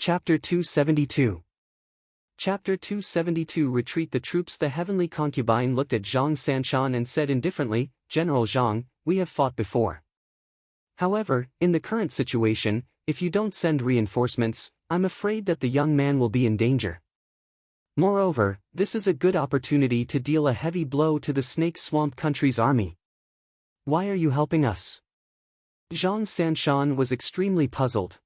Chapter 272. Chapter 272 Retreat. The troops. The heavenly concubine looked at Zhang Sanshan and said indifferently, "General Zhang, we have fought before. However, in the current situation, if you don't send reinforcements, I'm afraid that the young man will be in danger. Moreover, this is a good opportunity to deal a heavy blow to the Snake Swamp Country's army. Why are you helping us?" Zhang Sanshan was extremely puzzled.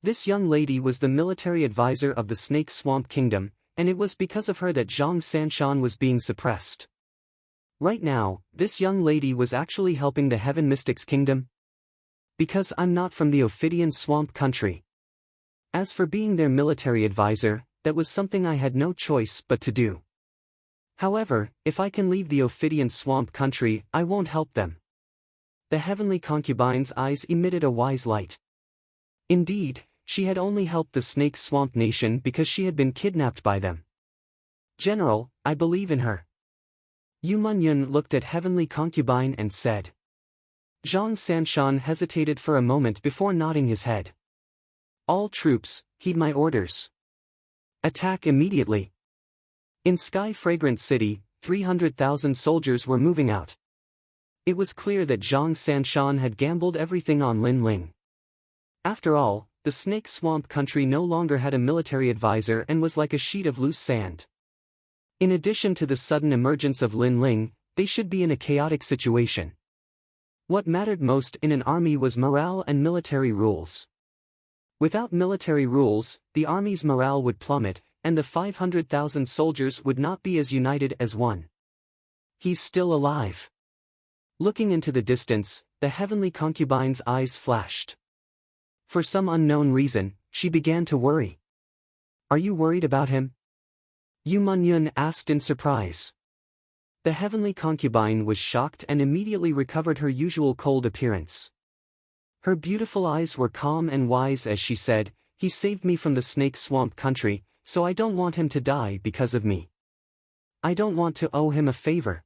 This young lady was the military advisor of the Snake Swamp Kingdom, and it was because of her that Zhang Sanshan was being suppressed. Right now, this young lady was actually helping the Heaven Mystics Kingdom? Because I'm not from the Ophidian Swamp Country. As for being their military advisor, that was something I had no choice but to do. However, if I can leave the Ophidian Swamp Country, I won't help them. The heavenly concubine's eyes emitted a wise light. Indeed, she had only helped the Snake Swamp Nation because she had been kidnapped by them. "General, I believe in her." Yu Munyun looked at heavenly concubine and said. Zhang Sanshan hesitated for a moment before nodding his head. "All troops, heed my orders. Attack immediately." In Sky Fragrant City, 300,000 soldiers were moving out. It was clear that Zhang Sanshan had gambled everything on Lin Ling. After all, the Snake Swamp Country no longer had a military advisor and was like a sheet of loose sand. In addition to the sudden emergence of Lin Ling, they should be in a chaotic situation. What mattered most in an army was morale and military rules. Without military rules, the army's morale would plummet, and the 500,000 soldiers would not be as united as one. "He's still alive." Looking into the distance, the heavenly concubine's eyes flashed. For some unknown reason, she began to worry. "Are you worried about him?" Yu Munyun asked in surprise. The heavenly concubine was shocked and immediately recovered her usual cold appearance. Her beautiful eyes were calm and wise as she said, "He saved me from the Snake Swamp Country, so I don't want him to die because of me. I don't want to owe him a favor."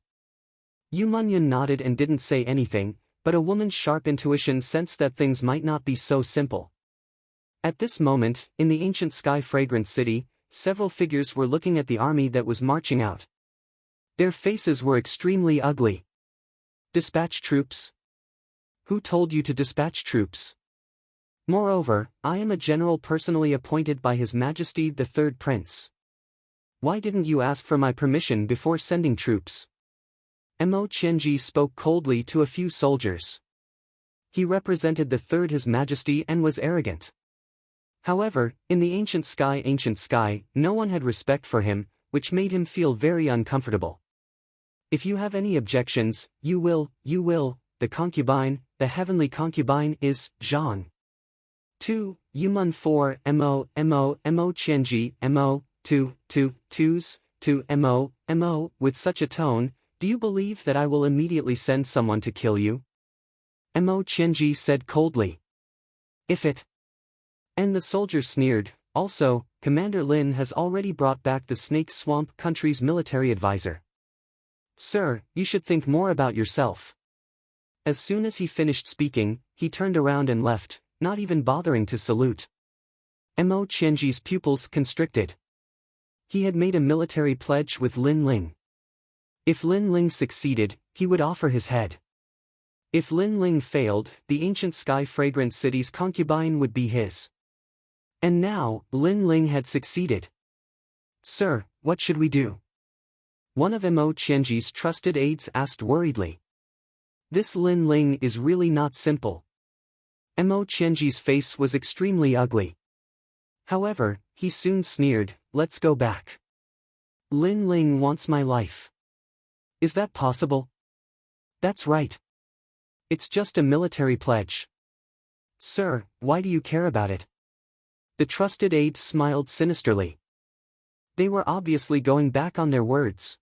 Yu Munyun nodded and didn't say anything, but a woman's sharp intuition sensed that things might not be so simple. At this moment, in the ancient Sky Fragrant City, several figures were looking at the army that was marching out. Their faces were extremely ugly. "Dispatch troops? Who told you to dispatch troops? Moreover, I am a general personally appointed by His Majesty the Third Prince. Why didn't you ask for my permission before sending troops?" Mo Qianji spoke coldly to a few soldiers. He represented the Third His Majesty and was arrogant. However, in the ancient sky, no one had respect for him, which made him feel very uncomfortable. "If you have any objections, you will, the concubine, the heavenly concubine is, Zhang. 2, Yumun 4, Mo Qianji, Mo, 2, Mo, with such a tone, do you believe that I will immediately send someone to kill you?" Mo Qianji said coldly. "If it..." And the soldier sneered, "Also, Commander Lin has already brought back the Snake Swamp Country's military advisor. Sir, you should think more about yourself." As soon as he finished speaking, he turned around and left, not even bothering to salute. Mo Qianji's pupils constricted. He had made a military pledge with Lin Ling. If Lin Ling succeeded, he would offer his head. If Lin Ling failed, the ancient Sky Fragrant City's concubine would be his. And now, Lin Ling had succeeded. "Sir, what should we do?" One of Mo Qianji's trusted aides asked worriedly. "This Lin Ling is really not simple." Mo Qianji's face was extremely ugly. However, he soon sneered, "Let's go back. Lin Ling wants my life." "Is that possible?" "That's right. It's just a military pledge." "Sir, why do you care about it?" The trusted aide smiled sinisterly. They were obviously going back on their words.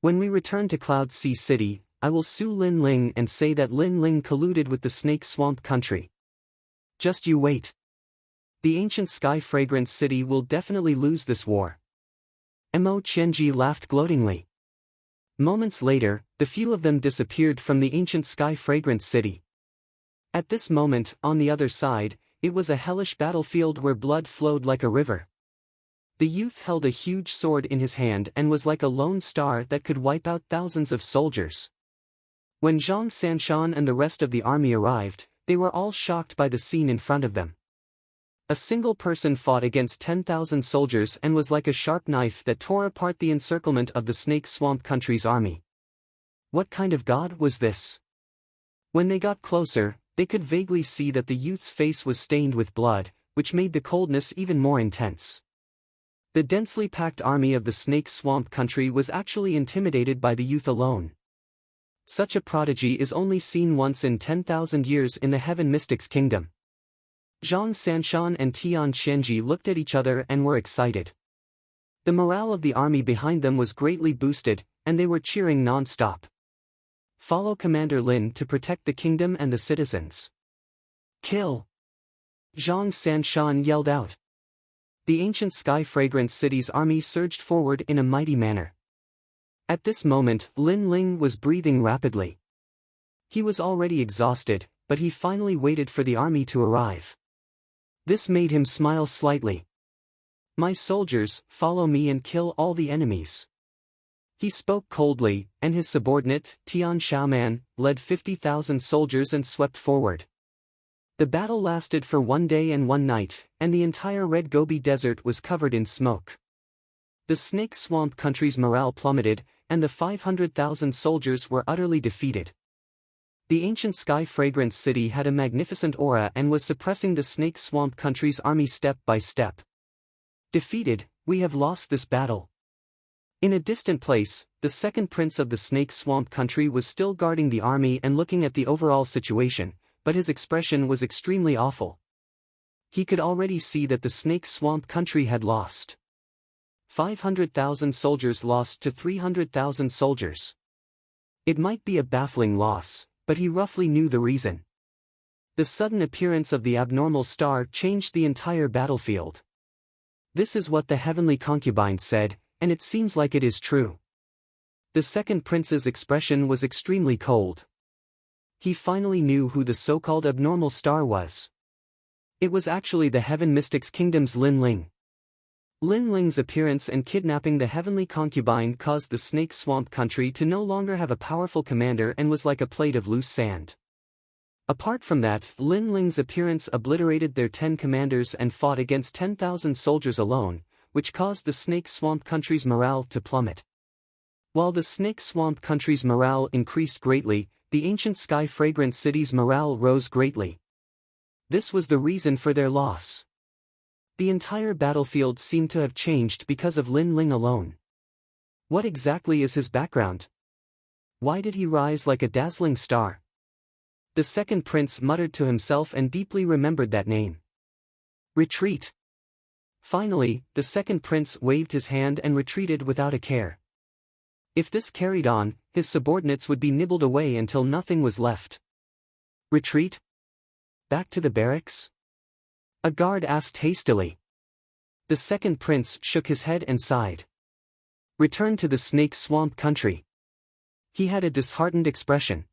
"When we return to Cloud Sea City, I will sue Lin Ling and say that Lin Ling colluded with the Snake Swamp Country. Just you wait. The ancient Sky Fragrant City will definitely lose this war." Mo Qianji laughed gloatingly. Moments later, the few of them disappeared from the ancient Sky Fragrant City. At this moment, on the other side, It was a hellish battlefield where blood flowed like a river. The youth held a huge sword in his hand and was like a lone star that could wipe out thousands of soldiers. When Zhang Sanshan and the rest of the army arrived, they were all shocked by the scene in front of them. A single person fought against 10,000 soldiers and was like a sharp knife that tore apart the encirclement of the Snake Swamp Country's army. What kind of god was this? When they got closer, they could vaguely see that the youth's face was stained with blood, which made the coldness even more intense. The densely packed army of the Snake Swamp Country was actually intimidated by the youth alone. Such a prodigy is only seen once in 10,000 years in the Heaven Mystics Kingdom. Zhang Sanshan and Tian Qianji looked at each other and were excited. The morale of the army behind them was greatly boosted, and they were cheering non-stop. Follow Commander Lin to protect the kingdom and the citizens. Kill! Zhang Sanshan yelled out. The ancient Sky Fragrance City's army surged forward in a mighty manner. At this moment, Lin Ling was breathing rapidly. He was already exhausted, but he finally waited for the army to arrive. This made him smile slightly. My soldiers, follow me and kill all the enemies. He spoke coldly, and his subordinate, Tian Xiaoman, led 50,000 soldiers and swept forward. The battle lasted for 1 day and 1 night, and the entire Red Gobi Desert was covered in smoke. The Snake Swamp Country's morale plummeted, and the 500,000 soldiers were utterly defeated. The ancient Sky Fragrance City had a magnificent aura and was suppressing the Snake Swamp Country's army step by step. Defeated, we have lost this battle. In a distant place, the second prince of the Snake Swamp Country was still guarding the army and looking at the overall situation, but his expression was extremely awful. He could already see that the Snake Swamp Country had lost. 500,000 soldiers lost to 300,000 soldiers. It might be a baffling loss, but he roughly knew the reason. The sudden appearance of the abnormal star changed the entire battlefield. This is what the heavenly concubine said, and it seems like it is true. The second prince's expression was extremely cold. He finally knew who the so-called abnormal star was. It was actually the Heaven Mystics Kingdom's Lin Ling. Lin Ling's appearance and kidnapping the heavenly concubine caused the Snake Swamp Country to no longer have a powerful commander and was like a plate of loose sand. Apart from that, Lin Ling's appearance obliterated their 10 commanders and fought against 10,000 soldiers alone, which caused the Snake Swamp Country's morale to plummet. While the Snake Swamp Country's morale increased greatly, the ancient Sky Fragrance City's morale rose greatly. This was the reason for their loss. The entire battlefield seemed to have changed because of Lin Ling alone. What exactly is his background? Why did he rise like a dazzling star? The second prince muttered to himself and deeply remembered that name. Retreat. Finally, the second prince waved his hand and retreated without a care. If this carried on, his subordinates would be nibbled away until nothing was left. Retreat? Back to the barracks? A guard asked hastily. The second prince shook his head and sighed. Return to the Snake Swamp Country. He had a disheartened expression.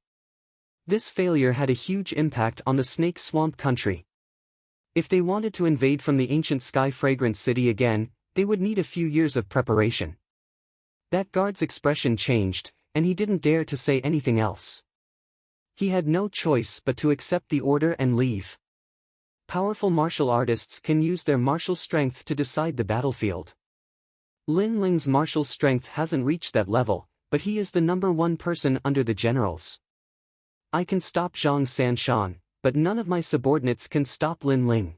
This failure had a huge impact on the Snake Swamp Country. If they wanted to invade from the ancient Sky Fragrance City again, they would need a few years of preparation. That guard's expression changed, and he didn't dare to say anything else. He had no choice but to accept the order and leave. Powerful martial artists can use their martial strength to decide the battlefield. Lin Ling's martial strength hasn't reached that level, but he is the #1 person under the generals. I can stop Zhang Sanshan, but none of my subordinates can stop Lin Ling.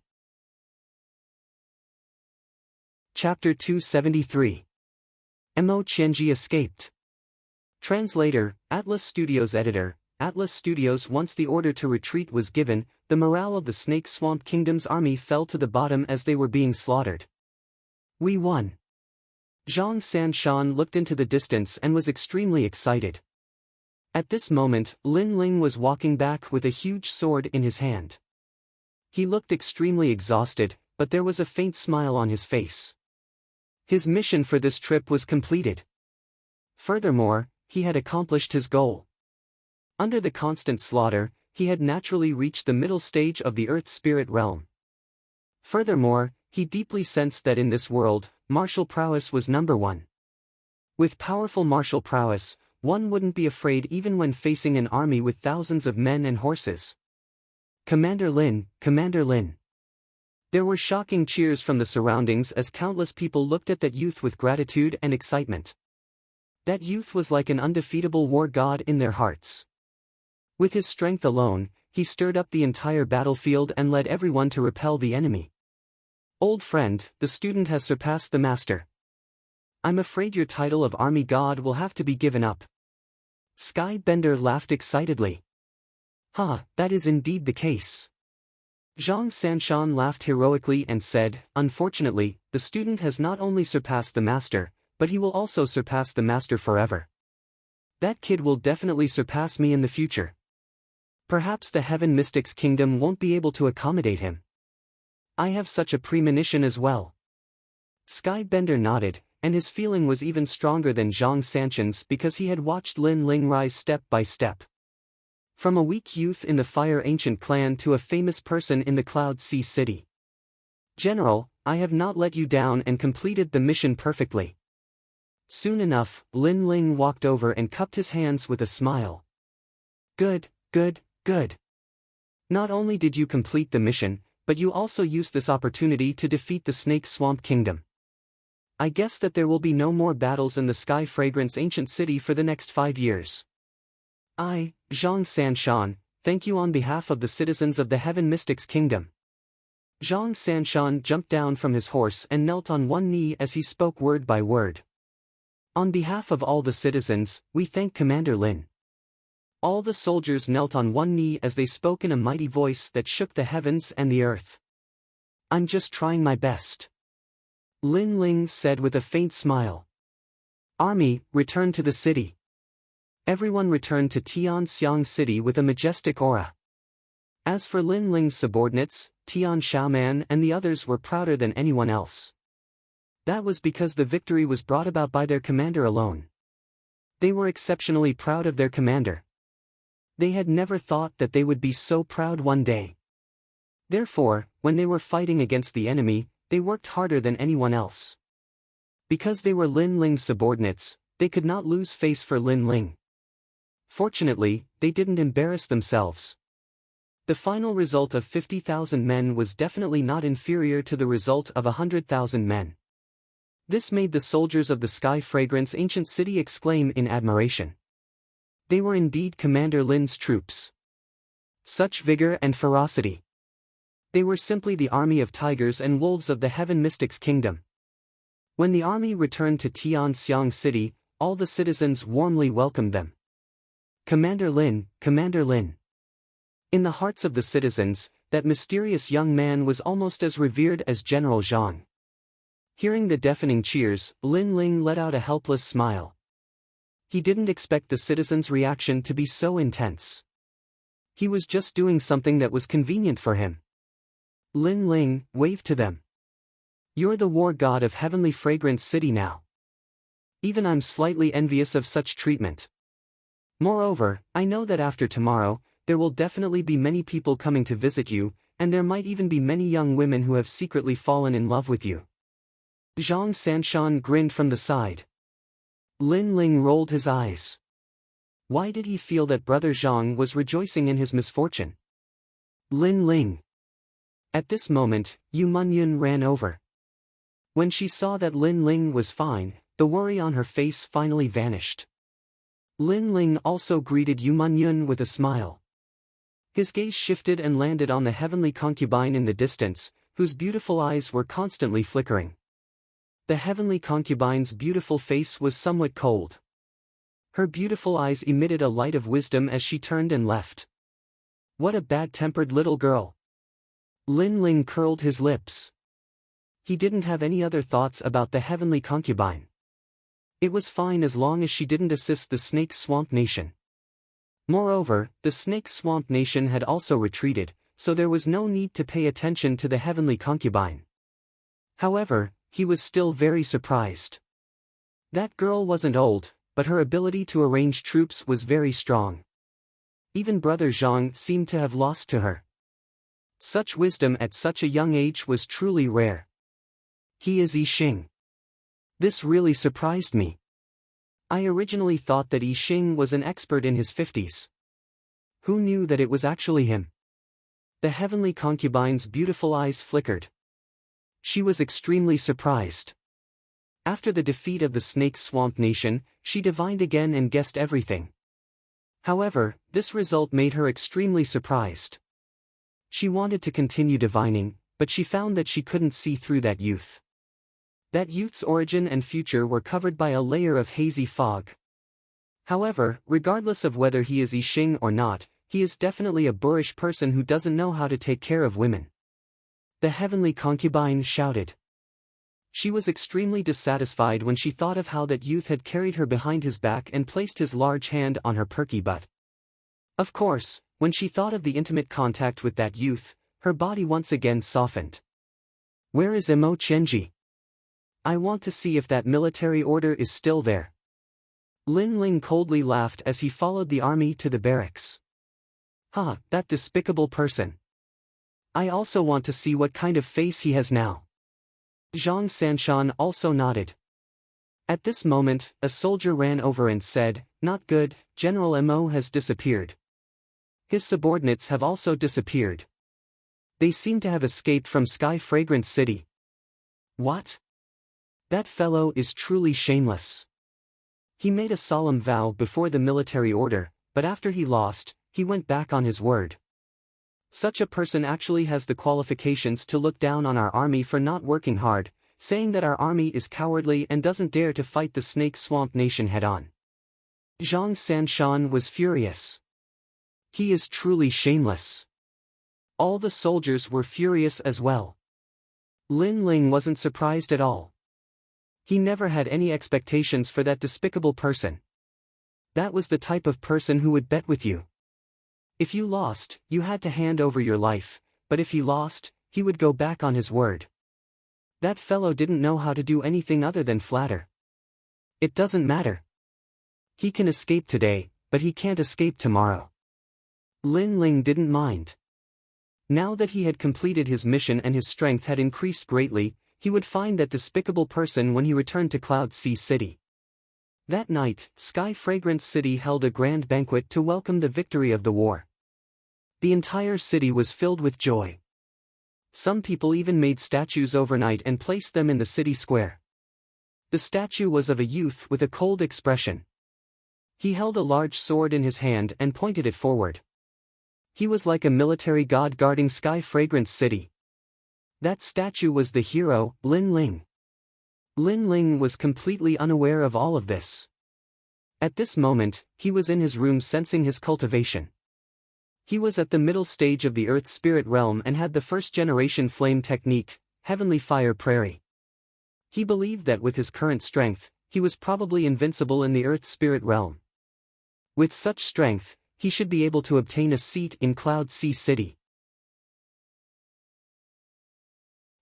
Chapter 273. Mo Qianji escaped. Translator, Atlas Studios Editor, Atlas Studios. Once the order to retreat was given, the morale of the Snake Swamp Kingdom's army fell to the bottom as they were being slaughtered. We won. Zhang Sanshan looked into the distance and was extremely excited. At this moment, Lin Ling was walking back with a huge sword in his hand. He looked extremely exhausted, but there was a faint smile on his face. His mission for this trip was completed. Furthermore, he had accomplished his goal. Under the constant slaughter, he had naturally reached the middle stage of the Earth Spirit realm. Furthermore, he deeply sensed that in this world, martial prowess was number one. With powerful martial prowess, one wouldn't be afraid even when facing an army with thousands of men and horses. Commander Lin, Commander Lin. There were shocking cheers from the surroundings as countless people looked at that youth with gratitude and excitement. That youth was like an undefeatable war god in their hearts. With his strength alone, he stirred up the entire battlefield and led everyone to repel the enemy. Old friend, the student has surpassed the master. I'm afraid your title of army god will have to be given up. Sky Bender laughed excitedly. That is indeed the case. Zhang Sanshan laughed heroically and said, unfortunately, the student has not only surpassed the master, but he will also surpass the master forever. That kid will definitely surpass me in the future. Perhaps the Heaven Mystics Kingdom won't be able to accommodate him. I have such a premonition as well. Sky Bender nodded, and his feeling was even stronger than Zhang Sanshan's because he had watched Lin Ling rise step by step. From a weak youth in the Fire Ancient clan to a famous person in the Cloud Sea City. General, I have not let you down and completed the mission perfectly. Soon enough, Lin Ling walked over and cupped his hands with a smile. Good, good, good. Not only did you complete the mission, but you also used this opportunity to defeat the Snake Swamp Kingdom. I guess that there will be no more battles in the Sky Fragrance Ancient City for the next 5 years. I, Zhang Sanshan, thank you on behalf of the citizens of the Heaven Mystics Kingdom. Zhang Sanshan jumped down from his horse and knelt on one knee as he spoke word by word. On behalf of all the citizens, we thank Commander Lin. All the soldiers knelt on one knee as they spoke in a mighty voice that shook the heavens and the earth. I'm just trying my best. Lin Ling said with a faint smile. Army, return to the city. Everyone returned to Tianxiang City with a majestic aura. As for Lin Ling's subordinates, Tian Xiaoman and the others were prouder than anyone else. That was because the victory was brought about by their commander alone. They were exceptionally proud of their commander. They had never thought that they would be so proud one day. Therefore, when they were fighting against the enemy, they worked harder than anyone else. Because they were Lin Ling's subordinates, they could not lose face for Lin Ling. Fortunately, they didn't embarrass themselves. The final result of 50,000 men was definitely not inferior to the result of 100,000 men. This made the soldiers of the Sky Fragrance Ancient City exclaim in admiration. They were indeed Commander Lin's troops. Such vigor and ferocity. They were simply the army of tigers and wolves of the Heaven Mystics Kingdom. When the army returned to Tianxiang City, all the citizens warmly welcomed them. Commander Lin, Commander Lin. In the hearts of the citizens, that mysterious young man was almost as revered as General Zhang. Hearing the deafening cheers, Lin Ling let out a helpless smile. He didn't expect the citizens' reaction to be so intense. He was just doing something that was convenient for him. Lin Ling waved to them. You're the war god of Heavenly Fragrance City now. Even I'm slightly envious of such treatment. Moreover, I know that after tomorrow, there will definitely be many people coming to visit you, and there might even be many young women who have secretly fallen in love with you. Zhang Sanshan grinned from the side. Lin Ling rolled his eyes. Why did he feel that Brother Zhang was rejoicing in his misfortune? Lin Ling. At this moment, Yu Munyun ran over. When she saw that Lin Ling was fine, the worry on her face finally vanished. Lin Ling also greeted Yu Munyun with a smile. His gaze shifted and landed on the heavenly concubine in the distance, whose beautiful eyes were constantly flickering. The heavenly concubine's beautiful face was somewhat cold. Her beautiful eyes emitted a light of wisdom as she turned and left. What a bad-tempered little girl. Lin Ling curled his lips. He didn't have any other thoughts about the heavenly concubine. It was fine as long as she didn't assist the Snake Swamp Nation. Moreover, the Snake Swamp Nation had also retreated, so there was no need to pay attention to the heavenly concubine. However, he was still very surprised. That girl wasn't old, but her ability to arrange troops was very strong. Even Brother Zhang seemed to have lost to her. Such wisdom at such a young age was truly rare. He is Yi Xing. This really surprised me. I originally thought that Yi Xing was an expert in his 50s. Who knew that it was actually him? The heavenly concubine's beautiful eyes flickered. She was extremely surprised. After the defeat of the Snake Swamp Nation, she divined again and guessed everything. However, this result made her extremely surprised. She wanted to continue divining, but she found that she couldn't see through that youth. That youth's origin and future were covered by a layer of hazy fog. However, regardless of whether he is Yi Xing or not, he is definitely a boorish person who doesn't know how to take care of women. The heavenly concubine shouted. She was extremely dissatisfied when she thought of how that youth had carried her behind his back and placed his large hand on her perky butt. Of course, when she thought of the intimate contact with that youth, her body once again softened. Where is Mo Chenji? I want to see if that military order is still there. Lin Ling coldly laughed as he followed the army to the barracks. Ha, that despicable person. I also want to see what kind of face he has now. Zhang Sanshan also nodded. At this moment, a soldier ran over and said, "Not good, General Mo has disappeared. His subordinates have also disappeared. They seem to have escaped from Sky Fragrance City." What? That fellow is truly shameless. He made a solemn vow before the military order, but after he lost, he went back on his word. Such a person actually has the qualifications to look down on our army for not working hard, saying that our army is cowardly and doesn't dare to fight the Snake Swamp Nation head-on. Zhang Sanshan was furious. He is truly shameless. All the soldiers were furious as well. Lin Ling wasn't surprised at all. He never had any expectations for that despicable person. That was the type of person who would bet with you. If you lost, you had to hand over your life, but if he lost, he would go back on his word. That fellow didn't know how to do anything other than flatter. It doesn't matter. He can escape today, but he can't escape tomorrow. Lin Ling didn't mind. Now that he had completed his mission and his strength had increased greatly, he would find that despicable person when he returned to Cloud Sea City. That night, Sky Fragrance City held a grand banquet to welcome the victory of the war. The entire city was filled with joy. Some people even made statues overnight and placed them in the city square. The statue was of a youth with a cold expression. He held a large sword in his hand and pointed it forward. He was like a military god guarding Sky Fragrance City. That statue was the hero, Lin Ling. Lin Ling was completely unaware of all of this. At this moment, he was in his room sensing his cultivation. He was at the middle stage of the Earth Spirit Realm and had the first-generation flame technique, Heavenly Fire Prairie. He believed that with his current strength, he was probably invincible in the Earth Spirit Realm. With such strength, he should be able to obtain a seat in Cloud Sea City.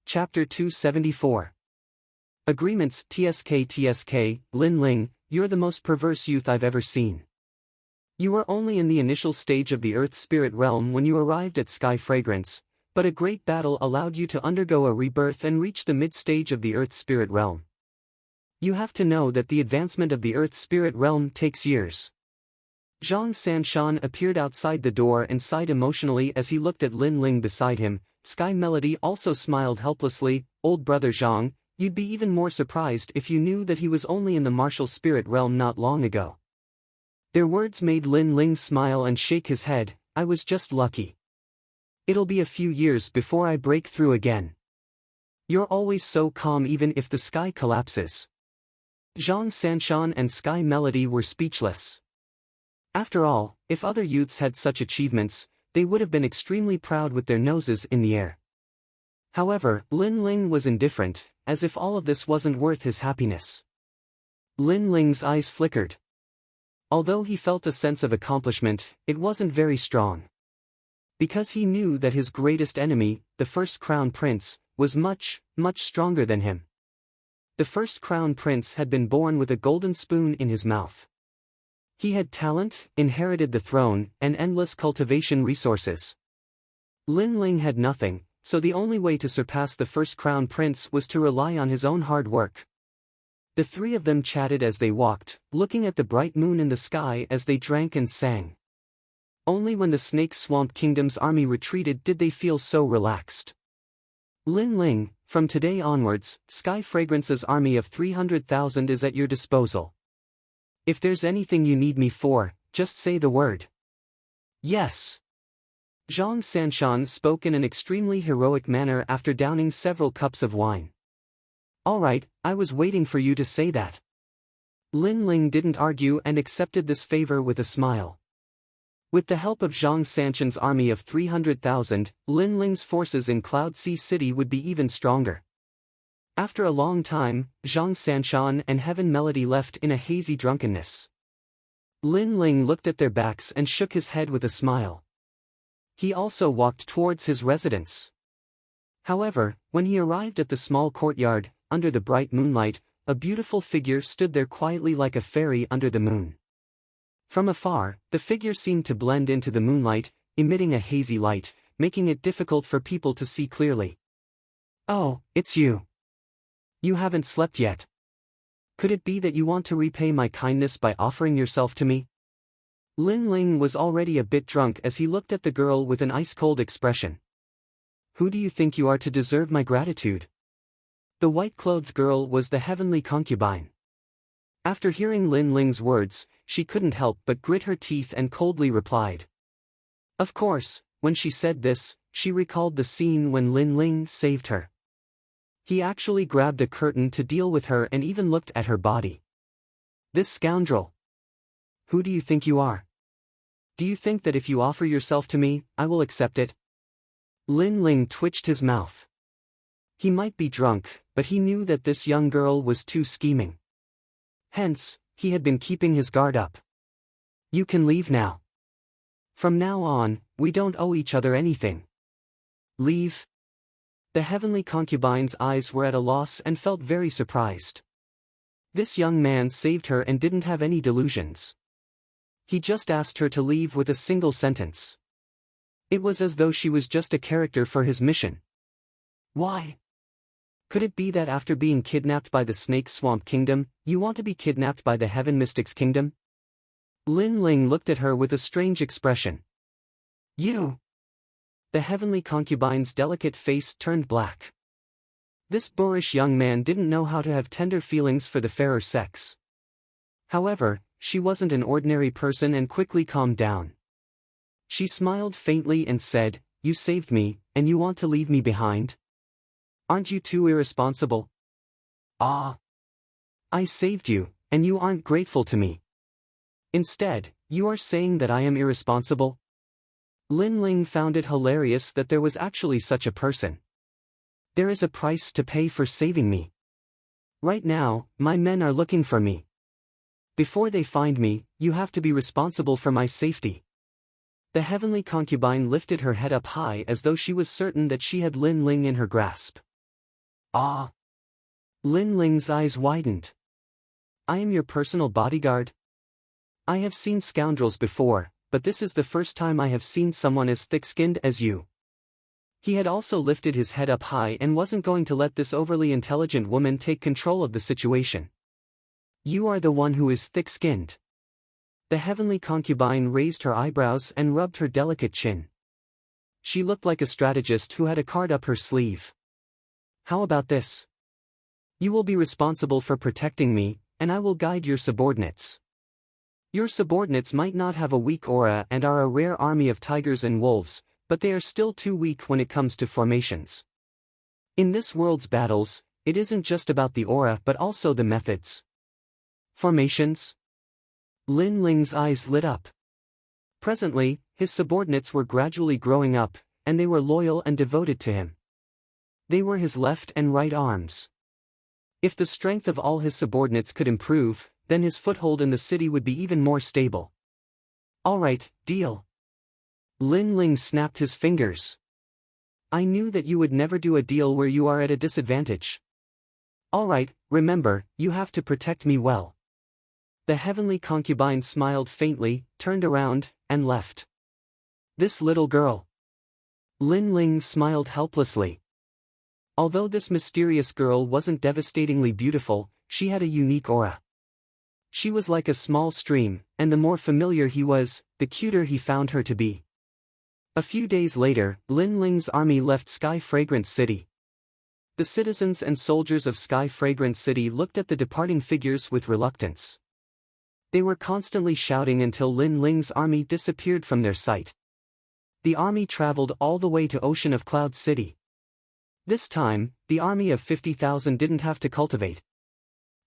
Chapter 274. Agreements. TSK, Lin Ling, you're the most perverse youth I've ever seen. You were only in the initial stage of the Earth Spirit Realm when you arrived at Sky Fragrance, but a great battle allowed you to undergo a rebirth and reach the mid-stage of the Earth Spirit Realm. You have to know that the advancement of the Earth Spirit Realm takes years. Zhang Sanshan appeared outside the door and sighed emotionally as he looked at Lin Ling beside him. Sky Melody also smiled helplessly. Old brother Zhang, you'd be even more surprised if you knew that he was only in the martial spirit realm not long ago. Their words made Lin Ling smile and shake his head. I was just lucky. It'll be a few years before I break through again. You're always so calm even if the sky collapses. Zhang Sanshan and Sky Melody were speechless. After all, if other youths had such achievements, they would have been extremely proud with their noses in the air. However, Lin Ling was indifferent, as if all of this wasn't worth his happiness. Lin Ling's eyes flickered. Although he felt a sense of accomplishment, it wasn't very strong. Because he knew that his greatest enemy, the first Crown Prince, was much, much stronger than him. The first Crown Prince had been born with a golden spoon in his mouth. He had talent, inherited the throne, and endless cultivation resources. Lin Ling had nothing, so the only way to surpass the first crown prince was to rely on his own hard work. The three of them chatted as they walked, looking at the bright moon in the sky as they drank and sang. Only when the Snake Swamp Kingdom's army retreated did they feel so relaxed. Lin Ling, from today onwards, Sky Fragrance's army of 300,000 is at your disposal. If there's anything you need me for, just say the word. Yes. Zhang Sanshan spoke in an extremely heroic manner after downing several cups of wine. All right, I was waiting for you to say that. Lin Ling didn't argue and accepted this favor with a smile. With the help of Zhang Sanshan's army of 300,000, Lin Ling's forces in Cloud Sea City would be even stronger. After a long time, Zhang Sanshan and Heaven Melody left in a hazy drunkenness. Lin Ling looked at their backs and shook his head with a smile. He also walked towards his residence. However, when he arrived at the small courtyard, under the bright moonlight, a beautiful figure stood there quietly like a fairy under the moon. From afar, the figure seemed to blend into the moonlight, emitting a hazy light, making it difficult for people to see clearly. Oh, it's you. You haven't slept yet. Could it be that you want to repay my kindness by offering yourself to me? Lin Ling was already a bit drunk as he looked at the girl with an ice-cold expression. Who do you think you are to deserve my gratitude? The white-clothed girl was the heavenly concubine. After hearing Lin Ling's words, she couldn't help but grit her teeth and coldly replied. Of course, when she said this, she recalled the scene when Lin Ling saved her. He actually grabbed a curtain to deal with her and even looked at her body. This scoundrel. Who do you think you are? Do you think that if you offer yourself to me, I will accept it? Lin Ling twitched his mouth. He might be drunk, but he knew that this young girl was too scheming. Hence, he had been keeping his guard up. You can leave now. From now on, we don't owe each other anything. Leave? The heavenly concubine's eyes were at a loss and felt very surprised. This young man saved her and didn't have any delusions. He just asked her to leave with a single sentence. It was as though she was just a character for his mission. Why? Could it be that after being kidnapped by the Snake Swamp Kingdom, you want to be kidnapped by the Heaven Mystics Kingdom? Lin Ling looked at her with a strange expression. You! The heavenly concubine's delicate face turned black. This boorish young man didn't know how to have tender feelings for the fairer sex. However, she wasn't an ordinary person and quickly calmed down. She smiled faintly and said, You saved me, and you want to leave me behind? Aren't you too irresponsible? Ah! I saved you, and you aren't grateful to me. Instead, you are saying that I am irresponsible? Lin Ling found it hilarious that there was actually such a person. There is a price to pay for saving me. Right now, my men are looking for me. Before they find me, you have to be responsible for my safety. The heavenly concubine lifted her head up high as though she was certain that she had Lin Ling in her grasp. Ah! Lin Ling's eyes widened. I am your personal bodyguard? I have seen scoundrels before, but this is the first time I have seen someone as thick-skinned as you. He had also lifted his head up high and wasn't going to let this overly intelligent woman take control of the situation. You are the one who is thick-skinned. The heavenly concubine raised her eyebrows and rubbed her delicate chin. She looked like a strategist who had a card up her sleeve. How about this? You will be responsible for protecting me, and I will guide your subordinates. Your subordinates might not have a weak aura and are a rare army of tigers and wolves, but they are still too weak when it comes to formations. In this world's battles, it isn't just about the aura but also the methods. Formations? Lin Ling's eyes lit up. Presently, his subordinates were gradually growing up, and they were loyal and devoted to him. They were his left and right arms. If the strength of all his subordinates could improve, then his foothold in the city would be even more stable. All right, deal. Lin Ling snapped his fingers. I knew that you would never do a deal where you are at a disadvantage. All right, remember, you have to protect me well. The heavenly concubine smiled faintly, turned around, and left. This little girl. Lin Ling smiled helplessly. Although this mysterious girl wasn't devastatingly beautiful, she had a unique aura. She was like a small stream, and the more familiar he was, the cuter he found her to be. A few days later, Lin Ling's army left Sky Fragrance City. The citizens and soldiers of Sky Fragrance City looked at the departing figures with reluctance. They were constantly shouting until Lin Ling's army disappeared from their sight. The army traveled all the way to Ocean of Cloud City. This time, the army of 50,000 didn't have to cultivate.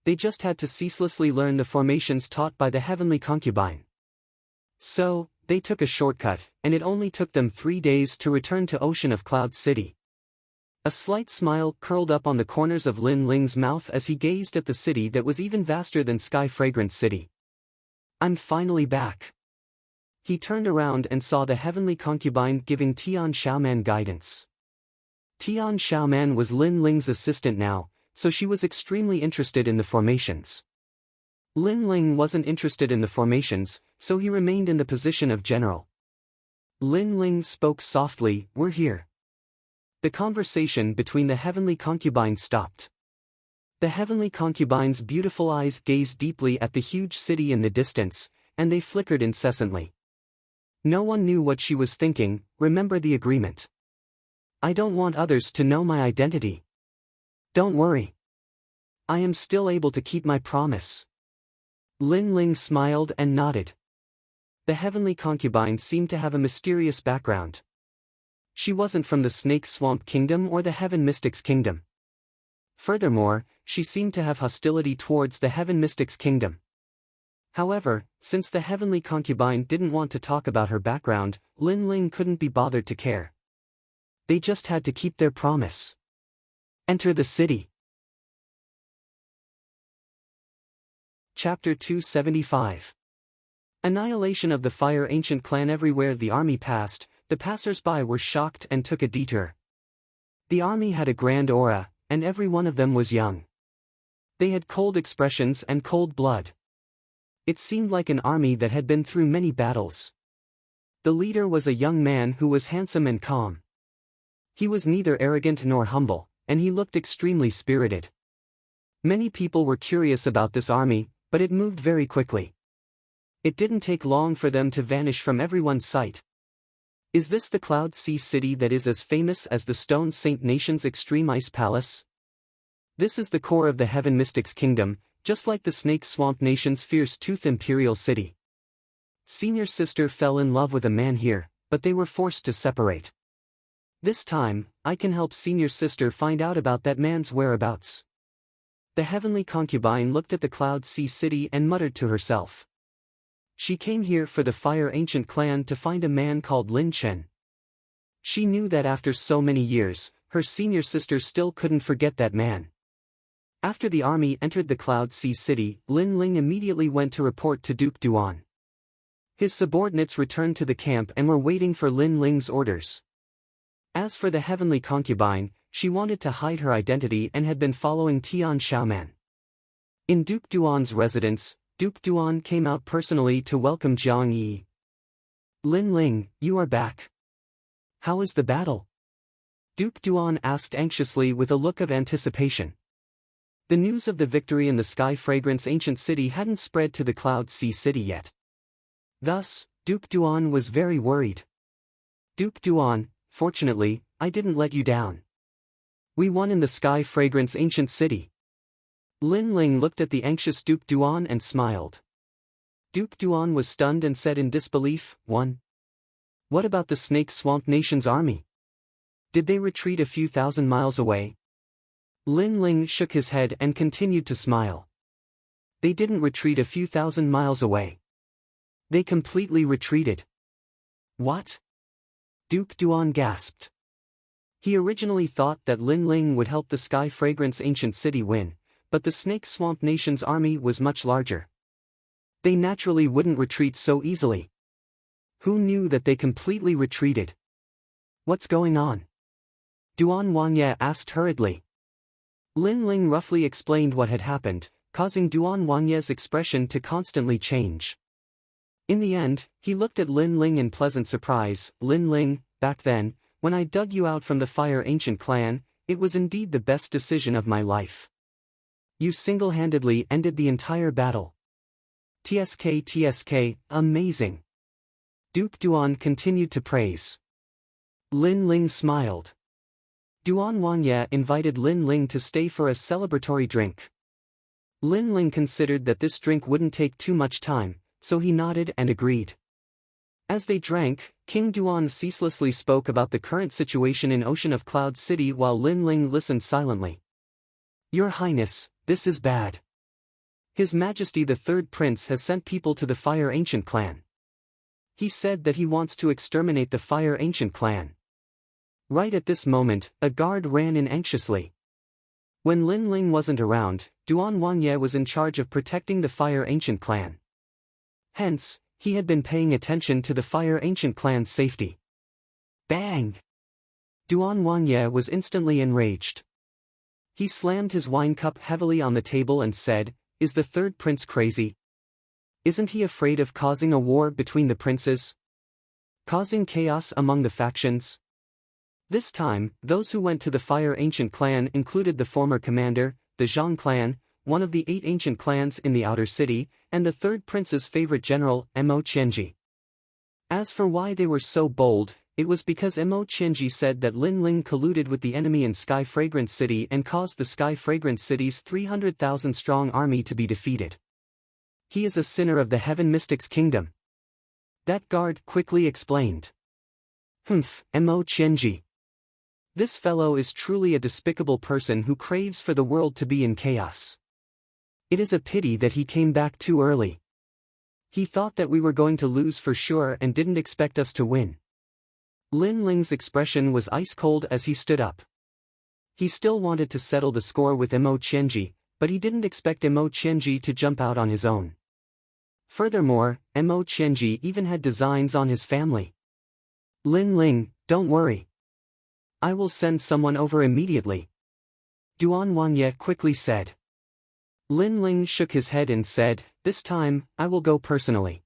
They just had to ceaselessly learn the formations taught by the heavenly concubine. So, they took a shortcut, and it only took them 3 days to return to Ocean of Cloud City. A slight smile curled up on the corners of Lin Ling's mouth as he gazed at the city that was even vaster than Sky Fragrance City. I'm finally back. He turned around and saw the heavenly concubine giving Tian Xiaoman guidance. Tian Xiaoman was Lin Ling's assistant now, so she was extremely interested in the formations. Lin Ling wasn't interested in the formations, so he remained in the position of general. Lin Ling spoke softly, "We're here." The conversation between the heavenly concubines stopped. The heavenly concubine's beautiful eyes gazed deeply at the huge city in the distance, and they flickered incessantly. No one knew what she was thinking. Remember the agreement. I don't want others to know my identity. Don't worry. I am still able to keep my promise. Lin Ling smiled and nodded. The heavenly concubine seemed to have a mysterious background. She wasn't from the Snake Swamp Kingdom or the Heaven Mystics Kingdom. Furthermore, she seemed to have hostility towards the Heaven Mystics Kingdom. However, since the heavenly concubine didn't want to talk about her background, Lin Ling couldn't be bothered to care. They just had to keep their promise. Enter the city. Chapter 275. Annihilation of the Fire Ancient Clan. Everywhere the army passed, the passers-by were shocked and took a detour. The army had a grand aura, and every one of them was young. They had cold expressions and cold blood. It seemed like an army that had been through many battles. The leader was a young man who was handsome and calm. He was neither arrogant nor humble, and he looked extremely spirited. Many people were curious about this army, but it moved very quickly. It didn't take long for them to vanish from everyone's sight. Is this the Cloud Sea City that is as famous as the Stone Saint Nation's Extreme Ice Palace? This is the core of the Heaven Mystics Kingdom, just like the Snake Swamp Nation's Fierce Tooth Imperial City. Senior sister fell in love with a man here, but they were forced to separate. This time, I can help senior sister find out about that man's whereabouts. The heavenly concubine looked at the Cloud Sea City and muttered to herself. She came here for the Fire Ancient Clan to find a man called Lin Chen. She knew that after so many years, her senior sister still couldn't forget that man. After the army entered the Cloud Sea City, Lin Ling immediately went to report to Duke Duan. His subordinates returned to the camp and were waiting for Lin Ling's orders. As for the heavenly concubine, she wanted to hide her identity and had been following Tian Xiaoman. In Duke Duan's residence, Duke Duan came out personally to welcome Jiang Yi. Lin Ling, you are back. How is the battle? Duke Duan asked anxiously with a look of anticipation. The news of the victory in the Sky Fragrance Ancient City hadn't spread to the Cloud Sea City yet. Thus, Duke Duan was very worried. Duke Duan, fortunately, I didn't let you down. We won in the Sky Fragrance Ancient City. Lin Ling looked at the anxious Duke Duan and smiled. Duke Duan was stunned and said in disbelief, "Won? What about the Snake Swamp Nation's army? Did they retreat a few thousand miles away?" Lin Ling shook his head and continued to smile. They didn't retreat a few thousand miles away. They completely retreated. What? Duke Duan gasped. He originally thought that Lin Ling would help the Sky Fragrance Ancient City win, but the Snake Swamp Nation's army was much larger. They naturally wouldn't retreat so easily. Who knew that they completely retreated? What's going on? Duan Wangye asked hurriedly. Lin Ling roughly explained what had happened, causing Duan Wangye's expression to constantly change. In the end, he looked at Lin Ling in pleasant surprise. Lin Ling, back then, When I dug you out from the Fire Ancient clan, it was indeed the best decision of my life. You single-handedly ended the entire battle. TSK, amazing. Duke Duan continued to praise. Lin Ling smiled. Duan Wangye invited Lin Ling to stay for a celebratory drink. Lin Ling considered that this drink wouldn't take too much time, so he nodded and agreed. As they drank, King Duan ceaselessly spoke about the current situation in Ocean of Cloud City while Lin Ling listened silently. Your Highness, this is bad. His Majesty the Third Prince has sent people to the Fire Ancient clan. He said that he wants to exterminate the Fire Ancient clan. Right at this moment, a guard ran in anxiously. When Lin Ling wasn't around, Duan Wangye was in charge of protecting the Fire Ancient clan. Hence, he had been paying attention to the Fire Ancient clan's safety. Bang! Duan Wangye was instantly enraged. He slammed his wine cup heavily on the table and said, "Is the third prince crazy? Isn't he afraid of causing a war between the princes? Causing chaos among the factions?" This time, those who went to the Fire Ancient clan included the former commander, the Zhang clan, one of the 8 ancient clans in the outer city, and the third prince's favorite general, Mo Qianji. As for why they were so bold, it was because Mo Qianji said that Lin Ling colluded with the enemy in Sky Fragrance City and caused the Sky Fragrance City's 300,000-strong army to be defeated. He is a sinner of the Heaven Mystics Kingdom. That guard quickly explained. Mo Qianji. This fellow is truly a despicable person who craves for the world to be in chaos. It is a pity that he came back too early. He thought that we were going to lose for sure and didn't expect us to win. Lin Ling's expression was ice-cold as he stood up. He still wanted to settle the score with Mo Qianji, but he didn't expect Mo Qianji to jump out on his own. Furthermore, Mo Qianji even had designs on his family. Lin Ling, don't worry. I will send someone over immediately. Duan Wangye quickly said. Lin Ling shook his head and said, "This time, I will go personally.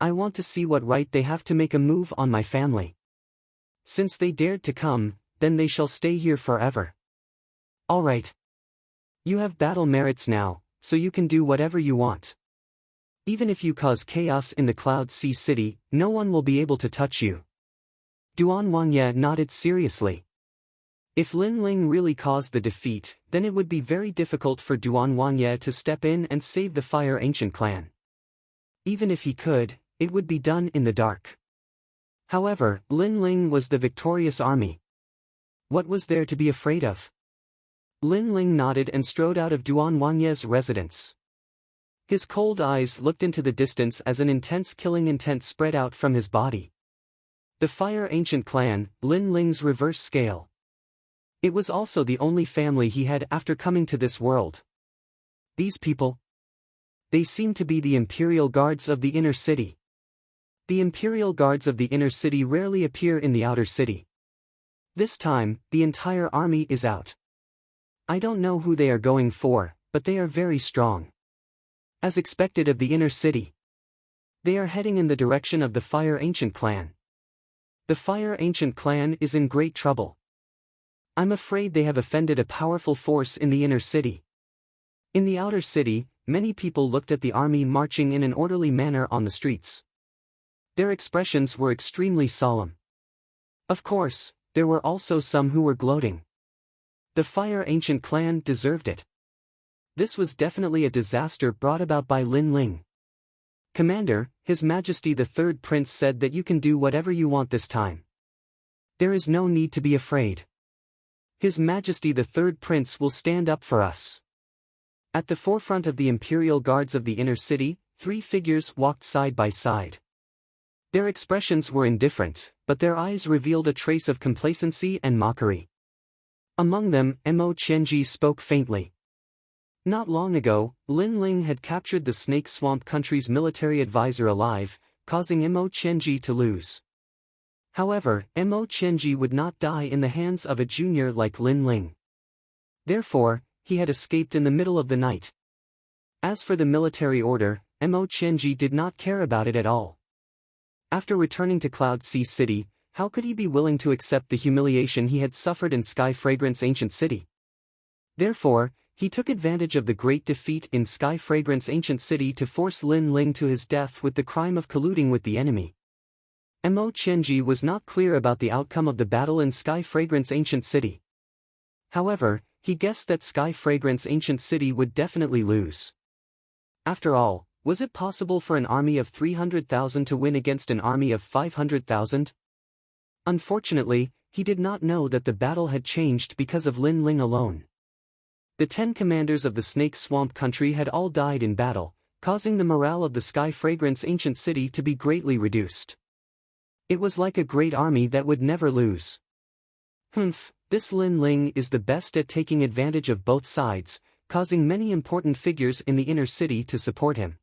I want to see what right they have to make a move on my family. Since they dared to come, then they shall stay here forever." All right. You have battle merits now, so you can do whatever you want. Even if you cause chaos in the Cloud Sea City, no one will be able to touch you. Duan Wangye nodded seriously. If Lin Ling really caused the defeat, then it would be very difficult for Duan Wangye to step in and save the Fire Ancient clan. Even if he could, it would be done in the dark. However, Lin Ling was the victorious army. What was there to be afraid of? Lin Ling nodded and strode out of Duan Wangye's residence. His cold eyes looked into the distance as an intense killing intent spread out from his body. The Fire Ancient clan, Lin Ling's reverse scale. It was also the only family he had after coming to this world. These people? They seemed to be the Imperial Guards of the inner city. The Imperial Guards of the inner city rarely appear in the outer city. This time, the entire army is out. I don't know who they are going for, but they are very strong. As expected of the inner city. They are heading in the direction of the Fire Ancient clan. The Fire Ancient clan is in great trouble. I'm afraid they have offended a powerful force in the inner city. In the outer city, many people looked at the army marching in an orderly manner on the streets. Their expressions were extremely solemn. Of course, there were also some who were gloating. The Fire Ancient clan deserved it. This was definitely a disaster brought about by Lin Ling. Commander, His Majesty the Third Prince said that you can do whatever you want this time. There is no need to be afraid. His Majesty the Third Prince will stand up for us. At the forefront of the Imperial Guards of the inner city, 3 figures walked side by side. Their expressions were indifferent, but their eyes revealed a trace of complacency and mockery. Among them, Mo Qianji spoke faintly. Not long ago, Lin Ling had captured the Snake Swamp country's military advisor alive, causing Mo Qianji to lose. However, Mo Qianji would not die in the hands of a junior like Lin Ling. Therefore, he had escaped in the middle of the night. As for the military order, Mo Qianji did not care about it at all. After returning to Cloud Sea City, How could he be willing to accept the humiliation he had suffered in Sky Fragrance Ancient City? Therefore, he took advantage of the great defeat in Sky Fragrance Ancient City to force Lin Ling to his death with the crime of colluding with the enemy. Mo Qianji was not clear about the outcome of the battle in Sky Fragrance Ancient City. However, he guessed that Sky Fragrance Ancient City would definitely lose. After all, was it possible for an army of 300,000 to win against an army of 500,000? Unfortunately, he did not know that the battle had changed because of Lin Ling alone. The 10 commanders of the Snake Swamp country had all died in battle, causing the morale of the Sky Fragrance Ancient City to be greatly reduced. It was like a great army that would never lose. This Lin Ling is the best at taking advantage of both sides, causing many important figures in the inner city to support him.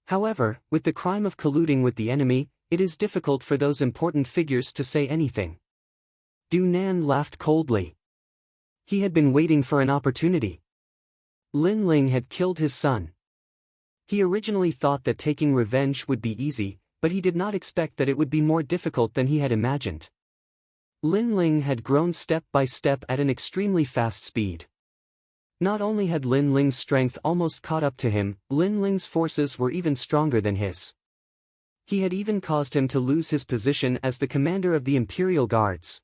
However, with the crime of colluding with the enemy, it is difficult for those important figures to say anything. Du Nan laughed coldly. He had been waiting for an opportunity. Lin Ling had killed his son. He originally thought that taking revenge would be easy, but he did not expect that it would be more difficult than he had imagined. Lin Ling had grown step by step at an extremely fast speed. Not only had Lin Ling's strength almost caught up to him, Lin Ling's forces were even stronger than his. He had even caused him to lose his position as the commander of the Imperial Guards.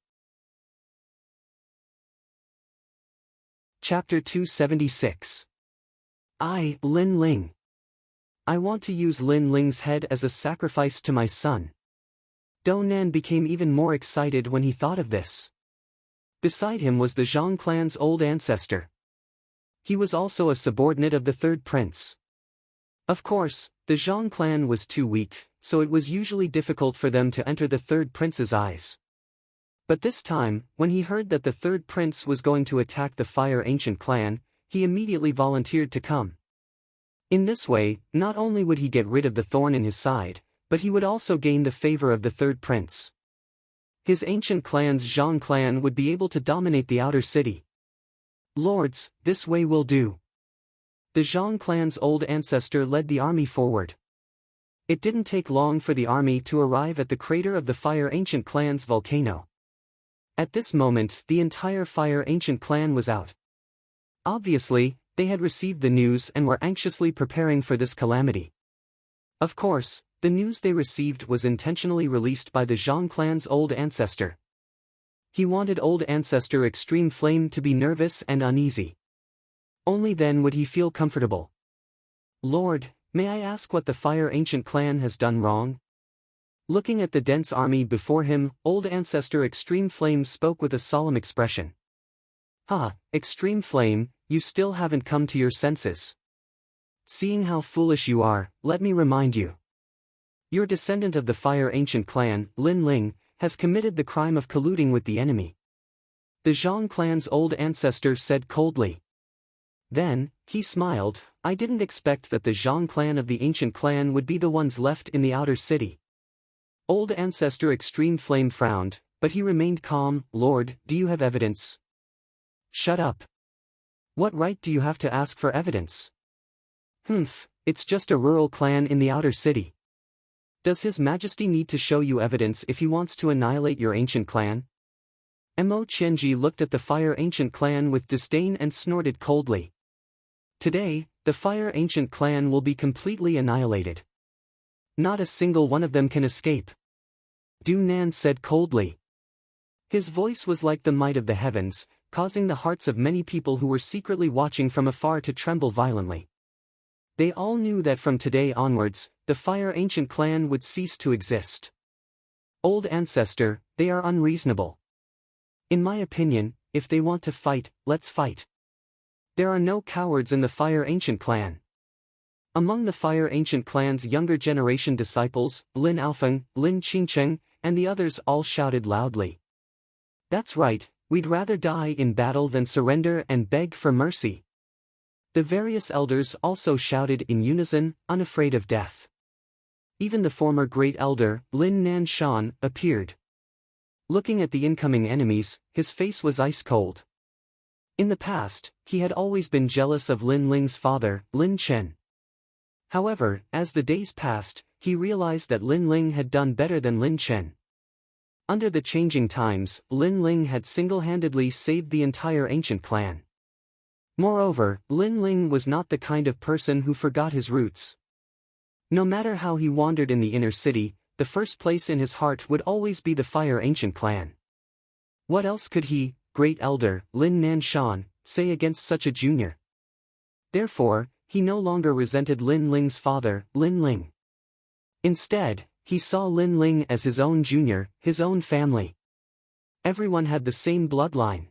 Chapter 276. Lin Ling. I want to use Lin Ling's head as a sacrifice to my son. Du Nan became even more excited when he thought of this. Beside him was the Zhang clan's old ancestor. He was also a subordinate of the third prince. Of course, the Zhang clan was too weak, so it was usually difficult for them to enter the third prince's eyes. But this time, when he heard that the third prince was going to attack the Fire Ancient clan, he immediately volunteered to come. In this way, not only would he get rid of the thorn in his side, but he would also gain the favor of the third prince. His ancient clan's Zhang clan would be able to dominate the outer city. Lords, this way will do. The Zhang clan's old ancestor led the army forward. It didn't take long for the army to arrive at the crater of the Fire Ancient clan's volcano. At this moment, the entire Fire Ancient clan was out. Obviously, they had received the news and were anxiously preparing for this calamity. Of course, the news they received was intentionally released by the Zhang clan's old ancestor. He wanted old ancestor Extreme Flame to be nervous and uneasy. Only then would he feel comfortable. Lord, may I ask what the Fire Ancient clan has done wrong? Looking at the dense army before him, old ancestor Extreme Flame spoke with a solemn expression. Extreme Flame, you still haven't come to your senses. Seeing how foolish you are, let me remind you. Your descendant of the Fire Ancient clan, Lin Ling, has committed the crime of colluding with the enemy. The Zhang clan's old ancestor said coldly. Then, he smiled. I didn't expect that the Zhang clan of the Ancient clan would be the ones left in the outer city. Old ancestor Extreme Flame frowned, but he remained calm. Lord, do you have evidence? Shut up. What right do you have to ask for evidence? It's just a rural clan in the outer city. Does His Majesty need to show you evidence if he wants to annihilate your ancient clan? Mo Qianji looked at the Fire Ancient clan with disdain and snorted coldly. Today, the Fire Ancient clan will be completely annihilated. Not a single one of them can escape. Du Nan said coldly. His voice was like the might of the heavens, causing the hearts of many people who were secretly watching from afar to tremble violently. They all knew that from today onwards, the Fire Ancient clan would cease to exist. Old ancestor, they are unreasonable. In my opinion, if they want to fight, let's fight. There are no cowards in the Fire Ancient clan. Among the Fire Ancient clan's younger generation disciples, Lin Alfeng, Lin Qingcheng, and the others all shouted loudly. That's right, we'd rather die in battle than surrender and beg for mercy. The various elders also shouted in unison, unafraid of death. Even the former great elder, Lin Nanshan, appeared. Looking at the incoming enemies, his face was ice cold. In the past, he had always been jealous of Lin Ling's father, Lin Chen. However, as the days passed, he realized that Lin Ling had done better than Lin Chen. Under the changing times, Lin Ling had single-handedly saved the entire ancient clan. Moreover, Lin Ling was not the kind of person who forgot his roots. No matter how he wandered in the inner city, the first place in his heart would always be the Fire Ancient clan. What else could he, Great Elder, Lin Nanshan, say against such a junior? Therefore, he no longer resented Lin Ling's father, Lin Ling. Instead, he saw Lin Ling as his own junior, his own family. Everyone had the same bloodline.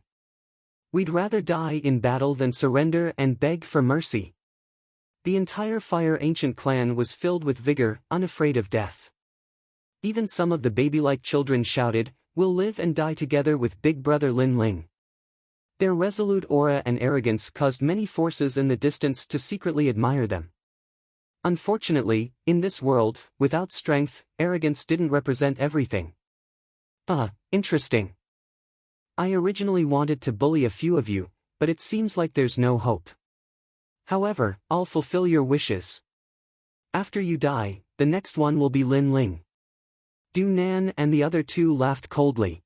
We'd rather die in battle than surrender and beg for mercy. The entire Fire Ancient clan was filled with vigor, unafraid of death. Even some of the baby-like children shouted, "We'll live and die together with Big Brother Lin Ling." Their resolute aura and arrogance caused many forces in the distance to secretly admire them. Unfortunately, in this world, without strength, arrogance didn't represent everything. Interesting. I originally wanted to bully a few of you, but it seems like there's no hope. However, I'll fulfill your wishes. After you die, the next one will be Lin Ling. Du Nan and the other two laughed coldly.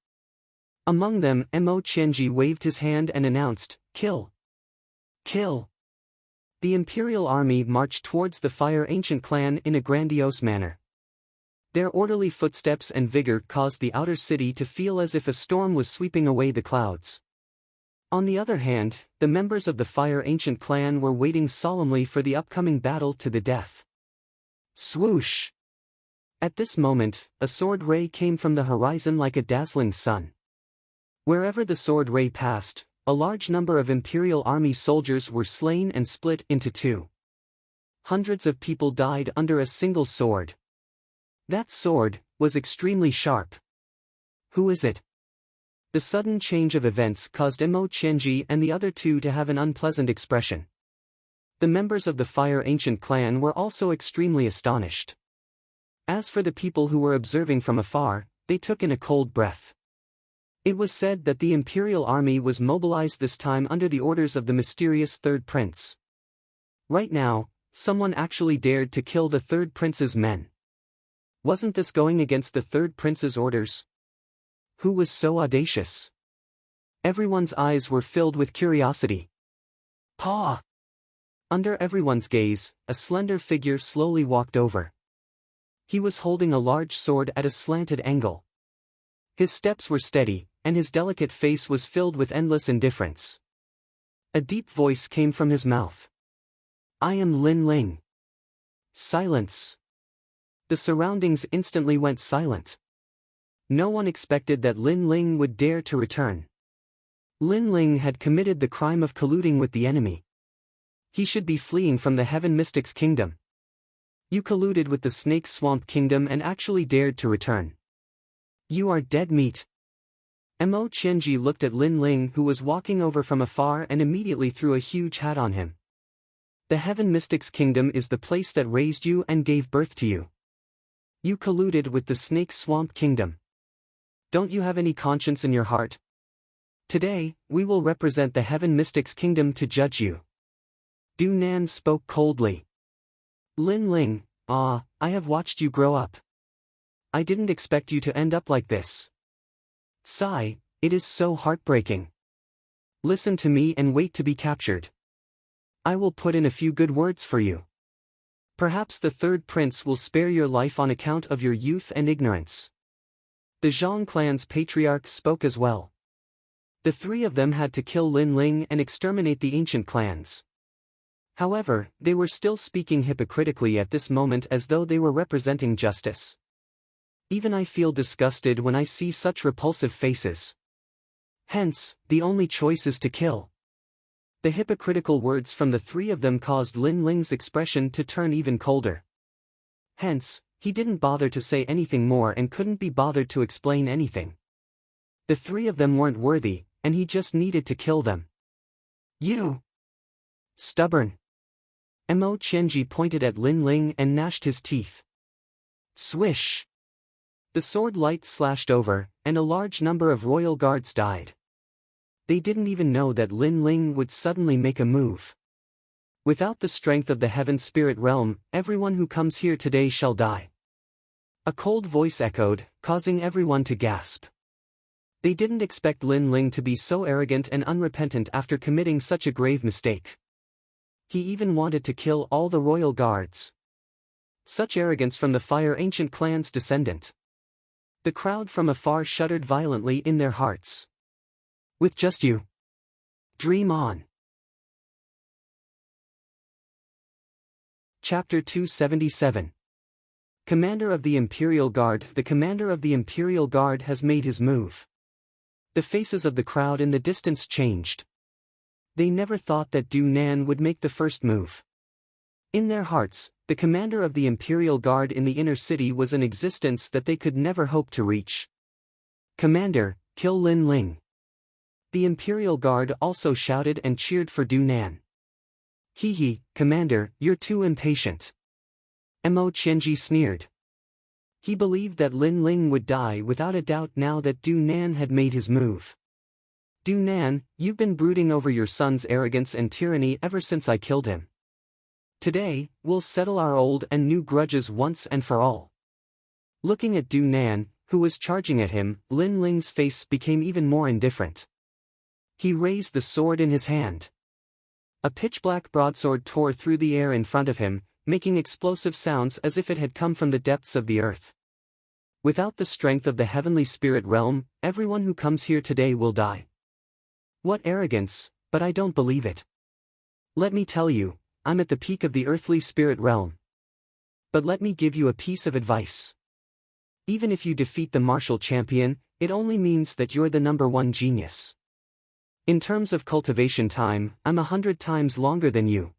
Among them, Mo Qianji waved his hand and announced, "Kill! Kill!" The imperial army marched towards the Fire Ancient clan in a grandiose manner. Their orderly footsteps and vigor caused the outer city to feel as if a storm was sweeping away the clouds. On the other hand, the members of the Fire Ancient clan were waiting solemnly for the upcoming battle to the death. Swoosh! At this moment, a sword ray came from the horizon like a dazzling sun. Wherever the sword ray passed, a large number of Imperial Army soldiers were slain and split into two. Hundreds of people died under a single sword. That sword was extremely sharp. Who is it? The sudden change of events caused Mo Qianji and the other two to have an unpleasant expression. The members of the Fire Ancient clan were also extremely astonished. As for the people who were observing from afar, they took in a cold breath. It was said that the Imperial Army was mobilized this time under the orders of the mysterious Third Prince. Right now, someone actually dared to kill the Third Prince's men. Wasn't this going against the Third Prince's orders? Who was so audacious? Everyone's eyes were filled with curiosity. Paw! Under everyone's gaze, a slender figure slowly walked over. He was holding a large sword at a slanted angle. His steps were steady, and his delicate face was filled with endless indifference. A deep voice came from his mouth. "I am Lin Ling." Silence. The surroundings instantly went silent. No one expected that Lin Ling would dare to return. Lin Ling had committed the crime of colluding with the enemy. He should be fleeing from the Heaven Mystics Kingdom. You colluded with the Snake Swamp Kingdom and actually dared to return. You are dead meat. Mo Qianji looked at Lin Ling, who was walking over from afar, and immediately threw a huge hat on him. The Heaven Mystics Kingdom is the place that raised you and gave birth to you. You colluded with the Snake Swamp Kingdom. Don't you have any conscience in your heart? Today, we will represent the Heaven Mystics Kingdom to judge you. Du Nan spoke coldly. Lin Ling, I have watched you grow up. I didn't expect you to end up like this. Sigh, it is so heartbreaking. Listen to me and wait to be captured. I will put in a few good words for you. Perhaps the Third Prince will spare your life on account of your youth and ignorance. The Zhang clan's patriarch spoke as well. The three of them had to kill Lin Ling and exterminate the ancient clans. However, they were still speaking hypocritically at this moment, as though they were representing justice. Even I feel disgusted when I see such repulsive faces. Hence, the only choice is to kill. The hypocritical words from the three of them caused Lin Ling's expression to turn even colder. Hence, he didn't bother to say anything more and couldn't be bothered to explain anything. The three of them weren't worthy, and he just needed to kill them. You! Stubborn! Mo Qianji pointed at Lin Ling and gnashed his teeth. Swish! The sword light slashed over, and a large number of royal guards died. They didn't even know that Lin Ling would suddenly make a move. Without the strength of the Heaven Spirit Realm, everyone who comes here today shall die. A cold voice echoed, causing everyone to gasp. They didn't expect Lin Ling to be so arrogant and unrepentant after committing such a grave mistake. He even wanted to kill all the royal guards. Such arrogance from the Fire Ancient clan's descendant. The crowd from afar shuddered violently in their hearts. With just you. Dream on. Chapter 277. Commander of the Imperial Guard. The commander of the Imperial Guard has made his move. The faces of the crowd in the distance changed. They never thought that Du Nan would make the first move. In their hearts, the commander of the Imperial Guard in the inner city was an existence that they could never hope to reach. Commander, kill Lin Ling. The Imperial Guard also shouted and cheered for Du Nan. Hee, Commander, you're too impatient. Mo Qianji sneered. He believed that Lin Ling would die without a doubt now that Du Nan had made his move. Du Nan, you've been brooding over your son's arrogance and tyranny ever since I killed him. Today, we'll settle our old and new grudges once and for all. Looking at Du Nan, who was charging at him, Lin Ling's face became even more indifferent. He raised the sword in his hand. A pitch-black broadsword tore through the air in front of him, making explosive sounds as if it had come from the depths of the earth. Without the strength of the heavenly spirit realm, everyone who comes here today will die. What arrogance, but I don't believe it. Let me tell you, I'm at the peak of the earthly spirit realm. But let me give you a piece of advice. Even if you defeat the martial champion, it only means that you're the #1 genius. In terms of cultivation time, I'm 100 times longer than you.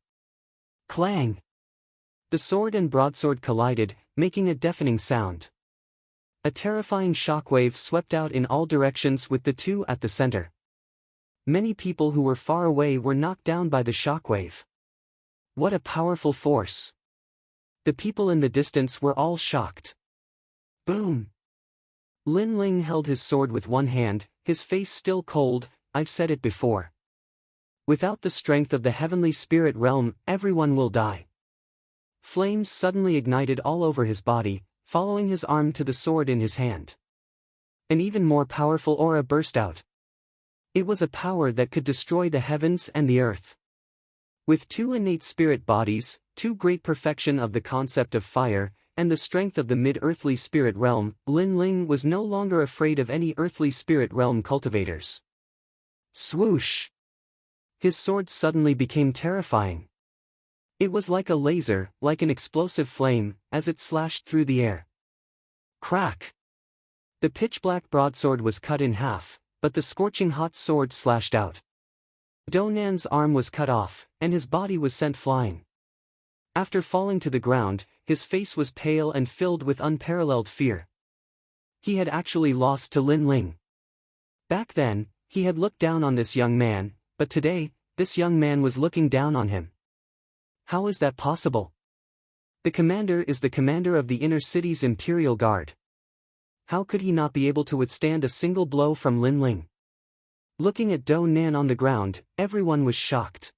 Clang! The sword and broadsword collided, making a deafening sound. A terrifying shockwave swept out in all directions with the two at the center. Many people who were far away were knocked down by the shockwave. What a powerful force! The people in the distance were all shocked. Boom! Lin Ling held his sword with one hand, his face still cold. I've said it before. Without the strength of the heavenly spirit realm, everyone will die. Flames suddenly ignited all over his body, following his arm to the sword in his hand. An even more powerful aura burst out. It was a power that could destroy the heavens and the earth. With two innate spirit bodies, two great perfection of the concept of fire, and the strength of the mid-earthly spirit realm, Lin Ling was no longer afraid of any earthly spirit realm cultivators. Swoosh! His sword suddenly became terrifying. It was like a laser, like an explosive flame, as it slashed through the air. Crack! The pitch-black broadsword was cut in half, but the scorching hot sword slashed out. Du Nan's arm was cut off, and his body was sent flying. After falling to the ground, his face was pale and filled with unparalleled fear. He had actually lost to Lin Ling. Back then, he had looked down on this young man, but today, this young man was looking down on him. How is that possible? The commander is the commander of the inner city's Imperial Guard. How could he not be able to withstand a single blow from Lin Ling? Looking at Du Nan on the ground, everyone was shocked.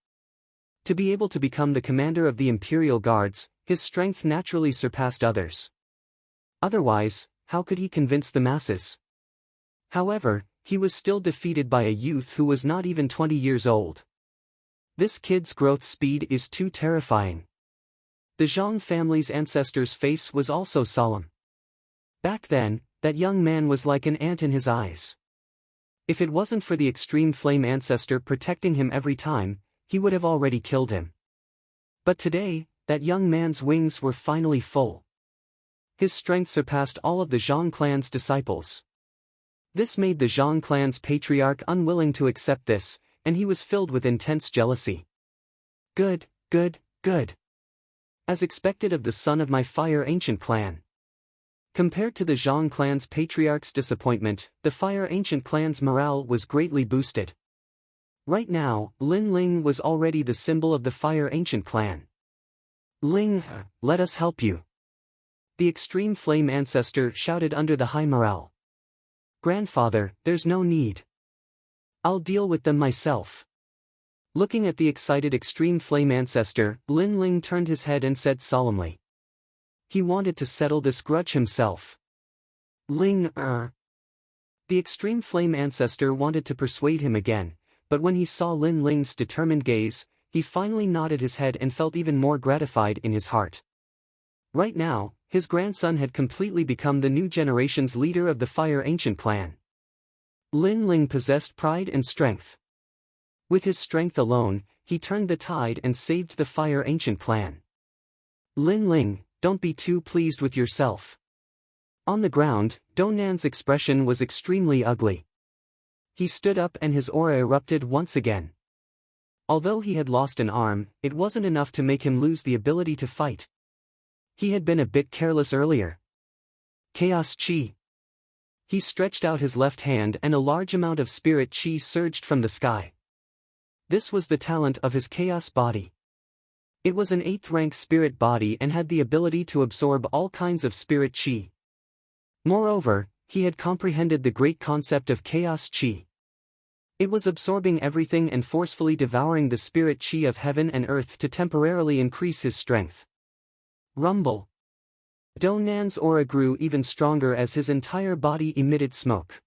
To be able to become the commander of the Imperial Guards, his strength naturally surpassed others. Otherwise, how could he convince the masses? However, he was still defeated by a youth who was not even 20 years old. This kid's growth speed is too terrifying. The Zhang family's ancestor's face was also solemn. Back then, that young man was like an ant in his eyes. If it wasn't for the extreme flame ancestor protecting him every time, he would have already killed him. But today, that young man's wings were finally full. His strength surpassed all of the Zhang clan's disciples. This made the Zhang clan's patriarch unwilling to accept this, and he was filled with intense jealousy. Good. As expected of the son of my Fire Ancient clan. Compared to the Zhang clan's patriarch's disappointment, the Fire Ancient clan's morale was greatly boosted. Right now, Lin Ling was already the symbol of the Fire Ancient clan. Ling, let us help you. The extreme flame ancestor shouted under the high morale. Grandfather, there's no need. I'll deal with them myself. Looking at the excited extreme flame ancestor, Lin Ling turned his head and said solemnly. He wanted to settle this grudge himself. The extreme flame ancestor wanted to persuade him again, but when he saw Lin Ling's determined gaze, he finally nodded his head and felt even more gratified in his heart. Right now, his grandson had completely become the new generation's leader of the Fire Ancient clan. Lin Ling possessed pride and strength. With his strength alone, he turned the tide and saved the Fire Ancient clan. Lin Ling, don't be too pleased with yourself. On the ground, Donan's expression was extremely ugly. He stood up and his aura erupted once again. Although he had lost an arm, it wasn't enough to make him lose the ability to fight. He had been a bit careless earlier. Chaos Chi. He stretched out his left hand and a large amount of spirit chi surged from the sky. This was the talent of his chaos body. It was an 8th rank spirit body and had the ability to absorb all kinds of spirit chi. Moreover, he had comprehended the great concept of chaos chi. It was absorbing everything and forcefully devouring the spirit chi of heaven and earth to temporarily increase his strength. Rumble. Donan's aura grew even stronger as his entire body emitted smoke.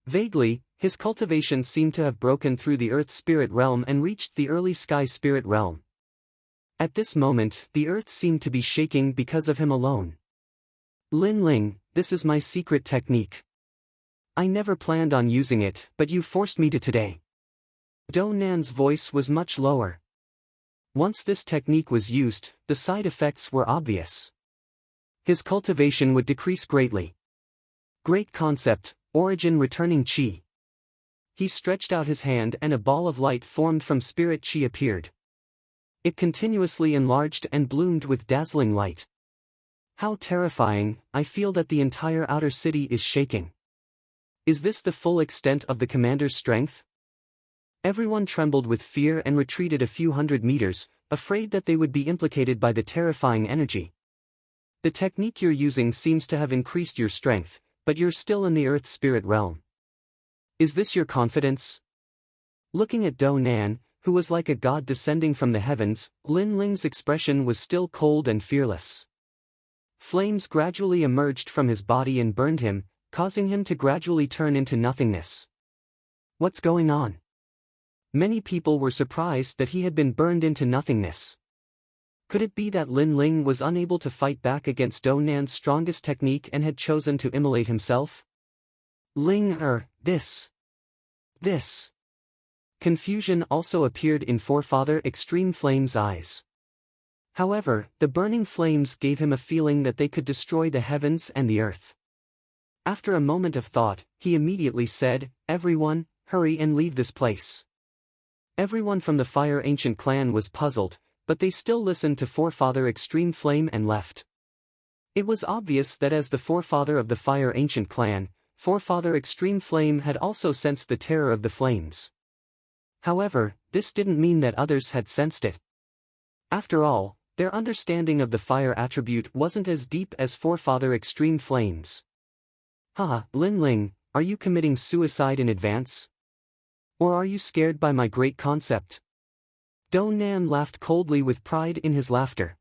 Vaguely, his cultivation seemed to have broken through the earth spirit realm and reached the early sky spirit realm. At this moment, the earth seemed to be shaking because of him alone. Lin Ling, this is my secret technique. I never planned on using it, but you forced me to today. Donan's voice was much lower. Once this technique was used, the side effects were obvious. His cultivation would decrease greatly. Great concept, origin returning chi. He stretched out his hand and a ball of light formed from spirit chi appeared. It continuously enlarged and bloomed with dazzling light. How terrifying, I feel that the entire outer city is shaking. Is this the full extent of the commander's strength? Everyone trembled with fear and retreated a few hundred meters, afraid that they would be implicated by the terrifying energy. The technique you're using seems to have increased your strength, but you're still in the earth spirit realm. Is this your confidence? Looking at Donan, who was like a god descending from the heavens, Lin Ling's expression was still cold and fearless. Flames gradually emerged from his body and burned him, causing him to gradually turn into nothingness. What's going on? Many people were surprised that he had been burned into nothingness. Could it be that Lin Ling was unable to fight back against Donan's strongest technique and had chosen to immolate himself? This. Confusion also appeared in Forefather Extreme Flame's eyes. However, the burning flames gave him a feeling that they could destroy the heavens and the earth. After a moment of thought, he immediately said, "Everyone, hurry and leave this place." Everyone from the Fire Ancient clan was puzzled, but they still listened to Forefather Extreme Flame and left. It was obvious that as the forefather of the Fire Ancient clan, Forefather Extreme Flame had also sensed the terror of the flames. However, this didn't mean that others had sensed it. After all, their understanding of the fire attribute wasn't as deep as Forefather Extreme Flame's. Haha, Lin Ling, are you committing suicide in advance? Or are you scared by my great concept? Donan laughed coldly with pride in his laughter.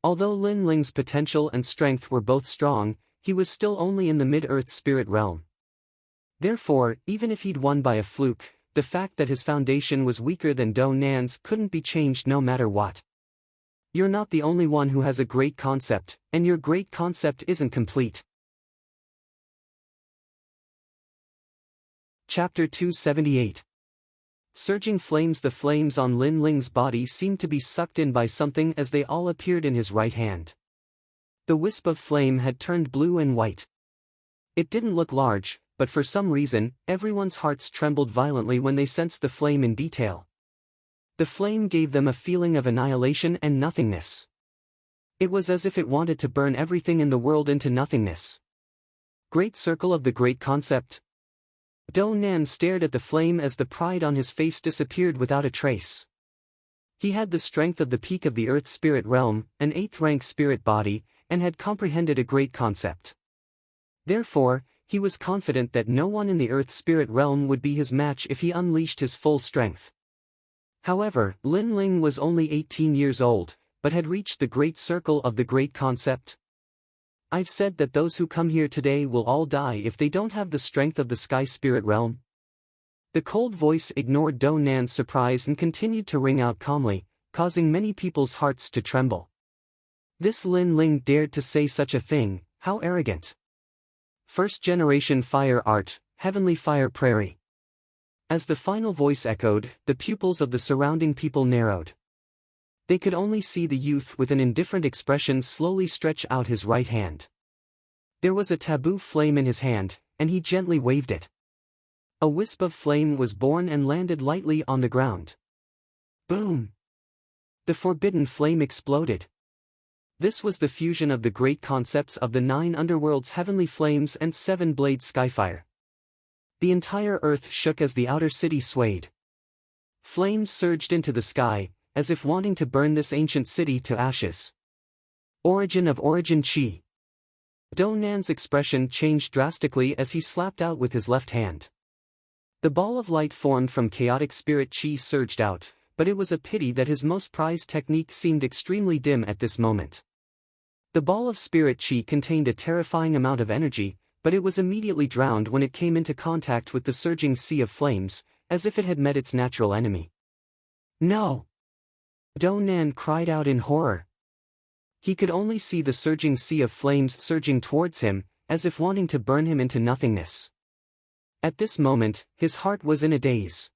Although Lin Ling's potential and strength were both strong, he was still only in the mid-earth spirit realm. Therefore, even if he'd won by a fluke, the fact that his foundation was weaker than Donan's couldn't be changed no matter what. You're not the only one who has a great concept, and your great concept isn't complete. Chapter 278. Surging flames. The flames on Lin Ling's body seemed to be sucked in by something as they all appeared in his right hand. The wisp of flame had turned blue and white. It didn't look large, but for some reason, everyone's hearts trembled violently when they sensed the flame in detail. The flame gave them a feeling of annihilation and nothingness. It was as if it wanted to burn everything in the world into nothingness. Great circle of the great concept. Donan stared at the flame as the pride on his face disappeared without a trace. He had the strength of the peak of the earth spirit realm, an 8th rank spirit body, and had comprehended a great concept. Therefore, he was confident that no one in the earth spirit realm would be his match if he unleashed his full strength. However, Lin Ling was only 18 years old, but had reached the great circle of the great concept. I've said that those who come here today will all die if they don't have the strength of the sky spirit realm. The cold voice ignored Do Nan's surprise and continued to ring out calmly, causing many people's hearts to tremble. This Lin Ling dared to say such a thing, how arrogant. First generation fire art, heavenly fire prairie. As the final voice echoed, the pupils of the surrounding people narrowed. They could only see the youth with an indifferent expression slowly stretch out his right hand. There was a taboo flame in his hand, and he gently waved it. A wisp of flame was born and landed lightly on the ground. Boom! The forbidden flame exploded. This was the fusion of the great concepts of the 9 underworlds, heavenly flames and 7-blade skyfire. The entire earth shook as the outer city swayed. Flames surged into the sky, as if wanting to burn this ancient city to ashes. Origin of Origin Chi. Do Nan's expression changed drastically as he slapped out with his left hand. The ball of light formed from chaotic spirit Chi surged out, but it was a pity that his most prized technique seemed extremely dim at this moment. The ball of spirit Chi contained a terrifying amount of energy, but it was immediately drowned when it came into contact with the surging sea of flames, as if it had met its natural enemy. No! Do Nan cried out in horror. He could only see the surging sea of flames surging towards him, as if wanting to burn him into nothingness. At this moment, his heart was in a daze.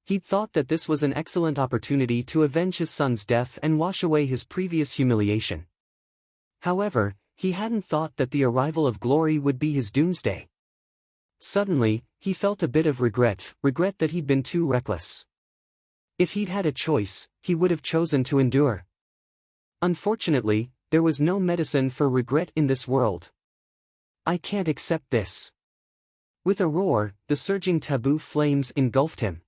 He'd thought that this was an excellent opportunity to avenge his son's death and wash away his previous humiliation. However, he hadn't thought that the arrival of glory would be his doomsday. Suddenly, he felt a bit of regret that he'd been too reckless. If he'd had a choice, he would have chosen to endure. Unfortunately, there was no medicine for regret in this world. I can't accept this. With a roar, the surging taboo flames engulfed him.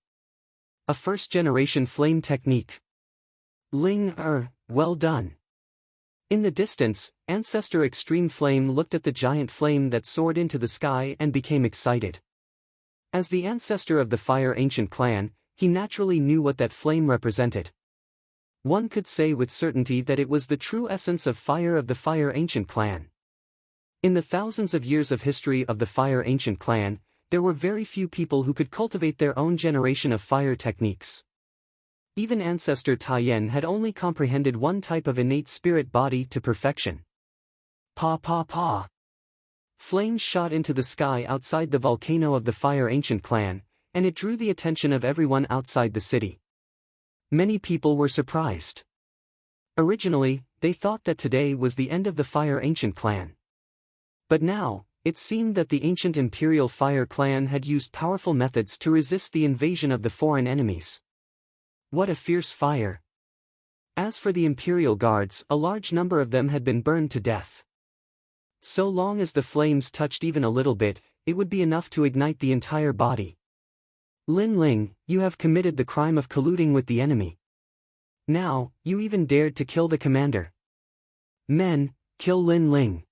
A first-generation flame technique. Well done. In the distance, Ancestor Extreme Flame looked at the giant flame that soared into the sky and became excited. As the ancestor of the Fire Ancient clan, he naturally knew what that flame represented. One could say with certainty that it was the true essence of fire of the Fire Ancient clan. In the thousands of years of history of the Fire Ancient clan, there were very few people who could cultivate their own generation of fire techniques. Even Ancestor Taiyen had only comprehended one type of innate spirit body to perfection. Pa. Flames shot into the sky outside the volcano of the Fire Ancient clan, and it drew the attention of everyone outside the city. Many people were surprised. Originally, they thought that today was the end of the Fire Ancient clan. But now, it seemed that the ancient Imperial Fire clan had used powerful methods to resist the invasion of the foreign enemies. What a fierce fire! As for the Imperial Guards, a large number of them had been burned to death. So long as the flames touched even a little bit, it would be enough to ignite the entire body. Lin Ling, you have committed the crime of colluding with the enemy. Now, you even dared to kill the commander. Men, kill Lin Ling.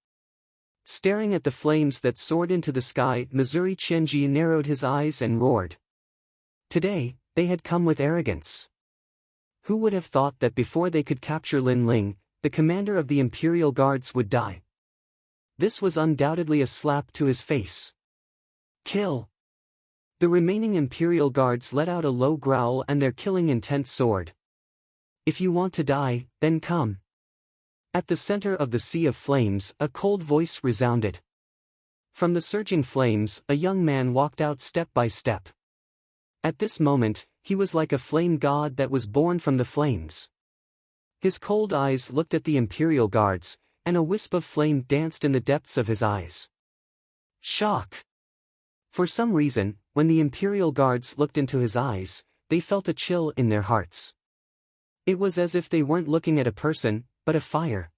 Staring at the flames that soared into the sky, Missouri Qianji narrowed his eyes and roared. Today, they had come with arrogance. Who would have thought that before they could capture Lin Ling, the commander of the Imperial Guards would die? This was undoubtedly a slap to his face. Kill! The remaining Imperial Guards let out a low growl and their killing intent soared. If you want to die, then come. At the center of the sea of flames, a cold voice resounded. From the surging flames, a young man walked out step by step. At this moment, he was like a flame god that was born from the flames. His cold eyes looked at the Imperial Guards, and a wisp of flame danced in the depths of his eyes. Shock! For some reason, when the Imperial Guards looked into his eyes, they felt a chill in their hearts. It was as if they weren't looking at a person, but a fire.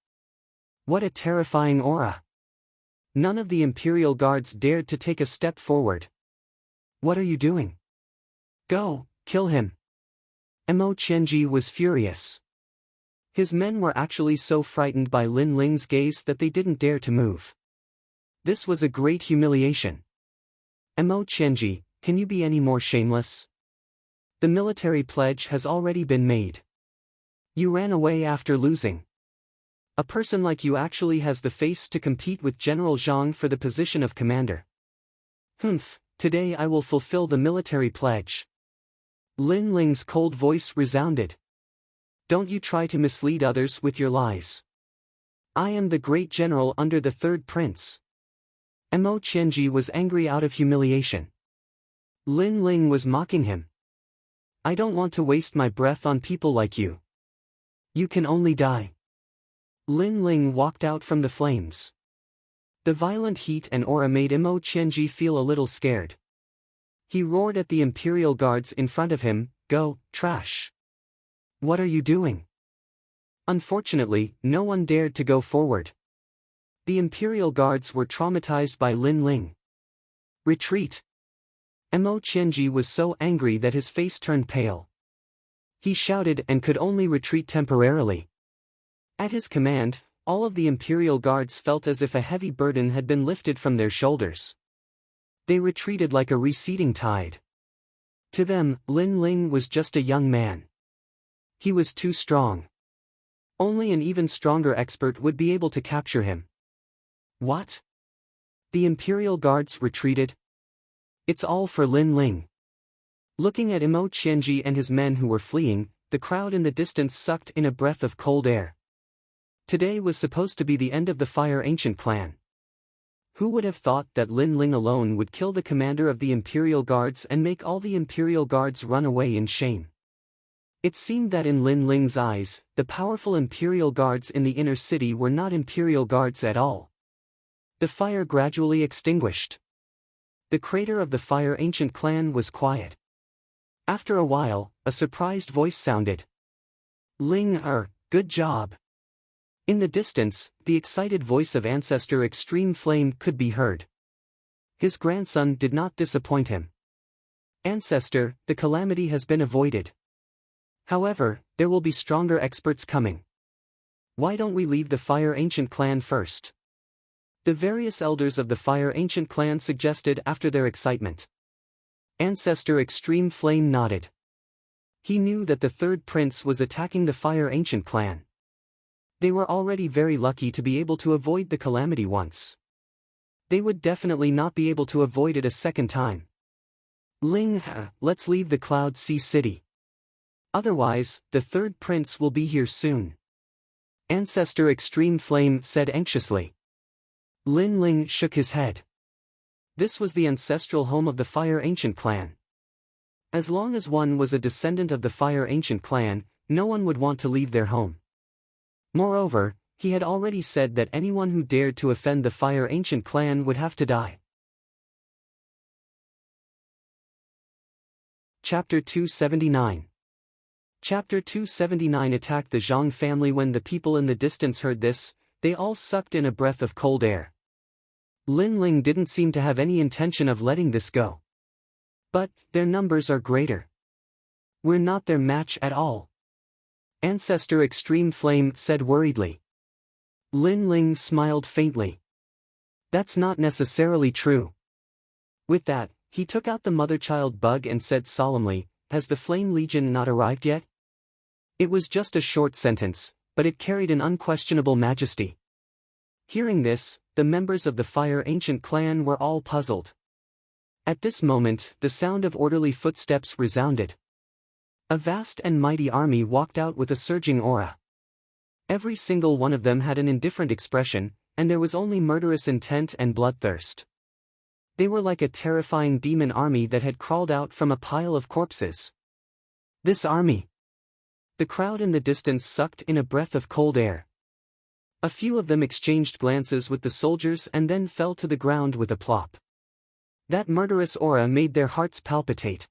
What a terrifying aura! None of the Imperial Guards dared to take a step forward. What are you doing? Go, kill him! Mo Qianji was furious. His men were actually so frightened by Lin Ling's gaze that they didn't dare to move. This was a great humiliation. Mo Qianji, can you be any more shameless? The military pledge has already been made. You ran away after losing. A person like you actually has the face to compete with General Zhang for the position of commander. Humph, today I will fulfill the military pledge. Lin Ling's cold voice resounded. Don't you try to mislead others with your lies. I am the great general under the third prince. Mo Qianji was angry out of humiliation. Lin Ling was mocking him. I don't want to waste my breath on people like you. You can only die. Lin Ling walked out from the flames. The violent heat and aura made Mo Qianji feel a little scared. He roared at the Imperial guards in front of him, "Go, trash! What are you doing?" Unfortunately, no one dared to go forward. The Imperial guards were traumatized by Lin Ling. Retreat! Mo Qianji was so angry that his face turned pale. He shouted and could only retreat temporarily. At his command, all of the Imperial guards felt as if a heavy burden had been lifted from their shoulders. They retreated like a receding tide. To them, Lin Ling was just a young man. He was too strong. Only an even stronger expert would be able to capture him. What? The Imperial guards retreated? It's all for Lin Ling. Looking at Mo Qianji and his men who were fleeing, the crowd in the distance sucked in a breath of cold air. Today was supposed to be the end of the Fire Ancient clan. Who would have thought that Lin Ling alone would kill the commander of the Imperial Guards and make all the Imperial Guards run away in shame? It seemed that in Lin Ling's eyes, the powerful Imperial Guards in the inner city were not Imperial Guards at all. The fire gradually extinguished. The crater of the Fire Ancient clan was quiet. After a while, a surprised voice sounded. Ling good job. In the distance, the excited voice of Ancestor Extreme Flame could be heard. His grandson did not disappoint him. Ancestor, the calamity has been avoided. However, there will be stronger experts coming. Why don't we leave the Fire Ancient clan first? The various elders of the Fire Ancient clan suggested after their excitement. Ancestor Extreme Flame nodded. He knew that the third prince was attacking the Fire Ancient clan. They were already very lucky to be able to avoid the calamity once. They would definitely not be able to avoid it a second time. Ling, let's leave the Cloud Sea City. Otherwise, the third prince will be here soon. Ancestor Extreme Flame said anxiously. Lin Ling shook his head. This was the ancestral home of the Fire Ancient clan. As long as one was a descendant of the Fire Ancient clan, no one would want to leave their home. Moreover, he had already said that anyone who dared to offend the Fire Ancient clan would have to die. Chapter 279. Chapter 279 attacked the Zhang family. When the people in the distance heard this, they all sucked in a breath of cold air. Lin Ling didn't seem to have any intention of letting this go. But, their numbers are greater. We're not their match at all. Ancestor Extreme Flame said worriedly. Lin Ling smiled faintly. That's not necessarily true. With that, he took out the mother-child bug and said solemnly, has the Flame Legion not arrived yet? It was just a short sentence, but it carried an unquestionable majesty. Hearing this, the members of the Fire Ancient clan were all puzzled. At this moment, the sound of orderly footsteps resounded. A vast and mighty army walked out with a surging aura. Every single one of them had an indifferent expression, and there was only murderous intent and bloodthirst. They were like a terrifying demon army that had crawled out from a pile of corpses. This army. The crowd in the distance sucked in a breath of cold air. A few of them exchanged glances with the soldiers and then fell to the ground with a plop. That murderous aura made their hearts palpitate.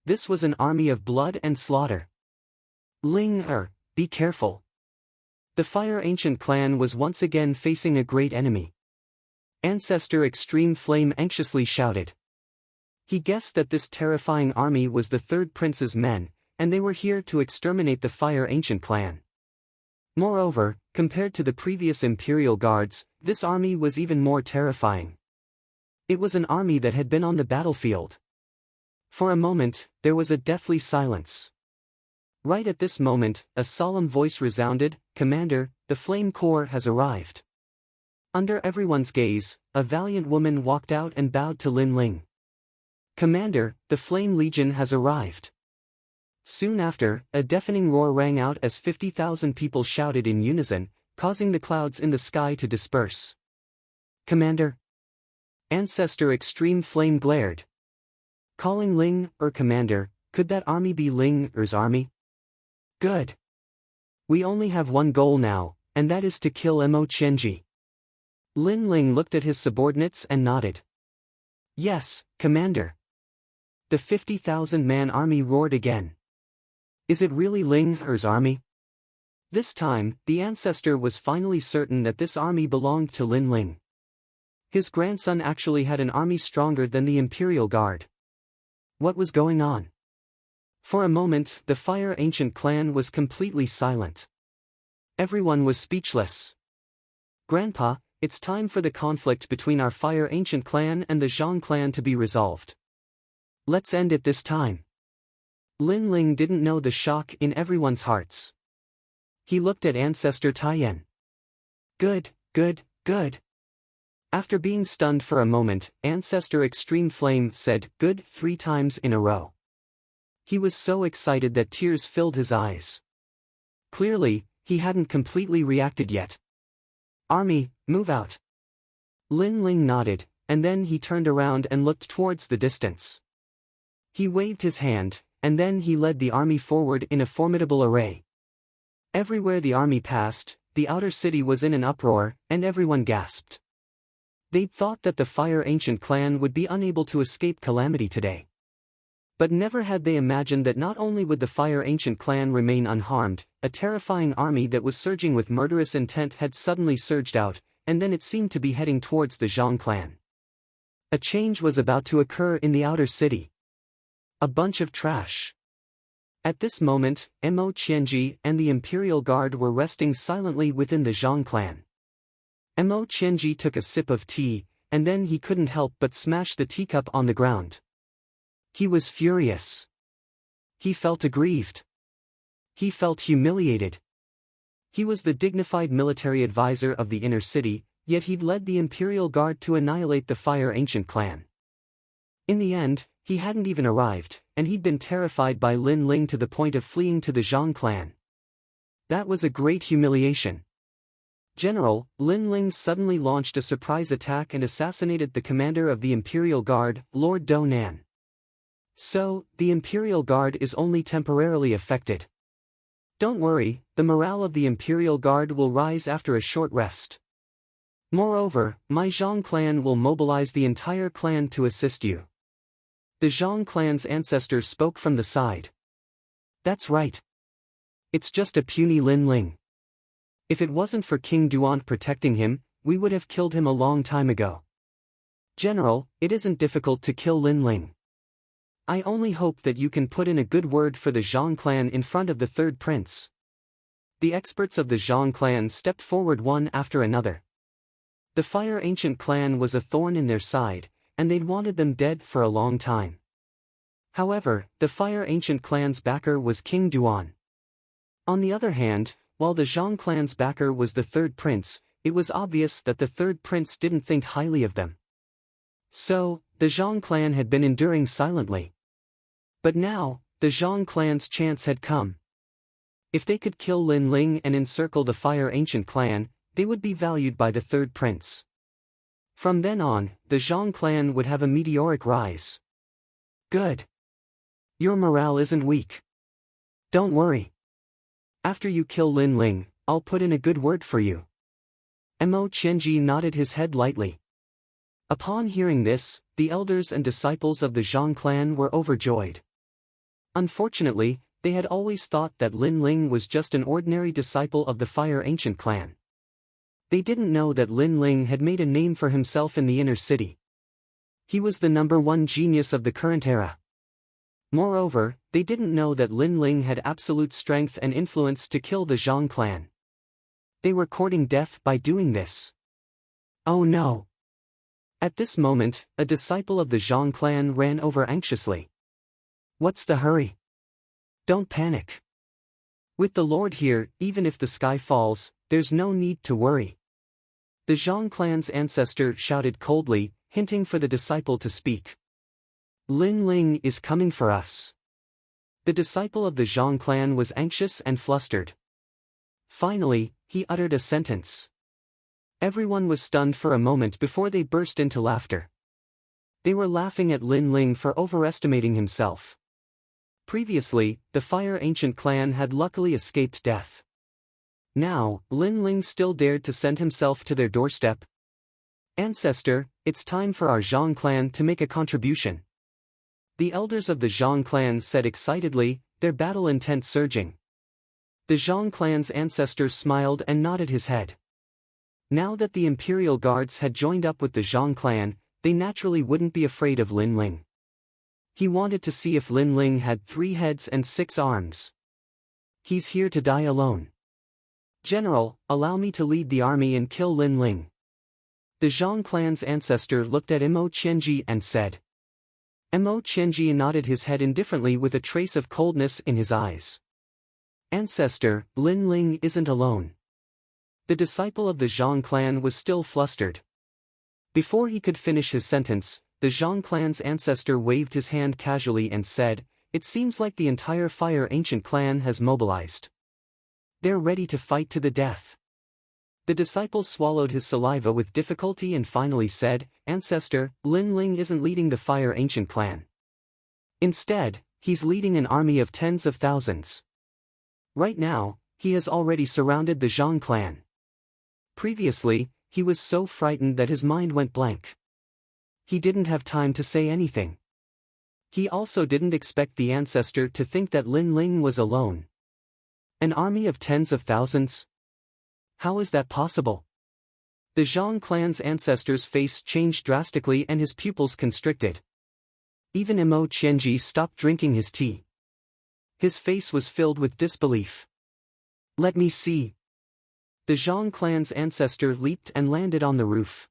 This was an army of blood and slaughter. Ling, be careful. The Fire Ancient clan was once again facing a great enemy. Ancestor Extreme Flame anxiously shouted. He guessed that this terrifying army was the third prince's men, and they were here to exterminate the Fire Ancient clan. Moreover, compared to the previous Imperial Guards, this army was even more terrifying. It was an army that had been on the battlefield. For a moment, there was a deathly silence. Right at this moment, a solemn voice resounded, "Commander, the Flame Corps has arrived." Under everyone's gaze, a valiant woman walked out and bowed to Lin Ling. "Commander, the Flame Legion has arrived." Soon after, a deafening roar rang out as 50,000 people shouted in unison, causing the clouds in the sky to disperse. "Commander?" Ancestor Extreme Flame glared. Calling Ling Commander, could that army be Ling army? Good. We only have one goal now, and that is to kill Mo Qianji. Lin Ling looked at his subordinates and nodded. "Yes, Commander." The 50,000-man army roared again. "Is it really Ling army?" This time, the ancestor was finally certain that this army belonged to Lin Ling. His grandson actually had an army stronger than the Imperial Guard. What was going on? For a moment, the Fire Ancient clan was completely silent. Everyone was speechless. "Grandpa, it's time for the conflict between our Fire Ancient clan and the Zhang clan to be resolved. Let's end it this time." Lin Ling didn't know the shock in everyone's hearts. He looked at Ancestor Taiyan. Good, good, good." After being stunned for a moment, Ancestor Extreme Flame said "good" 3 times in a row. He was so excited that tears filled his eyes. Clearly, he hadn't completely reacted yet. "Army, move out." Lin Ling nodded, and then he turned around and looked towards the distance. He waved his hand, and then he led the army forward in a formidable array. Everywhere the army passed, the outer city was in an uproar, and everyone gasped. They'd thought that the Fire Ancient clan would be unable to escape calamity today. But never had they imagined that not only would the Fire Ancient clan remain unharmed, a terrifying army that was surging with murderous intent had suddenly surged out, and then it seemed to be heading towards the Zhang clan. A change was about to occur in the outer city. A bunch of trash. At this moment, Mo Qianji and the Imperial Guard were resting silently within the Zhang clan. Mo Qianji took a sip of tea, and then he couldn't help but smash the teacup on the ground. He was furious. He felt aggrieved. He felt humiliated. He was the dignified military advisor of the inner city, yet he'd led the Imperial Guard to annihilate the Fire Ancient clan. In the end, he hadn't even arrived, and he'd been terrified by Lin Ling to the point of fleeing to the Zhang clan. That was a great humiliation. General, Lin Ling suddenly launched a surprise attack and assassinated the commander of the Imperial Guard, Lord Do Nan. So, the Imperial Guard is only temporarily affected. Don't worry, the morale of the Imperial Guard will rise after a short rest. Moreover, my Zhang clan will mobilize the entire clan to assist you. The Zhang clan's ancestor spoke from the side. That's right. It's just a puny Lin Ling. If it wasn't for King Duan protecting him, we would have killed him a long time ago. General, it isn't difficult to kill Lin Ling. I only hope that you can put in a good word for the Zhang clan in front of the third prince. The experts of the Zhang clan stepped forward one after another. The Fire Ancient clan was a thorn in their side, and they'd wanted them dead for a long time. However, the Fire Ancient clan's backer was King Duan. On the other hand, while the Zhang clan's backer was the third prince, it was obvious that the third prince didn't think highly of them. So, the Zhang clan had been enduring silently. But now, the Zhang clan's chance had come. If they could kill Lin Ling and encircle the Fire Ancient clan, they would be valued by the third prince. From then on, the Zhang clan would have a meteoric rise. Good. Your morale isn't weak. Don't worry. After you kill Lin Ling, I'll put in a good word for you. Mo Qianji nodded his head lightly. Upon hearing this, the elders and disciples of the Zhang clan were overjoyed. Unfortunately, they had always thought that Lin Ling was just an ordinary disciple of the Fire Ancient clan. They didn't know that Lin Ling had made a name for himself in the inner city. He was the #1 genius of the current era. Moreover, they didn't know that Lin Ling had absolute strength and influence to kill the Zhang clan. They were courting death by doing this. Oh no! At this moment, a disciple of the Zhang clan ran over anxiously. What's the hurry? Don't panic. With the Lord here, even if the sky falls, there's no need to worry. The Zhang clan's ancestor shouted coldly, hinting for the disciple to speak. Lin Ling is coming for us. The disciple of the Zhang clan was anxious and flustered. Finally, he uttered a sentence. Everyone was stunned for a moment before they burst into laughter. They were laughing at Lin Ling for overestimating himself. Previously, the Fire Ancient clan had luckily escaped death. Now, Lin Ling still dared to send himself to their doorstep. Ancestor, it's time for our Zhang clan to make a contribution. The elders of the Zhang clan said excitedly, their battle intent surging. The Zhang clan's ancestor smiled and nodded his head. Now that the imperial guards had joined up with the Zhang clan, they naturally wouldn't be afraid of Lin Ling. He wanted to see if Lin Ling had 3 heads and 6 arms. He's here to die alone. General, allow me to lead the army and kill Lin Ling. The Zhang clan's ancestor looked at Mo Qianji and said. Mo Qianji nodded his head indifferently with a trace of coldness in his eyes. Ancestor, Lin Ling isn't alone. The disciple of the Zhang clan was still flustered. Before he could finish his sentence, the Zhang clan's ancestor waved his hand casually and said, "It seems like the entire Fire Ancient clan has mobilized. They're ready to fight to the death." The disciple swallowed his saliva with difficulty and finally said, "Ancestor, Lin Ling isn't leading the Fire Ancient clan. Instead, he's leading an army of tens of thousands. Right now, he has already surrounded the Zhang clan." Previously, he was so frightened that his mind went blank. He didn't have time to say anything. He also didn't expect the ancestor to think that Lin Ling was alone. An army of tens of thousands? How is that possible? The Zhang clan's ancestor's face changed drastically and his pupils constricted. Even Mo Qianji stopped drinking his tea. His face was filled with disbelief. "Let me see." The Zhang clan's ancestor leaped and landed on the roof.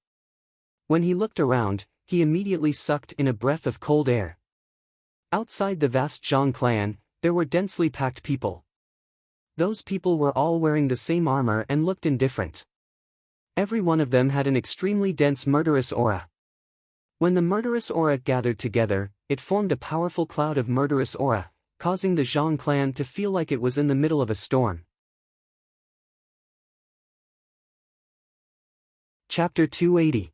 When he looked around, he immediately sucked in a breath of cold air. Outside the vast Zhang clan, there were densely packed people. Those people were all wearing the same armor and looked indifferent. Every one of them had an extremely dense murderous aura. When the murderous aura gathered together, it formed a powerful cloud of murderous aura, causing the Zhang clan to feel like it was in the middle of a storm. Chapter 280.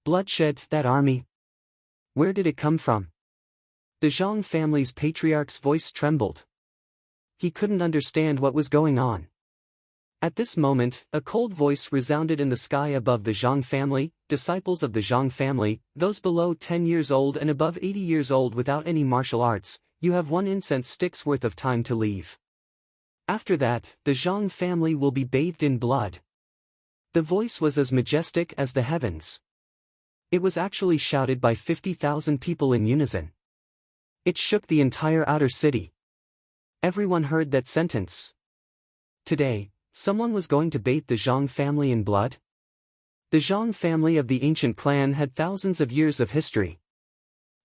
Bloodshed. That army? Where did it come from? The Zhang family's patriarch's voice trembled. He couldn't understand what was going on. At this moment, a cold voice resounded in the sky above the Zhang family. "Disciples of the Zhang family, those below 10 years old and above 80 years old without any martial arts, you have 1 incense stick's worth of time to leave. After that, the Zhang family will be bathed in blood." The voice was as majestic as the heavens. It was actually shouted by 50,000 people in unison. It shook the entire outer city. Everyone heard that sentence. Today, someone was going to bathe the Zhang family in blood? The Zhang family of the ancient clan had thousands of years of history.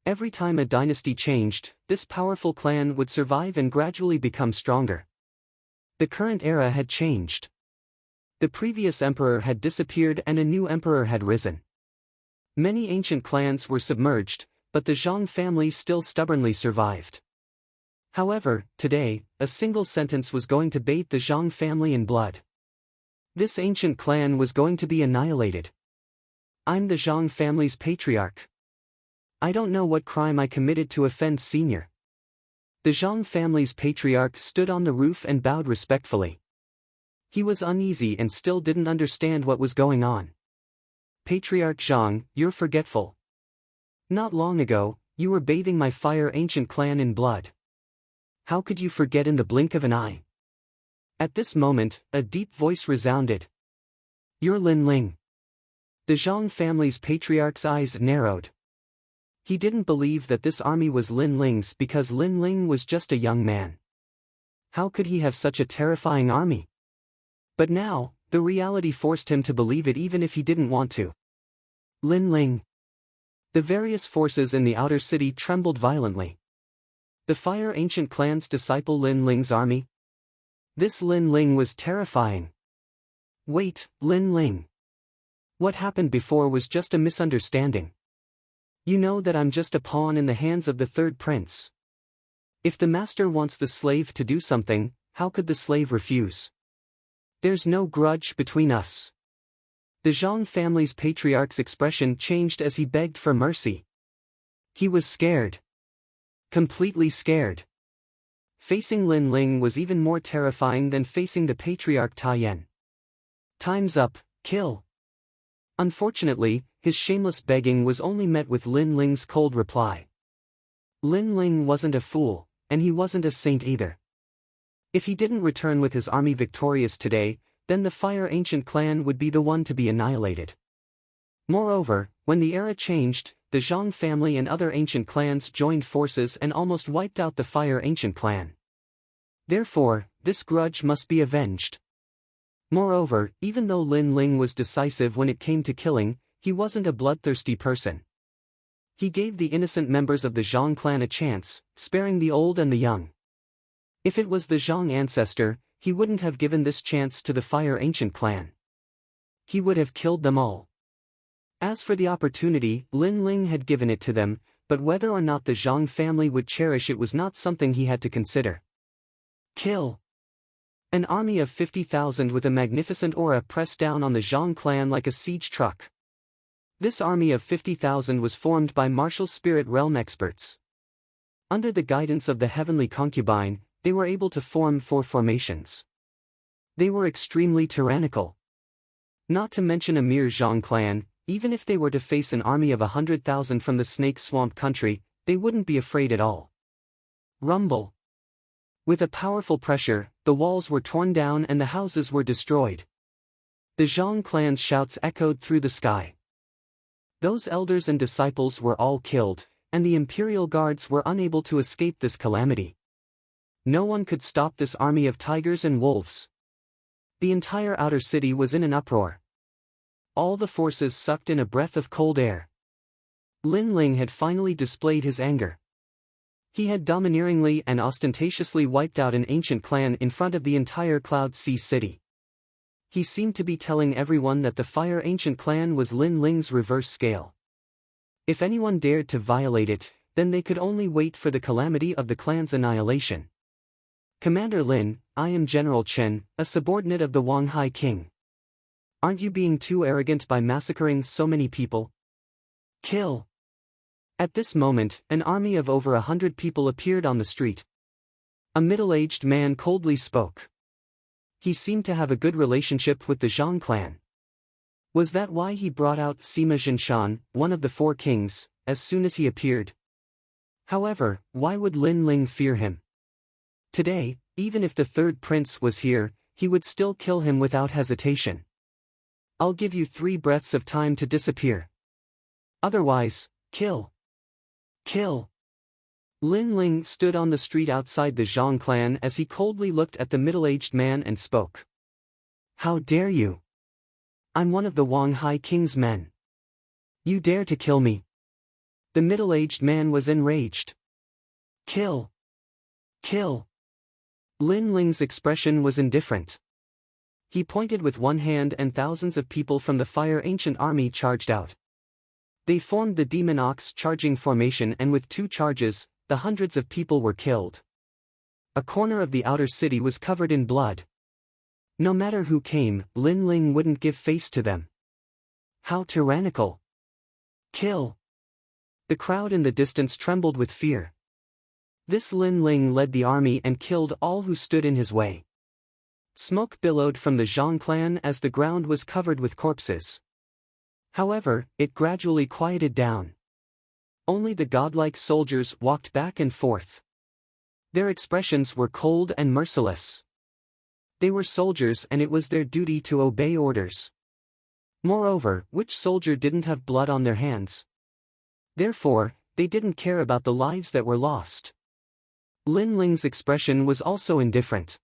Every time a dynasty changed, this powerful clan would survive and gradually become stronger. The current era had changed. The previous emperor had disappeared and a new emperor had risen. Many ancient clans were submerged, but the Zhang family still stubbornly survived. However, today, a single sentence was going to bathe the Zhang family in blood. This ancient clan was going to be annihilated. "I'm the Zhang family's patriarch. I don't know what crime I committed to offend senior." The Zhang family's patriarch stood on the roof and bowed respectfully. He was uneasy and still didn't understand what was going on. "Patriarch Zhang, you're forgetful. Not long ago, you were bathing my Fire Ancient clan in blood. How could you forget in the blink of an eye?" At this moment, a deep voice resounded. "You're Lin Ling." The Zhang family's patriarch's eyes narrowed. He didn't believe that this army was Lin Ling's because Lin Ling was just a young man. How could he have such a terrifying army? But now, the reality forced him to believe it even if he didn't want to. Lin Ling. The various forces in the outer city trembled violently. The Fire Ancient clan's disciple Lin Ling's army? This Lin Ling was terrifying. Wait, Lin Ling. What happened before was just a misunderstanding. You know that I'm just a pawn in the hands of the third prince. If the master wants the slave to do something, how could the slave refuse? There's no grudge between us. The Zhang family's patriarch's expression changed as he begged for mercy. He was scared. Completely scared. Facing Lin Ling was even more terrifying than facing the patriarch Tai Yan. Time's up, kill. Unfortunately, his shameless begging was only met with Lin Ling's cold reply. Lin Ling wasn't a fool, and he wasn't a saint either. If he didn't return with his army victorious today, then the Fire Ancient clan would be the one to be annihilated. Moreover, when the era changed, the Zhang family and other ancient clans joined forces and almost wiped out the Fire Ancient clan. Therefore, this grudge must be avenged. Moreover, even though Lin Ling was decisive when it came to killing, he wasn't a bloodthirsty person. He gave the innocent members of the Zhang clan a chance, sparing the old and the young. If it was the Zhang ancestor, he wouldn't have given this chance to the Fire Ancient clan. He would have killed them all. As for the opportunity, Lin Ling had given it to them, but whether or not the Zhang family would cherish it was not something he had to consider. Kill. An army of 50,000 with a magnificent aura pressed down on the Zhang clan like a siege truck. This army of 50,000 was formed by martial spirit realm experts. Under the guidance of the heavenly concubine, they were able to form 4 formations. They were extremely tyrannical. Not to mention a mere Zhang clan, even if they were to face an army of 100,000 from the Snake Swamp country, they wouldn't be afraid at all. Rumble. With a powerful pressure, the walls were torn down and the houses were destroyed. The Zhang clan's shouts echoed through the sky. Those elders and disciples were all killed, and the imperial guards were unable to escape this calamity. No one could stop this army of tigers and wolves. The entire outer city was in an uproar. All the forces sucked in a breath of cold air. Lin Ling had finally displayed his anger. He had domineeringly and ostentatiously wiped out an ancient clan in front of the entire Cloud Sea city. He seemed to be telling everyone that the Fire Ancient clan was Lin Ling's reverse scale. If anyone dared to violate it, then they could only wait for the calamity of the clan's annihilation. Commander Lin, I am General Chen, a subordinate of the Wanghai King. Aren't you being too arrogant by massacring so many people? Kill. At this moment, an army of over 100 people appeared on the street. A middle-aged man coldly spoke. He seemed to have a good relationship with the Zhang clan. Was that why he brought out Sima Jinshan, one of the 4 kings, as soon as he appeared? However, why would Lin Ling fear him? Today, even if the third prince was here, he would still kill him without hesitation. I'll give you 3 breaths of time to disappear. Otherwise, kill. Kill. Lin Ling stood on the street outside the Zhang clan as he coldly looked at the middle-aged man and spoke. How dare you? I'm one of the Wanghai King's men. You dare to kill me? The middle-aged man was enraged. Kill. Kill. Lin Ling's expression was indifferent. He pointed with one hand and thousands of people from the Fire Ancient army charged out. They formed the Demon Ox charging formation, and with 2 charges, the hundreds of people were killed. A corner of the outer city was covered in blood. No matter who came, Lin Ling wouldn't give face to them. How tyrannical. Kill. The crowd in the distance trembled with fear. This Lin Ling led the army and killed all who stood in his way. Smoke billowed from the Zhang clan as the ground was covered with corpses. However, it gradually quieted down. Only the godlike soldiers walked back and forth. Their expressions were cold and merciless. They were soldiers and it was their duty to obey orders. Moreover, which soldier didn't have blood on their hands? Therefore, they didn't care about the lives that were lost. Lin Ling's expression was also indifferent.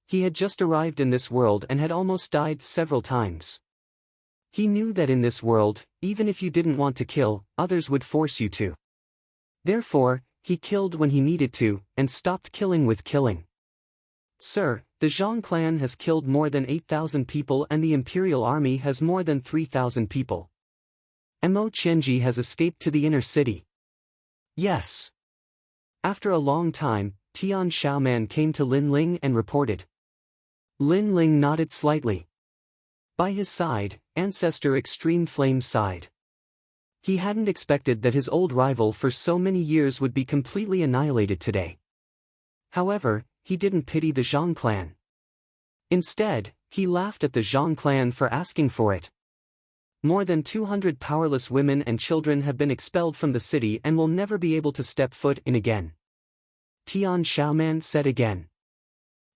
He had just arrived in this world and had almost died several times. He knew that in this world, even if you didn't want to kill, others would force you to. Therefore, he killed when he needed to, and stopped killing with killing. Sir, The Zhang clan has killed more than 8,000 people and the Imperial Army has more than 3,000 people. Mo Qianji has escaped to the inner city. Yes. After a long time, Tian Xiaoman came to Lin Ling and reported. Lin Ling nodded slightly. By his side, Ancestor Extreme Flame sighed. He hadn't expected that his old rival for so many years would be completely annihilated today. However, he didn't pity the Zhang clan. Instead, he laughed at the Zhang clan for asking for it. More than 200 powerless women and children have been expelled from the city and will never be able to step foot in again. Tian Xiaoman said again.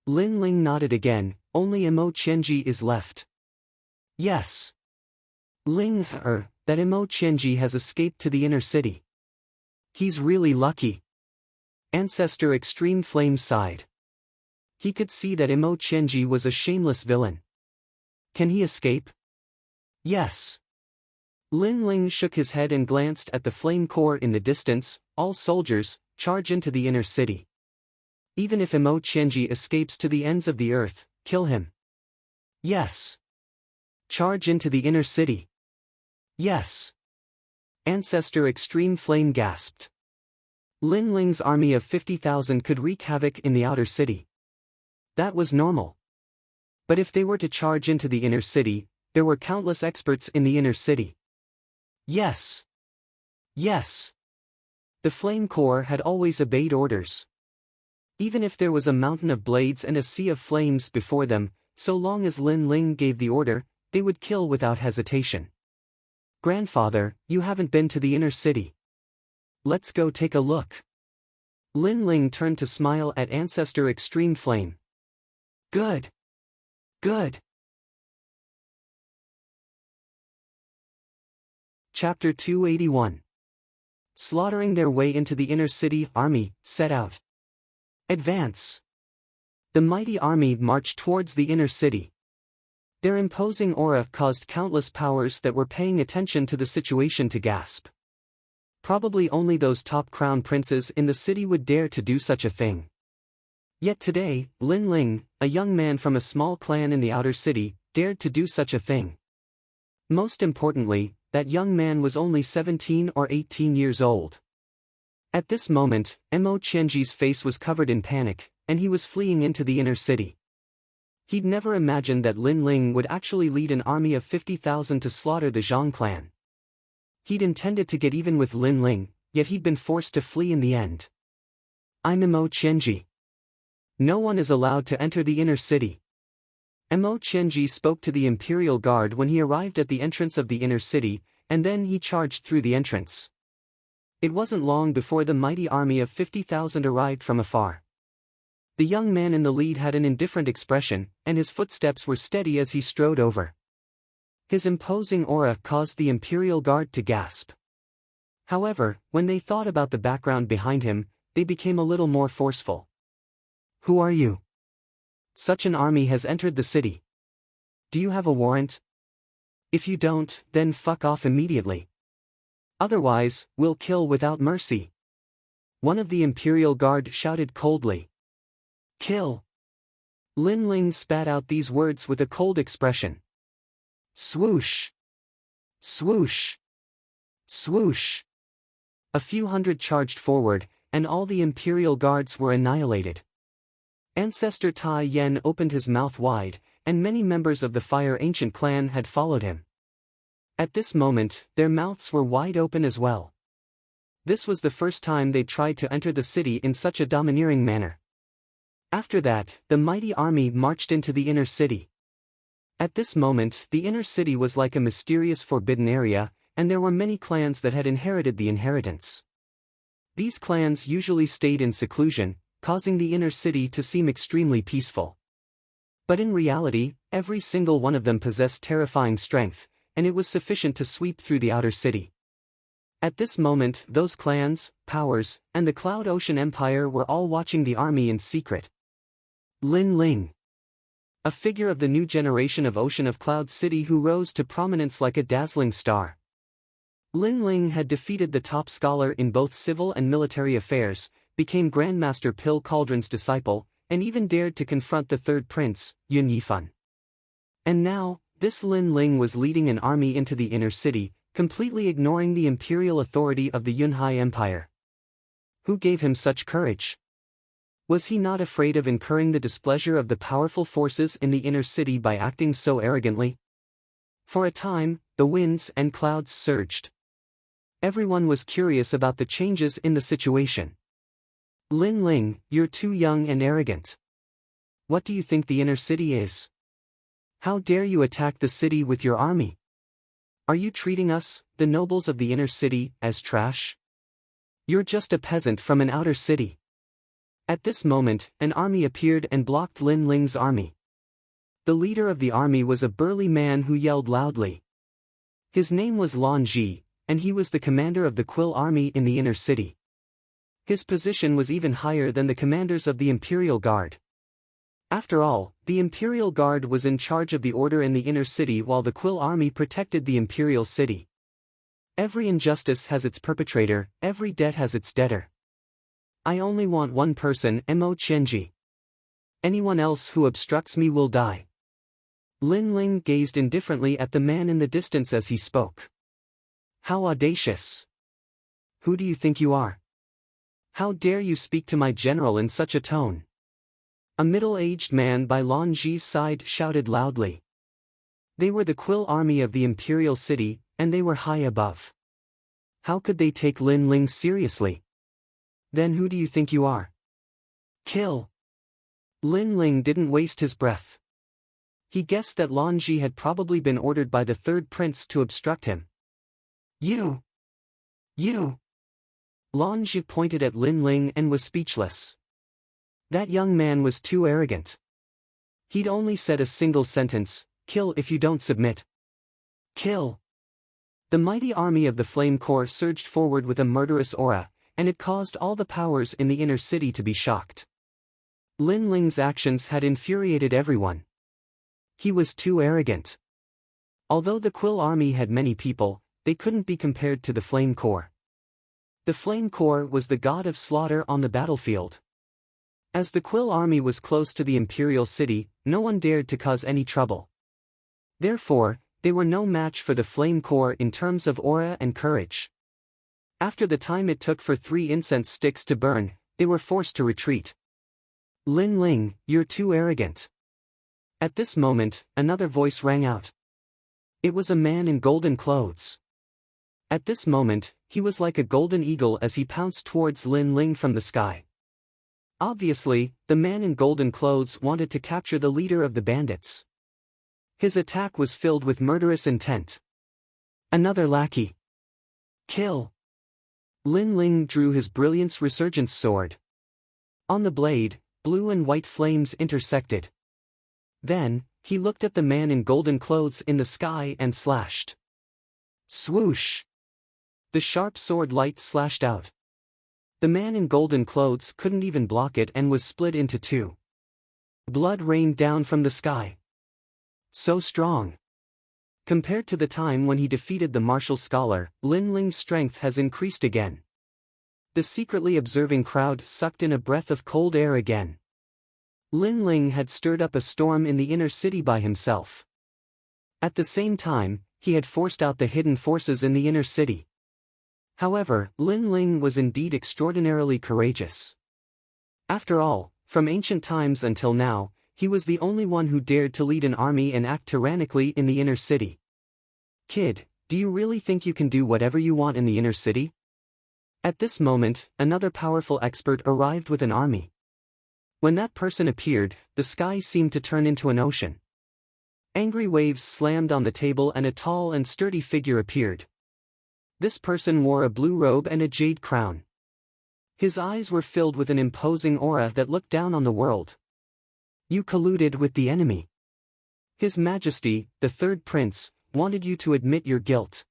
Lin Ling nodded again. Only Mo Qianji is left. Yes. That Mo Qianji has escaped to the inner city. He's really lucky. Ancestor Extreme Flame sighed. He could see that Mo Qianji was a shameless villain. Can he escape? Yes. Lin Ling shook his head and glanced at the flame core in the distance. All soldiers, charge into the inner city. Even if Mo Qianji escapes to the ends of the earth, kill him. Yes. Charge into the inner city. Yes. Ancestor Extreme Flame gasped. Lin Ling's army of 50,000 could wreak havoc in the outer city. That was normal. But if they were to charge into the inner city, there were countless experts in the inner city. Yes. Yes. The Flame Corps had always obeyed orders. Even if there was a mountain of blades and a sea of flames before them, so long as Lin Ling gave the order, they would kill without hesitation. Grandfather, you haven't been to the inner city. Let's go take a look. Lin Ling turned to smile at Ancestor Extreme Flame. Good. Good. Chapter 281. Slaughtering their way into the inner city, army, set out. Advance. The mighty army marched towards the inner city. Their imposing aura caused countless powers that were paying attention to the situation to gasp. Probably only those top crown princes in the city would dare to do such a thing. Yet today, Lin Ling, a young man from a small clan in the outer city, dared to do such a thing. Most importantly, that young man was only 17 or 18 years old. At this moment, Mo Qianji's face was covered in panic, and he was fleeing into the inner city. He'd never imagined that Lin Ling would actually lead an army of 50,000 to slaughter the Zhang clan. He'd intended to get even with Lin Ling, yet he'd been forced to flee in the end. I'm Mo Qianji. No one is allowed to enter the inner city. Mo Qianji spoke to the Imperial Guard when he arrived at the entrance of the inner city, and then he charged through the entrance. It wasn't long before the mighty army of 50,000 arrived from afar. The young man in the lead had an indifferent expression, and his footsteps were steady as he strode over. His imposing aura caused the Imperial Guard to gasp. However, when they thought about the background behind him, they became a little more forceful. Who are you? Such an army has entered the city. Do you have a warrant? If you don't, then fuck off immediately. Otherwise, we'll kill without mercy. One of the Imperial Guard shouted coldly. Kill. Lin Ling spat out these words with a cold expression. Swoosh. Swoosh. Swoosh. A few hundred charged forward, and all the Imperial Guards were annihilated. Ancestor Tai Yen opened his mouth wide, and many members of the Fire Ancient clan had followed him. At this moment, their mouths were wide open as well. This was the first time they tried to enter the city in such a domineering manner. After that, the mighty army marched into the inner city. At this moment, the inner city was like a mysterious forbidden area, and there were many clans that had inherited the inheritance. These clans usually stayed in seclusion, causing the inner city to seem extremely peaceful. But in reality, every single one of them possessed terrifying strength, and it was sufficient to sweep through the outer city. At this moment, those clans, powers, and the Cloud Ocean Empire were all watching the army in secret. Lin Ling. A figure of the new generation of Ocean of Cloud City who rose to prominence like a dazzling star. Lin Ling had defeated the top scholar in both civil and military affairs, became Grandmaster Pill Cauldron's disciple, and even dared to confront the third prince, Yun Yifan. And now, this Lin Ling was leading an army into the inner city, completely ignoring the imperial authority of the Yunhai Empire. Who gave him such courage? Was he not afraid of incurring the displeasure of the powerful forces in the inner city by acting so arrogantly? For a time, the winds and clouds surged. Everyone was curious about the changes in the situation. Lin Ling, you're too young and arrogant. What do you think the inner city is? How dare you attack the city with your army? Are you treating us, the nobles of the inner city, as trash? You're just a peasant from an outer city. At this moment, an army appeared and blocked Lin Ling's army. The leader of the army was a burly man who yelled loudly. His name was Lan Ji, and he was the commander of the Quill army in the inner city. His position was even higher than the commanders of the Imperial Guard. After all, the Imperial Guard was in charge of the order in the inner city while the Quill army protected the Imperial city. Every injustice has its perpetrator, every debt has its debtor. I only want one person, Mo Qianji. Anyone else who obstructs me will die. Lin Ling gazed indifferently at the man in the distance as he spoke. How audacious! Who do you think you are? How dare you speak to my general in such a tone? A middle-aged man by Lan Ji's side shouted loudly. They were the Quill army of the Imperial City, and they were high above. How could they take Lin Ling seriously? Then who do you think you are? Kill! Lin Ling didn't waste his breath. He guessed that Lan Ji had probably been ordered by the third prince to obstruct him. You! Lan Ji pointed at Lin Ling and was speechless. That young man was too arrogant. He'd only said a single sentence, kill if you don't submit. Kill! The mighty army of the Flame Corps surged forward with a murderous aura, and it caused all the powers in the inner city to be shocked. Lin Ling's actions had infuriated everyone. He was too arrogant. Although the Quill army had many people, they couldn't be compared to the Flame Corps. The Flame Corps was the god of slaughter on the battlefield. As the Quill army was close to the Imperial City, no one dared to cause any trouble. Therefore, they were no match for the Flame Corps in terms of aura and courage. After the time it took for 3 incense sticks to burn, they were forced to retreat. Lin Ling, you're too arrogant. At this moment, another voice rang out. It was a man in golden clothes. At this moment, he was like a golden eagle as he pounced towards Lin Ling from the sky. Obviously, the man in golden clothes wanted to capture the leader of the bandits. His attack was filled with murderous intent. Another lackey. Kill! Lin Ling drew his Brilliance Resurgence sword. On the blade, blue and white flames intersected. Then, he looked at the man in golden clothes in the sky and slashed. Swoosh! The sharp sword light slashed out. The man in golden clothes couldn't even block it and was split into 2. Blood rained down from the sky. So strong. Compared to the time when he defeated the martial scholar, Lin Ling's strength has increased again. The secretly observing crowd sucked in a breath of cold air again. Lin Ling had stirred up a storm in the inner city by himself. At the same time, he had forced out the hidden forces in the inner city. However, Lin Ling was indeed extraordinarily courageous. After all, from ancient times until now, he was the only one who dared to lead an army and act tyrannically in the inner city. Kid, do you really think you can do whatever you want in the inner city? At this moment, another powerful expert arrived with an army. When that person appeared, the sky seemed to turn into an ocean. Angry waves slammed on the table and a tall and sturdy figure appeared. This person wore a blue robe and a jade crown. His eyes were filled with an imposing aura that looked down on the world. You colluded with the enemy. His Majesty, the third prince, wanted you to admit your guilt.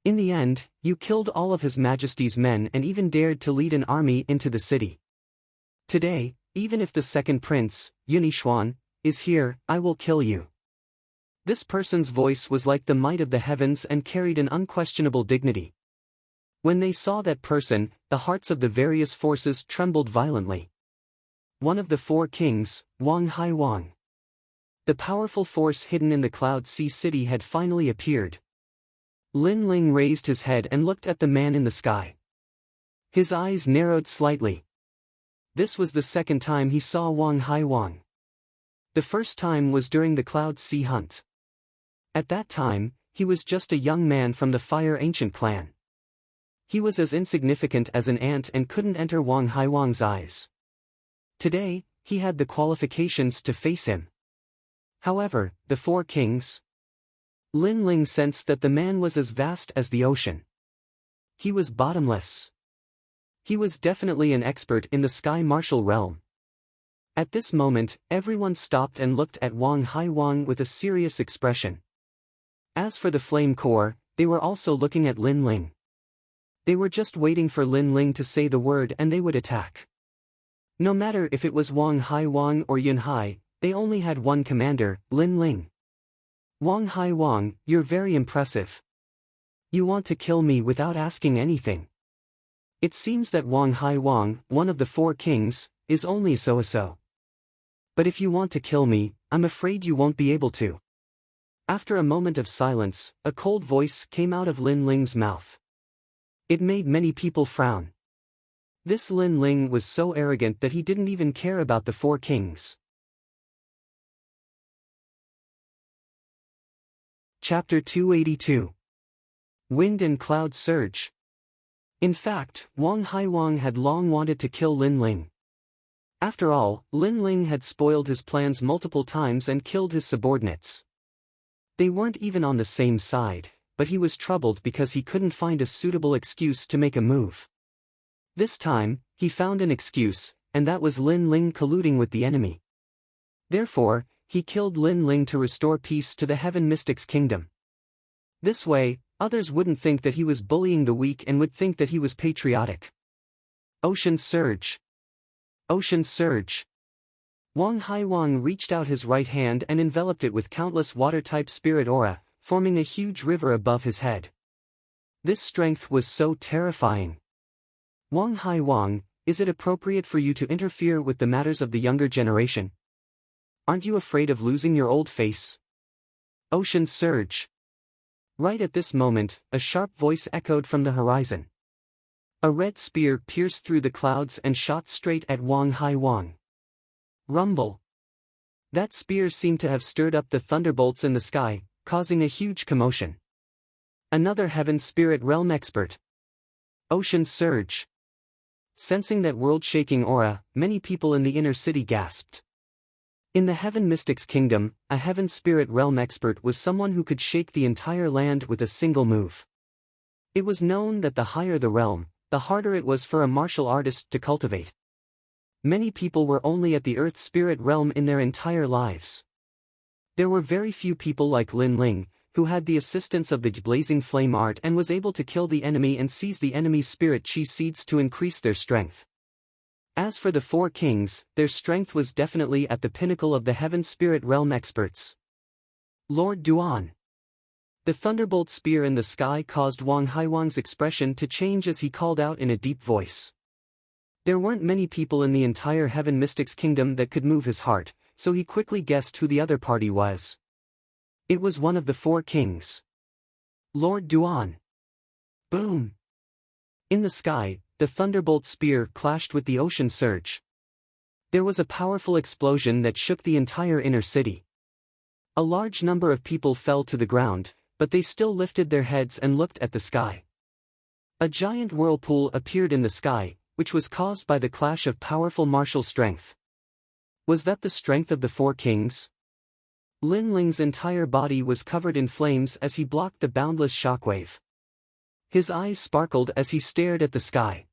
In the end, you killed all of His Majesty's men and even dared to lead an army into the city. Today, even if the second prince, Yunixuan, is here, I will kill you. This person's voice was like the might of the heavens and carried an unquestionable dignity. When they saw that person, the hearts of the various forces trembled violently. One of the four kings, Wang Hai Wang. The powerful force hidden in the Cloud Sea City had finally appeared. Lin Ling raised his head and looked at the man in the sky. His eyes narrowed slightly. This was the second time he saw Wang Hai Wang. The first time was during the Cloud Sea hunt. At that time, he was just a young man from the Fire Ancient clan. He was as insignificant as an ant and couldn't enter Wang Hai Wang's eyes. Today, he had the qualifications to face him. However, the four kings. Lin Ling sensed that the man was as vast as the ocean. He was bottomless. He was definitely an expert in the sky martial realm. At this moment, everyone stopped and looked at Wang Hai Wang with a serious expression. As for the Flame Corps, they were also looking at Lin Ling. They were just waiting for Lin Ling to say the word and they would attack. No matter if it was Wang Hai Wang or Yun Hai, they only had one commander, Lin Ling. Wang Hai Wang, you're very impressive. You want to kill me without asking anything. It seems that Wang Hai Wang, one of the four kings, is only so-so. But if you want to kill me, I'm afraid you won't be able to. After a moment of silence, a cold voice came out of Lin Ling's mouth. It made many people frown. This Lin Ling was so arrogant that he didn't even care about the four kings. Chapter 282. Wind and Cloud Surge. In fact, Wang Hai Wang had long wanted to kill Lin Ling. After all, Lin Ling had spoiled his plans multiple times and killed his subordinates. They weren't even on the same side, but he was troubled because he couldn't find a suitable excuse to make a move. This time, he found an excuse, and that was Lin Ling colluding with the enemy. Therefore, he killed Lin Ling to restore peace to the Heaven Mystics Kingdom. This way, others wouldn't think that he was bullying the weak and would think that he was patriotic. Ocean Surge. Ocean Surge. Wang Hai Wang reached out his right hand and enveloped it with countless water-type spirit aura, forming a huge river above his head. This strength was so terrifying. Wang Hai Wang, is it appropriate for you to interfere with the matters of the younger generation? Aren't you afraid of losing your old face? Ocean Surge. Right at this moment, a sharp voice echoed from the horizon. A red spear pierced through the clouds and shot straight at Wang Hai Wang. Rumble. That spear seemed to have stirred up the thunderbolts in the sky, causing a huge commotion. Another Heaven Spirit Realm expert. Ocean Surge. Sensing that world-shaking aura, many people in the inner city gasped. In the Heaven Mystics Kingdom, a Heaven Spirit Realm expert was someone who could shake the entire land with a single move. It was known that the higher the realm, the harder it was for a martial artist to cultivate. Many people were only at the Earth Spirit Realm in their entire lives. There were very few people like Lin Ling, who had the assistance of the Blazing Flame art and was able to kill the enemy and seize the enemy's spirit chi seeds to increase their strength. As for the four kings, their strength was definitely at the pinnacle of the Heaven Spirit Realm experts. Lord Duan. The thunderbolt spear in the sky caused Wang Hai Wang's expression to change as he called out in a deep voice. There weren't many people in the entire Heaven Mystics Kingdom that could move his heart, so he quickly guessed who the other party was. It was one of the four kings. Lord Duan. Boom! In the sky, the thunderbolt spear clashed with the ocean surge. There was a powerful explosion that shook the entire inner city. A large number of people fell to the ground, but they still lifted their heads and looked at the sky. A giant whirlpool appeared in the sky, which was caused by the clash of powerful martial strength. Was that the strength of the four kings? Lin Ling's entire body was covered in flames as he blocked the boundless shockwave. His eyes sparkled as he stared at the sky.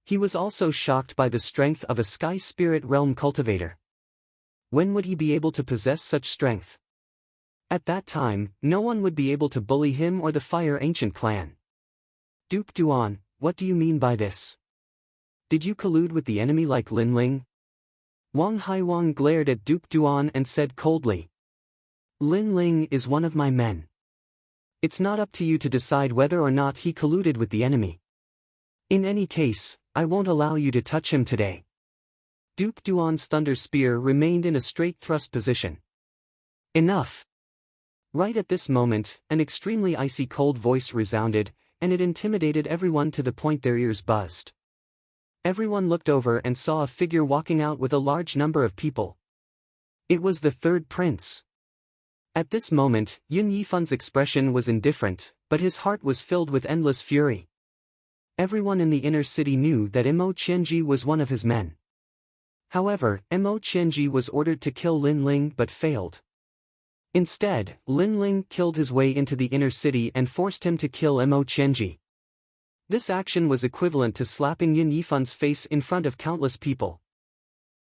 He was also shocked by the strength of a Sky Spirit Realm cultivator. When would he be able to possess such strength? At that time, no one would be able to bully him or the Fire Ancient clan. Duke Duan, what do you mean by this? Did you collude with the enemy like Lin Ling? Wang Hai Wang glared at Duke Duan and said coldly. Lin Ling is one of my men. It's not up to you to decide whether or not he colluded with the enemy. In any case, I won't allow you to touch him today. Duke Duan's thunder spear remained in a straight thrust position. Enough! Right at this moment, an extremely icy cold voice resounded, and it intimidated everyone to the point their ears buzzed. Everyone looked over and saw a figure walking out with a large number of people. It was the third prince. At this moment, Yun Yifan's expression was indifferent, but his heart was filled with endless fury. Everyone in the inner city knew that Mo Qianji was one of his men. However, Mo Qianji was ordered to kill Lin Ling but failed. Instead, Lin Ling killed his way into the inner city and forced him to kill Mo Qianji. This action was equivalent to slapping Yun Yifan's face in front of countless people.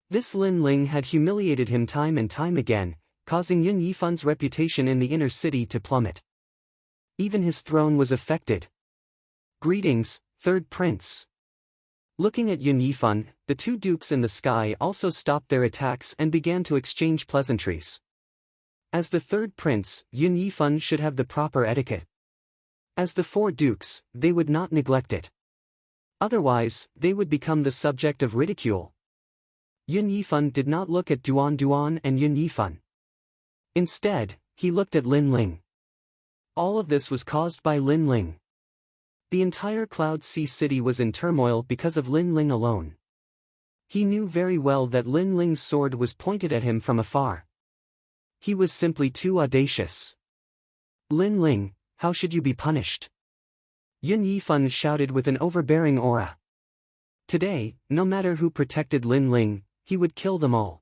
This Lin Ling had humiliated him time and time again, causing Yun Yifan's reputation in the inner city to plummet. Even his throne was affected. Greetings, third prince. Looking at Yun Yifan, the two dukes in the sky also stopped their attacks and began to exchange pleasantries. As the third prince, Yun Yifan should have the proper etiquette. As the four dukes, they would not neglect it. Otherwise, they would become the subject of ridicule. Yun Yifan did not look at Duan and Yun Yifan. Instead, he looked at Lin Ling. All of this was caused by Lin Ling. The entire Cloud Sea City was in turmoil because of Lin Ling alone. He knew very well that Lin Ling's sword was pointed at him from afar. He was simply too audacious. Lin Ling, how should you be punished? Yun Yifan shouted with an overbearing aura. Today, no matter who protected Lin Ling, he would kill them all.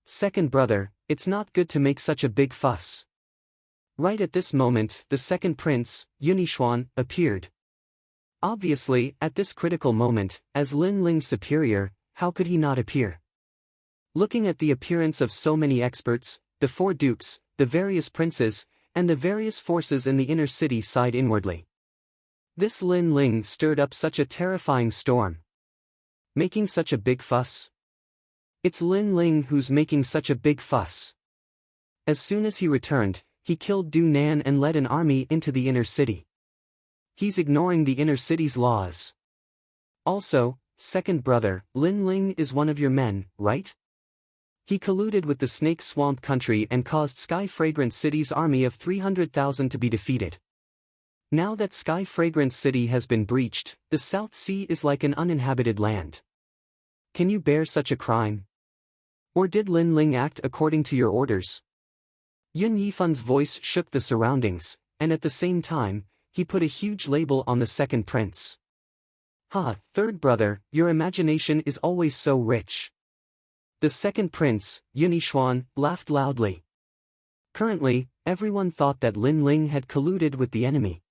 Second brother, it's not good to make such a big fuss. Right at this moment, the second prince, Yun Yishuan, appeared. Obviously, at this critical moment, as Lin Ling's superior, how could he not appear? Looking at the appearance of so many experts, the four dukes, the various princes, and the various forces in the inner city sighed inwardly. This Lin Ling stirred up such a terrifying storm. Making such a big fuss? It's Lin Ling who's making such a big fuss. As soon as he returned, he killed Du Nan and led an army into the inner city. He's ignoring the inner city's laws. Also, second brother, Lin Ling is one of your men, right? He colluded with the Snake Swamp country and caused Sky Fragrance City's army of 300,000 to be defeated. Now that Sky Fragrance City has been breached, the South Sea is like an uninhabited land. Can you bear such a crime? Or did Lin Ling act according to your orders? Yun Yifan's voice shook the surroundings, and at the same time, he put a huge label on the second prince. Third brother, your imagination is always so rich. The second prince, Yun Yishuan, laughed loudly. Currently, everyone thought that Lin Ling had colluded with the enemy.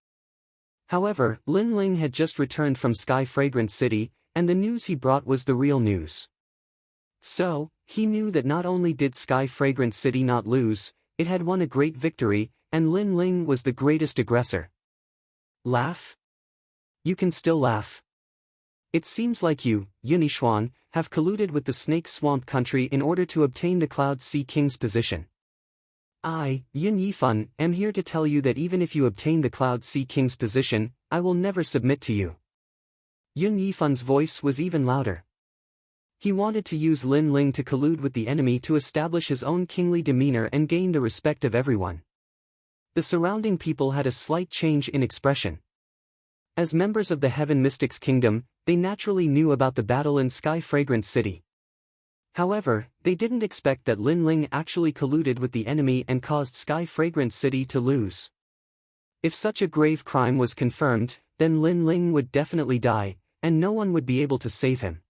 However, Lin Ling had just returned from Sky Fragrance City, and the news he brought was the real news. So, he knew that not only did Sky Fragrance City not lose, it had won a great victory, and Lin Ling was the greatest aggressor. Laugh? You can still laugh. It seems like you, Yun Yishuan, have colluded with the Snake Swamp country in order to obtain the Cloud Sea King's position. I, Yun Yifan, am here to tell you that even if you obtain the Cloud Sea King's position, I will never submit to you. Yun Yifan's voice was even louder. He wanted to use Lin Ling to collude with the enemy to establish his own kingly demeanor and gain the respect of everyone. The surrounding people had a slight change in expression. As members of the Heaven Mystics Kingdom, they naturally knew about the battle in Sky Fragrance City. However, they didn't expect that Lin Ling actually colluded with the enemy and caused Sky Fragrance City to lose. If such a grave crime was confirmed, then Lin Ling would definitely die, and no one would be able to save him.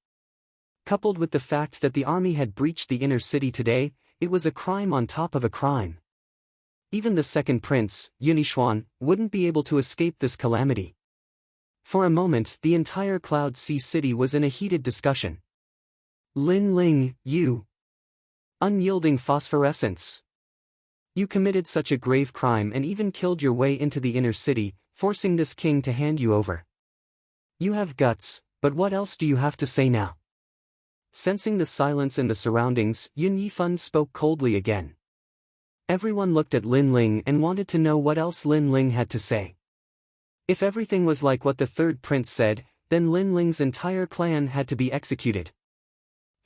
Coupled with the fact that the army had breached the inner city today, it was a crime on top of a crime. Even the second prince, Yun Yishuan, wouldn't be able to escape this calamity. For a moment, the entire Cloud Sea City was in a heated discussion. Lin Ling, you unyielding phosphorescence. You committed such a grave crime and even killed your way into the inner city, forcing this king to hand you over. You have guts, but what else do you have to say now? Sensing the silence in the surroundings, Yun Yifan spoke coldly again. Everyone looked at Lin Ling and wanted to know what else Lin Ling had to say. If everything was like what the third prince said, then Lin Ling's entire clan had to be executed.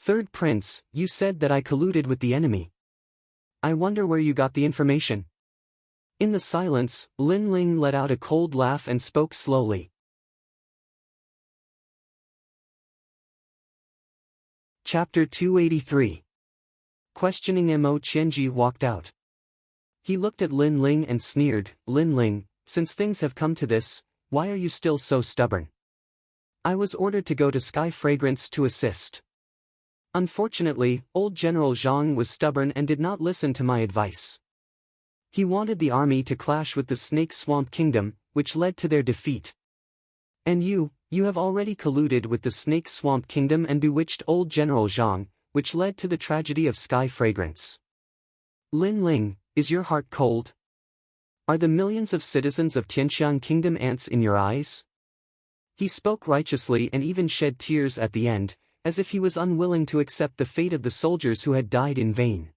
Third Prince, you said that I colluded with the enemy. I wonder where you got the information. In the silence, Lin Ling let out a cold laugh and spoke slowly. Chapter 283. Questioning Mo Qianji walked out. He looked at Lin Ling and sneered, Lin Ling, since things have come to this, why are you still so stubborn? I was ordered to go to Sky Fragrance to assist. Unfortunately, old General Zhang was stubborn and did not listen to my advice. He wanted the army to clash with the Snake Swamp Kingdom, which led to their defeat. And you have already colluded with the Snake Swamp Kingdom and bewitched old General Zhang, which led to the tragedy of Sky Fragrance. Lin Ling, is your heart cold? Are the millions of citizens of Tianxiang Kingdom ants in your eyes? He spoke righteously and even shed tears at the end, as if he was unwilling to accept the fate of the soldiers who had died in vain.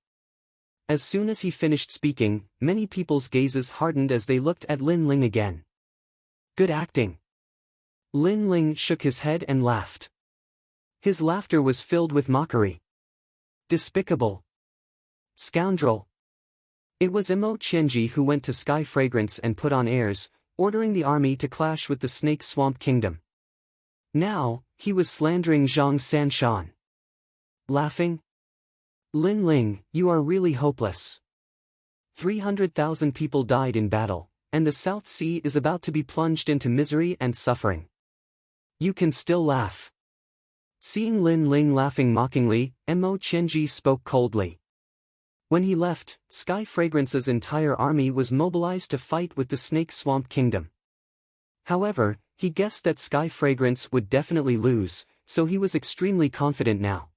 As soon as he finished speaking, many people's gazes hardened as they looked at Lin Ling again. Good acting. Lin Ling shook his head and laughed. His laughter was filled with mockery. Despicable. Scoundrel. It was Mo Qianji who went to Sky Fragrance and put on airs, ordering the army to clash with the Snake Swamp Kingdom. Now, he was slandering Zhang Sanshan. Laughing? Lin Ling, you are really hopeless. 300,000 people died in battle, and the South Sea is about to be plunged into misery and suffering. You can still laugh. Seeing Lin Ling laughing mockingly, Mo Qianji spoke coldly. When he left, Sky Fragrance's entire army was mobilized to fight with the Snake Swamp Kingdom. However, he guessed that Sky Fragrance would definitely lose, so he was extremely confident now.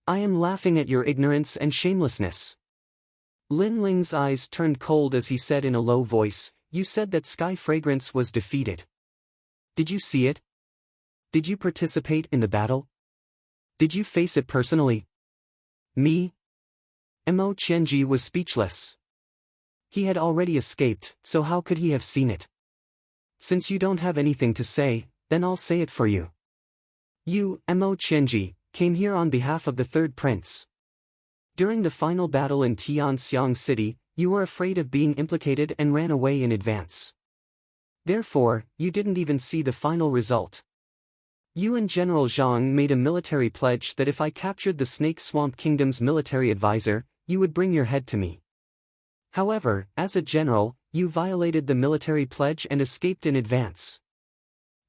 I am laughing at your ignorance and shamelessness. Lin Ling's eyes turned cold as he said in a low voice, you said that Sky Fragrance was defeated. Did you see it? Did you participate in the battle? Did you face it personally? Me? Mo Qianji was speechless. He had already escaped, so how could he have seen it? Since you don't have anything to say, then I'll say it for you. You, Mo Qianji, came here on behalf of the Third Prince. During the final battle in Tianxiang City, you were afraid of being implicated and ran away in advance. Therefore, you didn't even see the final result. You and General Zhang made a military pledge that if I captured the Snake Swamp Kingdom's military advisor, you would bring your head to me. However, as a general, you violated the military pledge and escaped in advance.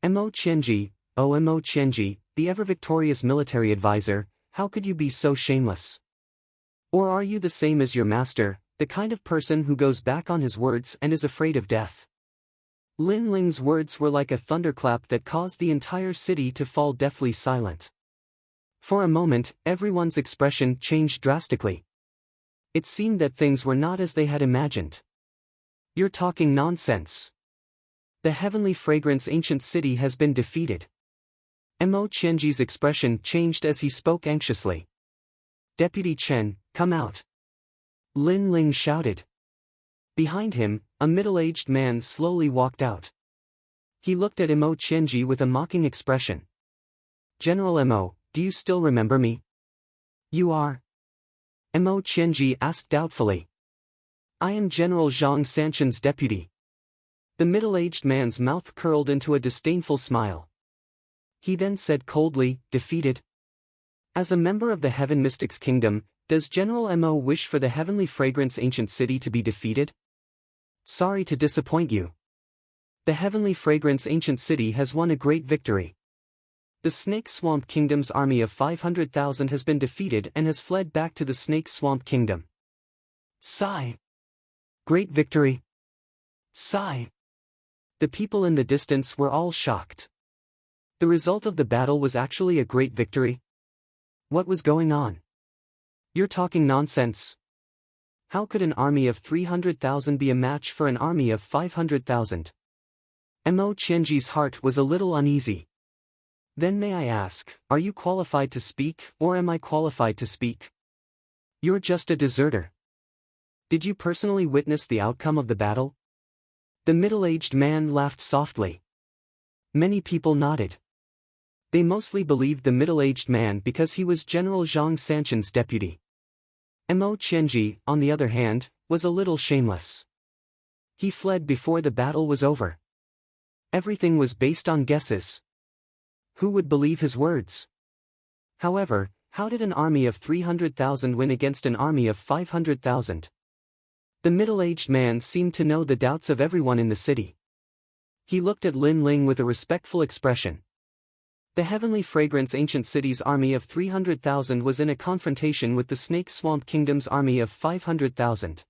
Mo Qianji, oh Mo Qianji, the ever-victorious military advisor, how could you be so shameless? Or are you the same as your master, the kind of person who goes back on his words and is afraid of death? Lin Ling's words were like a thunderclap that caused the entire city to fall deathly silent. For a moment, everyone's expression changed drastically. It seemed that things were not as they had imagined. You're talking nonsense. The heavenly fragrance ancient city has been defeated. Mo Qianji's expression changed as he spoke anxiously. Deputy Chen, come out. Lin Ling shouted. Behind him, a middle-aged man slowly walked out. He looked at Mo Qianji with a mocking expression. General Mo, do you still remember me? You are? Mo Qianji asked doubtfully. I am General Zhang Sanshan's deputy. The middle-aged man's mouth curled into a disdainful smile. He then said coldly, defeated? As a member of the Heaven Mystics Kingdom, does General Mo wish for the heavenly fragrance ancient city to be defeated? Sorry to disappoint you. The heavenly fragrance ancient city has won a great victory. The Snake Swamp Kingdom's army of 500,000 has been defeated and has fled back to the Snake Swamp Kingdom. Sigh. Great victory. Sigh. The people in the distance were all shocked. The result of the battle was actually a great victory. What was going on? You're talking nonsense. How could an army of 300,000 be a match for an army of 500,000? Mo Qianji's heart was a little uneasy. Then may I ask, are you qualified to speak, or am I qualified to speak? You're just a deserter. Did you personally witness the outcome of the battle? The middle-aged man laughed softly. Many people nodded. They mostly believed the middle-aged man because he was General Zhang Sanchan's deputy. Mo Qianji, on the other hand, was a little shameless. He fled before the battle was over. Everything was based on guesses. Who would believe his words? However, how did an army of 300,000 win against an army of 500,000? The middle-aged man seemed to know the doubts of everyone in the city. He looked at Lin Ling with a respectful expression. The Heavenly Fragrance Ancient City's army of 300,000 was in a confrontation with the Snake Swamp Kingdom's army of 500,000.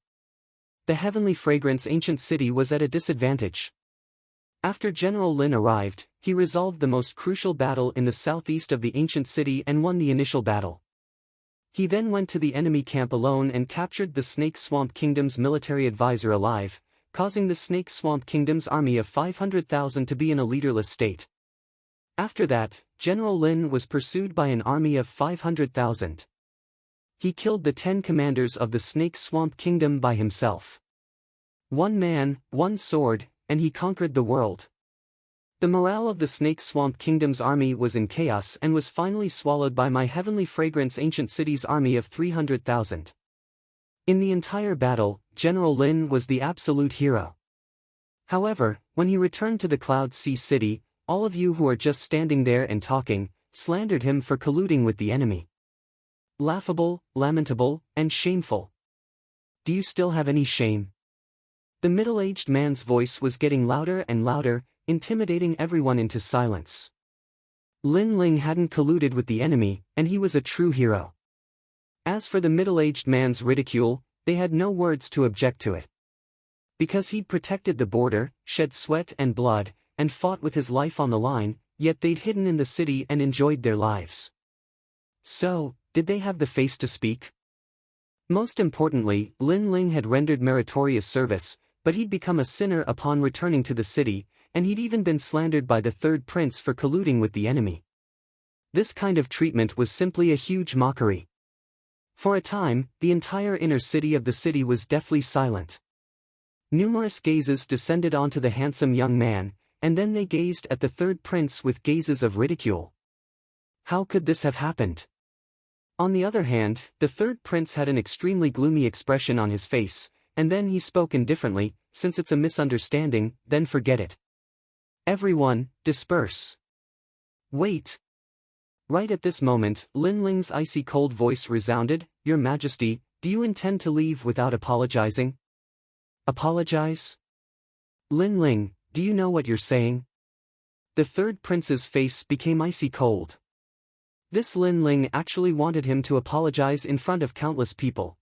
The Heavenly Fragrance Ancient City was at a disadvantage. After General Lin arrived, he resolved the most crucial battle in the southeast of the ancient city and won the initial battle. He then went to the enemy camp alone and captured the Snake Swamp Kingdom's military advisor alive, causing the Snake Swamp Kingdom's army of 500,000 to be in a leaderless state. After that, General Lin was pursued by an army of 500,000. He killed the 10 commanders of the Snake Swamp Kingdom by himself. One man, one sword, and he conquered the world. The morale of the Snake Swamp Kingdom's army was in chaos and was finally swallowed by my Heavenly Fragrance Ancient City's army of 300,000. In the entire battle, General Lin was the absolute hero. However, when he returned to the Cloud Sea City, all of you who are just standing there and talking, slandered him for colluding with the enemy. Laughable, lamentable, and shameful. Do you still have any shame? The middle-aged man's voice was getting louder and louder, intimidating everyone into silence. Lin Ling hadn't colluded with the enemy, and he was a true hero. As for the middle-aged man's ridicule, they had no words to object to it. Because he'd protected the border, shed sweat and blood, and fought with his life on the line, yet they'd hidden in the city and enjoyed their lives. So, did they have the face to speak? Most importantly, Lin Ling had rendered meritorious service, but he'd become a sinner upon returning to the city, and he'd even been slandered by the third prince for colluding with the enemy. This kind of treatment was simply a huge mockery. For a time, the entire inner city of the city was deathly silent. Numerous gazes descended onto the handsome young man, and then they gazed at the third prince with gazes of ridicule. How could this have happened? On the other hand, the third prince had an extremely gloomy expression on his face, and then he spoke indifferently, since it's a misunderstanding, then forget it. Everyone, disperse. Wait. Right at this moment, Lin Ling's icy cold voice resounded, Your Majesty, do you intend to leave without apologizing? Apologize? Lin Ling, do you know what you're saying? The third prince's face became icy cold. This Lin Ling actually wanted him to apologize in front of countless people.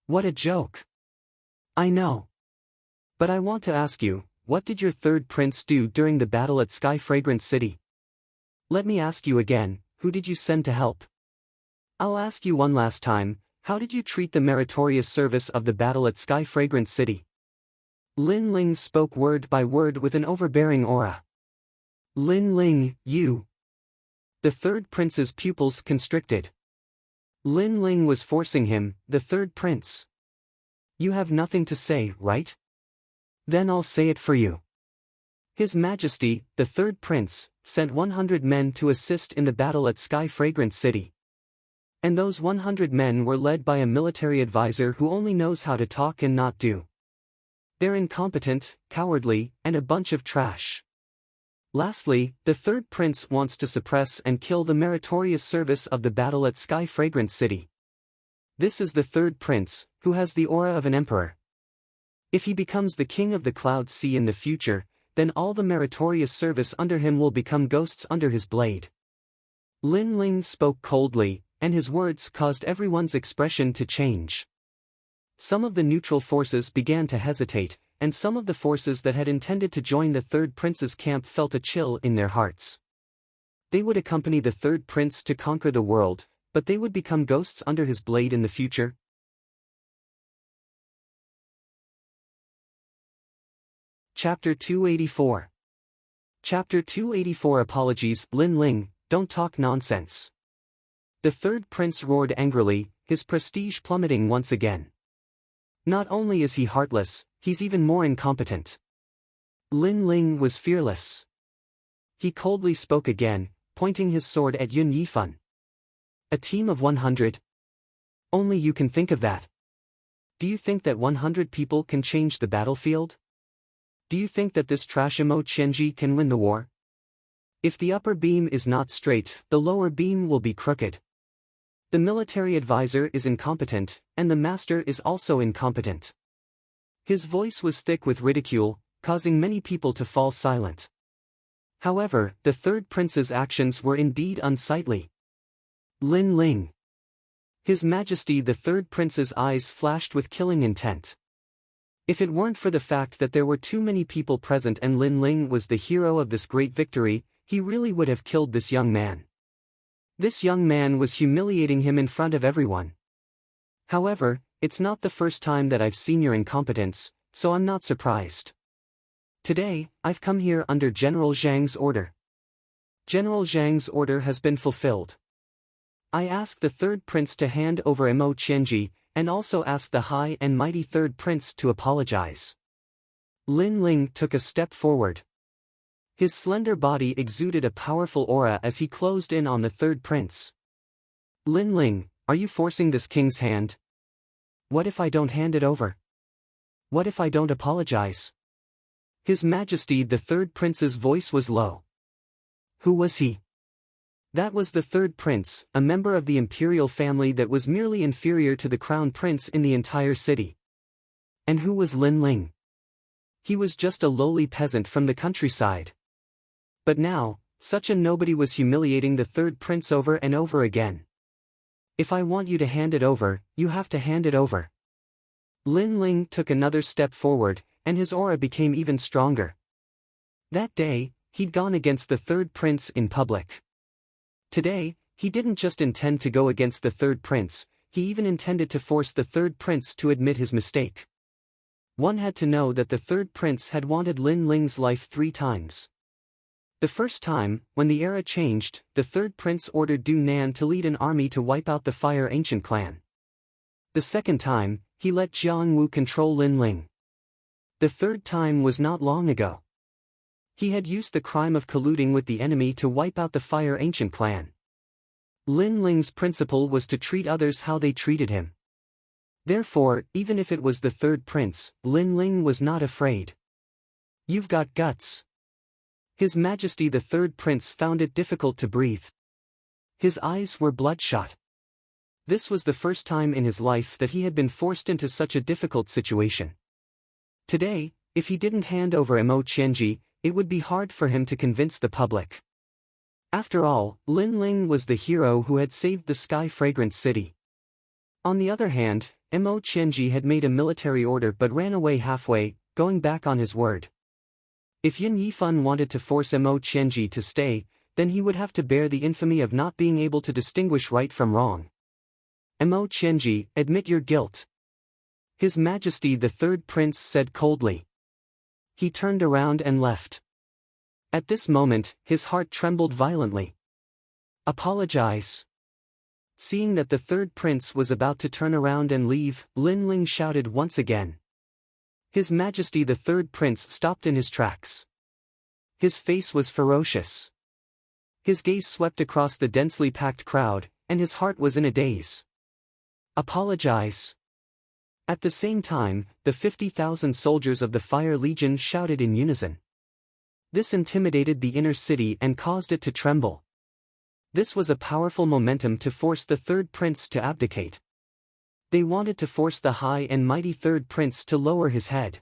What a joke. I know. But I want to ask you, what did your third prince do during the battle at Sky Fragrance City? Let me ask you again, who did you send to help? I'll ask you one last time, how did you treat the meritorious service of the battle at Sky Fragrance City? Lin Ling spoke word by word with an overbearing aura. Lin Ling, you. The third prince's pupils constricted. Lin Ling was forcing him, the third prince. You have nothing to say, right? Then I'll say it for you. His Majesty, the third prince, sent 100 men to assist in the battle at Sky Fragrance City. And those 100 men were led by a military advisor who only knows how to talk and not do. They're incompetent, cowardly, and a bunch of trash. Lastly, the third prince wants to suppress and kill the meritorious service of the battle at Sky Fragrance City. This is the third prince, who has the aura of an emperor. If he becomes the king of the Cloud Sea in the future, then all the meritorious service under him will become ghosts under his blade. Lin Ling spoke coldly, and his words caused everyone's expression to change. Some of the neutral forces began to hesitate, and some of the forces that had intended to join the third prince's camp felt a chill in their hearts. They would accompany the third prince to conquer the world, but they would become ghosts under his blade in the future. Chapter 284. Chapter 284 Apologies, Lin Ling, don't talk nonsense. The third prince roared angrily, his prestige plummeting once again. Not only is he heartless, he's even more incompetent. Lin Ling was fearless. He coldly spoke again, pointing his sword at Yun Yifan. A team of 100? Only you can think of that. Do you think that 100 people can change the battlefield? Do you think that this trash Mo Qianji can win the war? If the upper beam is not straight, the lower beam will be crooked. The military advisor is incompetent, and the master is also incompetent. His voice was thick with ridicule, causing many people to fall silent. However, the third prince's actions were indeed unsightly. Lin Ling. His Majesty the Third Prince's eyes flashed with killing intent. If it weren't for the fact that there were too many people present and Lin Ling was the hero of this great victory, he really would have killed this young man. This young man was humiliating him in front of everyone. However, it's not the first time that I've seen your incompetence, so I'm not surprised. Today, I've come here under General Zhang's order. General Zhang's order has been fulfilled. I ask the third prince to hand over Mo Qianji, and also ask the high and mighty third prince to apologize. Lin Ling took a step forward. His slender body exuded a powerful aura as he closed in on the third prince. Lin Ling, are you forcing this king's hand? What if I don't hand it over? What if I don't apologize? His Majesty the Third Prince's voice was low. Who was he? That was the third prince, a member of the imperial family that was merely inferior to the crown prince in the entire city. And who was Lin Ling? He was just a lowly peasant from the countryside. But now, such a nobody was humiliating the third prince over and over again. If I want you to hand it over, you have to hand it over. Lin Ling took another step forward, and his aura became even stronger. That day, he'd gone against the third prince in public. Today, he didn't just intend to go against the third prince, he even intended to force the third prince to admit his mistake. One had to know that the third prince had wanted Lin Ling's life 3 times. The first time, when the era changed, the third prince ordered Du Nan to lead an army to wipe out the Fire Ancient clan. The second time, he let Jiang Wu control Lin Ling. The third time was not long ago. He had used the crime of colluding with the enemy to wipe out the Fire Ancient clan. Lin Ling's principle was to treat others how they treated him. Therefore, even if it was the third prince, Lin Ling was not afraid. You've got guts. His Majesty the Third Prince found it difficult to breathe. His eyes were bloodshot. This was the first time in his life that he had been forced into such a difficult situation. Today, if he didn't hand over Mo Qianji, it would be hard for him to convince the public. After all, Lin Ling was the hero who had saved the Sky Fragrance City. On the other hand, Mo Qianji had made a military order but ran away halfway, going back on his word. If Yun Yifan wanted to force Mo Qianji to stay, then he would have to bear the infamy of not being able to distinguish right from wrong. Mo Qianji, admit your guilt. His Majesty the Third Prince said coldly. He turned around and left. At this moment, his heart trembled violently. Apologize. Seeing that the third prince was about to turn around and leave, Lin Ling shouted once again. His Majesty the Third Prince stopped in his tracks. His face was ferocious. His gaze swept across the densely packed crowd, and his heart was in a daze. Apologize. At the same time, the 50,000 soldiers of the Fire Legion shouted in unison. This intimidated the inner city and caused it to tremble. This was a powerful momentum to force the third prince to abdicate. They wanted to force the high and mighty third prince to lower his head.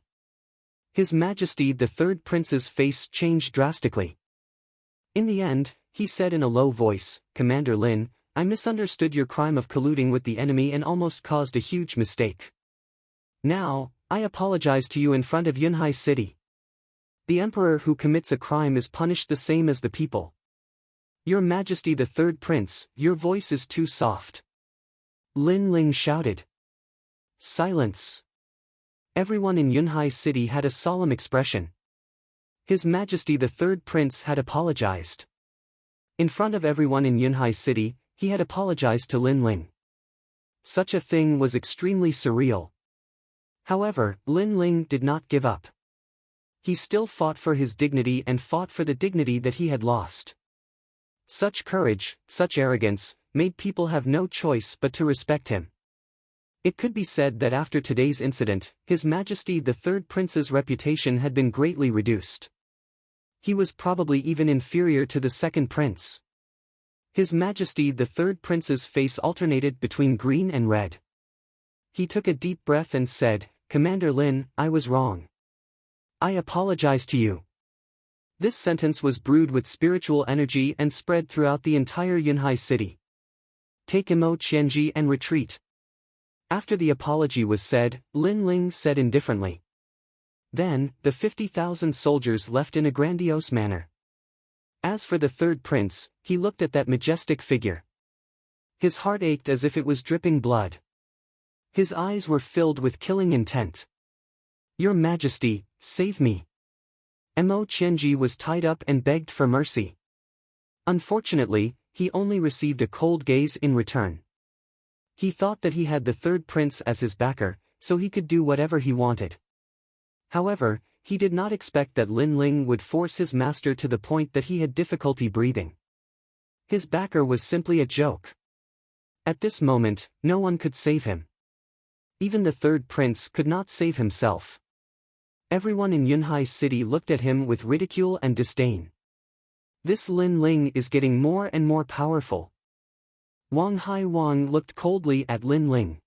His Majesty the Third Prince's face changed drastically. In the end, he said in a low voice, Commander Lin, I misunderstood your crime of colluding with the enemy and almost caused a huge mistake. Now, I apologize to you in front of Yunhai City. The emperor who commits a crime is punished the same as the people. Your Majesty the Third Prince, your voice is too soft. Lin Ling shouted. Silence. Everyone in Yunhai City had a solemn expression. His Majesty the Third Prince had apologized. In front of everyone in Yunhai City, he had apologized to Lin Ling. Such a thing was extremely surreal. However, Lin Ling did not give up. He still fought for his dignity and fought for the dignity that he had lost. Such courage, such arrogance, made people have no choice but to respect him. It could be said that after today's incident, His Majesty the Third Prince's reputation had been greatly reduced. He was probably even inferior to the second prince. His Majesty the Third Prince's face alternated between green and red. He took a deep breath and said, "Commander Lin, I was wrong. I apologize to you." This sentence was brewed with spiritual energy and spread throughout the entire Yunhai city. Take Imo Qianji and retreat. After the apology was said, Lin Ling said indifferently. Then, the 50,000 soldiers left in a grandiose manner. As for the third prince, he looked at that majestic figure. His heart ached as if it was dripping blood. His eyes were filled with killing intent. "Your Majesty, save me." Imo Qianji was tied up and begged for mercy. Unfortunately, he only received a cold gaze in return. He thought that he had the third prince as his backer, so he could do whatever he wanted. However, he did not expect that Lin Ling would force his master to the point that he had difficulty breathing. His backer was simply a joke. At this moment, no one could save him. Even the third prince could not save himself. Everyone in Yunhai City looked at him with ridicule and disdain. This Lin Ling is getting more and more powerful. Wang Hai Wang looked coldly at Lin Ling.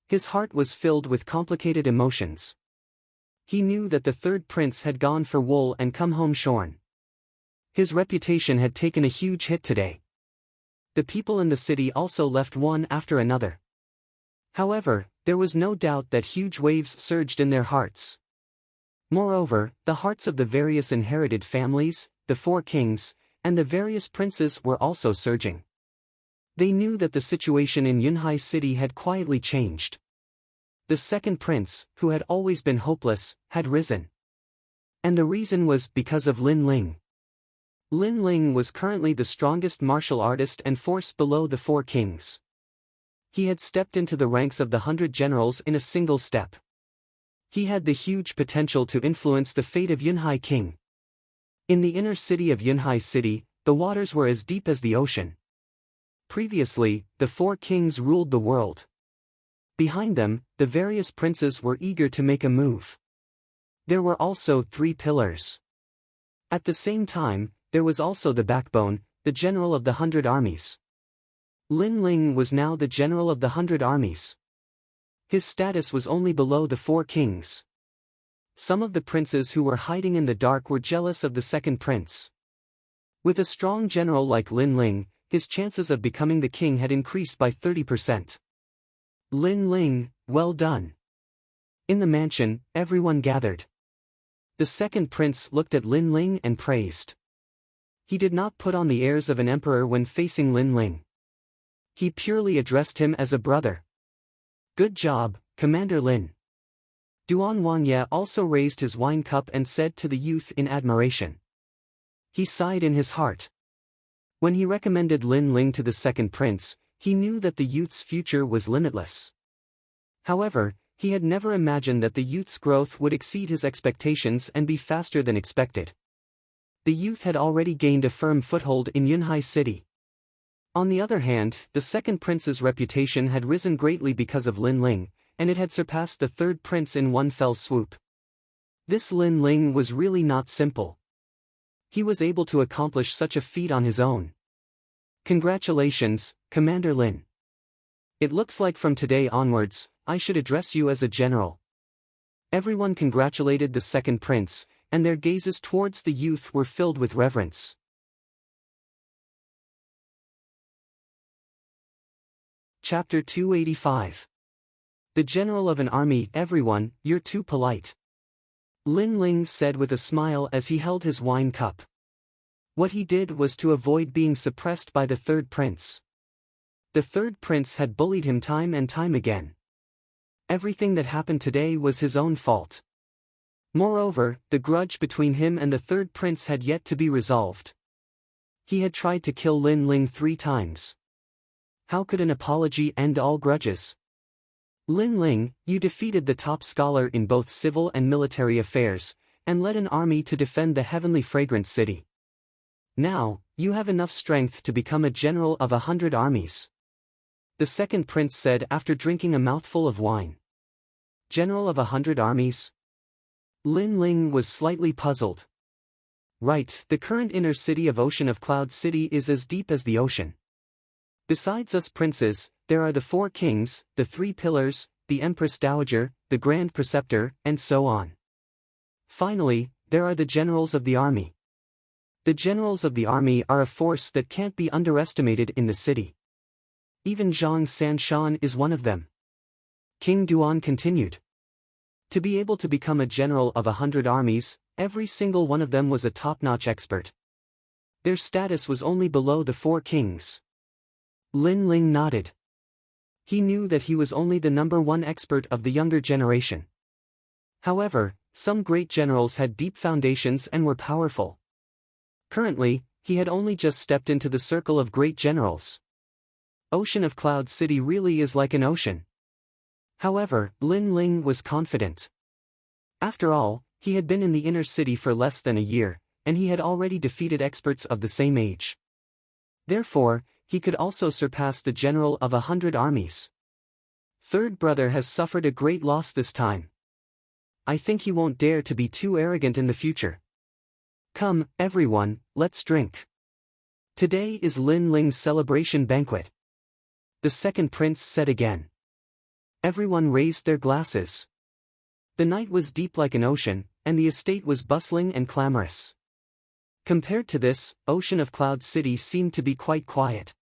His heart was filled with complicated emotions. He knew that the third prince had gone for wool and come home shorn. His reputation had taken a huge hit today. The people in the city also left one after another. However, there was no doubt that huge waves surged in their hearts. Moreover, the hearts of the various inherited families, the four kings, and the various princes were also surging. They knew that the situation in Yunhai City had quietly changed. The second prince, who had always been hopeless, had risen. And the reason was because of Lin Ling. Lin Ling was currently the strongest martial artist and force below the four kings. He had stepped into the ranks of the 100 generals in a single step. He had the huge potential to influence the fate of Yunhai King. In the inner city of Yunhai City, the waters were as deep as the ocean. Previously, the four kings ruled the world. Behind them, the various princes were eager to make a move. There were also 3 pillars. At the same time, there was also the backbone, the general of the 100 armies. Lin Ling was now the general of the 100 armies. His status was only below the 4 kings. Some of the princes who were hiding in the dark were jealous of the second prince. With a strong general like Lin Ling, his chances of becoming the king had increased by 30%. Lin Ling, well done. In the mansion, everyone gathered. The second prince looked at Lin Ling and praised. He did not put on the airs of an emperor when facing Lin Ling. He purely addressed him as a brother. Good job, Commander Lin. Duan Wangye also raised his wine cup and said to the youth in admiration. He sighed in his heart. When he recommended Lin Ling to the second prince, he knew that the youth's future was limitless. However, he had never imagined that the youth's growth would exceed his expectations and be faster than expected. The youth had already gained a firm foothold in Yunhai City. On the other hand, the second prince's reputation had risen greatly because of Lin Ling, and it had surpassed the third prince in one fell swoop. This Lin Ling was really not simple. He was able to accomplish such a feat on his own. Congratulations, Commander Lin. It looks like from today onwards, I should address you as a general. Everyone congratulated the second prince, and their gazes towards the youth were filled with reverence. Chapter 285. The general of an army. Everyone, you're too polite. Lin Ling said with a smile as he held his wine cup. What he did was to avoid being suppressed by the third prince. The third prince had bullied him time and time again. Everything that happened today was his own fault. Moreover, the grudge between him and the third prince had yet to be resolved. He had tried to kill Lin Ling 3 times. How could an apology end all grudges? Lin Ling, you defeated the top scholar in both civil and military affairs, and led an army to defend the heavenly fragrant city. Now, You have enough strength to become a general of 100 armies. The second prince said after drinking a mouthful of wine. General of 100 armies? Lin Ling was slightly puzzled. Right, the current inner city of Ocean of Cloud City is as deep as the ocean. Besides us princes, there are the 4 kings, the 3 pillars, the Empress Dowager, the Grand Preceptor, and so on. Finally, there are the generals of the army. The generals of the army are a force that can't be underestimated in the city. Even Zhang Sanshan is one of them. King Duan continued. To be able to become a general of 100 armies, every single one of them was a top-notch expert. Their status was only below the 4 kings. Lin Ling nodded. He knew that he was only the number 1 expert of the younger generation. However, some great generals had deep foundations and were powerful. Currently, he had only just stepped into the circle of great generals. Ocean of Cloud City really is like an ocean. However, Lin Ling was confident. After all, he had been in the inner city for less than a year, and he had already defeated experts of the same age. Therefore, he could also surpass the general of 100 armies. Third brother has suffered a great loss this time. I think he won't dare to be too arrogant in the future. Come, everyone, let's drink. Today is Lin Ling's celebration banquet. The second prince said again. Everyone raised their glasses. The night was deep like an ocean, and the estate was bustling and clamorous. Compared to this, Ocean of Cloud City seemed to be quite quiet.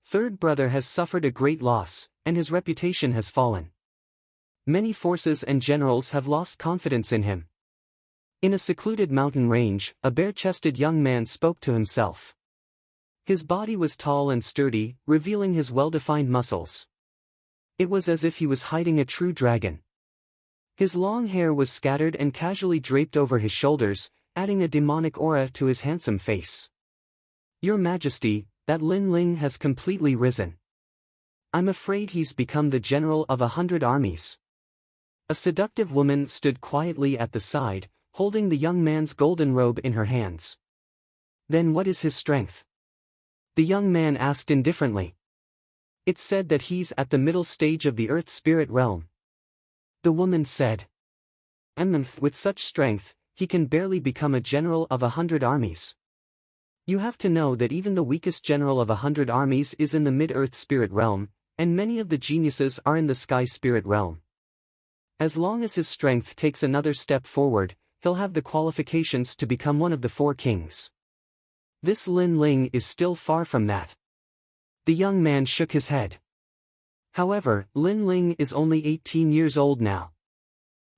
Third brother has suffered a great loss, and his reputation has fallen. Many forces and generals have lost confidence in him. In a secluded mountain range, a bare-chested young man spoke to himself. His body was tall and sturdy, revealing his well-defined muscles. It was as if he was hiding a true dragon. His long hair was scattered and casually draped over his shoulders, adding a demonic aura to his handsome face. Your Majesty, that Lin Ling has completely risen. I'm afraid he's become the general of 100 armies. A seductive woman stood quietly at the side, holding the young man's golden robe in her hands. Then what is his strength? The young man asked indifferently. It's said that he's at the middle stage of the Earth Spirit realm. The woman said. And with such strength, he can barely become a general of 100 armies. You have to know that even the weakest general of 100 armies is in the mid-Earth Spirit realm, and many of the geniuses are in the Sky Spirit realm. As long as his strength takes another step forward, he'll have the qualifications to become one of the 4 kings. This Lin Ling is still far from that. The young man shook his head. However, Lin Ling is only 18 years old now.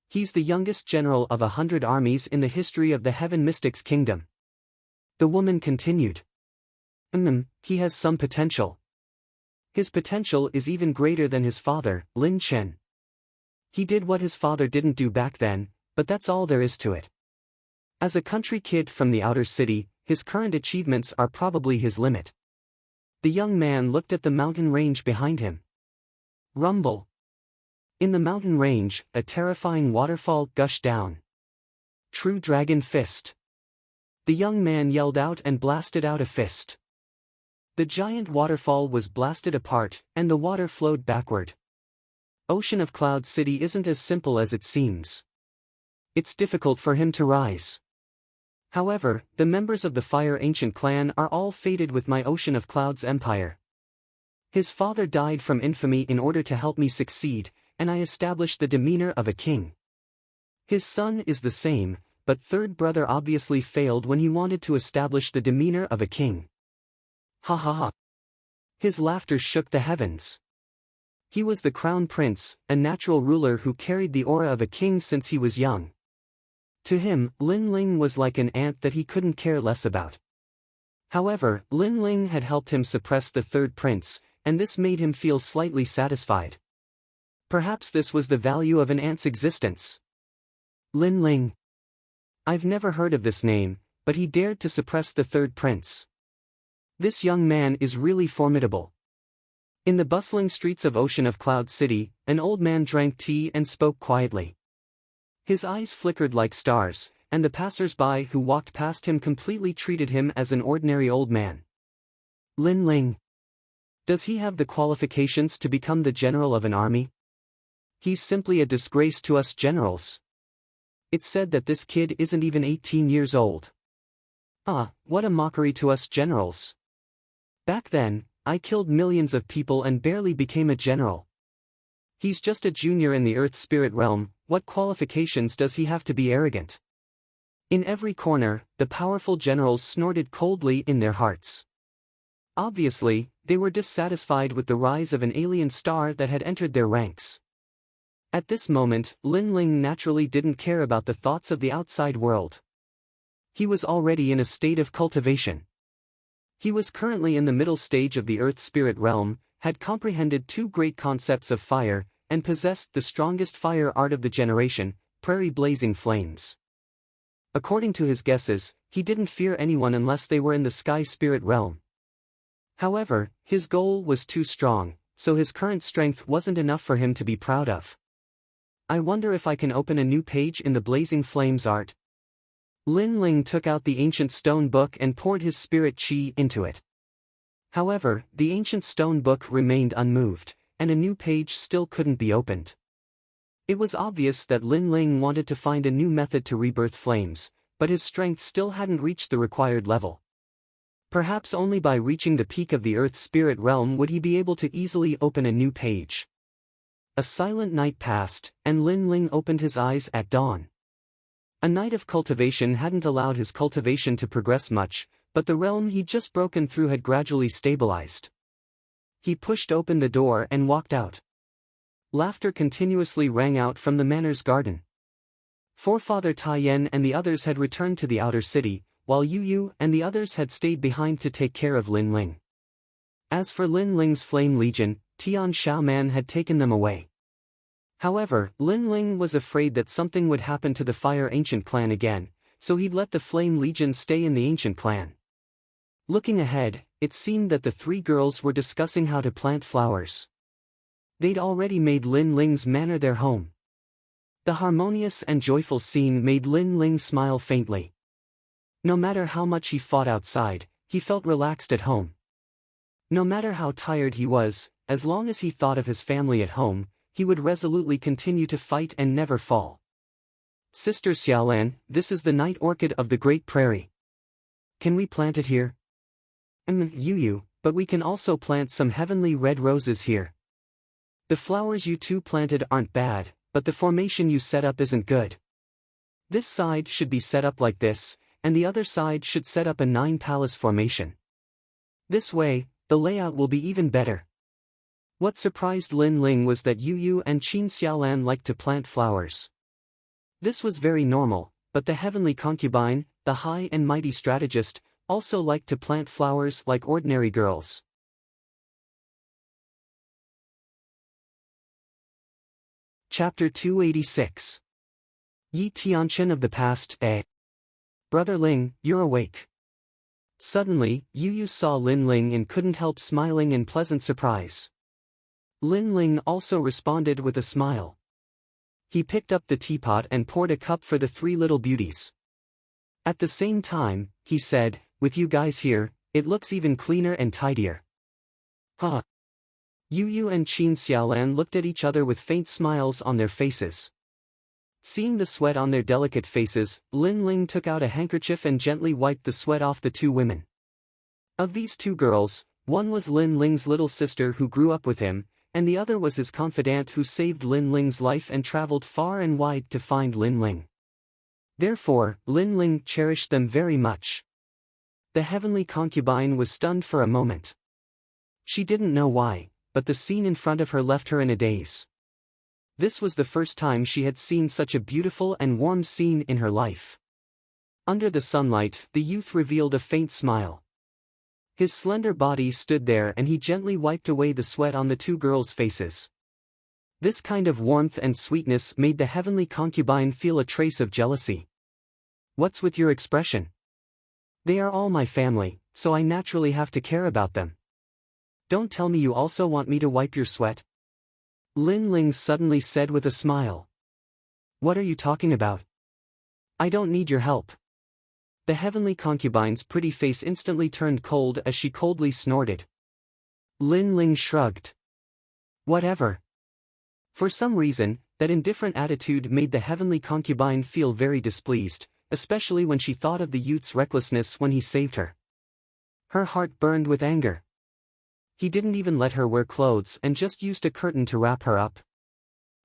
He's the youngest general of 100 armies in the history of the Heaven Mystics Kingdom. The woman continued. He has some potential. His potential is even greater than his father, Lin Chen. He did what his father didn't do back then, but that's all there is to it. As a country kid from the outer city, his current achievements are probably his limit. The young man looked at the mountain range behind him. Rumble. In the mountain range, a terrifying waterfall gushed down. True Dragon Fist. The young man yelled out and blasted out a fist. The giant waterfall was blasted apart, and the water flowed backward. Ocean of Cloud City isn't as simple as it seems. It's difficult for him to rise. However, the members of the Fire Ancient clan are all fated with my Ocean of Clouds empire. His father died from infamy in order to help me succeed, and I established the demeanor of a king. His son is the same, but third brother obviously failed when he wanted to establish the demeanor of a king. Ha ha ha. His laughter shook the heavens. He was the crown prince, a natural ruler who carried the aura of a king since he was young. To him, Lin Ling was like an ant that he couldn't care less about. However, Lin Ling had helped him suppress the third prince, and this made him feel slightly satisfied. Perhaps this was the value of an ant's existence. Lin Ling. I've never heard of this name, but he dared to suppress the third prince. This young man is really formidable. In the bustling streets of Ocean of Cloud City, an old man drank tea and spoke quietly. His eyes flickered like stars, and the passers-by who walked past him completely treated him as an ordinary old man. Lin Ling. Does he have the qualifications to become the general of an army? He's simply a disgrace to us generals. It's said that this kid isn't even 18 years old. Ah, what a mockery to us generals. Back then, I killed millions of people and barely became a general. He's just a junior in the Earth Spirit realm. What qualifications does he have to be arrogant? In every corner, the powerful generals snorted coldly in their hearts. Obviously, they were dissatisfied with the rise of an alien star that had entered their ranks. At this moment, Lin Ling naturally didn't care about the thoughts of the outside world. He was already in a state of cultivation. He was currently in the middle stage of the Earth Spirit realm, had comprehended two great concepts of fire, and possessed the strongest fire art of the generation, prairie blazing flames. According to his guesses, he didn't fear anyone unless they were in the Sky Spirit realm. However, his goal was too strong, so his current strength wasn't enough for him to be proud of. I wonder if I can open a new page in the Blazing Flames art. Lin Ling took out the ancient stone book and poured his spirit chi into it. However, the ancient stone book remained unmoved, and a new page still couldn't be opened. It was obvious that Lin Ling wanted to find a new method to rebirth flames, but his strength still hadn't reached the required level. Perhaps only by reaching the peak of the Earth Spirit realm would he be able to easily open a new page. A silent night passed, and Lin Ling opened his eyes at dawn. A night of cultivation hadn't allowed his cultivation to progress much, but the realm he'd just broken through had gradually stabilized. He pushed open the door and walked out. Laughter continuously rang out from the manor's garden. Forefather Tai Yen and the others had returned to the outer city, while Yu Yu and the others had stayed behind to take care of Lin Ling. As for Lin Ling's Flame Legion, Tian Xiaoman had taken them away. However, Lin Ling was afraid that something would happen to the Fire Ancient clan again, so he'd let the Flame Legion stay in the Ancient clan. Looking ahead, it seemed that the three girls were discussing how to plant flowers. They'd already made Lin Ling's manor their home. The harmonious and joyful scene made Lin Ling smile faintly. No matter how much he fought outside, he felt relaxed at home. No matter how tired he was, as long as he thought of his family at home, he would resolutely continue to fight and never fall. Sister Xiaolan, this is the night orchid of the Great Prairie. Can we plant it here? Yu Yu, but we can also plant some heavenly red roses here. The flowers you two planted aren't bad, but the formation you set up isn't good. This side should be set up like this, and the other side should set up a 9-palace formation. This way, the layout will be even better. What surprised Lin Ling was that Yu Yu and Qin Xiaolan liked to plant flowers. This was very normal, but the heavenly concubine, the high and mighty strategist, also liked to plant flowers like ordinary girls. Chapter 286. Yi Tianqian of the past, Brother Ling, you're awake. Suddenly, Yu Yu saw Lin Ling and couldn't help smiling in pleasant surprise. Lin Ling also responded with a smile. He picked up the teapot and poured a cup for the three little beauties. At the same time, he said, with you guys here, it looks even cleaner and tidier. Huh. Yu Yu and Qin Xiaolan looked at each other with faint smiles on their faces. Seeing the sweat on their delicate faces, Lin Ling took out a handkerchief and gently wiped the sweat off the two women. Of these two girls, one was Lin Ling's little sister who grew up with him, and the other was his confidant who saved Lin Ling's life and traveled far and wide to find Lin Ling. Therefore, Lin Ling cherished them very much. The heavenly concubine was stunned for a moment. She didn't know why, but the scene in front of her left her in a daze. This was the first time she had seen such a beautiful and warm scene in her life. Under the sunlight, the youth revealed a faint smile. His slender body stood there and he gently wiped away the sweat on the two girls' faces. This kind of warmth and sweetness made the heavenly concubine feel a trace of jealousy. What's with your expression? They are all my family, so I naturally have to care about them. Don't tell me you also want me to wipe your sweat? Lin Ling suddenly said with a smile. What are you talking about? I don't need your help. The heavenly concubine's pretty face instantly turned cold as she coldly snorted. Lin Ling shrugged. Whatever. For some reason, that indifferent attitude made the heavenly concubine feel very displeased, especially when she thought of the youth's recklessness when he saved her. Her heart burned with anger. He didn't even let her wear clothes and just used a curtain to wrap her up.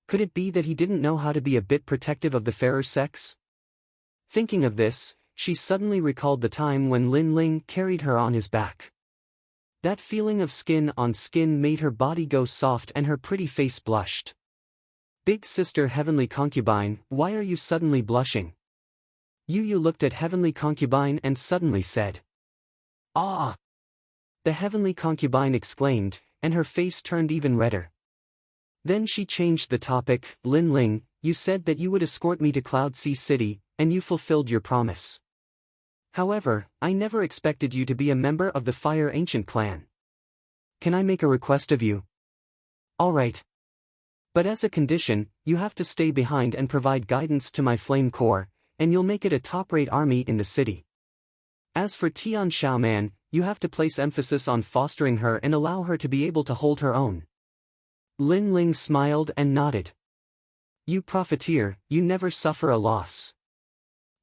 Could it be that he didn't know how to be a bit protective of the fairer sex? Thinking of this, she suddenly recalled the time when Lin Ling carried her on his back. That feeling of skin on skin made her body go soft and her pretty face blushed. Big sister heavenly concubine, why are you suddenly blushing? Yu looked at heavenly concubine and suddenly said. Ah! The heavenly concubine exclaimed, and her face turned even redder. Then she changed the topic. Lin Ling, you said that you would escort me to Cloud Sea City, and you fulfilled your promise. However, I never expected you to be a member of the Fire Ancient clan. Can I make a request of you? All right. But as a condition, you have to stay behind and provide guidance to my Flame Corps, and you'll make it a top-rate army in the city. As for Tian Xiaoman, you have to place emphasis on fostering her and allow her to be able to hold her own. Lin Ling smiled and nodded. You profiteer, you never suffer a loss.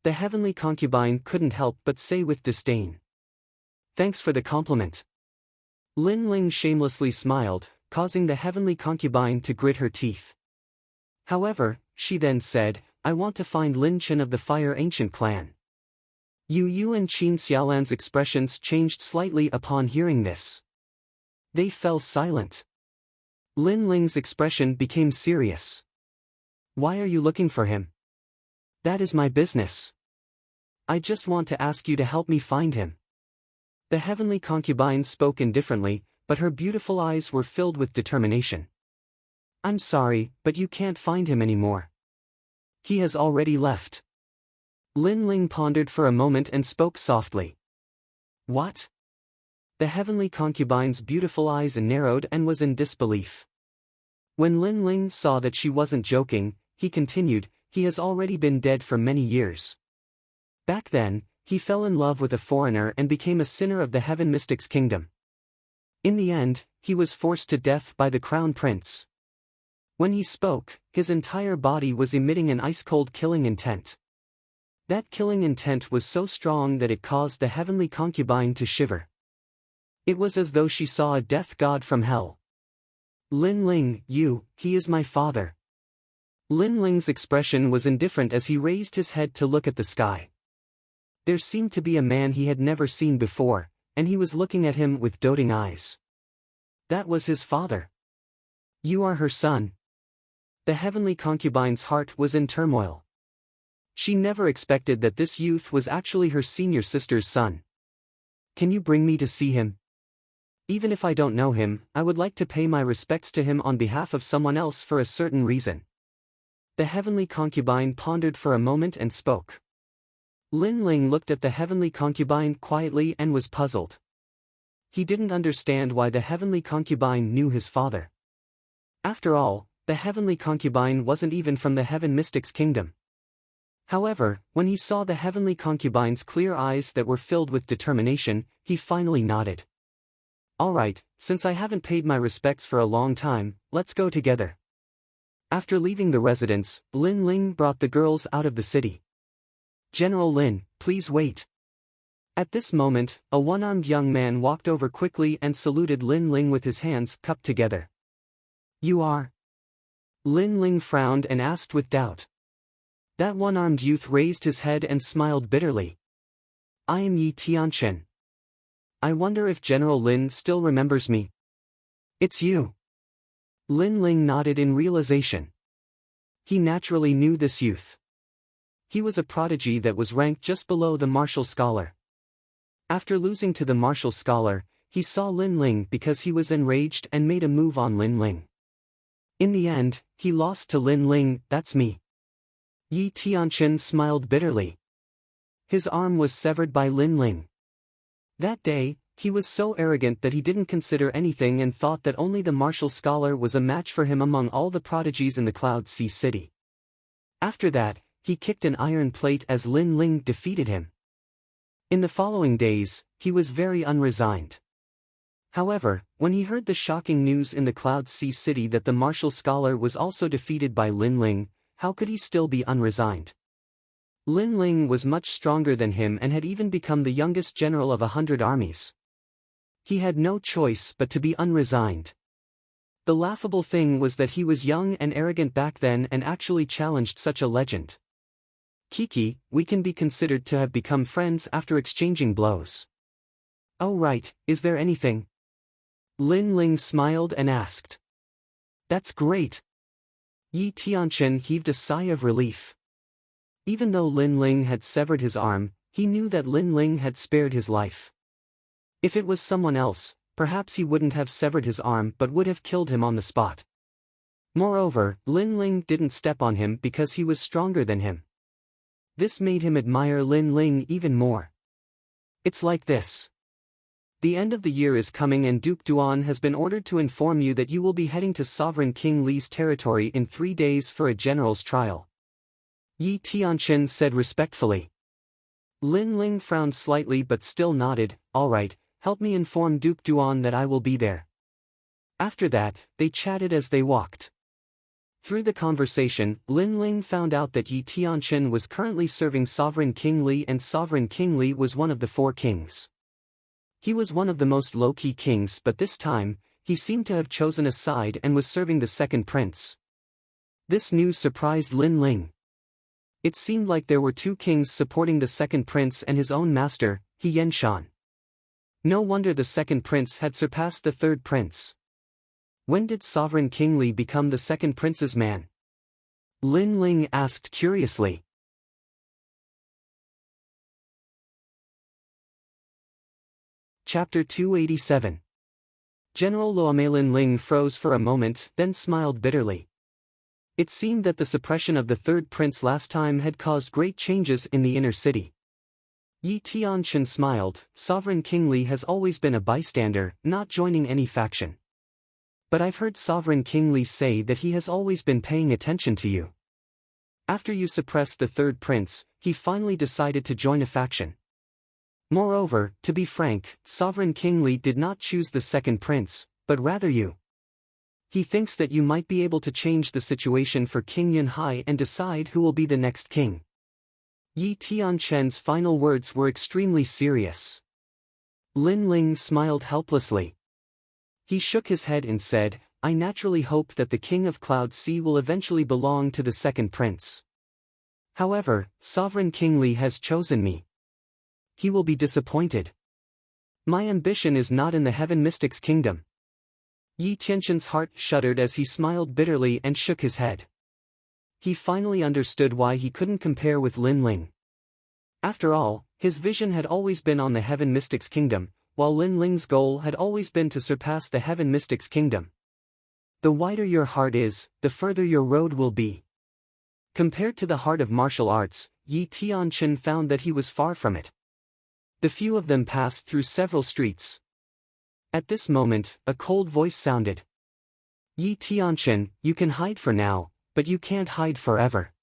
The heavenly concubine couldn't help but say with disdain. Thanks for the compliment. Lin Ling shamelessly smiled, causing the heavenly concubine to grit her teeth. However, she then said, I want to find Lin Chen of the Fire Ancient clan. Yu and Qin Xiaolan's expressions changed slightly upon hearing this. They fell silent. Lin Ling's expression became serious. Why are you looking for him? That is my business. I just want to ask you to help me find him. The heavenly concubine spoke indifferently, but her beautiful eyes were filled with determination. I'm sorry, but you can't find him anymore. He has already left. Lin Ling pondered for a moment and spoke softly. What? The heavenly concubine's beautiful eyes narrowed and was in disbelief. When Lin Ling saw that she wasn't joking, he continued, he has already been dead for many years. Back then, he fell in love with a foreigner and became a sinner of the Heaven Mystics Kingdom. In the end, he was forced to death by the Crown Prince. When he spoke, his entire body was emitting an ice-cold killing intent. That killing intent was so strong that it caused the heavenly concubine to shiver. It was as though she saw a death god from hell. Lin Ling, he is my father. Lin Ling's expression was indifferent as he raised his head to look at the sky. There seemed to be a man he had never seen before, and he was looking at him with doting eyes. That was his father. You are her son. The heavenly concubine's heart was in turmoil. She never expected that this youth was actually her senior sister's son. Can you bring me to see him? Even if I don't know him, I would like to pay my respects to him on behalf of someone else for a certain reason. The heavenly concubine pondered for a moment and spoke. Lin Ling looked at the heavenly concubine quietly and was puzzled. He didn't understand why the heavenly concubine knew his father. After all, the heavenly concubine wasn't even from the Heaven Mystics Kingdom. However, when he saw the heavenly concubine's clear eyes that were filled with determination, he finally nodded. All right, since I haven't paid my respects for a long time, let's go together. After leaving the residence, Lin Ling brought the girls out of the city. General Lin, please wait. At this moment, a one-armed young man walked over quickly and saluted Lin Ling with his hands cupped together. You are? Lin Ling frowned and asked with doubt. That one-armed youth raised his head and smiled bitterly. I am Yi Tianchen. I wonder if General Lin still remembers me. It's you. Lin Ling nodded in realization. He naturally knew this youth. He was a prodigy that was ranked just below the martial scholar. After losing to the martial scholar, he saw Lin Ling because he was enraged and made a move on Lin Ling. In the end, he lost to Lin Ling. That's me. Yi Tianchen smiled bitterly. His arm was severed by Lin Ling. That day, he was so arrogant that he didn't consider anything and thought that only the martial scholar was a match for him among all the prodigies in the Cloud Sea City. After that, he kicked an iron plate as Lin Ling defeated him. In the following days, he was very unresigned. However, when he heard the shocking news in the Cloud Sea City that the martial scholar was also defeated by Lin Ling, how could he still be unresigned? Lin Ling was much stronger than him and had even become the youngest general of 100 armies. He had no choice but to be unresigned. The laughable thing was that he was young and arrogant back then and actually challenged such a legend. Kiki, we can be considered to have become friends after exchanging blows. Oh right, is there anything? Lin Ling smiled and asked. That's great. Yi Tianchen heaved a sigh of relief. Even though Lin Ling had severed his arm, he knew that Lin Ling had spared his life. If it was someone else, perhaps he wouldn't have severed his arm but would have killed him on the spot. Moreover, Lin Ling didn't step on him because he was stronger than him. This made him admire Lin Ling even more. It's like this. The end of the year is coming and Duke Duan has been ordered to inform you that you will be heading to Sovereign King Li's territory in 3 days for a general's trial. Yi Tianchen said respectfully. Lin Ling frowned slightly but still nodded, all right, help me inform Duke Duan that I will be there. After that, they chatted as they walked. Through the conversation, Lin Ling found out that Yi Tianchen was currently serving Sovereign King Li and Sovereign King Li was one of the 4 kings. He was one of the most low-key kings but this time, he seemed to have chosen a side and was serving the second prince. This news surprised Lin Ling. It seemed like there were 2 kings supporting the second prince and his own master, He Yenshan. No wonder the second prince had surpassed the third prince. When did Sovereign King Li become the second prince's man? Lin Ling asked curiously. Chapter 287. General Luomei. Lin Ling froze for a moment, then smiled bitterly. It seemed that the suppression of the third prince last time had caused great changes in the inner city. Yi Tianchen smiled. Sovereign King Li has always been a bystander, not joining any faction. But I've heard Sovereign King Li say that he has always been paying attention to you. After you suppressed the third prince, he finally decided to join a faction. Moreover, to be frank, Sovereign King Li did not choose the second prince, but rather you. He thinks that you might be able to change the situation for King Yunhai and decide who will be the next king. Yi Tianchen's final words were extremely serious. Lin Ling smiled helplessly. He shook his head and said, I naturally hope that the king of Cloud Sea will eventually belong to the second prince. However, Sovereign King Li has chosen me. He will be disappointed. My ambition is not in the Heaven Mystics Kingdom. Yi Tianchen's heart shuddered as he smiled bitterly and shook his head. He finally understood why he couldn't compare with Lin Ling. After all, his vision had always been on the Heaven Mystics Kingdom, while Lin Ling's goal had always been to surpass the Heaven Mystics Kingdom. The wider your heart is, the further your road will be. Compared to the heart of martial arts, Yi Tianchen found that he was far from it. The few of them passed through several streets. At this moment, a cold voice sounded. Yi Tianchen, you can hide for now, but you can't hide forever.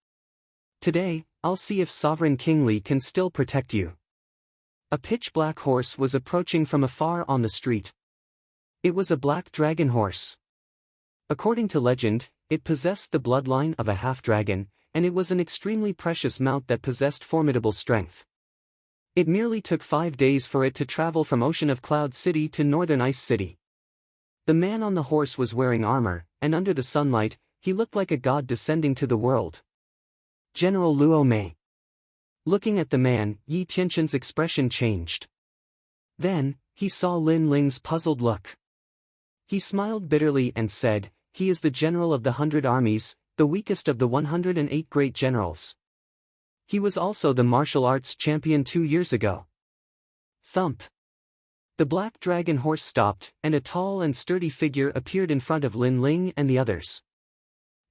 Today, I'll see if Sovereign King Li can still protect you. A pitch-black horse was approaching from afar on the street. It was a black dragon horse. According to legend, it possessed the bloodline of a half-dragon, and it was an extremely precious mount that possessed formidable strength. It merely took 5 days for it to travel from Ocean of Cloud City to Northern Ice City. The man on the horse was wearing armor, and under the sunlight, he looked like a god descending to the world. General Luomei. Looking at the man, Yi Tianchen's expression changed. Then, he saw Lin Ling's puzzled look. He smiled bitterly and said, he is the general of the 100 armies, the weakest of the 108 great generals. He was also the martial arts champion 2 years ago. Thump. The black dragon horse stopped, and a tall and sturdy figure appeared in front of Lin Ling and the others.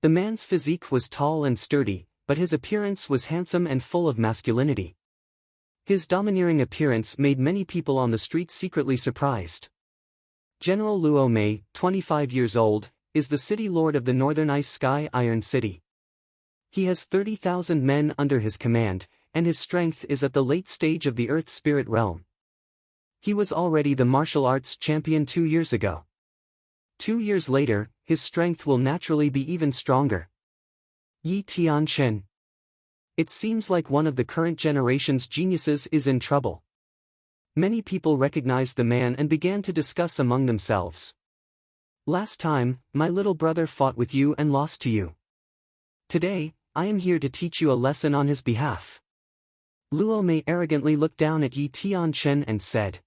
The man's physique was tall and sturdy, but his appearance was handsome and full of masculinity. His domineering appearance made many people on the street secretly surprised. General Luomei, 25 years old, is the city lord of the Northern Ice Sky Iron City. He has 30,000 men under his command, and his strength is at the late stage of the Earth Spirit realm. He was already the martial arts champion 2 years ago. 2 years later, his strength will naturally be even stronger. Yi Tianchen. It seems like one of the current generation's geniuses is in trouble. Many people recognized the man and began to discuss among themselves. Last time, my little brother fought with you and lost to you. Today, I am here to teach you a lesson on his behalf. Luo Mei arrogantly looked down at Yi Tianchen and said.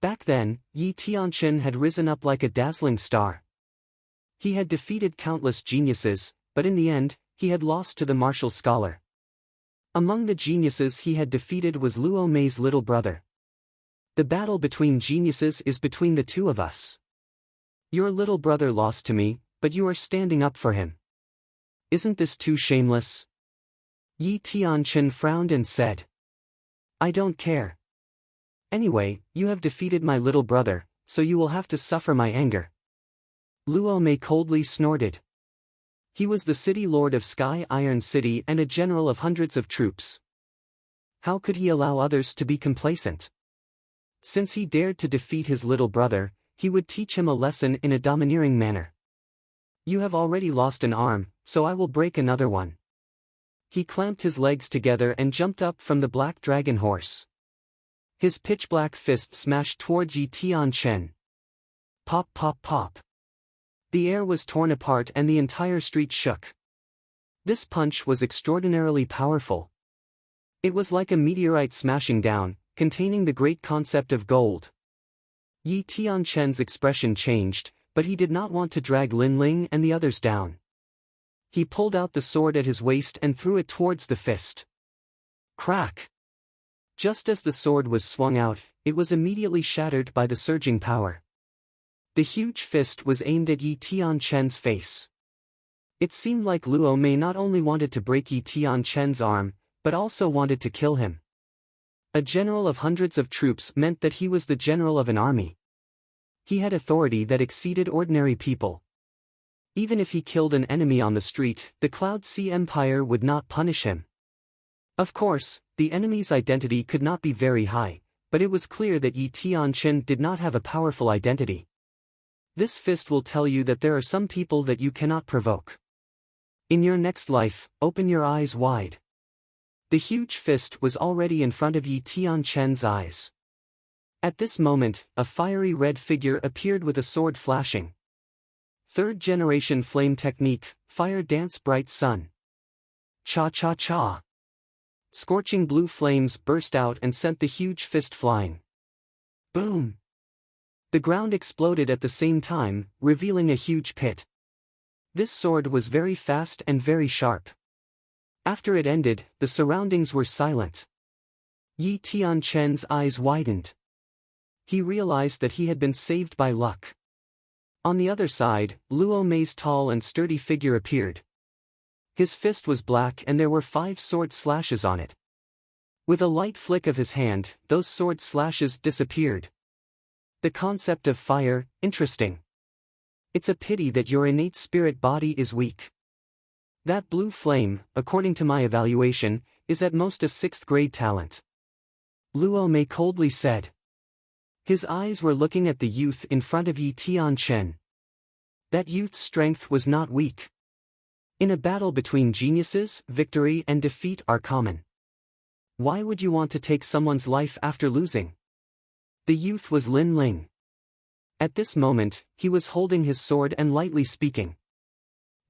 Back then, Yi Tianchen had risen up like a dazzling star. He had defeated countless geniuses, but in the end, he had lost to the martial scholar. Among the geniuses he had defeated was Luo Mei's little brother. The battle between geniuses is between the two of us. Your little brother lost to me, but you are standing up for him. Isn't this too shameless? Yi Tianchen frowned and said. I don't care. Anyway, you have defeated my little brother, so you will have to suffer my anger. Luo Mei coldly snorted. He was the city lord of Sky Iron City and a general of hundreds of troops. How could he allow others to be complacent? Since he dared to defeat his little brother, he would teach him a lesson in a domineering manner. You have already lost an arm, so I will break another one. He clamped his legs together and jumped up from the black dragon horse. His pitch-black fist smashed towards Yi Tianchen. Pop pop pop. The air was torn apart and the entire street shook. This punch was extraordinarily powerful. It was like a meteorite smashing down, containing the great concept of gold. Yi Tianchen's expression changed, but he did not want to drag Lin Ling and the others down. He pulled out the sword at his waist and threw it towards the fist. Crack! Just as the sword was swung out, it was immediately shattered by the surging power. The huge fist was aimed at Yi Tianchen's face. It seemed like Luo Mei not only wanted to break Yi Tianchen's arm, but also wanted to kill him. A general of hundreds of troops meant that he was the general of an army. He had authority that exceeded ordinary people. Even if he killed an enemy on the street, the Cloud Sea Empire would not punish him. Of course, the enemy's identity could not be very high, but it was clear that Yi Tianchen did not have a powerful identity. This fist will tell you that there are some people that you cannot provoke. In your next life, open your eyes wide. The huge fist was already in front of Yi Tianchen's eyes. At this moment, a fiery red figure appeared with a sword flashing. Third generation flame technique, fire dance bright sun. Cha-cha-cha. Scorching blue flames burst out and sent the huge fist flying. Boom! The ground exploded at the same time, revealing a huge pit. This sword was very fast and very sharp. After it ended, the surroundings were silent. Yi Tianchen's eyes widened. He realized that he had been saved by luck. On the other side, Luo Mei's tall and sturdy figure appeared. His fist was black and there were 5 sword slashes on it. With a light flick of his hand, those sword slashes disappeared. The concept of fire, interesting. It's a pity that your innate spirit body is weak. That blue flame, according to my evaluation, is at most a 6th grade talent. Luo Mei coldly said. His eyes were looking at the youth in front of Yi Tianchen. That youth's strength was not weak. In a battle between geniuses, victory and defeat are common. Why would you want to take someone's life after losing? The youth was Lin Ling. At this moment, he was holding his sword and lightly speaking.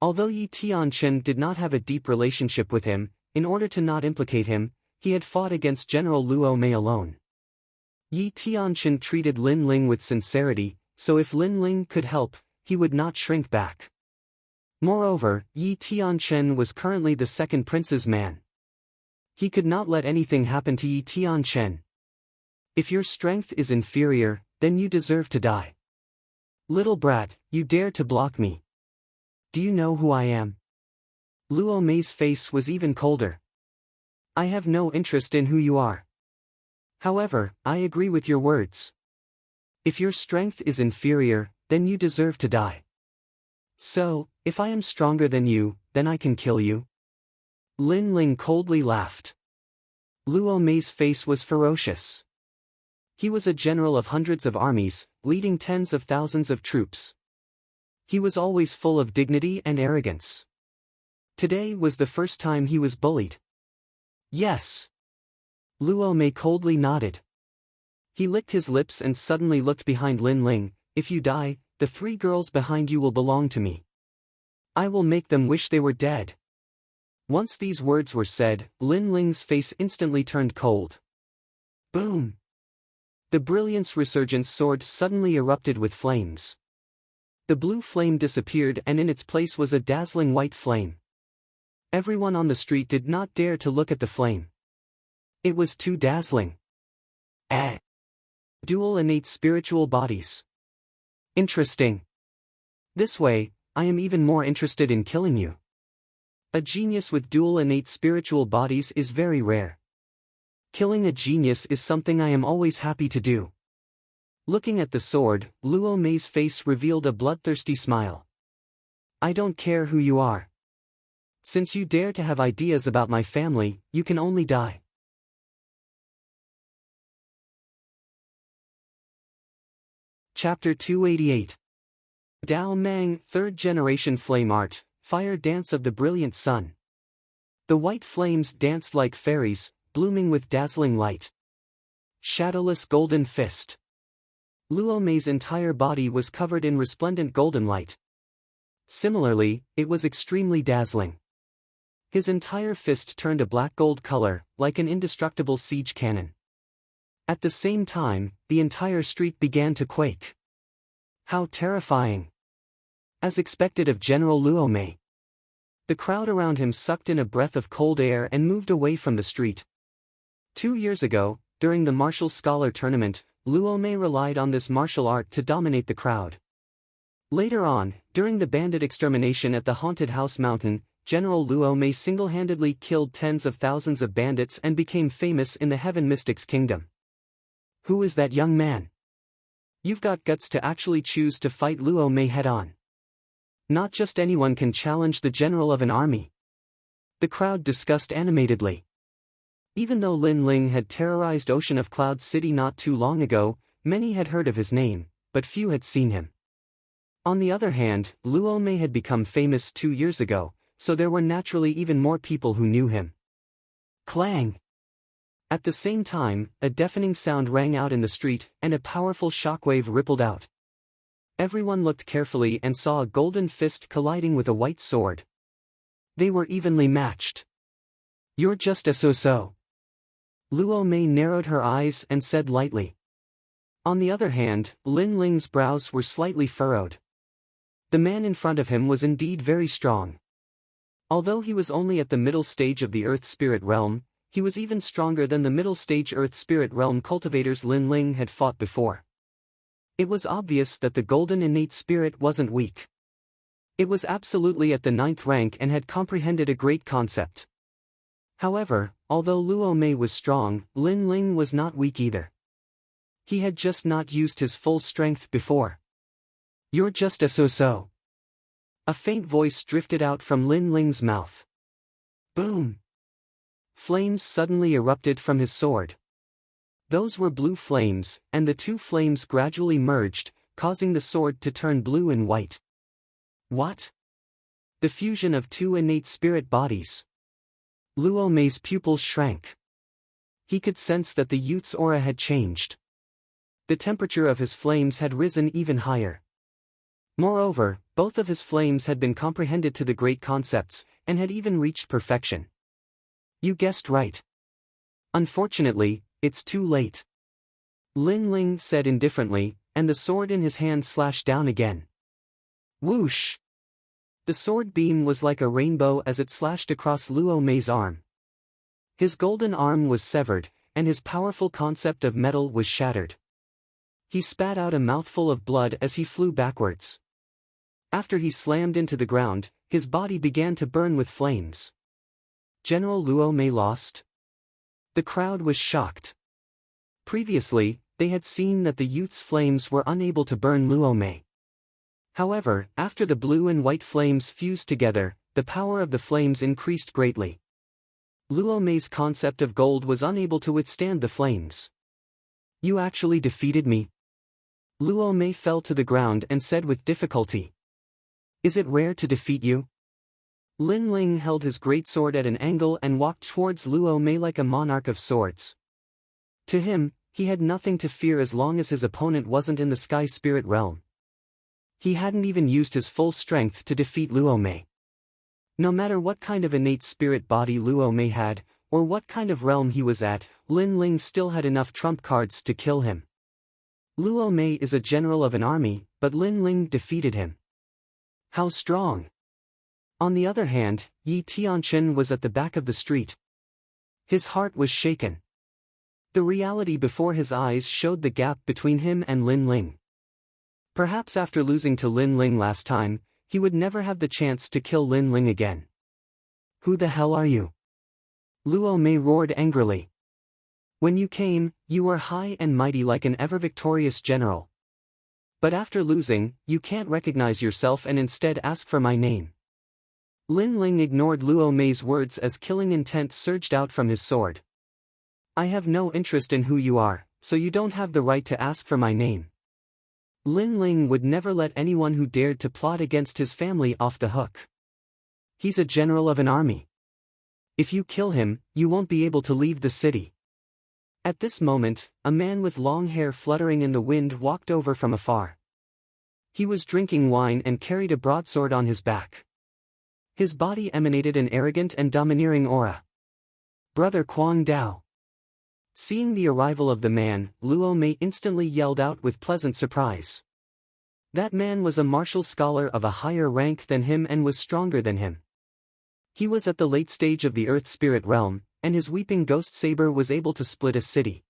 Although Yi Tianchen did not have a deep relationship with him, in order to not implicate him, he had fought against General Luo Mei alone. Yi Tianchen treated Lin Ling with sincerity, so if Lin Ling could help, he would not shrink back. Moreover, Yi Tianchen was currently the second prince's man. He could not let anything happen to Yi Tianchen. If your strength is inferior, then you deserve to die. Little brat, you dare to block me. Do you know who I am? Luo Mei's face was even colder. I have no interest in who you are. However, I agree with your words. If your strength is inferior, then you deserve to die. So, if I am stronger than you, then I can kill you? Lin Ling coldly laughed. Luo Mei's face was ferocious. He was a general of hundreds of armies, leading tens of thousands of troops. He was always full of dignity and arrogance. Today was the first time he was bullied. Yes. Luo Mei coldly nodded. He licked his lips and suddenly looked behind Lin Ling. If you die, the 3 girls behind you will belong to me. I will make them wish they were dead. Once these words were said, Lin Ling's face instantly turned cold. Boom! The Brilliance Resurgence sword suddenly erupted with flames. The blue flame disappeared and in its place was a dazzling white flame. Everyone on the street did not dare to look at the flame. It was too dazzling. Dual innate spiritual bodies. Interesting. This way, I am even more interested in killing you. A genius with dual innate spiritual bodies is very rare. Killing a genius is something I am always happy to do. Looking at the sword, Luo Mei's face revealed a bloodthirsty smile. I don't care who you are. Since you dare to have ideas about my family, you can only die. Chapter 288. Dao Mang, 3rd Generation Flame Art, Fire Dance of the Brilliant Sun. The white flames danced like fairies, blooming with dazzling light. Shadowless Golden Fist. Luo Mei's entire body was covered in resplendent golden light. Similarly, it was extremely dazzling. His entire fist turned a black gold color, like an indestructible siege cannon. At the same time, the entire street began to quake. How terrifying! As expected of General Luo Mei. The crowd around him sucked in a breath of cold air and moved away from the street. 2 years ago, during the martial scholar tournament, Luo Mei relied on this martial art to dominate the crowd. Later on, during the bandit extermination at the Haunted House Mountain, General Luo Mei single-handedly killed tens of thousands of bandits and became famous in the Heaven Mystics Kingdom. Who is that young man? You've got guts to actually choose to fight Luo Mei head-on. Not just anyone can challenge the general of an army. The crowd discussed animatedly. Even though Lin Ling had terrorized Ocean of Cloud City not too long ago, many had heard of his name, but few had seen him. On the other hand, Luo Mei had become famous 2 years ago, so there were naturally even more people who knew him. Clang! At the same time, a deafening sound rang out in the street, and a powerful shockwave rippled out. Everyone looked carefully and saw a golden fist colliding with a white sword. They were evenly matched. You're just a so-so. Luo Mei narrowed her eyes and said lightly. On the other hand, Lin Ling's brows were slightly furrowed. The man in front of him was indeed very strong. Although he was only at the middle stage of the Earth Spirit Realm, he was even stronger than the middle stage Earth Spirit Realm cultivators Lin Ling had fought before. It was obvious that the golden innate spirit wasn't weak. It was absolutely at the 9th rank and had comprehended a great concept. However, although Luo Mei was strong, Lin Ling was not weak either. He had just not used his full strength before. You're just a so-so. A faint voice drifted out from Lin Ling's mouth. Boom! Flames suddenly erupted from his sword. Those were blue flames, and the 2 flames gradually merged, causing the sword to turn blue and white. What? The fusion of 2 innate spirit bodies. Luo Mei's pupils shrank. He could sense that the youth's aura had changed. The temperature of his flames had risen even higher. Moreover, both of his flames had been comprehended to the great concepts, and had even reached perfection. You guessed right. Unfortunately, it's too late. Lin Ling said indifferently, and the sword in his hand slashed down again. Whoosh! The sword beam was like a rainbow as it slashed across Luo Mei's arm. His golden arm was severed, and his powerful concept of metal was shattered. He spat out a mouthful of blood as he flew backwards. After he slammed into the ground, his body began to burn with flames. General Luo Mei lost? The crowd was shocked. Previously, they had seen that the youth's flames were unable to burn Luo Mei. However, after the blue and white flames fused together, the power of the flames increased greatly. Luo Mei's concept of gold was unable to withstand the flames. You actually defeated me? Luo Mei fell to the ground and said with difficulty. Is it rare to defeat you? Lin Ling held his greatsword at an angle and walked towards Luo Mei like a monarch of swords. To him, he had nothing to fear as long as his opponent wasn't in the sky spirit realm. He hadn't even used his full strength to defeat Luo Mei. No matter what kind of innate spirit body Luo Mei had, or what kind of realm he was at, Lin Ling still had enough trump cards to kill him. Luo Mei is a general of an army, but Lin Ling defeated him. How strong! On the other hand, Yi Tianchen was at the back of the street. His heart was shaken. The reality before his eyes showed the gap between him and Lin Ling. Perhaps after losing to Lin Ling last time, he would never have the chance to kill Lin Ling again. Who the hell are you? Luo Mei roared angrily. When you came, you were high and mighty like an ever-victorious general. But after losing, you can't recognize yourself and instead ask for my name. Lin Ling ignored Luo Mei's words as killing intent surged out from his sword. I have no interest in who you are, so you don't have the right to ask for my name. Lin Ling would never let anyone who dared to plot against his family off the hook. He's a general of an army. If you kill him, you won't be able to leave the city. At this moment, a man with long hair fluttering in the wind walked over from afar. He was drinking wine and carried a broadsword on his back. His body emanated an arrogant and domineering aura. Brother Quang Dao. Seeing the arrival of the man, Luo Mei instantly yelled out with pleasant surprise. That man was a martial scholar of a higher rank than him and was stronger than him. He was at the late stage of the Earth Spirit realm, and his weeping ghost saber was able to split a city.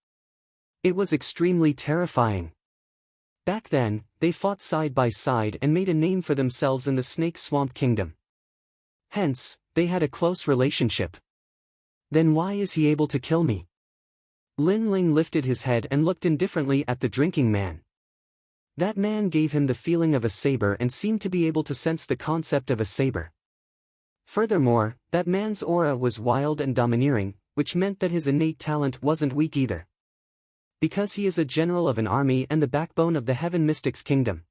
It was extremely terrifying. Back then, they fought side by side and made a name for themselves in the Snake Swamp Kingdom. Hence, they had a close relationship. Then why is he able to kill me? Lin Ling lifted his head and looked indifferently at the drinking man. That man gave him the feeling of a saber and seemed to be able to sense the concept of a saber. Furthermore, that man's aura was wild and domineering, which meant that his innate talent wasn't weak either. Because he is a general of an army and the backbone of the Heaven Mystics Kingdom.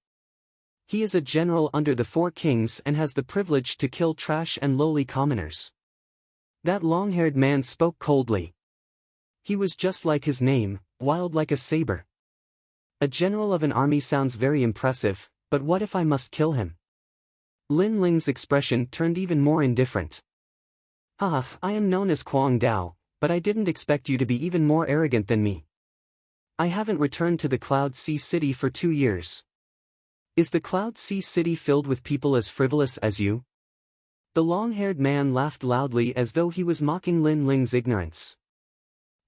He is a general under the four kings and has the privilege to kill trash and lowly commoners. That long-haired man spoke coldly. He was just like his name, wild like a saber. A general of an army sounds very impressive, but what if I must kill him? Lin Ling's expression turned even more indifferent. I am known as Quang Dao, but I didn't expect you to be even more arrogant than me. I haven't returned to the Cloud Sea City for 2 years. Is the Cloud Sea City filled with people as frivolous as you? The long-haired man laughed loudly as though he was mocking Lin Ling's ignorance.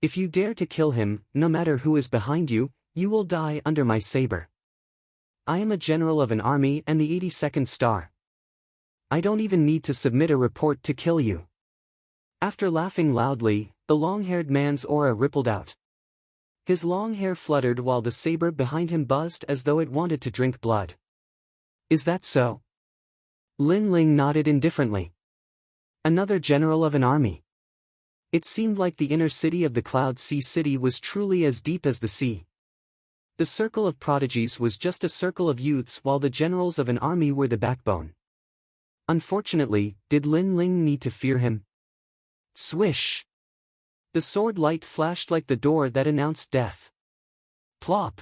If you dare to kill him, no matter who is behind you, you will die under my saber. I am a general of an army and the 82nd star. I don't even need to submit a report to kill you. After laughing loudly, the long-haired man's aura rippled out. His long hair fluttered while the saber behind him buzzed as though it wanted to drink blood. Is that so? Lin Ling nodded indifferently. Another general of an army. It seemed like the inner city of the Cloud Sea City was truly as deep as the sea. The circle of prodigies was just a circle of youths while the generals of an army were the backbone. Unfortunately, did Lin Ling need to fear him? Swish! The sword light flashed like the door that announced death. Plop!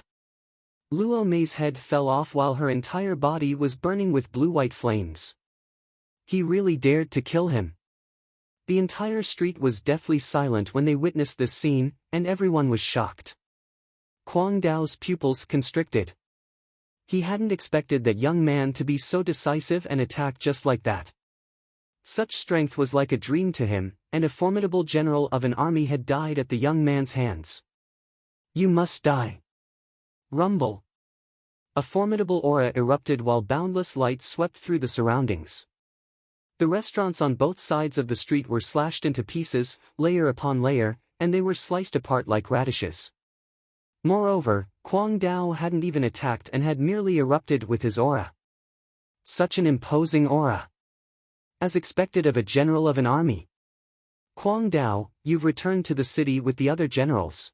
Luo Mei's head fell off while her entire body was burning with blue-white flames. He really dared to kill him. The entire street was deathly silent when they witnessed this scene, and everyone was shocked. Quang Dao's pupils constricted. He hadn't expected that young man to be so decisive and attack just like that. Such strength was like a dream to him, and a formidable general of an army had died at the young man's hands. You must die. Rumble. A formidable aura erupted while boundless light swept through the surroundings. The restaurants on both sides of the street were slashed into pieces, layer upon layer, and they were sliced apart like radishes. Moreover, Quang Dao hadn't even attacked and had merely erupted with his aura. Such an imposing aura. As expected of a general of an army. Quang Dao, you've returned to the city with the other generals.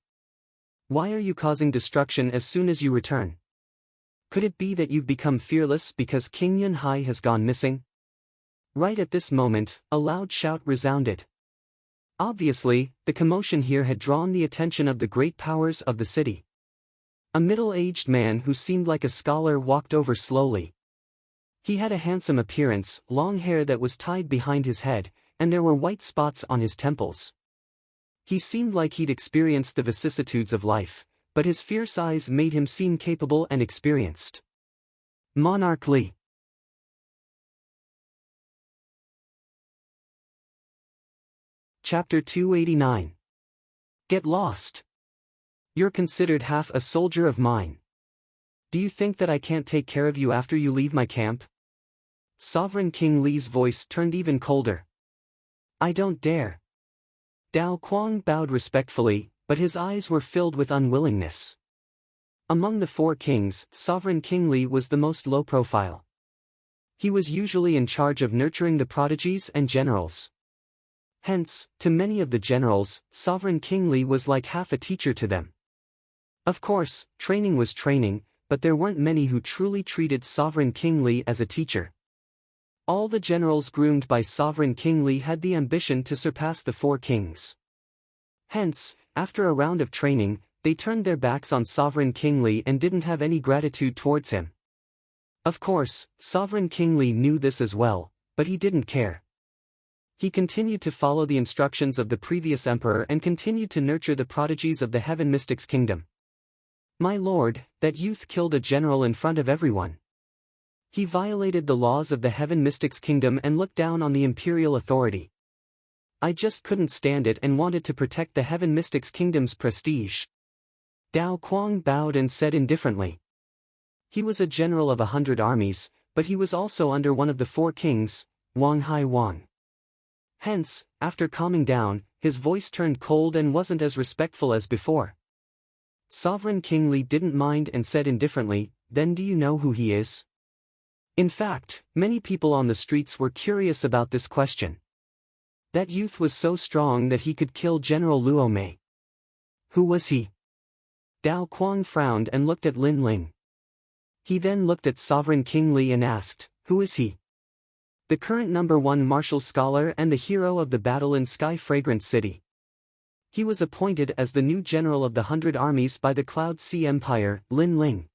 Why are you causing destruction as soon as you return? Could it be that you've become fearless because King Yunhai has gone missing? Right at this moment, a loud shout resounded. Obviously, the commotion here had drawn the attention of the great powers of the city. A middle-aged man who seemed like a scholar walked over slowly. He had a handsome appearance, long hair that was tied behind his head, and there were white spots on his temples. He seemed like he'd experienced the vicissitudes of life, but his fierce eyes made him seem capable and experienced. Monarch Li. Chapter 289. Get lost. You're considered half a soldier of mine. Do you think that I can't take care of you after you leave my camp? Sovereign King Li's voice turned even colder. I don't dare. Dao Quang bowed respectfully, but his eyes were filled with unwillingness. Among the four kings, Sovereign King Li was the most low-profile. He was usually in charge of nurturing the prodigies and generals. Hence, to many of the generals, Sovereign King Li was like half a teacher to them. Of course, training was training, but there weren't many who truly treated Sovereign King Li as a teacher. All the generals groomed by Sovereign King Li had the ambition to surpass the four kings. Hence, after a round of training, they turned their backs on Sovereign King Li and didn't have any gratitude towards him. Of course, Sovereign King Li knew this as well, but he didn't care. He continued to follow the instructions of the previous emperor and continued to nurture the prodigies of the Heaven Mystics Kingdom. My lord, that youth killed a general in front of everyone. He violated the laws of the Heaven Mystics Kingdom and looked down on the imperial authority. I just couldn't stand it and wanted to protect the Heaven Mystics Kingdom's prestige. Dao Quang bowed and said indifferently. He was a general of 100 armies, but he was also under one of the four kings, Wang Hai Wang. Hence, after calming down, his voice turned cold and wasn't as respectful as before. Sovereign King Li didn't mind and said indifferently, then do you know who he is? In fact, many people on the streets were curious about this question. That youth was so strong that he could kill General Luo Mei. Who was he? Dao Quang frowned and looked at Lin Ling. He then looked at Sovereign King Li and asked, who is he? The current #1 martial scholar and the hero of the battle in Sky Fragrant City. He was appointed as the new general of the 100 armies by the Cloud Sea Empire, Lin Ling.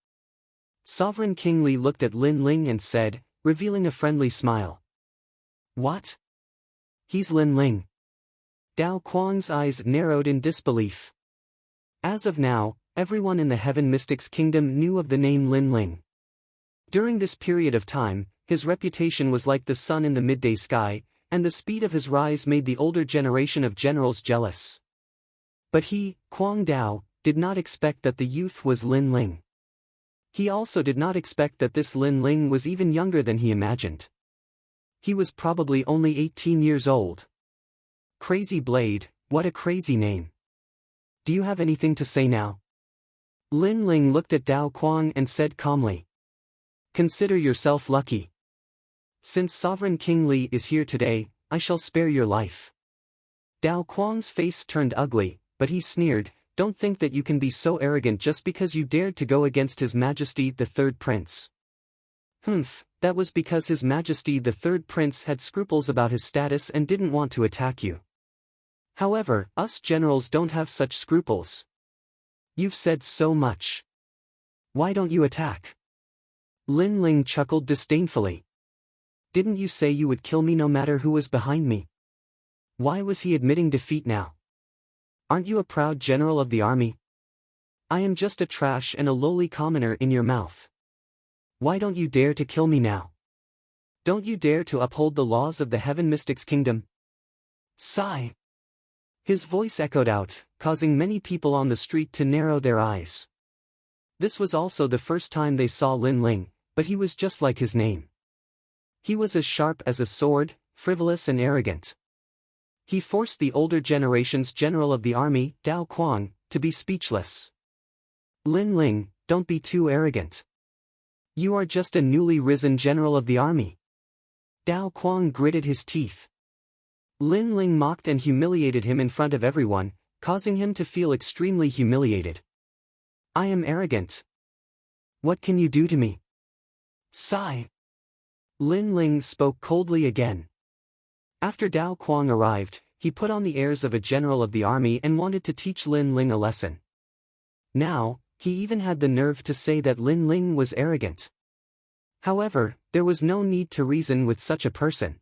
Sovereign King Li looked at Lin Ling and said, revealing a friendly smile. What? He's Lin Ling. Dao Quang's eyes narrowed in disbelief. As of now, everyone in the Heaven Mystics Kingdom knew of the name Lin Ling. During this period of time, his reputation was like the sun in the midday sky, and the speed of his rise made the older generation of generals jealous. But he, Quang Dao, did not expect that the youth was Lin Ling. He also did not expect that this Lin Ling was even younger than he imagined. He was probably only 18 years old. Crazy Blade, what a crazy name. Do you have anything to say now? Lin Ling looked at Dao Quang and said calmly. Consider yourself lucky. Since Sovereign King Li is here today, I shall spare your life. Dao Quang's face turned ugly, but he sneered, don't think that you can be so arrogant just because you dared to go against His Majesty the Third Prince. Humph, that was because His Majesty the Third Prince had scruples about his status and didn't want to attack you. However, us generals don't have such scruples. You've said so much. Why don't you attack? Lin Ling chuckled disdainfully. Didn't you say you would kill me no matter who was behind me? Why was he admitting defeat now? Aren't you a proud general of the army? I am just a trash and a lowly commoner in your mouth. Why don't you dare to kill me now? Don't you dare to uphold the laws of the Heaven Mystics Kingdom? Sigh. His voice echoed out, causing many people on the street to narrow their eyes. This was also the first time they saw Lin Ling, but he was just like his name. He was as sharp as a sword, frivolous and arrogant. He forced the older generation's general of the army, Dao Quang, to be speechless. Lin Ling, don't be too arrogant. You are just a newly risen general of the army. Dao Quang gritted his teeth. Lin Ling mocked and humiliated him in front of everyone, causing him to feel extremely humiliated. I am arrogant. What can you do to me? Sigh. Lin Ling spoke coldly again. After Dao Quang arrived, he put on the airs of a general of the army and wanted to teach Lin Ling a lesson. Now, he even had the nerve to say that Lin Ling was arrogant. However, there was no need to reason with such a person.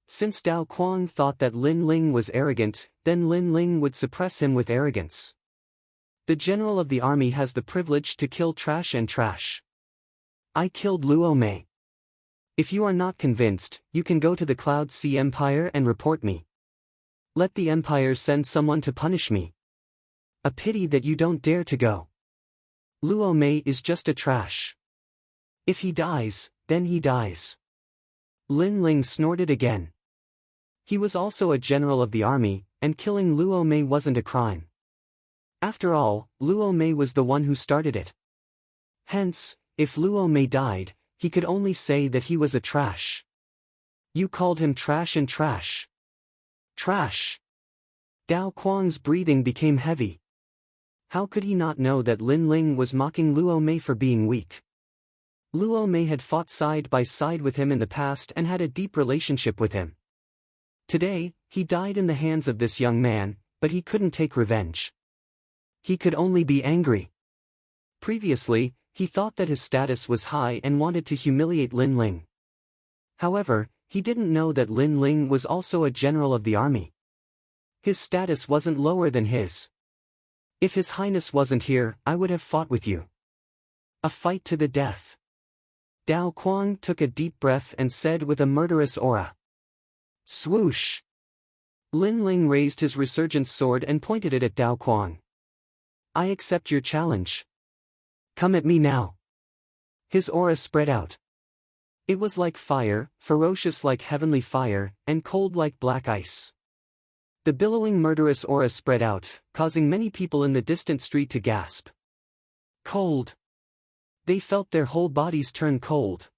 Since Dao Quang thought that Lin Ling was arrogant, then Lin Ling would suppress him with arrogance. The general of the army has the privilege to kill trash and trash. I killed Luo Mei. If you are not convinced, you can go to the Cloud Sea Empire and report me. Let the Empire send someone to punish me. A pity that you don't dare to go. Luo Mei is just a trash. If he dies, then he dies. Lin Ling snorted again. He was also a general of the army, and killing Luo Mei wasn't a crime. After all, Luo Mei was the one who started it. Hence, if Luo Mei died, he could only say that he was a trash. You called him trash and trash. Trash. Dao Quang's breathing became heavy. How could he not know that Lin Ling was mocking Luo Mei for being weak? Luo Mei had fought side by side with him in the past and had a deep relationship with him. Today, he died in the hands of this young man, but he couldn't take revenge. He could only be angry. Previously, he thought that his status was high and wanted to humiliate Lin Ling. However, he didn't know that Lin Ling was also a general of the army. His status wasn't lower than his. If His Highness wasn't here, I would have fought with you. A fight to the death. Dao Quang took a deep breath and said with a murderous aura. Swoosh! Lin Ling raised his resurgent sword and pointed it at Dao Quang. I accept your challenge. Come at me now. His aura spread out. It was like fire, ferocious like heavenly fire, and cold like black ice. The billowing murderous aura spread out, causing many people in the distant street to gasp. Cold. They felt their whole bodies turn cold.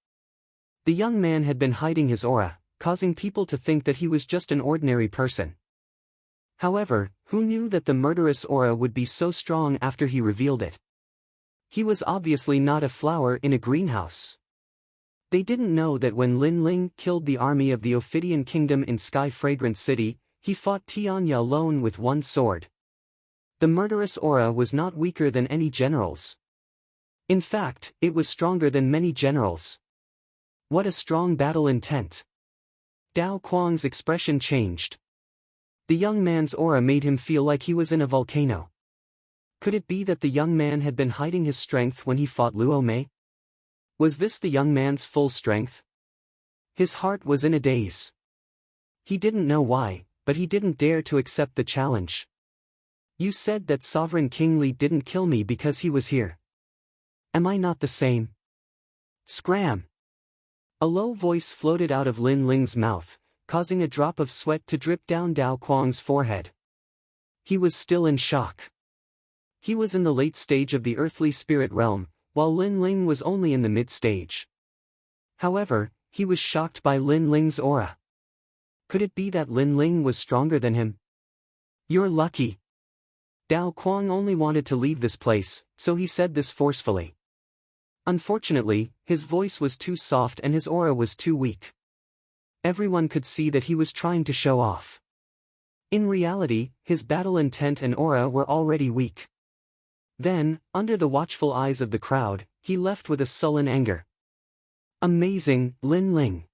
The young man had been hiding his aura, causing people to think that he was just an ordinary person. However, who knew that the murderous aura would be so strong after he revealed it? He was obviously not a flower in a greenhouse. They didn't know that when Lin Ling killed the army of the Ophidian Kingdom in Sky Fragrant City, he fought Tianya alone with one sword. The murderous aura was not weaker than any generals. In fact, it was stronger than many generals. What a strong battle intent. Dao Quang's expression changed. The young man's aura made him feel like he was in a volcano. Could it be that the young man had been hiding his strength when he fought Luo Mei? Was this the young man's full strength? His heart was in a daze. He didn't know why, but he didn't dare to accept the challenge. You said that Sovereign King Li didn't kill me because he was here. Am I not the same? Scram! A low voice floated out of Lin Ling's mouth, causing a drop of sweat to drip down Dao Quang's forehead. He was still in shock. He was in the late stage of the earthly spirit realm, while Lin Ling was only in the mid-stage. However, he was shocked by Lin Ling's aura. Could it be that Lin Ling was stronger than him? You're lucky. Dao Quang only wanted to leave this place, so he said this forcefully. Unfortunately, his voice was too soft and his aura was too weak. Everyone could see that he was trying to show off. In reality, his battle intent and aura were already weak. Then, under the watchful eyes of the crowd, he left with a sullen anger. Amazing, Lin Ling.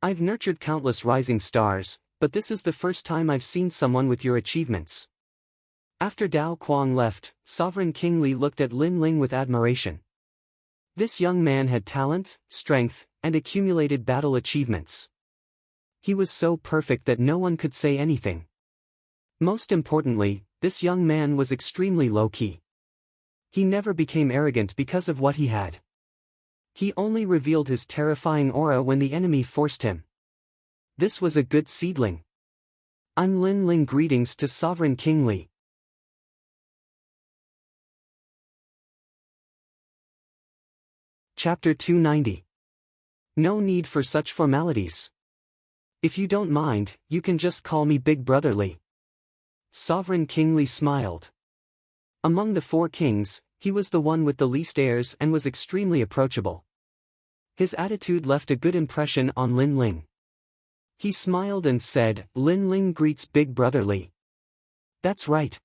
I've nurtured countless rising stars, but this is the first time I've seen someone with your achievements. After Dao Quang left, Sovereign King Li looked at Lin Ling with admiration. This young man had talent, strength, and accumulated battle achievements. He was so perfect that no one could say anything. Most importantly, this young man was extremely low-key. He never became arrogant because of what he had. He only revealed his terrifying aura when the enemy forced him. This was a good seedling. I'm Lin Ling. Greetings to Sovereign King Li. Chapter 290. No need for such formalities. If you don't mind, you can just call me Big Brother Li. Sovereign King Li smiled. Among the 4 kings, he was the one with the least airs and was extremely approachable. His attitude left a good impression on Lin Ling. He smiled and said, "Lin Ling greets Big Brother Li." "That's right.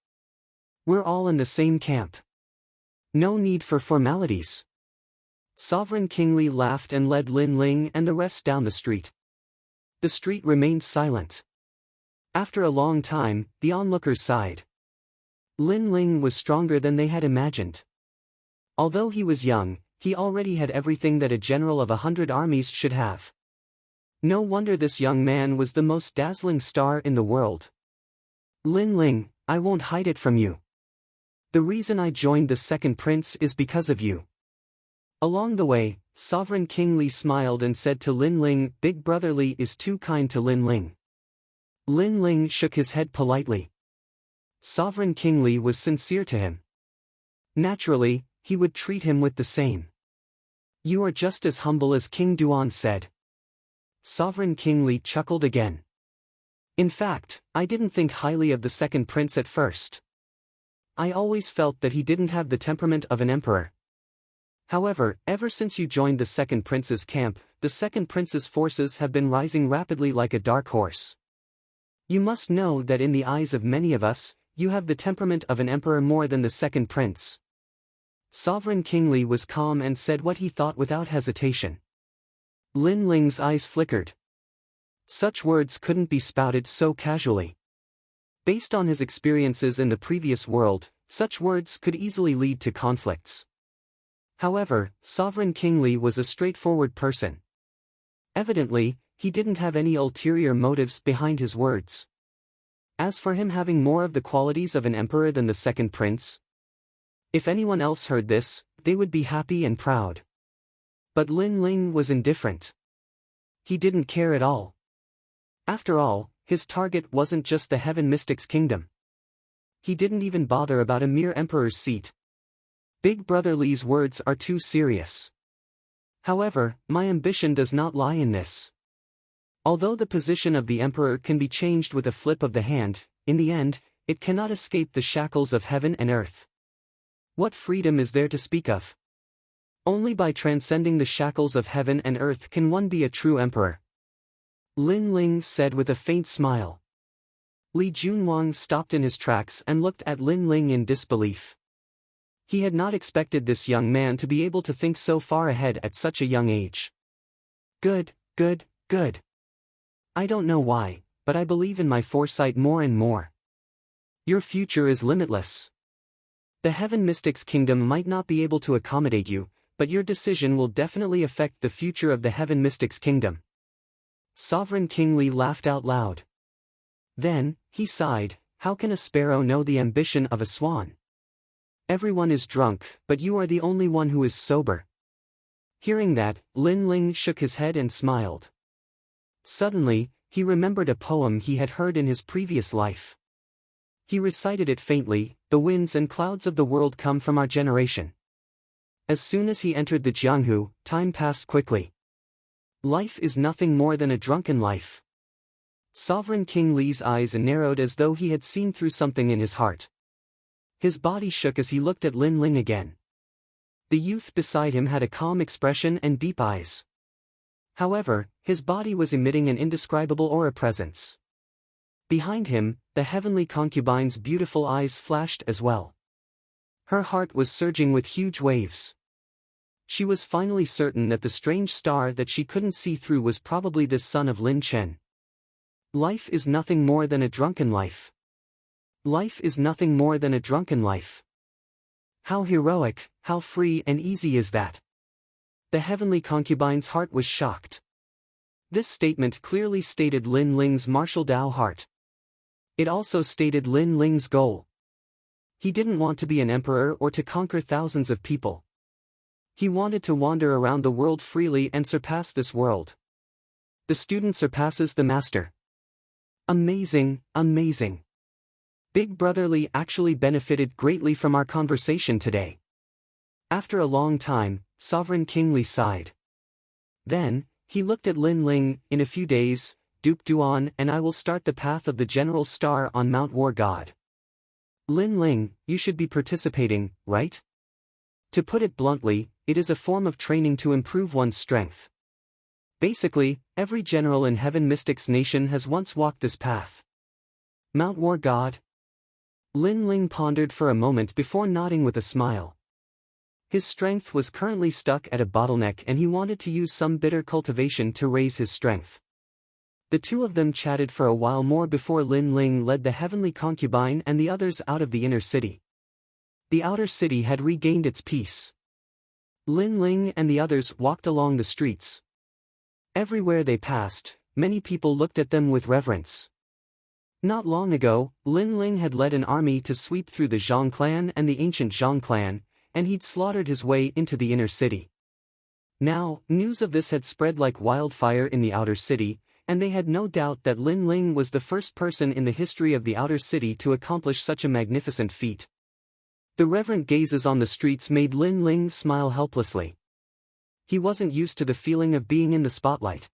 We're all in the same camp. No need for formalities." Sovereign King Li laughed and led Lin Ling and the rest down the street. The street remained silent. After a long time, the onlookers sighed. Lin Ling was stronger than they had imagined. Although he was young, he already had everything that a general of 100 armies should have. No wonder this young man was the most dazzling star in the world. "Lin Ling, I won't hide it from you. The reason I joined the second prince is because of you." Along the way, Sovereign King Li smiled and said to Lin Ling, "Big Brother Li is too kind to Lin Ling." Lin Ling shook his head politely. Sovereign King Li was sincere to him. Naturally, he would treat him with the same. "You are just as humble as King Duan said." Sovereign King Li chuckled again. "In fact, I didn't think highly of the second prince at first. I always felt that he didn't have the temperament of an emperor. However, ever since you joined the second prince's camp, the second prince's forces have been rising rapidly like a dark horse. You must know that in the eyes of many of us, you have the temperament of an emperor more than the second prince." Sovereign King Li was calm and said what he thought without hesitation. Lin Ling's eyes flickered. Such words couldn't be spouted so casually. Based on his experiences in the previous world, such words could easily lead to conflicts. However, Sovereign King Li was a straightforward person. Evidently, he didn't have any ulterior motives behind his words. As for him having more of the qualities of an emperor than the second prince, if anyone else heard this, they would be happy and proud. But Lin Ling was indifferent. He didn't care at all. After all, his target wasn't just the Heaven Mystics Kingdom. He didn't even bother about a mere emperor's seat. Big Brother Li's words are too serious. However, my ambition does not lie in this. Although the position of the emperor can be changed with a flip of the hand, in the end, it cannot escape the shackles of heaven and earth. What freedom is there to speak of? Only by transcending the shackles of heaven and earth can one be a true emperor. Lin Ling said with a faint smile. Li Junwang stopped in his tracks and looked at Lin Ling in disbelief. He had not expected this young man to be able to think so far ahead at such a young age. Good, good, good. I don't know why, but I believe in my foresight more and more. Your future is limitless. The Heaven Mystics Kingdom might not be able to accommodate you, but your decision will definitely affect the future of the Heaven Mystics Kingdom. Sovereign King Li laughed out loud. Then, he sighed, "How can a sparrow know the ambition of a swan? Everyone is drunk, but you are the only one who is sober." Hearing that, Lin Ling shook his head and smiled. Suddenly, he remembered a poem he had heard in his previous life. He recited it faintly, "The winds and clouds of the world come from our generation." As soon as he entered the Jianghu, time passed quickly. Life is nothing more than a drunken life. Sovereign King Li's eyes narrowed as though he had seen through something in his heart. His body shook as he looked at Lin Ling again. The youth beside him had a calm expression and deep eyes. However, his body was emitting an indescribable aura presence. Behind him, the heavenly concubine's beautiful eyes flashed as well. Her heart was surging with huge waves. She was finally certain that the strange star that she couldn't see through was probably this son of Lin Chen. Life is nothing more than a drunken life. Life is nothing more than a drunken life. How heroic, how free and easy is that? The heavenly concubine's heart was shocked. This statement clearly stated Lin Ling's martial Dao heart. It also stated Lin Ling's goal. He didn't want to be an emperor or to conquer thousands of people. He wanted to wander around the world freely and surpass this world. The student surpasses the master. Amazing, amazing. Big Brother Li actually benefited greatly from our conversation today. After a long time, Sovereign King Li sighed. Then, he looked at Lin Ling. "In a few days, Duke Duan, and I will start the path of the General Star on Mount War God. Lin Ling, you should be participating, right? To put it bluntly, it is a form of training to improve one's strength. Basically, every general in Heaven Mystics Nation has once walked this path. Mount War God? Lin Ling pondered for a moment before nodding with a smile. His strength was currently stuck at a bottleneck and he wanted to use some bitter cultivation to raise his strength. The two of them chatted for a while more before Lin Ling led the heavenly concubine and the others out of the inner city. The outer city had regained its peace. Lin Ling and the others walked along the streets. Everywhere they passed, many people looked at them with reverence. Not long ago, Lin Ling had led an army to sweep through the Zhang clan and the ancient Zhang clan, and he'd slaughtered his way into the inner city. Now, news of this had spread like wildfire in the outer city, and they had no doubt that Lin Ling was the first person in the history of the outer city to accomplish such a magnificent feat. The reverent gazes on the streets made Lin Ling smile helplessly. He wasn't used to the feeling of being in the spotlight.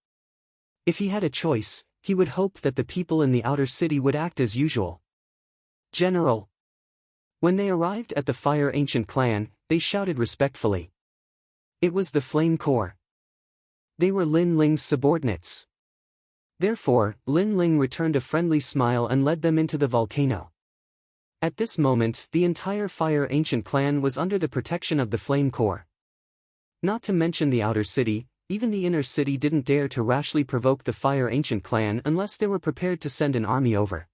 If he had a choice, he would hope that the people in the outer city would act as usual. General. When they arrived at the Fire Ancient Clan, they shouted respectfully. It was the Flame Corps. They were Lin Ling's subordinates. Therefore, Lin Ling returned a friendly smile and led them into the volcano. At this moment, the entire Fire Ancient Clan was under the protection of the Flame Corps. Not to mention the outer city, even the inner city didn't dare to rashly provoke the Fire Ancient Clan unless they were prepared to send an army over.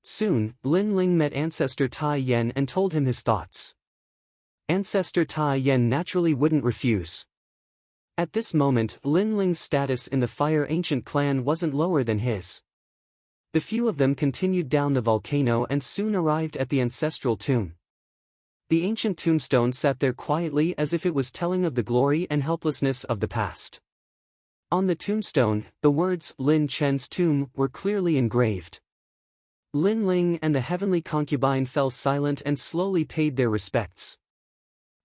Soon, Lin Ling met Ancestor Tai Yen and told him his thoughts. Ancestor Tai Yen naturally wouldn't refuse. At this moment, Lin Ling's status in the Fire Ancient Clan wasn't lower than his. The few of them continued down the volcano and soon arrived at the ancestral tomb. The ancient tombstone sat there quietly as if it was telling of the glory and helplessness of the past. On the tombstone, the words Lin Chen's tomb were clearly engraved. Lin Ling and the heavenly concubine fell silent and slowly paid their respects.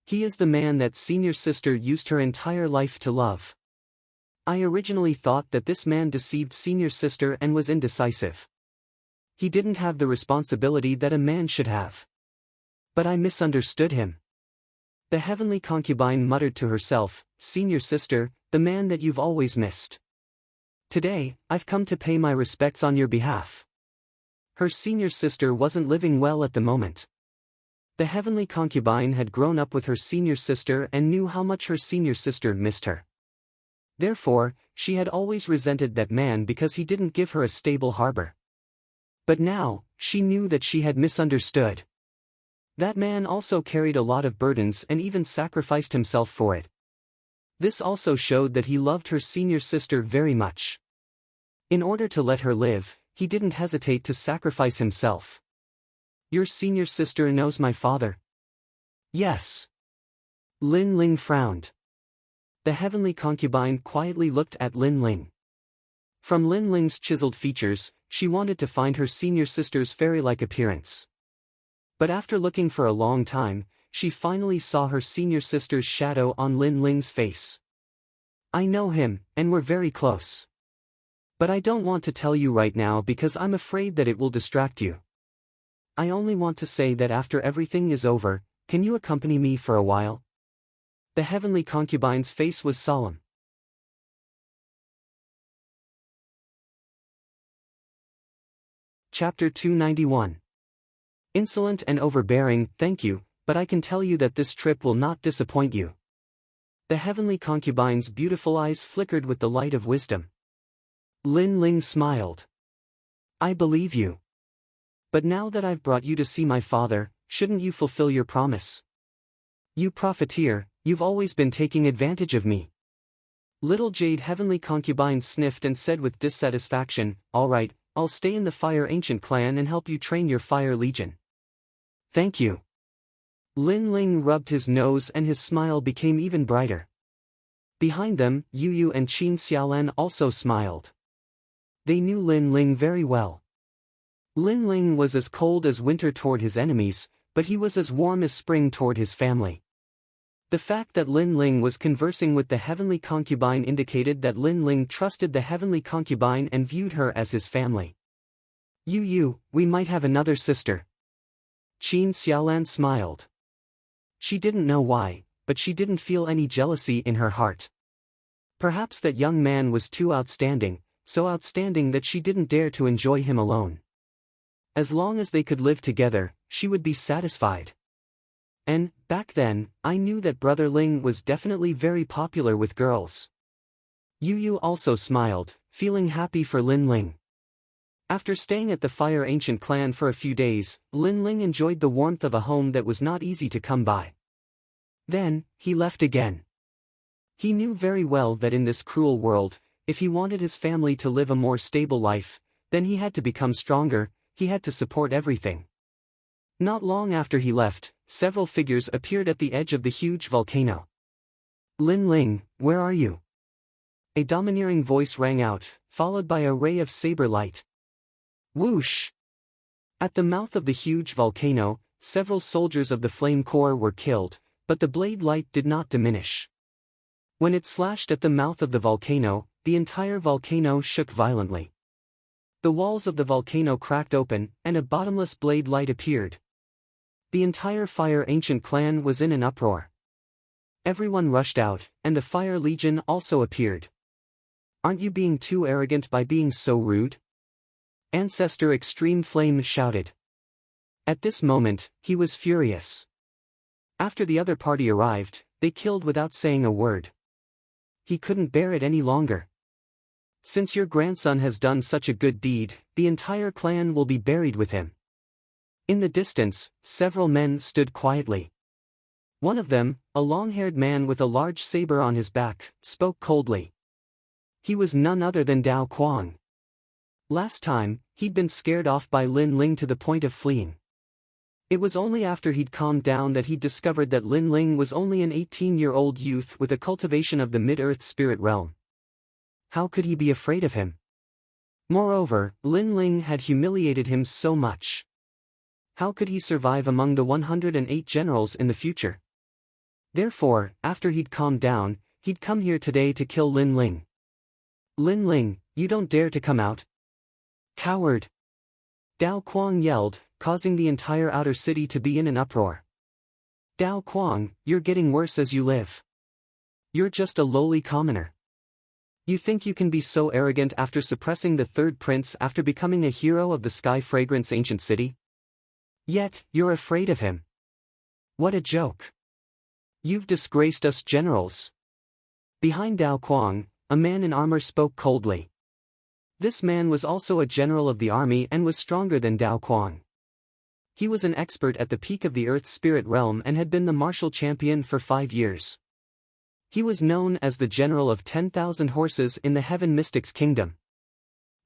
He is the man that senior sister used her entire life to love. I originally thought that this man deceived senior sister and was indecisive. He didn't have the responsibility that a man should have. But I misunderstood him. The heavenly concubine muttered to herself, Senior sister, the man that you've always missed. Today, I've come to pay my respects on your behalf. Her senior sister wasn't living well at the moment. The heavenly concubine had grown up with her senior sister and knew how much her senior sister missed her. Therefore, she had always resented that man because he didn't give her a stable harbor. But now, she knew that she had misunderstood. That man also carried a lot of burdens and even sacrificed himself for it. This also showed that he loved her senior sister very much. In order to let her live, he didn't hesitate to sacrifice himself. Your senior sister knows my father? Yes. Lin Ling frowned. The heavenly concubine quietly looked at Lin Ling. From Lin Ling's chiseled features, she wanted to find her senior sister's fairy-like appearance. But after looking for a long time, she finally saw her senior sister's shadow on Lin Ling's face. I know him, and we're very close. But I don't want to tell you right now because I'm afraid that it will distract you. I only want to say that after everything is over, can you accompany me for a while? The heavenly concubine's face was solemn. Chapter 291. Insolent and overbearing, thank you, but I can tell you that this trip will not disappoint you. The heavenly concubine's beautiful eyes flickered with the light of wisdom. Lin Ling smiled. I believe you. But now that I've brought you to see my father, shouldn't you fulfill your promise? You profiteer, you've always been taking advantage of me. Little Jade Heavenly Concubine sniffed and said with dissatisfaction, all right, I'll stay in the Fire Ancient Clan and help you train your Fire Legion. Thank you. Lin Ling rubbed his nose and his smile became even brighter. Behind them, Yu Yu and Qin Xiaolan also smiled. They knew Lin Ling very well. Lin Ling was as cold as winter toward his enemies, but he was as warm as spring toward his family. The fact that Lin Ling was conversing with the heavenly concubine indicated that Lin Ling trusted the heavenly concubine and viewed her as his family. We might have another sister." Qin Xiaolan smiled. She didn't know why, but she didn't feel any jealousy in her heart. Perhaps that young man was too outstanding, so outstanding that she didn't dare to enjoy him alone. As long as they could live together, she would be satisfied. And, back then, I knew that Brother Ling was definitely very popular with girls. Yu also smiled, feeling happy for Lin Ling. After staying at the Fire Ancient clan for a few days, Lin Ling enjoyed the warmth of a home that was not easy to come by. Then, he left again. He knew very well that in this cruel world, if he wanted his family to live a more stable life, then he had to become stronger, he had to support everything. Not long after he left, several figures appeared at the edge of the huge volcano. "Lin Ling, where are you?" A domineering voice rang out, followed by a ray of saber light. Whoosh! At the mouth of the huge volcano, several soldiers of the Flame Corps were killed, but the blade light did not diminish. When it slashed at the mouth of the volcano, the entire volcano shook violently. The walls of the volcano cracked open, and a bottomless blade light appeared. The entire Fire Ancient clan was in an uproar. Everyone rushed out, and the Fire Legion also appeared. "Aren't you being too arrogant by being so rude?" Ancestor Extreme Flame shouted. At this moment, he was furious. After the other party arrived, they killed without saying a word. He couldn't bear it any longer. "Since your grandson has done such a good deed, the entire clan will be buried with him." In the distance, several men stood quietly. One of them, a long-haired man with a large saber on his back, spoke coldly. He was none other than Dao Quang. Last time, he'd been scared off by Lin Ling to the point of fleeing. It was only after he'd calmed down that he'd discovered that Lin Ling was only an 18-year-old youth with a cultivation of the mid-earth spirit realm. How could he be afraid of him? Moreover, Lin Ling had humiliated him so much. How could he survive among the 108 generals in the future? Therefore, after he'd calmed down, he'd come here today to kill Lin Ling. "Lin Ling, you don't dare to come out? Coward!" Dao Quang yelled, causing the entire outer city to be in an uproar. "Dao Quang, you're getting worse as you live. You're just a lowly commoner. You think you can be so arrogant after suppressing the third prince after becoming a hero of the Sky Fragrance Ancient City? Yet, you're afraid of him. What a joke. You've disgraced us generals." Behind Dao Quang, a man in armor spoke coldly. This man was also a general of the army and was stronger than Dao Quang. He was an expert at the peak of the Earth Spirit realm and had been the martial champion for 5 years. He was known as the general of 10,000 horses in the Heaven Mystics Kingdom.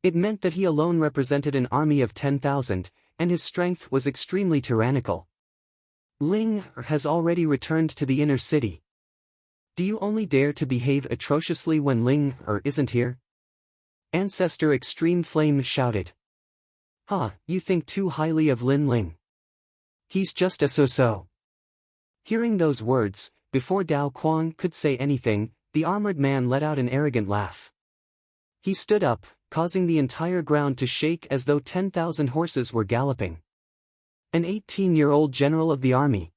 It meant that he alone represented an army of 10,000, and his strength was extremely tyrannical. "Ling has already returned to the inner city. Do you only dare to behave atrociously when Ling isn't here?" Ancestor Extreme Flame shouted. You think too highly of Lin Ling. He's just a so-so." Hearing those words, before Dao Quang could say anything, the armored man let out an arrogant laugh. He stood up, causing the entire ground to shake as though 10,000 horses were galloping. An 18-year-old general of the army.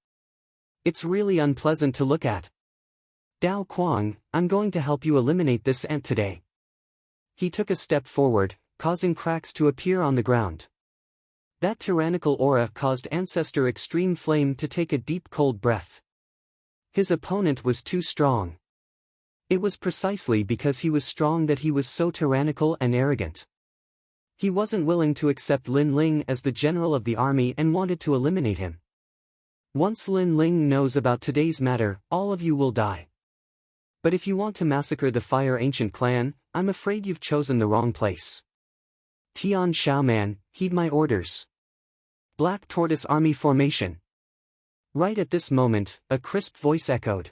It's really unpleasant to look at. "Dao Quang, I'm going to help you eliminate this ant today." He took a step forward, causing cracks to appear on the ground. That tyrannical aura caused Ancestor Extreme Flame to take a deep cold breath. His opponent was too strong. It was precisely because he was strong that he was so tyrannical and arrogant. He wasn't willing to accept Lin Ling as the general of the army and wanted to eliminate him. "Once Lin Ling knows about today's matter, all of you will die. But if you want to massacre the Fire Ancient clan, I'm afraid you've chosen the wrong place. Tian Xiaoman, heed my orders. Black Tortoise Army Formation." Right at this moment, a crisp voice echoed.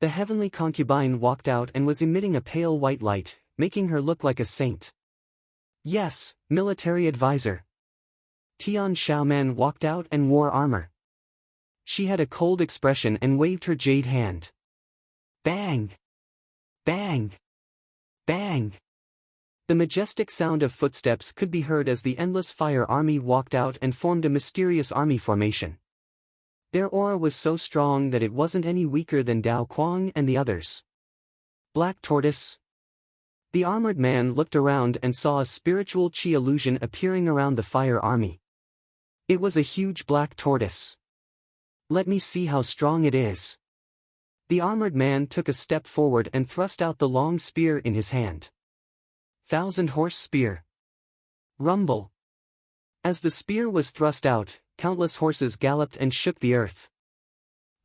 The heavenly concubine walked out and was emitting a pale white light, making her look like a saint. "Yes, military advisor." Tian Xiaoman walked out and wore armor. She had a cold expression and waved her jade hand. Bang! Bang! Bang! The majestic sound of footsteps could be heard as the endless fire army walked out and formed a mysterious army formation. Their aura was so strong that it wasn't any weaker than Dao Quang and the others. Black Tortoise. The armored man looked around and saw a spiritual chi illusion appearing around the fire army. It was a huge black tortoise. Let me see how strong it is. The armored man took a step forward and thrust out the long spear in his hand. 1,000-horse spear. Rumble. As the spear was thrust out, countless horses galloped and shook the earth.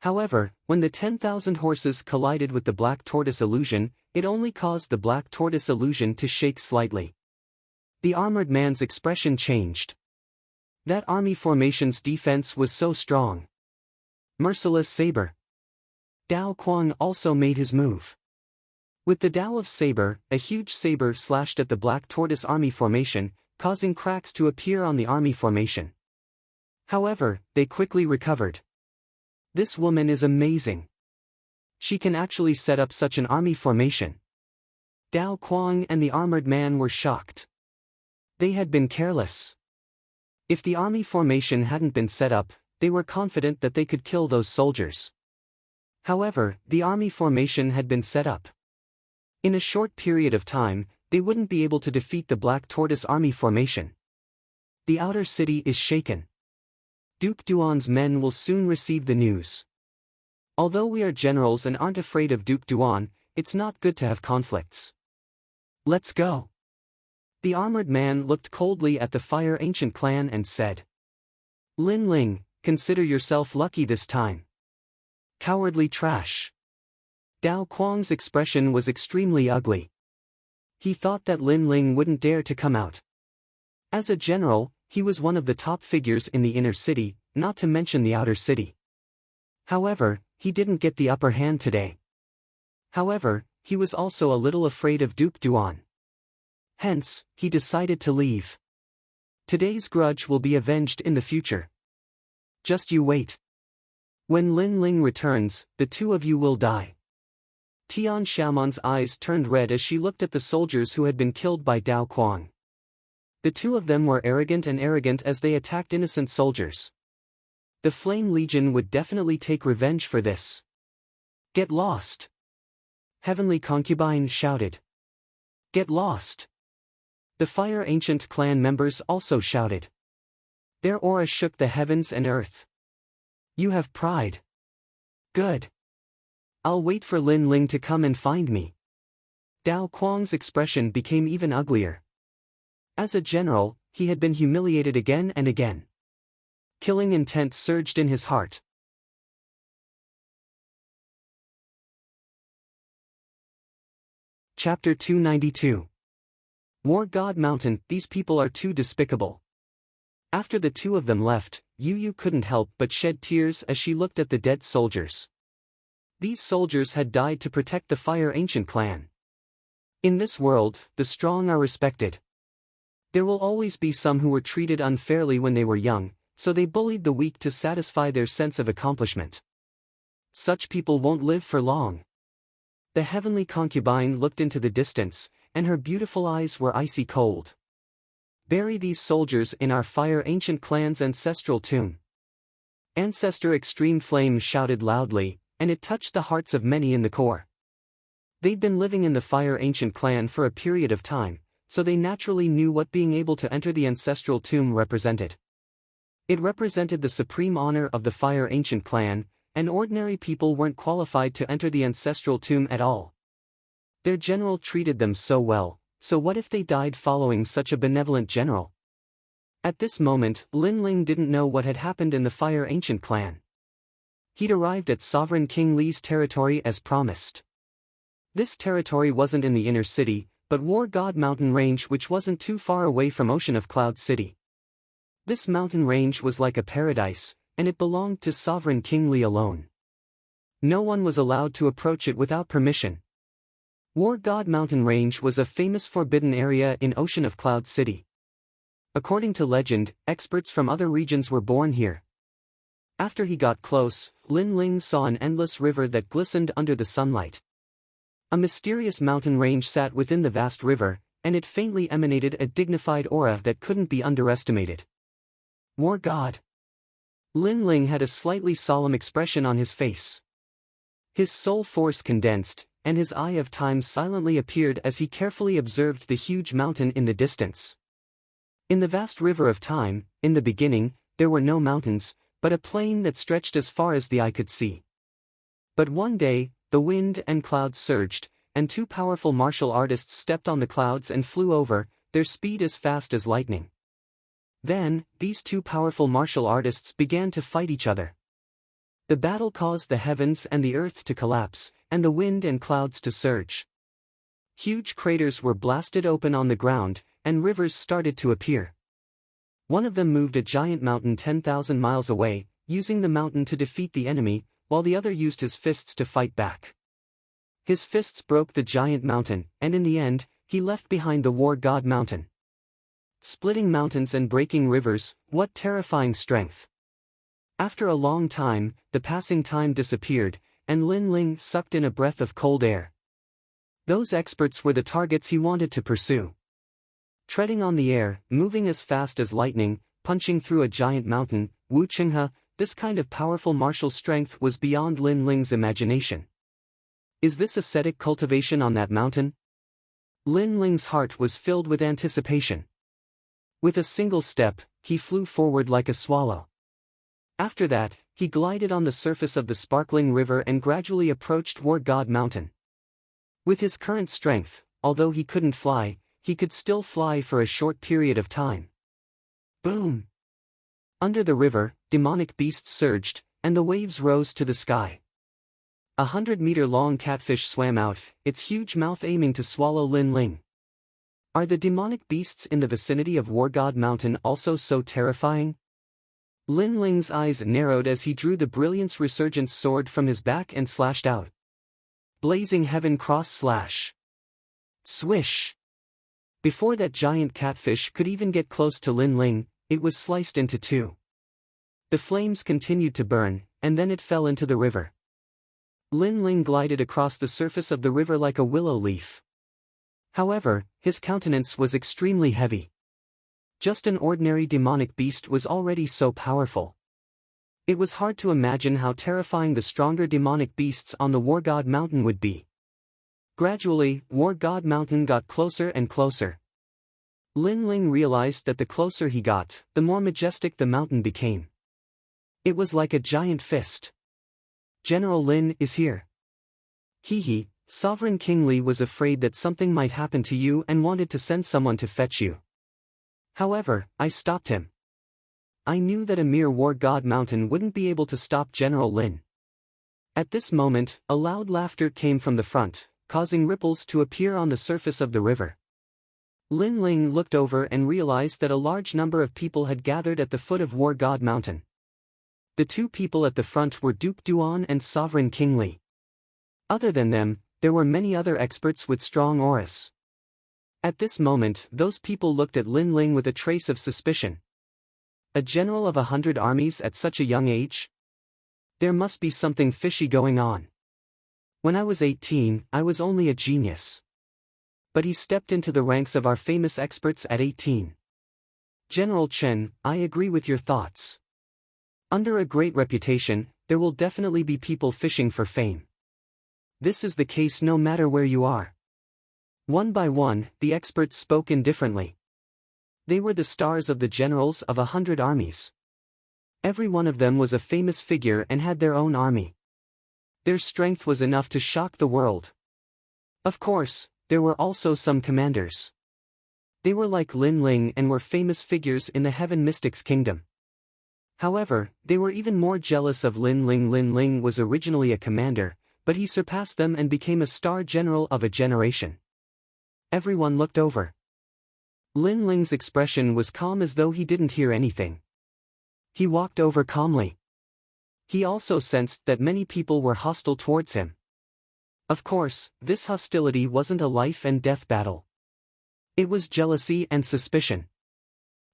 However, when the 10,000 horses collided with the black tortoise illusion, it only caused the black tortoise illusion to shake slightly. The armored man's expression changed. That army formation's defense was so strong. Merciless saber. Dao Quang also made his move. With the Dao of Saber, a huge saber slashed at the black tortoise army formation, causing cracks to appear on the army formation. However, they quickly recovered. This woman is amazing. She can actually set up such an army formation. Dao Quang and the armored man were shocked. They had been careless. If the army formation hadn't been set up, they were confident that they could kill those soldiers. However, the army formation had been set up. In a short period of time, they wouldn't be able to defeat the Black Tortoise army formation. The outer city is shaken. Duke Duan's men will soon receive the news. Although we are generals and aren't afraid of Duke Duan, it's not good to have conflicts. Let's go. The armored man looked coldly at the Fire Ancient clan and said, Lin Ling, consider yourself lucky this time. Cowardly trash. Dao Quang's expression was extremely ugly. He thought that Lin Ling wouldn't dare to come out. As a general, he was one of the top figures in the inner city, not to mention the outer city. However, he didn't get the upper hand today. However, he was also a little afraid of Duke Duan. Hence, he decided to leave. Today's grudge will be avenged in the future. Just you wait. When Lin Ling returns, the two of you will die. Tian Xiaoman's eyes turned red as she looked at the soldiers who had been killed by Dao Quang. The two of them were arrogant as they attacked innocent soldiers. The Flame Legion would definitely take revenge for this. Get lost! Heavenly Concubine shouted. Get lost! The Fire Ancient clan members also shouted. Their aura shook the heavens and earth. You have pride. Good. I'll wait for Lin Ling to come and find me. Dao Quang's expression became even uglier. As a general, he had been humiliated again and again. Killing intent surged in his heart. Chapter 292. War God Mountain. These people are too despicable. After the two of them left, Yu couldn't help but shed tears as she looked at the dead soldiers. These soldiers had died to protect the Fire Ancient clan. In this world, the strong are respected. There will always be some who were treated unfairly when they were young, so they bullied the weak to satisfy their sense of accomplishment. Such people won't live for long. The heavenly concubine looked into the distance, and her beautiful eyes were icy cold. Bury these soldiers in our Fire Ancient clan's ancestral tomb. Ancestor Extreme Flame shouted loudly, and it touched the hearts of many in the core. They'd been living in the Fire Ancient clan for a period of time, so they naturally knew what being able to enter the ancestral tomb represented. It represented the supreme honor of the Fire Ancient clan, and ordinary people weren't qualified to enter the ancestral tomb at all. Their general treated them so well, so what if they died following such a benevolent general? At this moment, Lin Ling didn't know what had happened in the Fire Ancient clan. He'd arrived at Sovereign King Li's territory as promised. This territory wasn't in the inner city, but War God Mountain Range, which wasn't too far away from Ocean of Cloud City. This mountain range was like a paradise, and it belonged to Sovereign King Li alone. No one was allowed to approach it without permission. War God Mountain Range was a famous forbidden area in Ocean of Cloud City. According to legend, experts from other regions were born here. After he got close, Lin Ling saw an endless river that glistened under the sunlight. A mysterious mountain range sat within the vast river, and it faintly emanated a dignified aura that couldn't be underestimated. War God. Lin Ling had a slightly solemn expression on his face. His soul force condensed, and his eye of time silently appeared as he carefully observed the huge mountain in the distance. In the vast river of time, in the beginning, there were no mountains, but a plain that stretched as far as the eye could see. But one day, the wind and clouds surged, and two powerful martial artists stepped on the clouds and flew over, their speed as fast as lightning. Then, these two powerful martial artists began to fight each other. The battle caused the heavens and the earth to collapse, and the wind and clouds to surge. Huge craters were blasted open on the ground, and rivers started to appear. One of them moved a giant mountain 10,000 miles away, using the mountain to defeat the enemy, while the other used his fists to fight back. His fists broke the giant mountain, and in the end, he left behind the War God Mountain. Splitting mountains and breaking rivers, what terrifying strength! After a long time, the passing time disappeared, and Lin Ling sucked in a breath of cold air. Those experts were the targets he wanted to pursue. Treading on the air, moving as fast as lightning, punching through a giant mountain, Wu Qinghe, this kind of powerful martial strength was beyond Lin Ling's imagination. Is this ascetic cultivation on that mountain? Lin Ling's heart was filled with anticipation. With a single step, he flew forward like a swallow. After that, he glided on the surface of the sparkling river and gradually approached War God Mountain. With his current strength, although he couldn't fly, he could still fly for a short period of time. Boom! Under the river, demonic beasts surged, and the waves rose to the sky. 100-meter-long catfish swam out, its huge mouth aiming to swallow Lin Ling. Are the demonic beasts in the vicinity of War God Mountain also so terrifying? Lin Ling's eyes narrowed as he drew the Brilliance Resurgence sword from his back and slashed out. Blazing Heaven Cross Slash. Swish! Before that giant catfish could even get close to Lin Ling, it was sliced into two. The flames continued to burn, and then it fell into the river. Lin Ling glided across the surface of the river like a willow leaf. However, his countenance was extremely heavy. Just an ordinary demonic beast was already so powerful. It was hard to imagine how terrifying the stronger demonic beasts on the War God Mountain would be. Gradually, War God Mountain got closer and closer. Lin Ling realized that the closer he got, the more majestic the mountain became. It was like a giant fist. General Lin is here. Hehe. Sovereign King Li was afraid that something might happen to you and wanted to send someone to fetch you. However, I stopped him. I knew that a mere War God Mountain wouldn't be able to stop General Lin. At this moment, a loud laughter came from the front, causing ripples to appear on the surface of the river. Lin Ling looked over and realized that a large number of people had gathered at the foot of War God Mountain. The two people at the front were Duke Duan and Sovereign King Li. Other than them, there were many other experts with strong auras. At this moment, those people looked at Lin Ling with a trace of suspicion. A general of 100 armies at such a young age? There must be something fishy going on. When I was 18, I was only a genius. But he stepped into the ranks of our famous experts at 18. General Chen, I agree with your thoughts. Under a great reputation, there will definitely be people fishing for fame. This is the case no matter where you are. One by one, the experts spoke indifferently. They were the stars of the generals of 100 armies. Every one of them was a famous figure and had their own army. Their strength was enough to shock the world. Of course, there were also some commanders. They were like Lin Ling and were famous figures in the Heaven Mystics Kingdom. However, they were even more jealous of Lin Ling. Lin Ling was originally a commander, but he surpassed them and became a star general of a generation. Everyone looked over. Lin Ling's expression was calm as though he didn't hear anything. He walked over calmly. He also sensed that many people were hostile towards him. Of course, this hostility wasn't a life and death battle. It was jealousy and suspicion.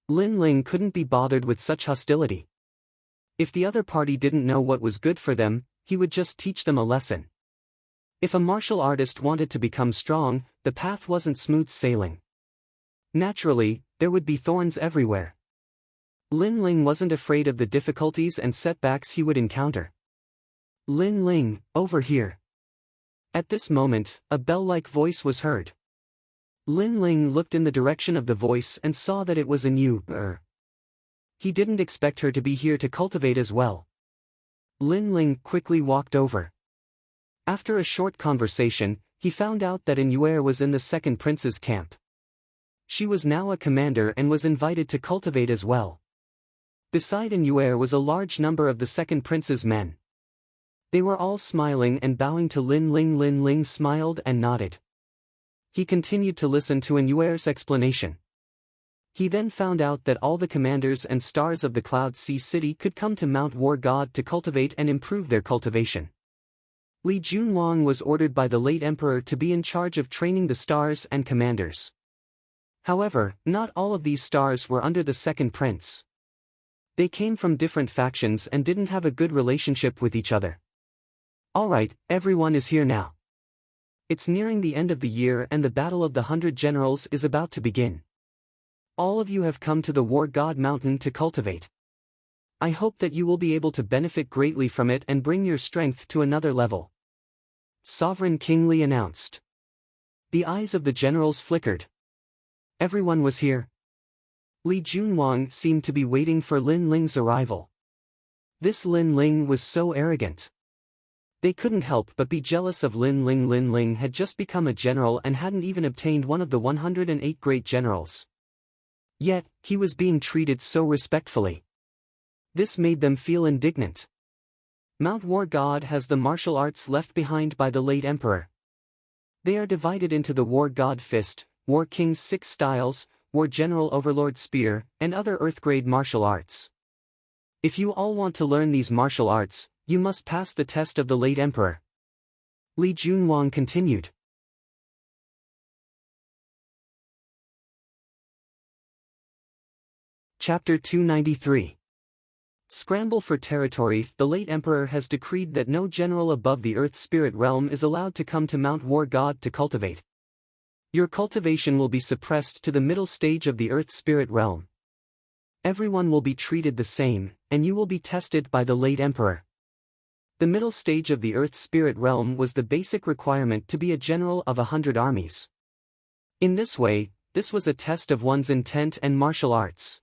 Lin Ling couldn't be bothered with such hostility. If the other party didn't know what was good for them, he would just teach them a lesson. If a martial artist wanted to become strong, the path wasn't smooth sailing. Naturally, there would be thorns everywhere. Lin Ling wasn't afraid of the difficulties and setbacks he would encounter. Lin Ling, over here. At this moment, a bell-like voice was heard. Lin Ling looked in the direction of the voice and saw that it was a new He didn't expect her to be here to cultivate as well. Lin Ling quickly walked over. After a short conversation, he found out that Yuer was in the second prince's camp. She was now a commander and was invited to cultivate as well. Beside Yuer was a large number of the second prince's men. They were all smiling and bowing to Lin Ling. Lin Ling smiled and nodded. He continued to listen to Yuer's explanation. He then found out that all the commanders and stars of the Cloud Sea City could come to Mount War God to cultivate and improve their cultivation. Li Junwang was ordered by the late emperor to be in charge of training the stars and commanders. However, not all of these stars were under the second prince. They came from different factions and didn't have a good relationship with each other. Alright, everyone is here now. It's nearing the end of the year and the Battle of the 100 Generals is about to begin. All of you have come to the War God Mountain to cultivate. I hope that you will be able to benefit greatly from it and bring your strength to another level. Sovereign King Li announced. The eyes of the generals flickered. Everyone was here. Li Junwang seemed to be waiting for Lin Ling's arrival. This Lin Ling was so arrogant. They couldn't help but be jealous of Lin Ling. Lin Ling had just become a general and hadn't even obtained one of the 108 great generals. Yet, he was being treated so respectfully. This made them feel indignant. Mount War God has the martial arts left behind by the late emperor. They are divided into the War God Fist, War King's 6 styles, War General Overlord Spear, and other Earth-grade martial arts. If you all want to learn these martial arts, you must pass the test of the late emperor. Li Junwang continued. Chapter 293. Scramble for territory. The late emperor has decreed that no general above the Earth Spirit realm is allowed to come to Mount War God to cultivate. Your cultivation will be suppressed to the middle stage of the Earth Spirit realm. Everyone will be treated the same, and you will be tested by the late emperor. The middle stage of the Earth Spirit realm was the basic requirement to be a general of 100 armies. In this way, this was a test of one's intent and martial arts.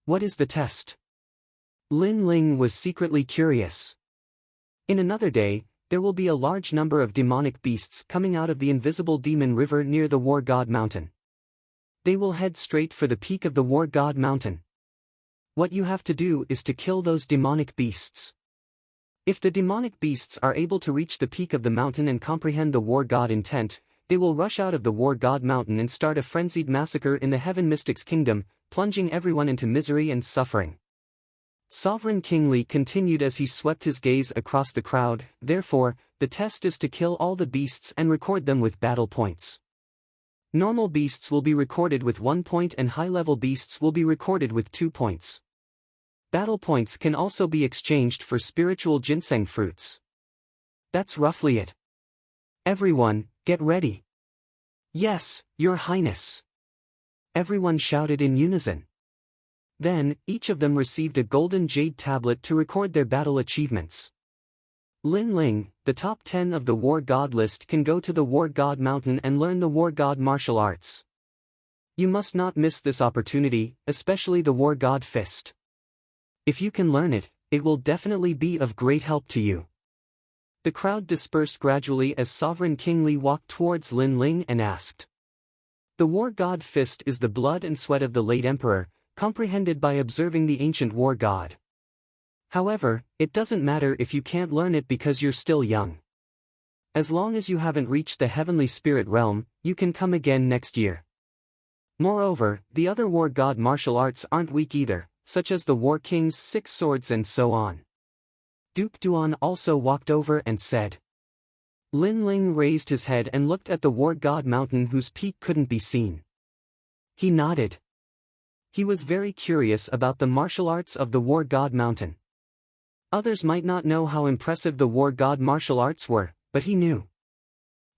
What is the test? Lin Ling was secretly curious. In another day, there will be a large number of demonic beasts coming out of the invisible demon river near the War God Mountain. They will head straight for the peak of the War God Mountain. What you have to do is to kill those demonic beasts. If the demonic beasts are able to reach the peak of the mountain and comprehend the War God intent, they will rush out of the War God Mountain and start a frenzied massacre in the Heaven Mystics Kingdom, plunging everyone into misery and suffering. Sovereign King Li continued as he swept his gaze across the crowd. Therefore, the test is to kill all the beasts and record them with battle points. Normal beasts will be recorded with 1 point and high-level beasts will be recorded with 2 points. Battle points can also be exchanged for spiritual ginseng fruits. That's roughly it. Everyone, get ready. Yes, Your Highness. Everyone shouted in unison. Then, each of them received a golden jade tablet to record their battle achievements. Lin Ling, the top 10 of the War God list, can go to the War God Mountain and learn the War God martial arts. You must not miss this opportunity, especially the War God Fist. If you can learn it, it will definitely be of great help to you. The crowd dispersed gradually as Sovereign King Li walked towards Lin Ling and asked. The War God Fist is the blood and sweat of the late emperor, comprehended by observing the ancient War God. However, it doesn't matter if you can't learn it because you're still young. As long as you haven't reached the heavenly spirit realm, you can come again next year. Moreover, the other War God martial arts aren't weak either, such as the War King's 6 swords and so on. Duke Duan also walked over and said. Lin Ling raised his head and looked at the War God Mountain whose peak couldn't be seen. He nodded. He was very curious about the martial arts of the War God Mountain. Others might not know how impressive the war god martial arts were, but he knew.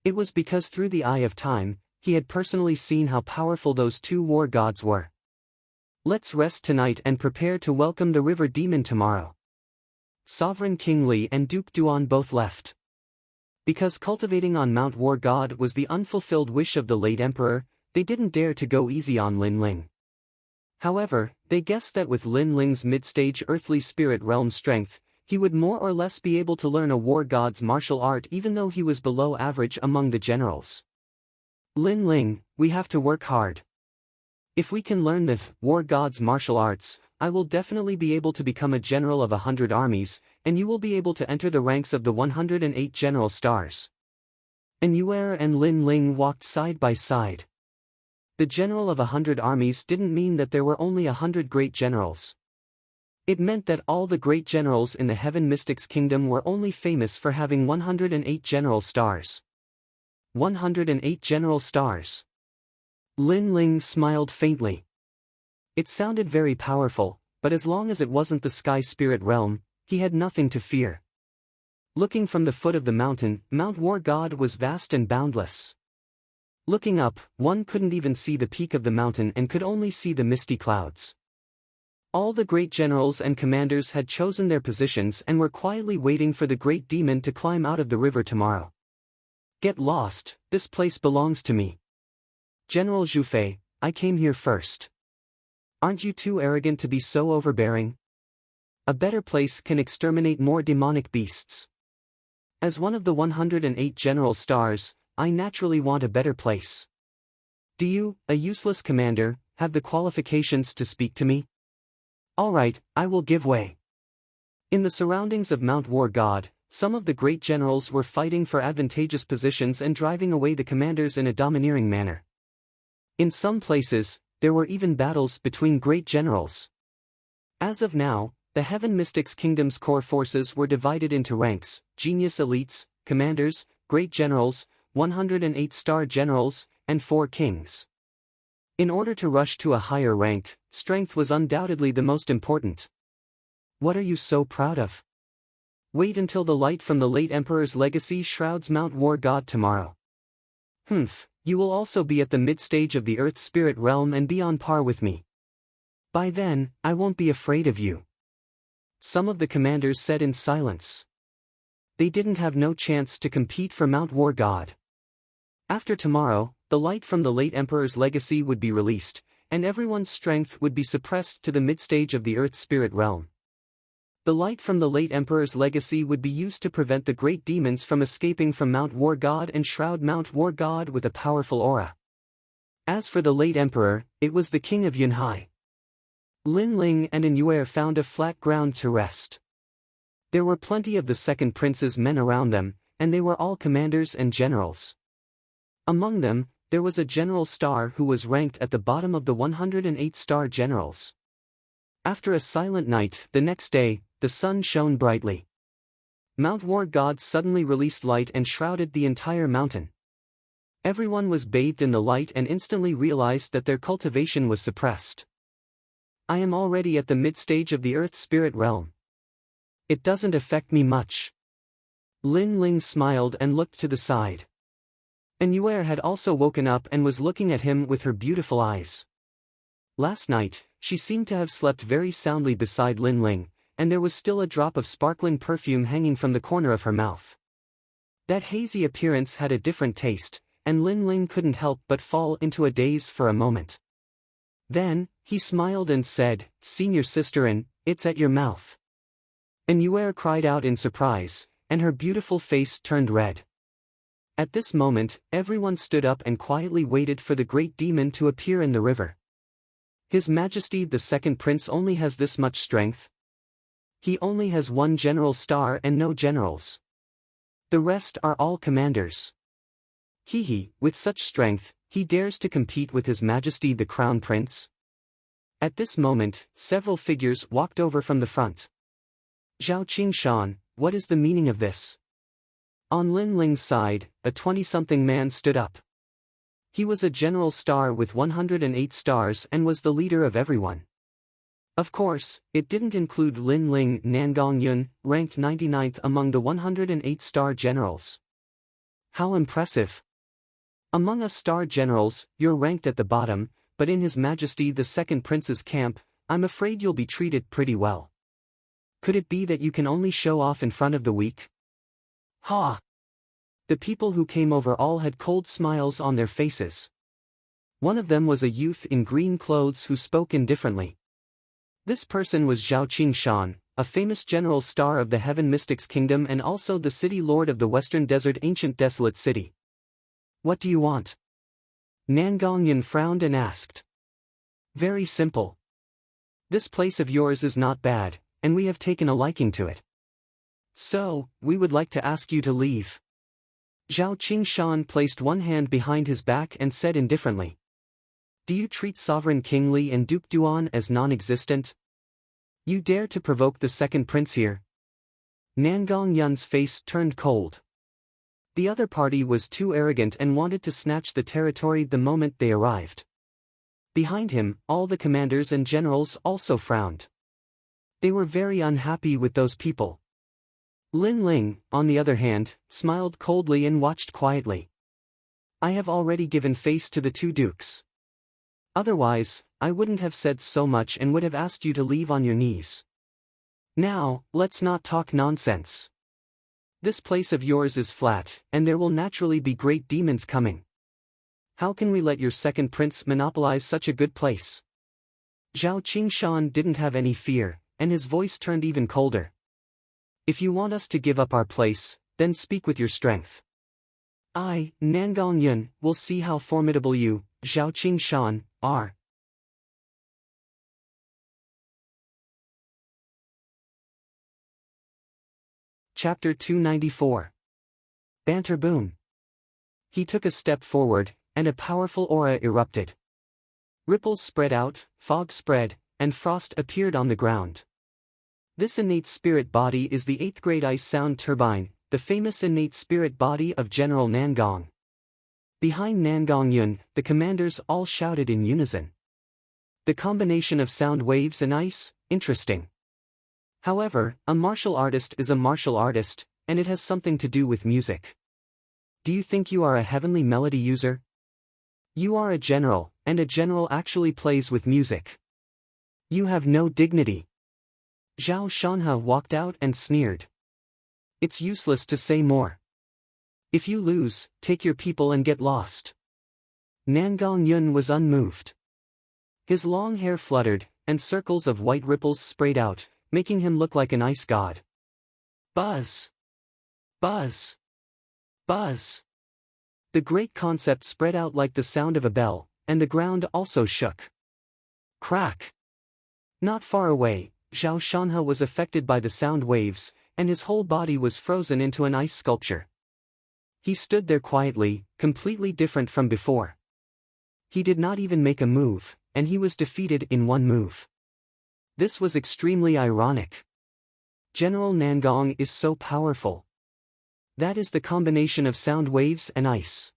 It was because through the eye of time, he had personally seen how powerful those two war gods were. Let's rest tonight and prepare to welcome the river demon tomorrow. Sovereign King Li and Duke Duan both left. Because cultivating on Mount War God was the unfulfilled wish of the late emperor, they didn't dare to go easy on Lin Ling. However, they guessed that with Lin Ling's mid-stage earthly spirit realm strength, he would more or less be able to learn a war god's martial art even though he was below average among the generals. Lin Ling, we have to work hard. If we can learn the war god's martial arts, I will definitely be able to become a general of 100 armies, and you will be able to enter the ranks of the 108 general stars. An'Yuer and Lin Ling walked side by side. The general of 100 armies didn't mean that there were only 100 great generals. It meant that all the great generals in the Heaven Mystics Kingdom were only famous for having 108 general stars. 108 general stars. Lin Ling smiled faintly. It sounded very powerful, but as long as it wasn't the sky spirit realm, he had nothing to fear. Looking from the foot of the mountain, Mount War God was vast and boundless. Looking up, one couldn't even see the peak of the mountain and could only see the misty clouds. All the great generals and commanders had chosen their positions and were quietly waiting for the great demon to climb out of the river tomorrow. Get lost, this place belongs to me. General Zhufei, I came here first. Aren't you too arrogant to be so overbearing? A better place can exterminate more demonic beasts. As one of the 108 general stars, I naturally want a better place. Do you, a useless commander, have the qualifications to speak to me? Alright, I will give way. In the surroundings of Mount War God, some of the great generals were fighting for advantageous positions and driving away the commanders in a domineering manner. In some places, there were even battles between great generals. As of now, the Heaven Mystics Kingdom's core forces were divided into ranks: genius elites, commanders, great generals, 108 star generals, and 4 kings. In order to rush to a higher rank, strength was undoubtedly the most important. What are you so proud of? Wait until the light from the late Emperor's legacy shrouds Mount War God tomorrow. You will also be at the mid-stage of the Earth Spirit realm and be on par with me. By then, I won't be afraid of you. Some of the commanders said in silence. They didn't have no chance to compete for Mount War God. After tomorrow, the light from the late Emperor's legacy would be released, and everyone's strength would be suppressed to the mid-stage of the Earth Spirit realm. The light from the late Emperor's legacy would be used to prevent the great demons from escaping from Mount War God and shroud Mount War God with a powerful aura. As for the late Emperor, it was the King of Yunhai. Lin Ling and An'Yuer found a flat ground to rest. There were plenty of the second prince's men around them, and they were all commanders and generals. Among them, there was a general star who was ranked at the bottom of the 108 star generals. After a silent night, the next day, the sun shone brightly. Mount War God suddenly released light and shrouded the entire mountain. Everyone was bathed in the light and instantly realized that their cultivation was suppressed. I am already at the mid-stage of the Earth Spirit realm. It doesn't affect me much. Lin Ling smiled and looked to the side. An'Yuer had also woken up and was looking at him with her beautiful eyes. Last night, she seemed to have slept very soundly beside Lin Ling, and there was still a drop of sparkling perfume hanging from the corner of her mouth. That hazy appearance had a different taste, and Lin Ling couldn't help but fall into a daze for a moment. Then, he smiled and said, "Senior sister, it's at your mouth." An'Yuer cried out in surprise, and her beautiful face turned red. At this moment, everyone stood up and quietly waited for the great demon to appear in the river. His Majesty the Second Prince only has this much strength. He only has 1 general star and no generals. The rest are all commanders. With such strength, he dares to compete with His Majesty the Crown Prince? At this moment, several figures walked over from the front. Zhao Qingshan, what is the meaning of this? On Lin Ling's side, a 20-something man stood up. He was a general star with 108 stars and was the leader of everyone. Of course, it didn't include Lin Ling Nangongyun, ranked 99th among the 108 star generals. How impressive! Among us star generals, you're ranked at the bottom, but in His Majesty the Second Prince's camp, I'm afraid you'll be treated pretty well. Could it be that you can only show off in front of the weak? Ha! The people who came over all had cold smiles on their faces. One of them was a youth in green clothes who spoke indifferently. This person was Zhao Qingshan, a famous general star of the Heaven Mystics Kingdom and also the city lord of the Western Desert Ancient Desolate City. What do you want? Nangongyun frowned and asked. Very simple. This place of yours is not bad, and we have taken a liking to it. So, we would like to ask you to leave. Zhao Qingshan placed one hand behind his back and said indifferently. Do you treat Sovereign King Li and Duke Duan as non-existent? You dare to provoke the second prince here? Nangongyun's face turned cold. The other party was too arrogant and wanted to snatch the territory the moment they arrived. Behind him, all the commanders and generals also frowned. They were very unhappy with those people. Lin Ling, on the other hand, smiled coldly and watched quietly. I have already given face to the two dukes. Otherwise, I wouldn't have said so much and would have asked you to leave on your knees. Now, let's not talk nonsense. This place of yours is flat, and there will naturally be great demons coming. How can we let your second prince monopolize such a good place? Zhao Qingshan didn't have any fear, and his voice turned even colder. If you want us to give up our place, then speak with your strength. I, Nangongyun, will see how formidable you, Zhao Qingshan, are. Chapter 294. Banter Boom. He took a step forward, and a powerful aura erupted. Ripples spread out, fog spread, and frost appeared on the ground. This innate spirit body is the 8th grade ice sound turbine, the famous innate spirit body of General Nangong. Behind Nangongyun, the commanders all shouted in unison. The combination of sound waves and ice, interesting. However, a martial artist is a martial artist, and it has something to do with music. Do you think you are a heavenly melody user? You are a general, and a general actually plays with music. You have no dignity. Zhao Shanhe walked out and sneered. It's useless to say more. If you lose, take your people and get lost. Nangongyun was unmoved. His long hair fluttered, and circles of white ripples sprayed out, making him look like an ice god. Buzz! Buzz! Buzz! The great concept spread out like the sound of a bell, and the ground also shook. Crack! Not far away, Zhao Shanhe was affected by the sound waves, and his whole body was frozen into an ice sculpture. He stood there quietly, completely different from before. He did not even make a move, and he was defeated in one move. This was extremely ironic. General Nangong is so powerful. That is the combination of sound waves and ice.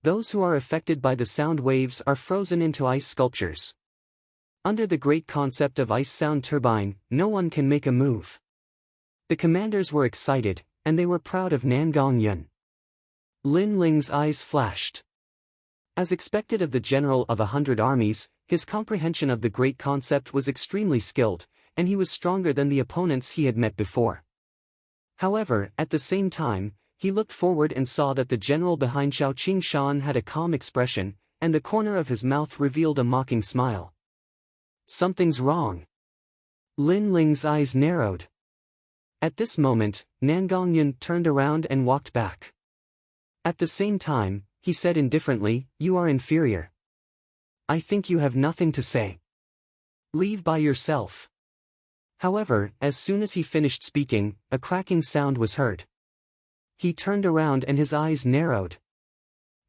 Those who are affected by the sound waves are frozen into ice sculptures. Under the great concept of ice sound turbine, no one can make a move. The commanders were excited, and they were proud of Nangongyun. Lin Ling's eyes flashed. As expected of the general of 100 armies, his comprehension of the great concept was extremely skilled, and he was stronger than the opponents he had met before. However, at the same time, he looked forward and saw that the general behind Zhao Qingshan had a calm expression, and the corner of his mouth revealed a mocking smile. Something's wrong. Lin Ling's eyes narrowed. At this moment, Nangongyun turned around and walked back. At the same time, he said indifferently, "You are inferior. I think you have nothing to say. Leave by yourself." However, as soon as he finished speaking, a cracking sound was heard. He turned around and his eyes narrowed.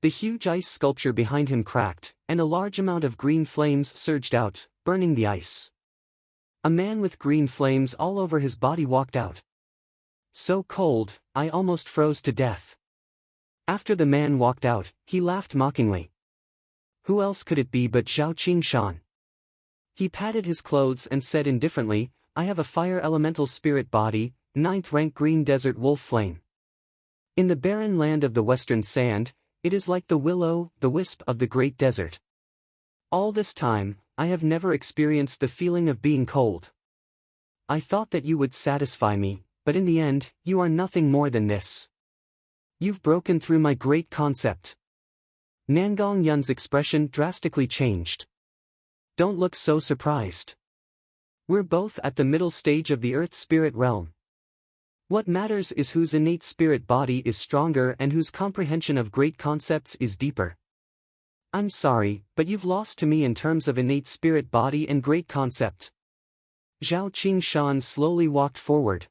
The huge ice sculpture behind him cracked, and a large amount of green flames surged out, burning the ice. A man with green flames all over his body walked out. So cold, I almost froze to death. After the man walked out, he laughed mockingly. Who else could it be but Zhao Qingshan? He patted his clothes and said indifferently, I have a fire elemental spirit body, 9th rank green desert wolf flame. In the barren land of the western sand, it is like the willow, the wisp of the great desert. All this time, I have never experienced the feeling of being cold. I thought that you would satisfy me, but in the end, you are nothing more than this. You've broken through my great concept. Nangong Yun's expression drastically changed. Don't look so surprised. We're both at the middle stage of the earth spirit realm. What matters is whose innate spirit body is stronger and whose comprehension of great concepts is deeper. I'm sorry, but you've lost to me in terms of innate spirit body and great concept. Zhao Qingshan slowly walked forward.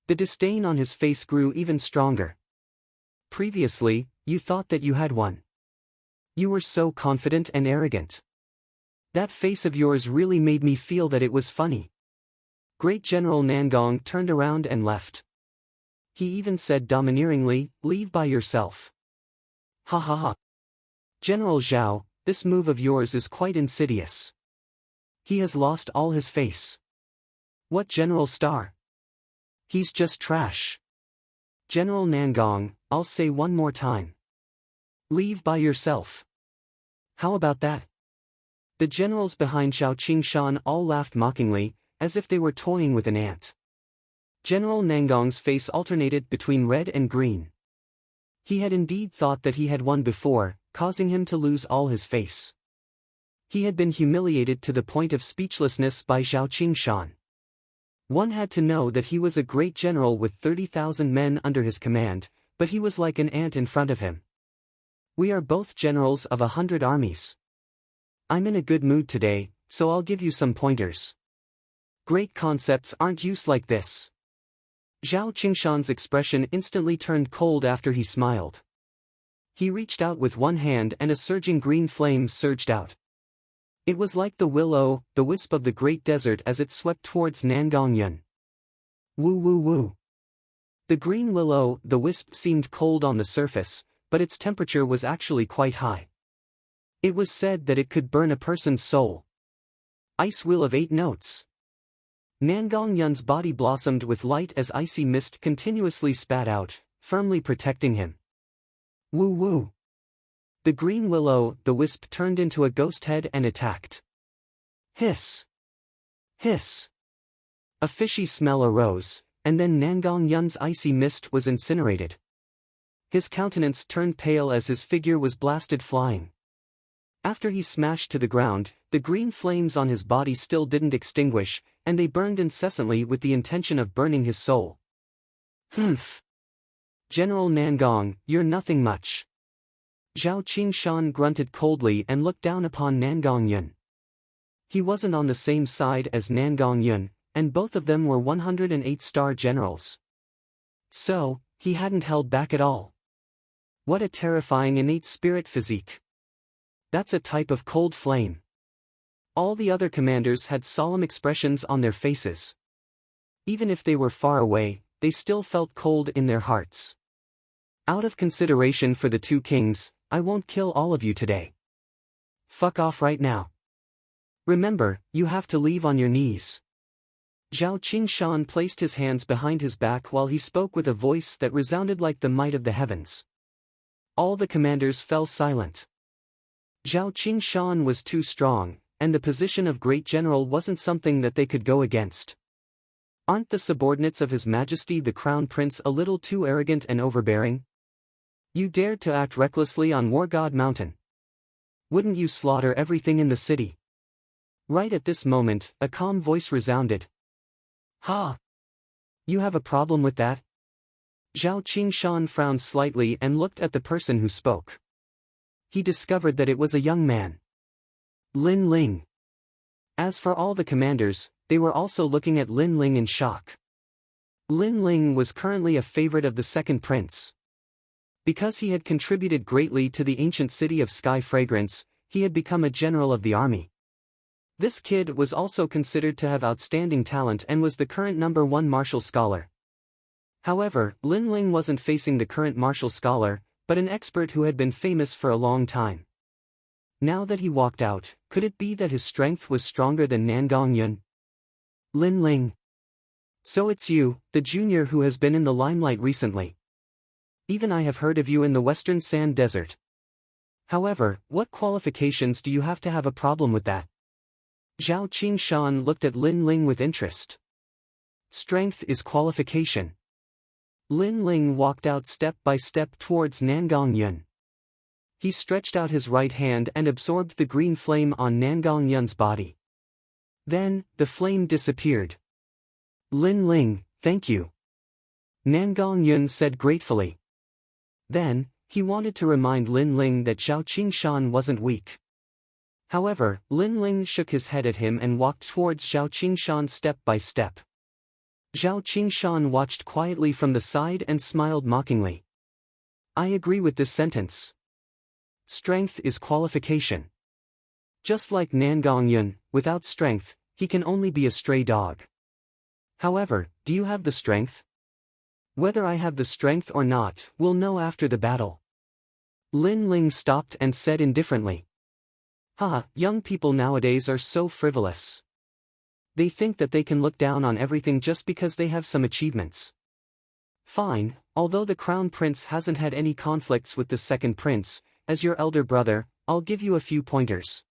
The disdain on his face grew even stronger. Previously, you thought that you had won. You were so confident and arrogant. That face of yours really made me feel that it was funny. Great General Nangong turned around and left. He even said domineeringly, leave by yourself. Ha ha ha. General Zhao, this move of yours is quite insidious. He has lost all his face. What General Star? He's just trash. General Nangong, I'll say one more time. Leave by yourself. How about that? The generals behind Zhao Qingshan all laughed mockingly, as if they were toying with an ant. General Nangong's face alternated between red and green. He had indeed thought that he had won before, causing him to lose all his face. He had been humiliated to the point of speechlessness by Zhao Qingshan. One had to know that he was a great general with 30,000 men under his command, but he was like an ant in front of him. We are both generals of 100 armies. I'm in a good mood today, so I'll give you some pointers. Great concepts aren't used like this. Zhao Qingshan's expression instantly turned cold after he smiled. He reached out with one hand and a surging green flame surged out. It was like the willow, the wisp of the great desert as it swept towards Nangong Yun. Woo woo woo. The green willow, the wisp seemed cold on the surface, but its temperature was actually quite high. It was said that it could burn a person's soul. Ice wheel of 8 notes. Nangong Yun's body blossomed with light as icy mist continuously spat out, firmly protecting him. Woo woo. The green willow, the wisp turned into a ghost head and attacked. Hiss. Hiss. A fishy smell arose, and then Nangong Yun's icy mist was incinerated. His countenance turned pale as his figure was blasted flying. After he smashed to the ground, the green flames on his body still didn't extinguish, and they burned incessantly with the intention of burning his soul. Humph. General Nangong, you're nothing much. Zhao Qingshan grunted coldly and looked down upon Nangong Yun. He wasn't on the same side as Nangong Yun, and both of them were 108-star generals. So, he hadn't held back at all. What a terrifying innate spirit physique. That's a type of cold flame. All the other commanders had solemn expressions on their faces. Even if they were far away, they still felt cold in their hearts. Out of consideration for the two kings, I won't kill all of you today. Fuck off right now. Remember, you have to leave on your knees. Zhao Qingshan placed his hands behind his back while he spoke with a voice that resounded like the might of the heavens. All the commanders fell silent. Zhao Qingshan was too strong, and the position of great general wasn't something that they could go against. Aren't the subordinates of His Majesty the Crown Prince a little too arrogant and overbearing? You dared to act recklessly on War God Mountain. Wouldn't you slaughter everything in the city? Right at this moment, a calm voice resounded. Ha! You have a problem with that? Zhao Qingshan frowned slightly and looked at the person who spoke. He discovered that it was a young man. Lin Ling. As for all the commanders, they were also looking at Lin Ling in shock. Lin Ling was currently a favorite of the second prince. Because he had contributed greatly to the ancient city of Sky Fragrance, he had become a general of the army. This kid was also considered to have outstanding talent and was the current #1 martial scholar. However, Lin Ling wasn't facing the current martial scholar, but an expert who had been famous for a long time. Now that he walked out, could it be that his strength was stronger than Nangong Yun? Lin Ling. So it's you, the junior who has been in the limelight recently. Even I have heard of you in the Western Sand Desert. However, what qualifications do you have to have a problem with that? Zhao Qingshan looked at Lin Ling with interest. Strength is qualification. Lin Ling walked out step by step towards Nangong Yun. He stretched out his right hand and absorbed the green flame on Nangong Yun's body. Then, the flame disappeared. Lin Ling, thank you. Nangong Yun said gratefully. Then, he wanted to remind Lin Ling that Zhao Qingshan wasn't weak. However, Lin Ling shook his head at him and walked towards Zhao Qingshan step by step. Zhao Qingshan watched quietly from the side and smiled mockingly. I agree with this sentence. Strength is qualification. Just like Nangong Yun, without strength, he can only be a stray dog. However, do you have the strength? Whether I have the strength or not, we'll know after the battle. Lin Ling stopped and said indifferently. Young people nowadays are so frivolous. They think that they can look down on everything just because they have some achievements. Fine, although the crown prince hasn't had any conflicts with the second prince, as your elder brother, I'll give you a few pointers.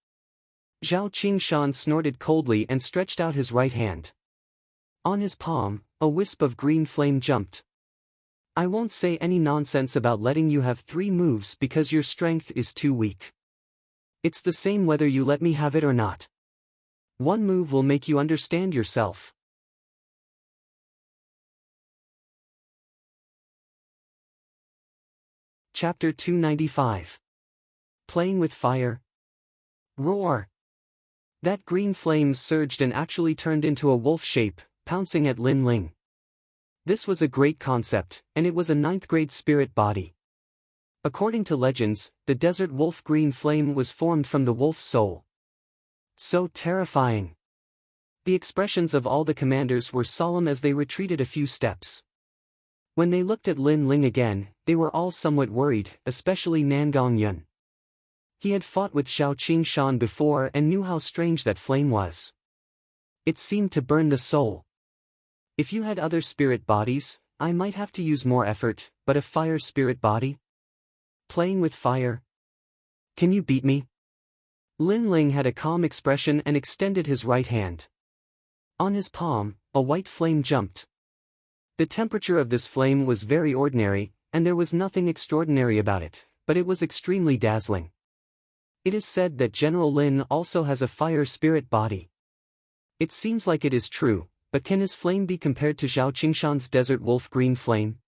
Zhao Qingshan snorted coldly and stretched out his right hand. On his palm, a wisp of green flame jumped. I won't say any nonsense about letting you have 3 moves because your strength is too weak. It's the same whether you let me have it or not. 1 move will make you understand yourself. Chapter 295. Playing with Fire. Roar! That green flame surged and actually turned into a wolf shape, pouncing at Lin Ling. This was a great concept, and it was a 9th grade spirit body. According to legends, the desert wolf green flame was formed from the wolf's soul. So terrifying. The expressions of all the commanders were solemn as they retreated a few steps. When they looked at Lin Ling again, they were all somewhat worried, especially Nangong Yun. He had fought with Zhao Qingshan before and knew how strange that flame was. It seemed to burn the soul. If you had other spirit bodies, I might have to use more effort, but a fire spirit body? Playing with fire? Can you beat me? Lin Ling had a calm expression and extended his right hand. On his palm, a white flame jumped. The temperature of this flame was very ordinary, and there was nothing extraordinary about it, but it was extremely dazzling. It is said that General Lin also has a fire spirit body. It seems like it is true, but can his flame be compared to Zhao Qingshan's desert wolf green flame?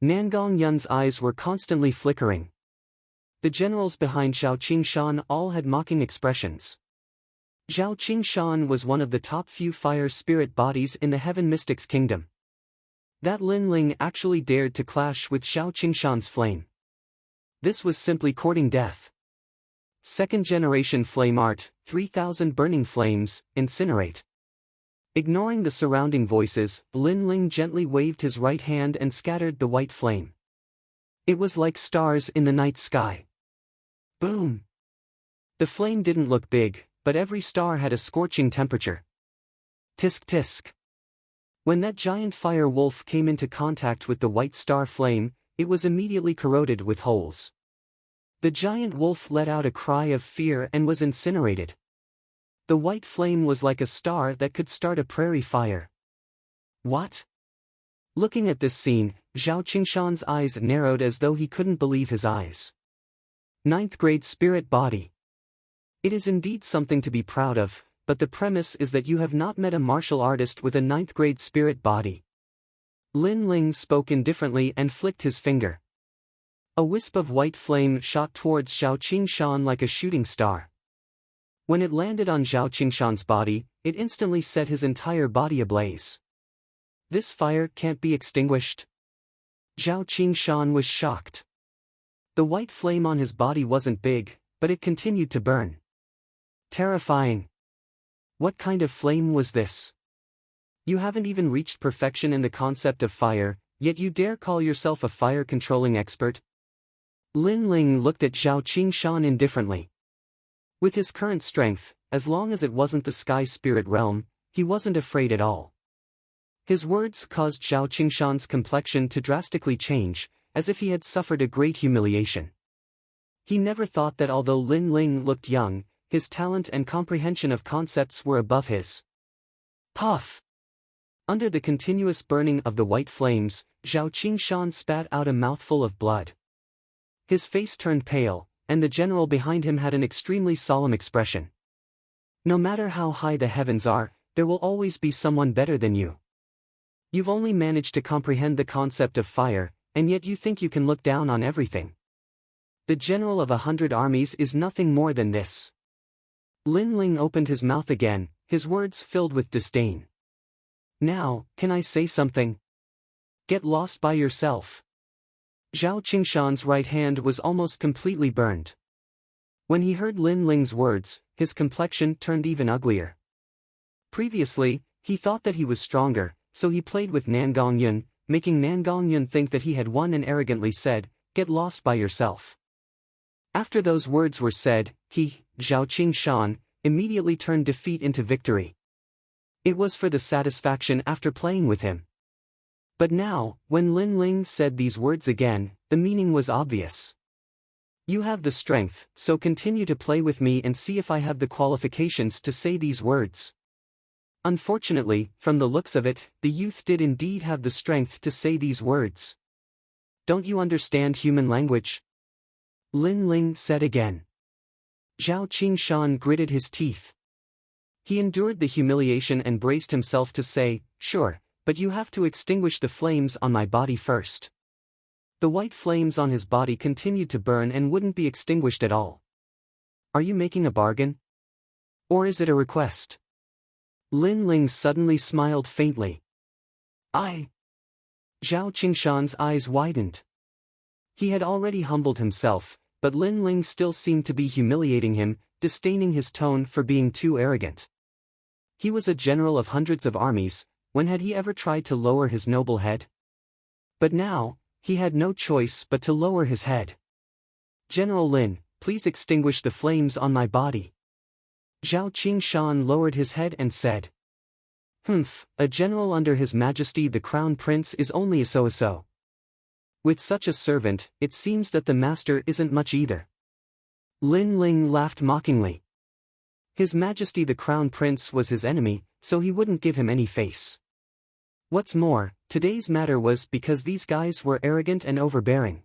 Nangong Yun's eyes were constantly flickering. The generals behind Zhao Qingshan all had mocking expressions. Zhao Qingshan was one of the top few fire spirit bodies in the Heaven Mystics Kingdom. That Lin Ling actually dared to clash with Zhao Qingshan's flame. This was simply courting death. 2nd generation flame art, 3,000 burning flames, incinerate. Ignoring the surrounding voices, Lin Ling gently waved his right hand and scattered the white flame. It was like stars in the night sky. Boom! The flame didn't look big, but every star had a scorching temperature. Tisk tisk. When that giant fire wolf came into contact with the white star flame, it was immediately corroded with holes. The giant wolf let out a cry of fear and was incinerated. The white flame was like a star that could start a prairie fire. What? Looking at this scene, Zhao Qingshan's eyes narrowed as though he couldn't believe his eyes. 9th grade spirit body. It is indeed something to be proud of, but the premise is that you have not met a martial artist with a 9th grade spirit body. Lin Ling spoke indifferently and flicked his finger. A wisp of white flame shot towards Zhao Qingshan like a shooting star. When it landed on Zhao Qingshan's body, it instantly set his entire body ablaze. This fire can't be extinguished. Zhao Qingshan was shocked. The white flame on his body wasn't big, but it continued to burn. Terrifying. What kind of flame was this? You haven't even reached perfection in the concept of fire, yet you dare call yourself a fire-controlling expert? Lin Ling looked at Zhao Qingshan indifferently. With his current strength, as long as it wasn't the sky spirit realm, he wasn't afraid at all. His words caused Zhao Qingshan's complexion to drastically change, as if he had suffered a great humiliation. He never thought that although Lin Ling looked young, his talent and comprehension of concepts were above his. Puff! Under the continuous burning of the white flames, Zhao Qingshan spat out a mouthful of blood. His face turned pale, and the general behind him had an extremely solemn expression. No matter how high the heavens are, there will always be someone better than you. You've only managed to comprehend the concept of fire, and yet you think you can look down on everything. The general of 100 armies is nothing more than this. Lin Ling opened his mouth again, his words filled with disdain. Now, can I say something? Get lost by yourself. Zhao Qingshan's right hand was almost completely burned. When he heard Lin Ling's words, his complexion turned even uglier. Previously, he thought that he was stronger, so he played with Nangongyun, making Nangongyun think that he had won and arrogantly said, "Get lost by yourself." After those words were said, he, Zhao Qingshan, immediately turned defeat into victory. It was for the satisfaction after playing with him. But now, when Lin Ling said these words again, the meaning was obvious. You have the strength, so continue to play with me and see if I have the qualifications to say these words. Unfortunately, from the looks of it, the youth did indeed have the strength to say these words. Don't you understand human language? Lin Ling said again. Zhao Qingshan gritted his teeth. He endured the humiliation and braced himself to say, "Sure, but you have to extinguish the flames on my body first." The white flames on his body continued to burn and wouldn't be extinguished at all. Are you making a bargain? Or is it a request? Lin Ling suddenly smiled faintly. Zhao Qingshan's eyes widened. He had already humbled himself, but Lin Ling still seemed to be humiliating him, disdaining his tone for being too arrogant. He was a general of hundreds of armies. When had he ever tried to lower his noble head? But now, he had no choice but to lower his head. General Lin, please extinguish the flames on my body. Zhao Qingshan lowered his head and said. A general under His Majesty the Crown Prince is only a so-so. With such a servant, it seems that the master isn't much either. Lin Ling laughed mockingly. His Majesty the Crown Prince was his enemy, so he wouldn't give him any face. What's more, today's matter was because these guys were arrogant and overbearing.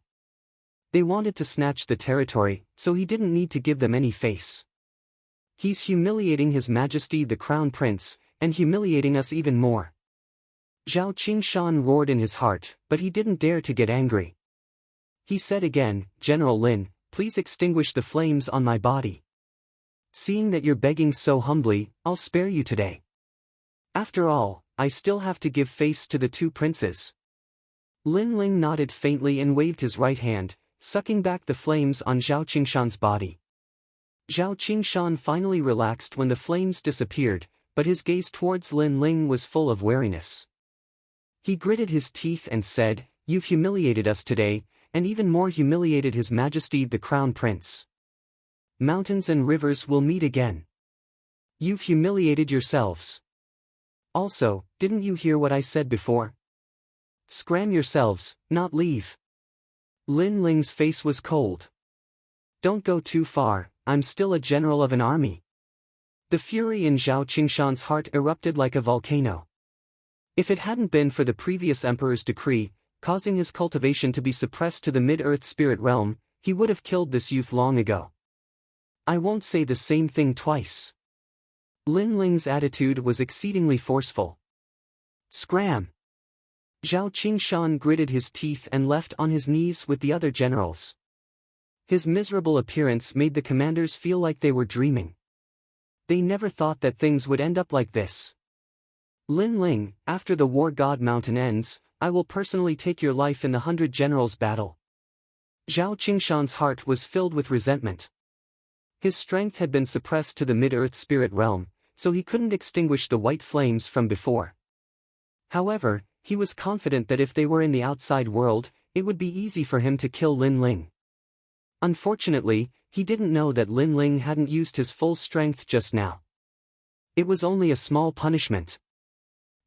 They wanted to snatch the territory, so he didn't need to give them any face. He's humiliating His Majesty the Crown Prince, and humiliating us even more. Zhao Qingshan roared in his heart, but he didn't dare to get angry. He said again, General Lin, please extinguish the flames on my body. Seeing that you're begging so humbly, I'll spare you today. After all, I still have to give face to the two princes. Lin Ling nodded faintly and waved his right hand, sucking back the flames on Zhao Qingshan's body. Zhao Qingshan finally relaxed when the flames disappeared, but his gaze towards Lin Ling was full of wariness. He gritted his teeth and said, You've humiliated us today, and even more humiliated His Majesty the Crown Prince. Mountains and rivers will meet again. You've humiliated yourselves. Also, didn't you hear what I said before? Scram yourselves, not leave. Lin Ling's face was cold. Don't go too far, I'm still a general of an army. The fury in Zhao Qingshan's heart erupted like a volcano. If it hadn't been for the previous emperor's decree, causing his cultivation to be suppressed to the mid-earth spirit realm, he would have killed this youth long ago. I won't say the same thing twice. Lin Ling's attitude was exceedingly forceful. Scram! Zhao Qingshan gritted his teeth and left on his knees with the other generals. His miserable appearance made the commanders feel like they were dreaming. They never thought that things would end up like this. Lin Ling, after the War God Mountain ends, I will personally take your life in the 100 Generals battle. Zhao Qingshan's heart was filled with resentment. His strength had been suppressed to the mid-earth spirit realm, so he couldn't extinguish the white flames from before. However, he was confident that if they were in the outside world, it would be easy for him to kill Lin Ling. Unfortunately, he didn't know that Lin Ling hadn't used his full strength just now. It was only a small punishment.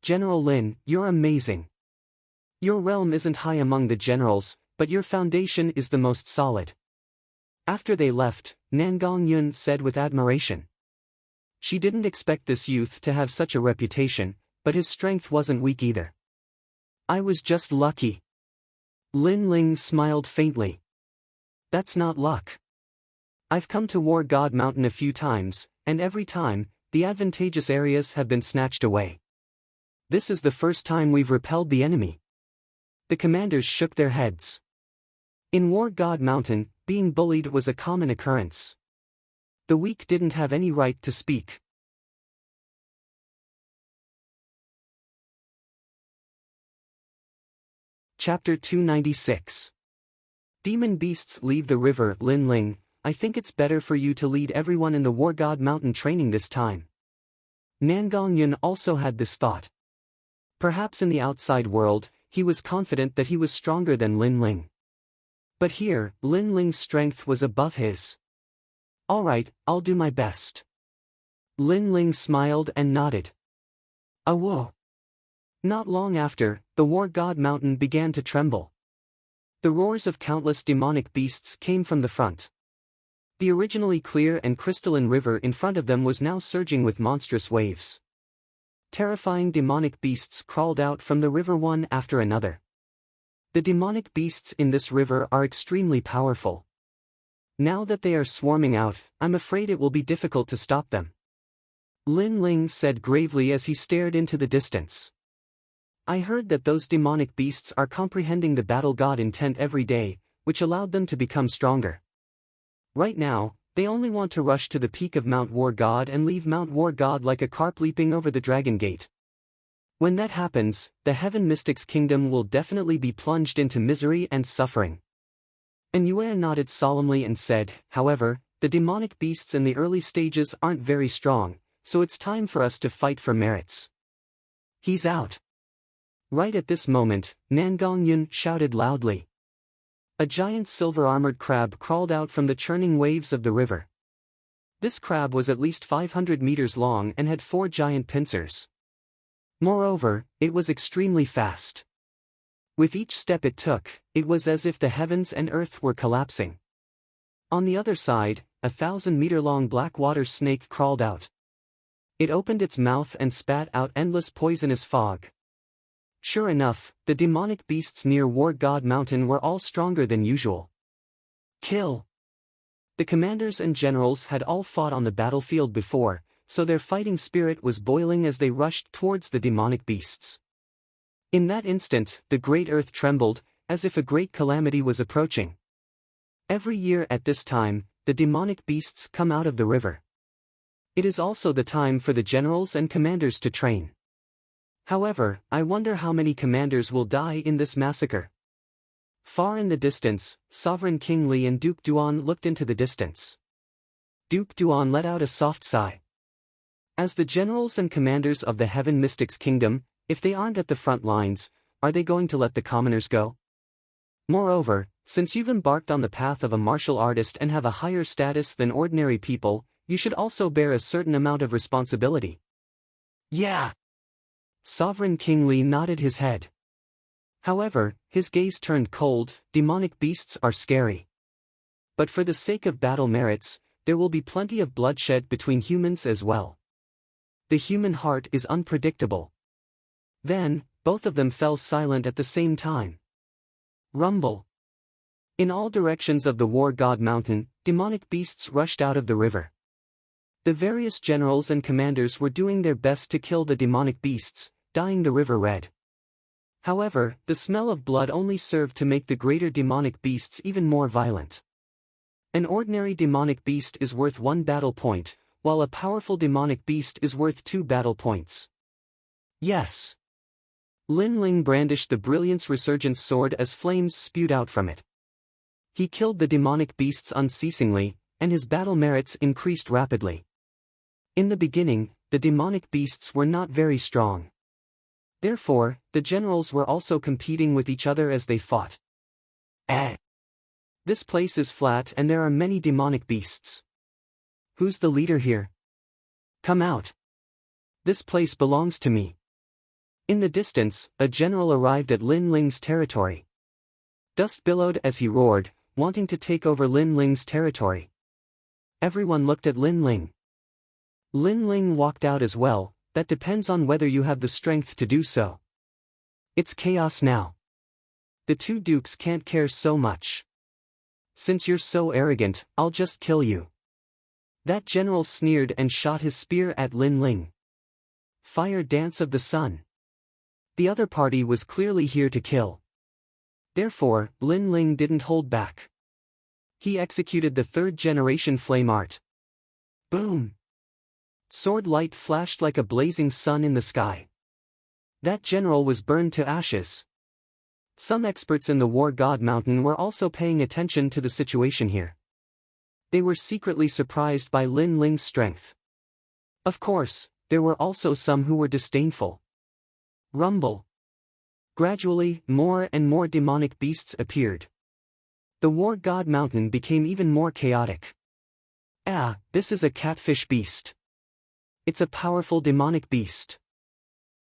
General Lin, you're amazing. Your realm isn't high among the generals, but your foundation is the most solid. After they left, Nangong Yun said with admiration. She didn't expect this youth to have such a reputation, but his strength wasn't weak either. I was just lucky. Lin Ling smiled faintly. That's not luck. I've come to War God Mountain a few times, and every time, the advantageous areas have been snatched away. This is the first time we've repelled the enemy. The commanders shook their heads. In War God Mountain, being bullied was a common occurrence. The weak didn't have any right to speak. Chapter 296. Demon beasts leave the river. Lin Ling, I think it's better for you to lead everyone in the War God Mountain training this time. Nangong Yun also had this thought. Perhaps in the outside world, he was confident that he was stronger than Lin Ling. But here, Lin Ling's strength was above his. All right, I'll do my best. Lin Ling smiled and nodded. Whoa. Not long after, the War God Mountain began to tremble. The roars of countless demonic beasts came from the front. The originally clear and crystalline river in front of them was now surging with monstrous waves. Terrifying demonic beasts crawled out from the river one after another. The demonic beasts in this river are extremely powerful. Now that they are swarming out, I'm afraid it will be difficult to stop them. Lin Ling said gravely as he stared into the distance. I heard that those demonic beasts are comprehending the battle god intent every day, which allowed them to become stronger. Right now, they only want to rush to the peak of Mount War God and leave Mount War God like a carp leaping over the Dragon Gate. When that happens, the Heaven Mystic's kingdom will definitely be plunged into misery and suffering. And Yue nodded solemnly and said, however, the demonic beasts in the early stages aren't very strong, so it's time for us to fight for merits. He's out. Right at this moment, Nangong Yun shouted loudly. A giant silver-armored crab crawled out from the churning waves of the river. This crab was at least 500 meters long and had 4 giant pincers. Moreover, it was extremely fast. With each step it took, it was as if the heavens and earth were collapsing. On the other side, a 1,000-meter-long black water snake crawled out. It opened its mouth and spat out endless poisonous fog. Sure enough, the demonic beasts near War God Mountain were all stronger than usual. Kill! The commanders and generals had all fought on the battlefield before, so their fighting spirit was boiling as they rushed towards the demonic beasts. In that instant, the great earth trembled, as if a great calamity was approaching. Every year at this time, the demonic beasts come out of the river. It is also the time for the generals and commanders to train. However, I wonder how many commanders will die in this massacre. Far in the distance, Sovereign King Li and Duke Duan looked into the distance. Duke Duan let out a soft sigh. As the generals and commanders of the Heaven Mystics Kingdom, if they aren't at the front lines, are they going to let the commoners go? Moreover, since you've embarked on the path of a martial artist and have a higher status than ordinary people, you should also bear a certain amount of responsibility. Yeah. Sovereign King Li nodded his head. However, his gaze turned cold. Demonic beasts are scary. But for the sake of battle merits, there will be plenty of bloodshed between humans as well. The human heart is unpredictable. Then, both of them fell silent at the same time. Rumble. In all directions of the War God Mountain, demonic beasts rushed out of the river. The various generals and commanders were doing their best to kill the demonic beasts, dyeing the river red. However, the smell of blood only served to make the greater demonic beasts even more violent. An ordinary demonic beast is worth 1 battle point, while a powerful demonic beast is worth 2 battle points. Yes. Lin Ling brandished the Brilliance Resurgence sword as flames spewed out from it. He killed the demonic beasts unceasingly, and his battle merits increased rapidly. In the beginning, the demonic beasts were not very strong. Therefore, the generals were also competing with each other as they fought. This place is flat and there are many demonic beasts. Who's the leader here? Come out. This place belongs to me. In the distance, a general arrived at Lin Ling's territory. Dust billowed as he roared, wanting to take over Lin Ling's territory. Everyone looked at Lin Ling. Lin Ling walked out as well. That depends on whether you have the strength to do so. It's chaos now. The two dukes can't care so much. Since you're so arrogant, I'll just kill you. That general sneered and shot his spear at Lin Ling. Fire dance of the sun. The other party was clearly here to kill. Therefore, Lin Ling didn't hold back. He executed the third-generation flame art. Boom! Sword light flashed like a blazing sun in the sky. That general was burned to ashes. Some experts in the War God Mountain were also paying attention to the situation here. They were secretly surprised by Lin Ling's strength. Of course, there were also some who were disdainful. Rumble. Gradually, more and more demonic beasts appeared. The War God Mountain became even more chaotic. This is a catfish beast. It's a powerful demonic beast.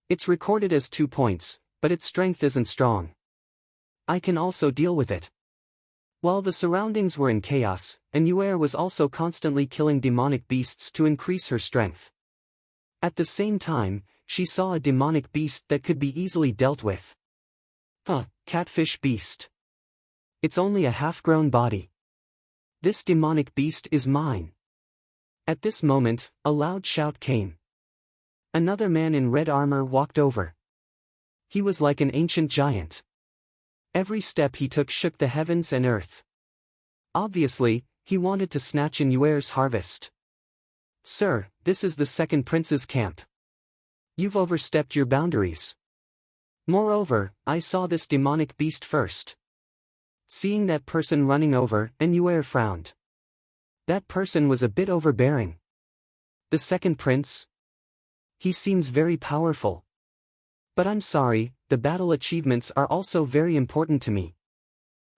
It's recorded as 2 points, but its strength isn't strong. I can also deal with it. While the surroundings were in chaos, Anuere was also constantly killing demonic beasts to increase her strength. At the same time, she saw a demonic beast that could be easily dealt with. Catfish beast. It's only a half-grown body. This demonic beast is mine. At this moment, a loud shout came. Another man in red armor walked over. He was like an ancient giant. Every step he took shook the heavens and earth. Obviously, he wanted to snatch Anuere's harvest. Sir, this is the second prince's camp. You've overstepped your boundaries. Moreover, I saw this demonic beast first. Seeing that person running over, Anuere frowned. That person was a bit overbearing. The second prince? He seems very powerful. But I'm sorry, the battle achievements are also very important to me.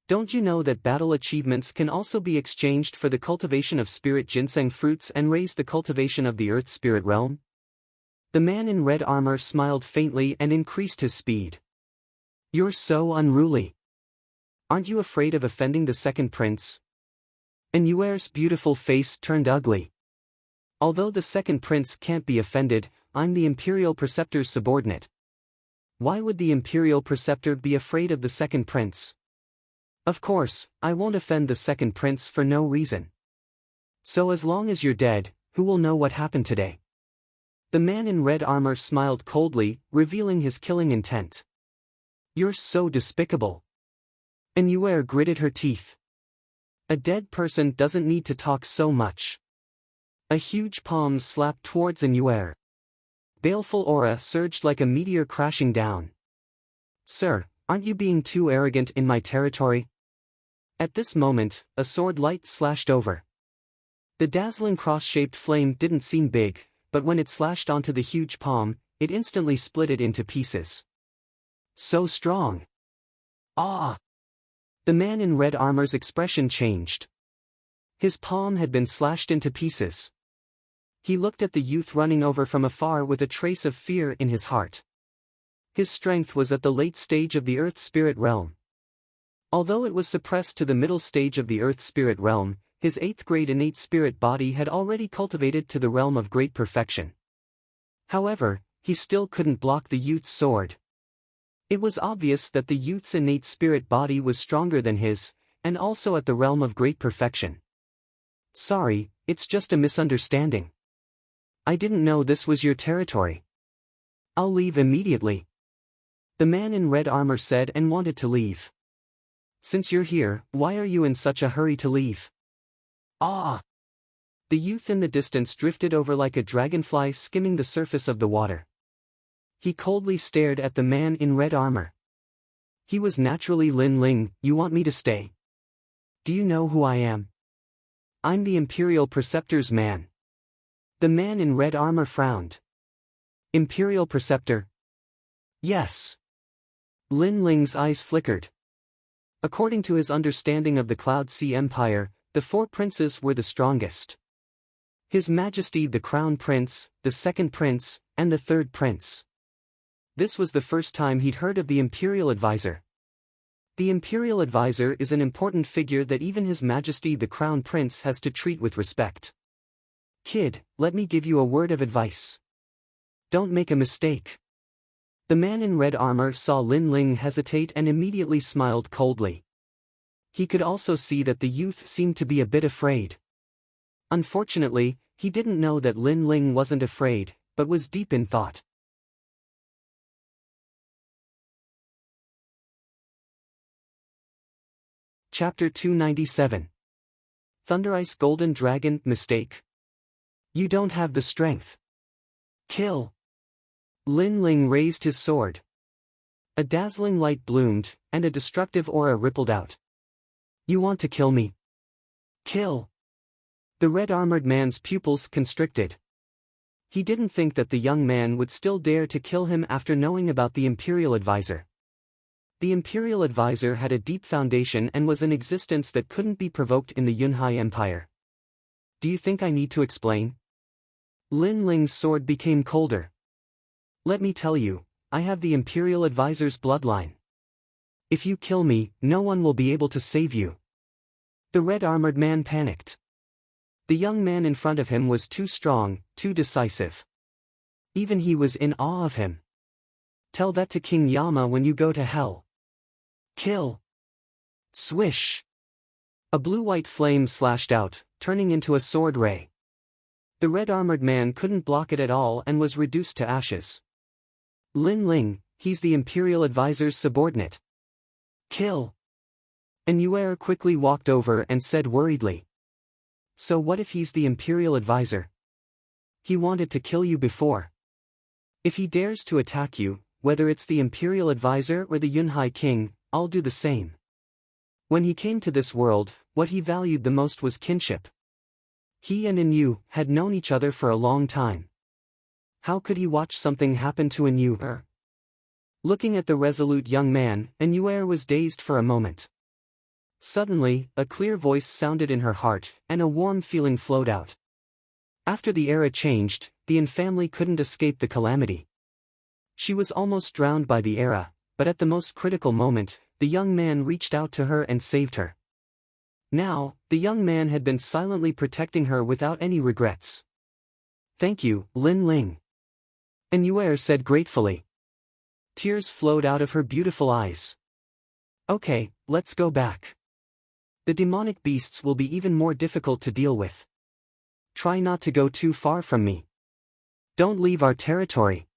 Don't you know that battle achievements can also be exchanged for the cultivation of spirit ginseng fruits and raise the cultivation of the earth spirit realm? The man in red armor smiled faintly and increased his speed. You're so unruly. Aren't you afraid of offending the second prince? Anuere's beautiful face turned ugly. Although the second prince can't be offended, I'm the imperial preceptor's subordinate. Why would the imperial preceptor be afraid of the second prince? Of course, I won't offend the second prince for no reason. So as long as you're dead, who will know what happened today? The man in red armor smiled coldly, revealing his killing intent. You're so despicable. Anuere gritted her teeth. A dead person doesn't need to talk so much. A huge palm slapped towards Anuere. Baleful aura surged like a meteor crashing down. Sir, aren't you being too arrogant in my territory? At this moment, a sword light slashed over. The dazzling cross-shaped flame didn't seem big, but when it slashed onto the huge palm, it instantly split it into pieces. So strong. The man in red armor's expression changed. His palm had been slashed into pieces. He looked at the youth running over from afar with a trace of fear in his heart. His strength was at the late stage of the earth spirit realm. Although it was suppressed to the middle stage of the earth spirit realm, his 8th grade innate spirit body had already cultivated to the realm of great perfection. However, he still couldn't block the youth's sword. It was obvious that the youth's innate spirit body was stronger than his, and also at the realm of great perfection. Sorry, it's just a misunderstanding. I didn't know this was your territory. I'll leave immediately. The man in red armor said and wanted to leave. Since you're here, why are you in such a hurry to leave? The youth in the distance drifted over like a dragonfly skimming the surface of the water. He coldly stared at the man in red armor. He was naturally Lin Ling. You want me to stay? Do you know who I am? I'm the Imperial Preceptor's man. The man in red armor frowned. Imperial Preceptor? Yes. Lin Ling's eyes flickered. According to his understanding of the Cloud Sea Empire, the 4 princes were the strongest. His Majesty the Crown Prince, the second prince, and the third prince. This was the first time he'd heard of the Imperial Advisor. The Imperial Advisor is an important figure that even His Majesty the Crown Prince has to treat with respect. Kid, let me give you a word of advice. Don't make a mistake. The man in red armor saw Lin Ling hesitate and immediately smiled coldly. He could also see that the youth seemed to be a bit afraid. Unfortunately, he didn't know that Lin Ling wasn't afraid, but was deep in thought. Chapter 297. Thunderice Golden Dragon. Mistake. You don't have the strength. Kill. Lin Ling raised his sword. A dazzling light bloomed, and a destructive aura rippled out. You want to kill me? Kill. The red-armored man's pupils constricted. He didn't think that the young man would still dare to kill him after knowing about the Imperial Advisor. The Imperial Advisor had a deep foundation and was an existence that couldn't be provoked in the Yunhai Empire. Do you think I need to explain? Lin Ling's sword became colder. Let me tell you, I have the Imperial Advisor's bloodline. If you kill me, no one will be able to save you. The red-armored man panicked. The young man in front of him was too strong, too decisive. Even he was in awe of him. Tell that to King Yama when you go to hell. Kill. Swish. A blue-white flame slashed out, turning into a sword ray. The red-armored man couldn't block it at all and was reduced to ashes. Lin Ling, he's the Imperial Advisor's subordinate. Kill. And Yuer quickly walked over and said worriedly. So what if he's the Imperial Advisor? He wanted to kill you before. If he dares to attack you, whether it's the Imperial Advisor or the Yunhai King, I'll do the same. When he came to this world, what he valued the most was kinship. He and Inu had known each other for a long time. How could he watch something happen to Inu? Looking at the resolute young man, Inu was dazed for a moment. Suddenly, a clear voice sounded in her heart, and a warm feeling flowed out. After the era changed, the Yin family couldn't escape the calamity. She was almost drowned by the era, but at the most critical moment, the young man reached out to her and saved her. Now, the young man had been silently protecting her without any regrets. Thank you, Lin Ling. Inu said gratefully. Tears flowed out of her beautiful eyes. Okay, let's go back. The demonic beasts will be even more difficult to deal with. Try not to go too far from me. Don't leave our territory.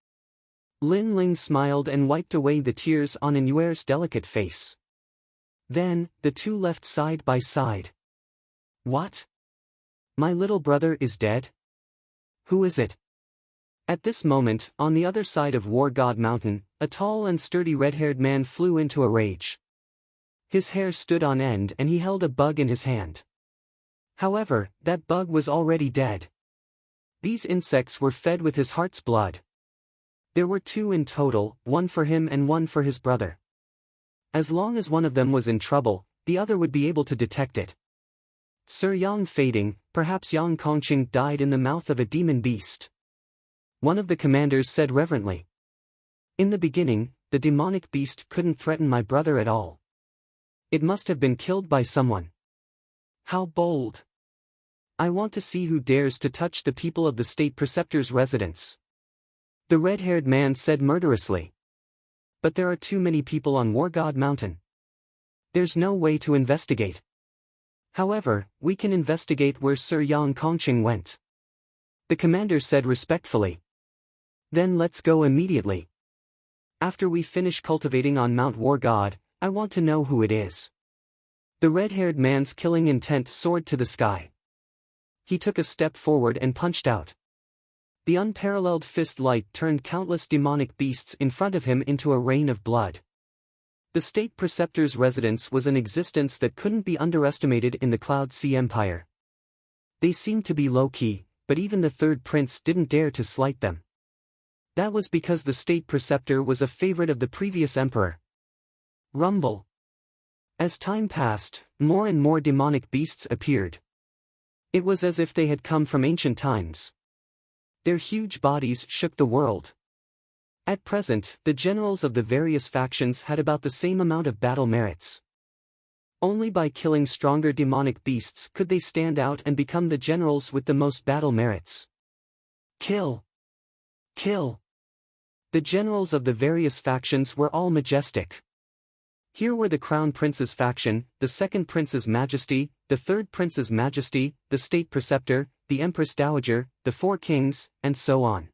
Lin Ling smiled and wiped away the tears on Inuer's delicate face. Then, the two left side by side. What? My little brother is dead? Who is it? At this moment, on the other side of War God Mountain, a tall and sturdy red-haired man flew into a rage. His hair stood on end and he held a bug in his hand. However, that bug was already dead. These insects were fed with his heart's blood. There were 2 in total, 1 for him and 1 for his brother. As long as one of them was in trouble, the other would be able to detect it. Sir Yang fading, perhaps Yang Kongqing died in the mouth of a demon beast. One of the commanders said reverently. In the beginning, the demonic beast couldn't threaten my brother at all. It must have been killed by someone. How bold! I want to see who dares to touch the people of the state preceptor's residence. The red-haired man said murderously. But there are too many people on War God Mountain. There's no way to investigate. However, we can investigate where Sir Yang Kongqing went. The commander said respectfully. Then let's go immediately. After we finish cultivating on Mount War God, I want to know who it is. The red-haired man's killing intent soared to the sky. He took a step forward and punched out. The unparalleled fist light turned countless demonic beasts in front of him into a rain of blood. The state preceptor's residence was an existence that couldn't be underestimated in the Cloud Sea Empire. They seemed to be low-key, but even the third prince didn't dare to slight them. That was because the state preceptor was a favorite of the previous emperor. Rumble. As time passed, more and more demonic beasts appeared. It was as if they had come from ancient times. Their huge bodies shook the world. At present, the generals of the various factions had about the same amount of battle merits. Only by killing stronger demonic beasts could they stand out and become the generals with the most battle merits. Kill! Kill! The generals of the various factions were all majestic. Here were the Crown Prince's faction, the Second Prince's Majesty, the Third Prince's Majesty, the State Preceptor, the Empress Dowager, the Four Kings, and so on.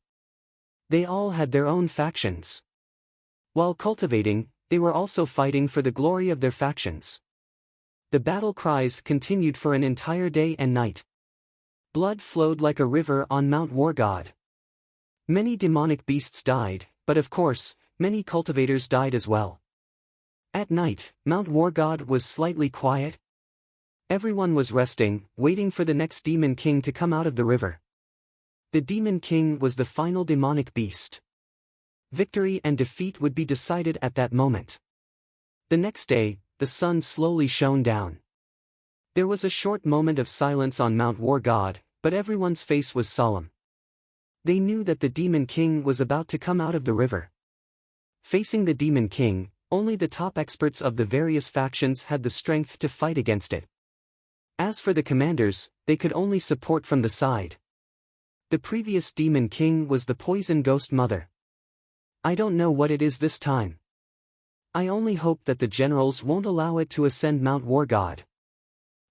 They all had their own factions. While cultivating, they were also fighting for the glory of their factions. The battle cries continued for an entire day and night. Blood flowed like a river on Mount Wargod. Many demonic beasts died, but of course, many cultivators died as well. At night, Mount Wargod was slightly quiet. Everyone was resting, waiting for the next Demon King to come out of the river. The Demon King was the final demonic beast. Victory and defeat would be decided at that moment. The next day, the sun slowly shone down. There was a short moment of silence on Mount Wargod, but everyone's face was solemn. They knew that the Demon King was about to come out of the river. Facing the Demon King, only the top experts of the various factions had the strength to fight against it. As for the commanders, they could only support from the side. The previous Demon King was the Poison Ghost Mother. I don't know what it is this time. I only hope that the generals won't allow it to ascend Mount Wargod.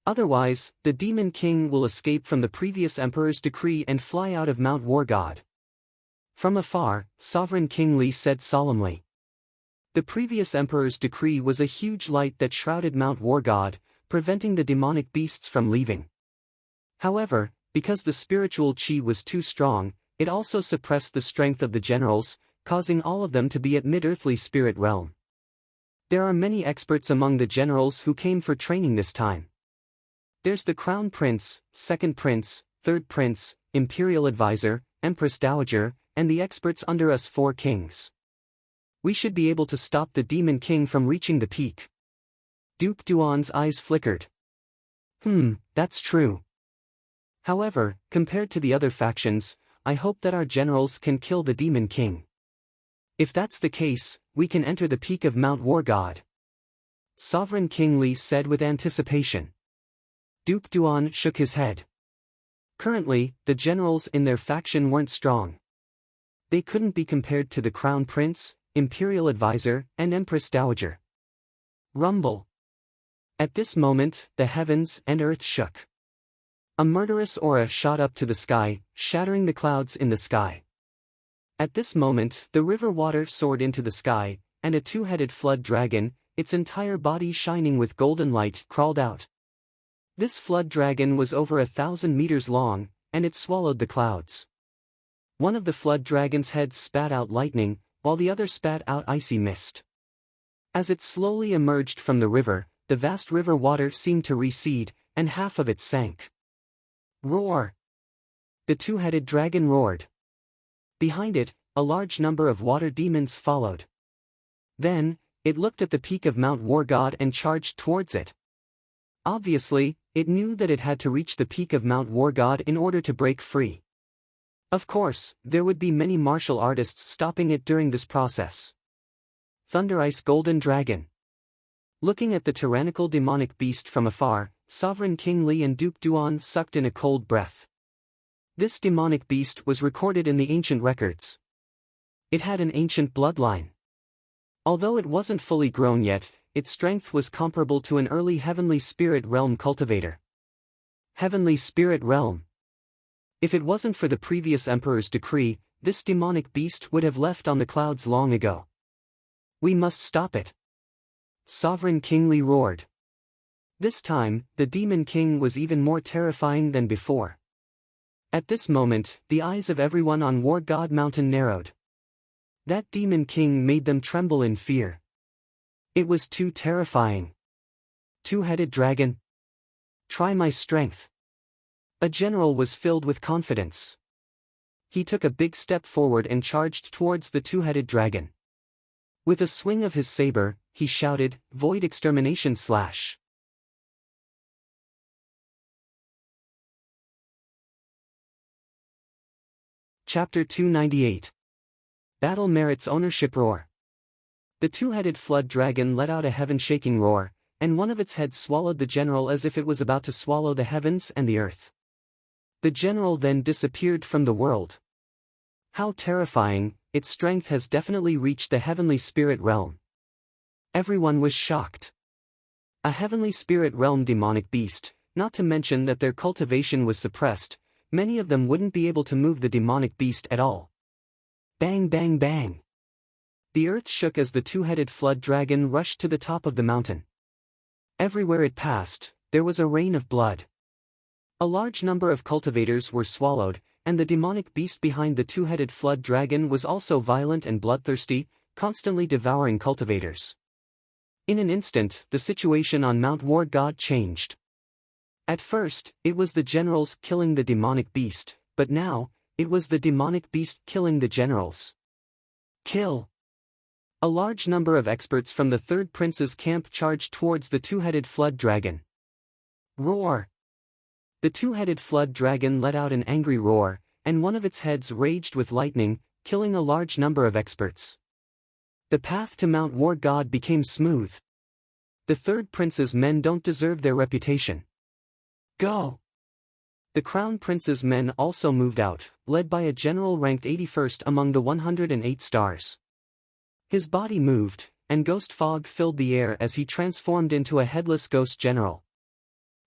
Otherwise, the Demon King will escape from the previous Emperor's decree and fly out of Mount Wargod. From afar, Sovereign King Li said solemnly. The previous Emperor's decree was a huge light that shrouded Mount Wargod, preventing the demonic beasts from leaving. However, because the spiritual chi was too strong, it also suppressed the strength of the generals, causing all of them to be at mid-earthly spirit realm. There are many experts among the generals who came for training this time. There's the Crown Prince, Second Prince, Third Prince, Imperial Advisor, Empress Dowager, and the experts under us Four Kings. We should be able to stop the Demon King from reaching the peak. Duke Duan's eyes flickered. That's true. However, compared to the other factions, I hope that our generals can kill the Demon King. If that's the case, we can enter the peak of Mount Wargod. Sovereign King Li said with anticipation. Duke Duan shook his head. Currently, the generals in their faction weren't strong. They couldn't be compared to the Crown Prince, Imperial Advisor, and Empress Dowager. Rumble. At this moment, the heavens and earth shook. A murderous aura shot up to the sky, shattering the clouds in the sky. At this moment, the river water soared into the sky, and a two-headed flood dragon, its entire body shining with golden light, crawled out. This flood dragon was over 1,000 meters long, and it swallowed the clouds. One of the flood dragon's heads spat out lightning, while the other spat out icy mist. As it slowly emerged from the river, the vast river water seemed to recede, and half of it sank. Roar! The two-headed dragon roared. Behind it, a large number of water demons followed. Then, it looked at the peak of Mount Wargod and charged towards it. Obviously, it knew that it had to reach the peak of Mount Wargod in order to break free. Of course, there would be many martial artists stopping it during this process. Thunder Ice Golden Dragon. Looking at the tyrannical demonic beast from afar, Sovereign King Li and Duke Duan sucked in a cold breath. This demonic beast was recorded in the ancient records. It had an ancient bloodline. Although it wasn't fully grown yet, its strength was comparable to an early Heavenly Spirit Realm cultivator. Heavenly Spirit Realm. If it wasn't for the previous Emperor's decree, this demonic beast would have left on the clouds long ago. We must stop it. Sovereign King Li roared. This time, the Demon King was even more terrifying than before. At this moment, the eyes of everyone on Wargod Mountain narrowed. That Demon King made them tremble in fear. It was too terrifying. Two-headed dragon. Try my strength. A general was filled with confidence. He took a big step forward and charged towards the two-headed dragon. With a swing of his saber, he shouted, "Void extermination slash." Chapter 298. Battle Merits Ownership Roar. The two-headed flood dragon let out a heaven-shaking roar, and one of its heads swallowed the general as if it was about to swallow the heavens and the earth. The general then disappeared from the world. How terrifying! Its strength has definitely reached the heavenly spirit realm. Everyone was shocked. A heavenly spirit realm demonic beast, not to mention that their cultivation was suppressed, many of them wouldn't be able to move the demonic beast at all. Bang bang bang! The earth shook as the two-headed flood dragon rushed to the top of the mountain. Everywhere it passed, there was a rain of blood. A large number of cultivators were swallowed, and the demonic beast behind the two-headed flood dragon was also violent and bloodthirsty, constantly devouring cultivators. In an instant, the situation on Mount War God changed. At first, it was the generals killing the demonic beast, but now, it was the demonic beast killing the generals. Kill! A large number of experts from the Third Prince's camp charged towards the two-headed flood dragon. Roar! The two-headed flood dragon let out an angry roar, and one of its heads raged with lightning, killing a large number of experts. The path to Mount War God became smooth. The Third Prince's men don't deserve their reputation. Go! The Crown Prince's men also moved out, led by a general ranked 81st among the 108 stars. His body moved, and ghost fog filled the air as he transformed into a headless ghost general.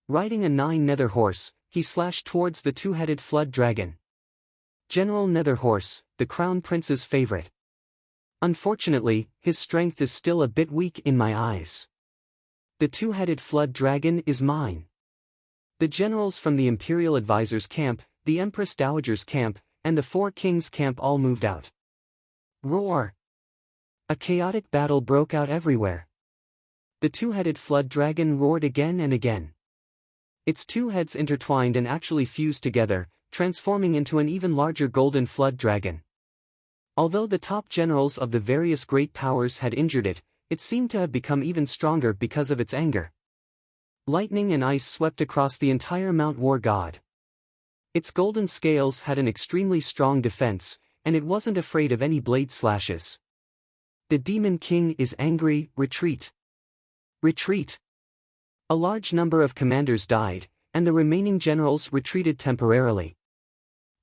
Riding a 9-nether horse, he slashed towards the two-headed flood dragon. General Nether Horse, the Crown Prince's favorite. Unfortunately, his strength is still a bit weak in my eyes. The two-headed flood dragon is mine. The generals from the Imperial Advisors camp, the Empress Dowager's camp, and the Four Kings camp all moved out. Roar! A chaotic battle broke out everywhere. The two-headed flood dragon roared again and again. Its two heads intertwined and actually fused together, transforming into an even larger golden flood dragon. Although the top generals of the various great powers had injured it, it seemed to have become even stronger because of its anger. Lightning and ice swept across the entire Mount War God. Its golden scales had an extremely strong defense, and it wasn't afraid of any blade slashes. The Demon King is angry. Retreat! Retreat! A large number of commanders died, and the remaining generals retreated temporarily.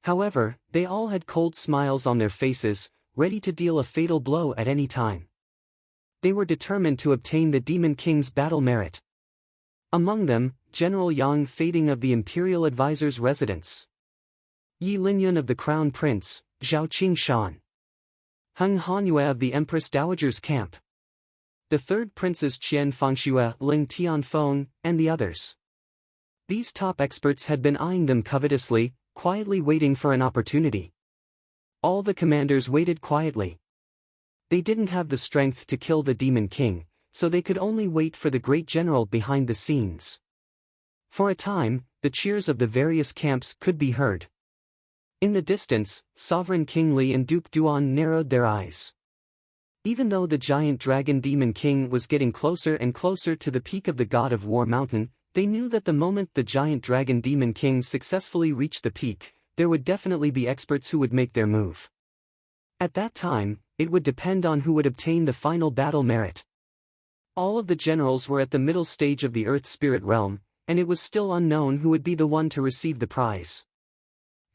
However, they all had cold smiles on their faces, ready to deal a fatal blow at any time. They were determined to obtain the Demon King's battle merit. Among them, General Yang Fading of the Imperial Advisors' residence. Yi Linyun of the Crown Prince, Zhao Qingshan. Heng Hanyue of the Empress Dowager's camp. The Third Princes Qian Fangxue, Ling Tianfeng, and the others. These top experts had been eyeing them covetously, quietly waiting for an opportunity. All the commanders waited quietly. They didn't have the strength to kill the Demon King, so they could only wait for the great general behind the scenes. For a time, the cheers of the various camps could be heard. In the distance, Sovereign King Li and Duke Duan narrowed their eyes. Even though the giant dragon Demon King was getting closer and closer to the peak of the God of War mountain, they knew that the moment the giant dragon Demon King successfully reached the peak, there would definitely be experts who would make their move. At that time, it would depend on who would obtain the final battle merit. All of the generals were at the middle stage of the Earth Spirit realm, and it was still unknown who would be the one to receive the prize.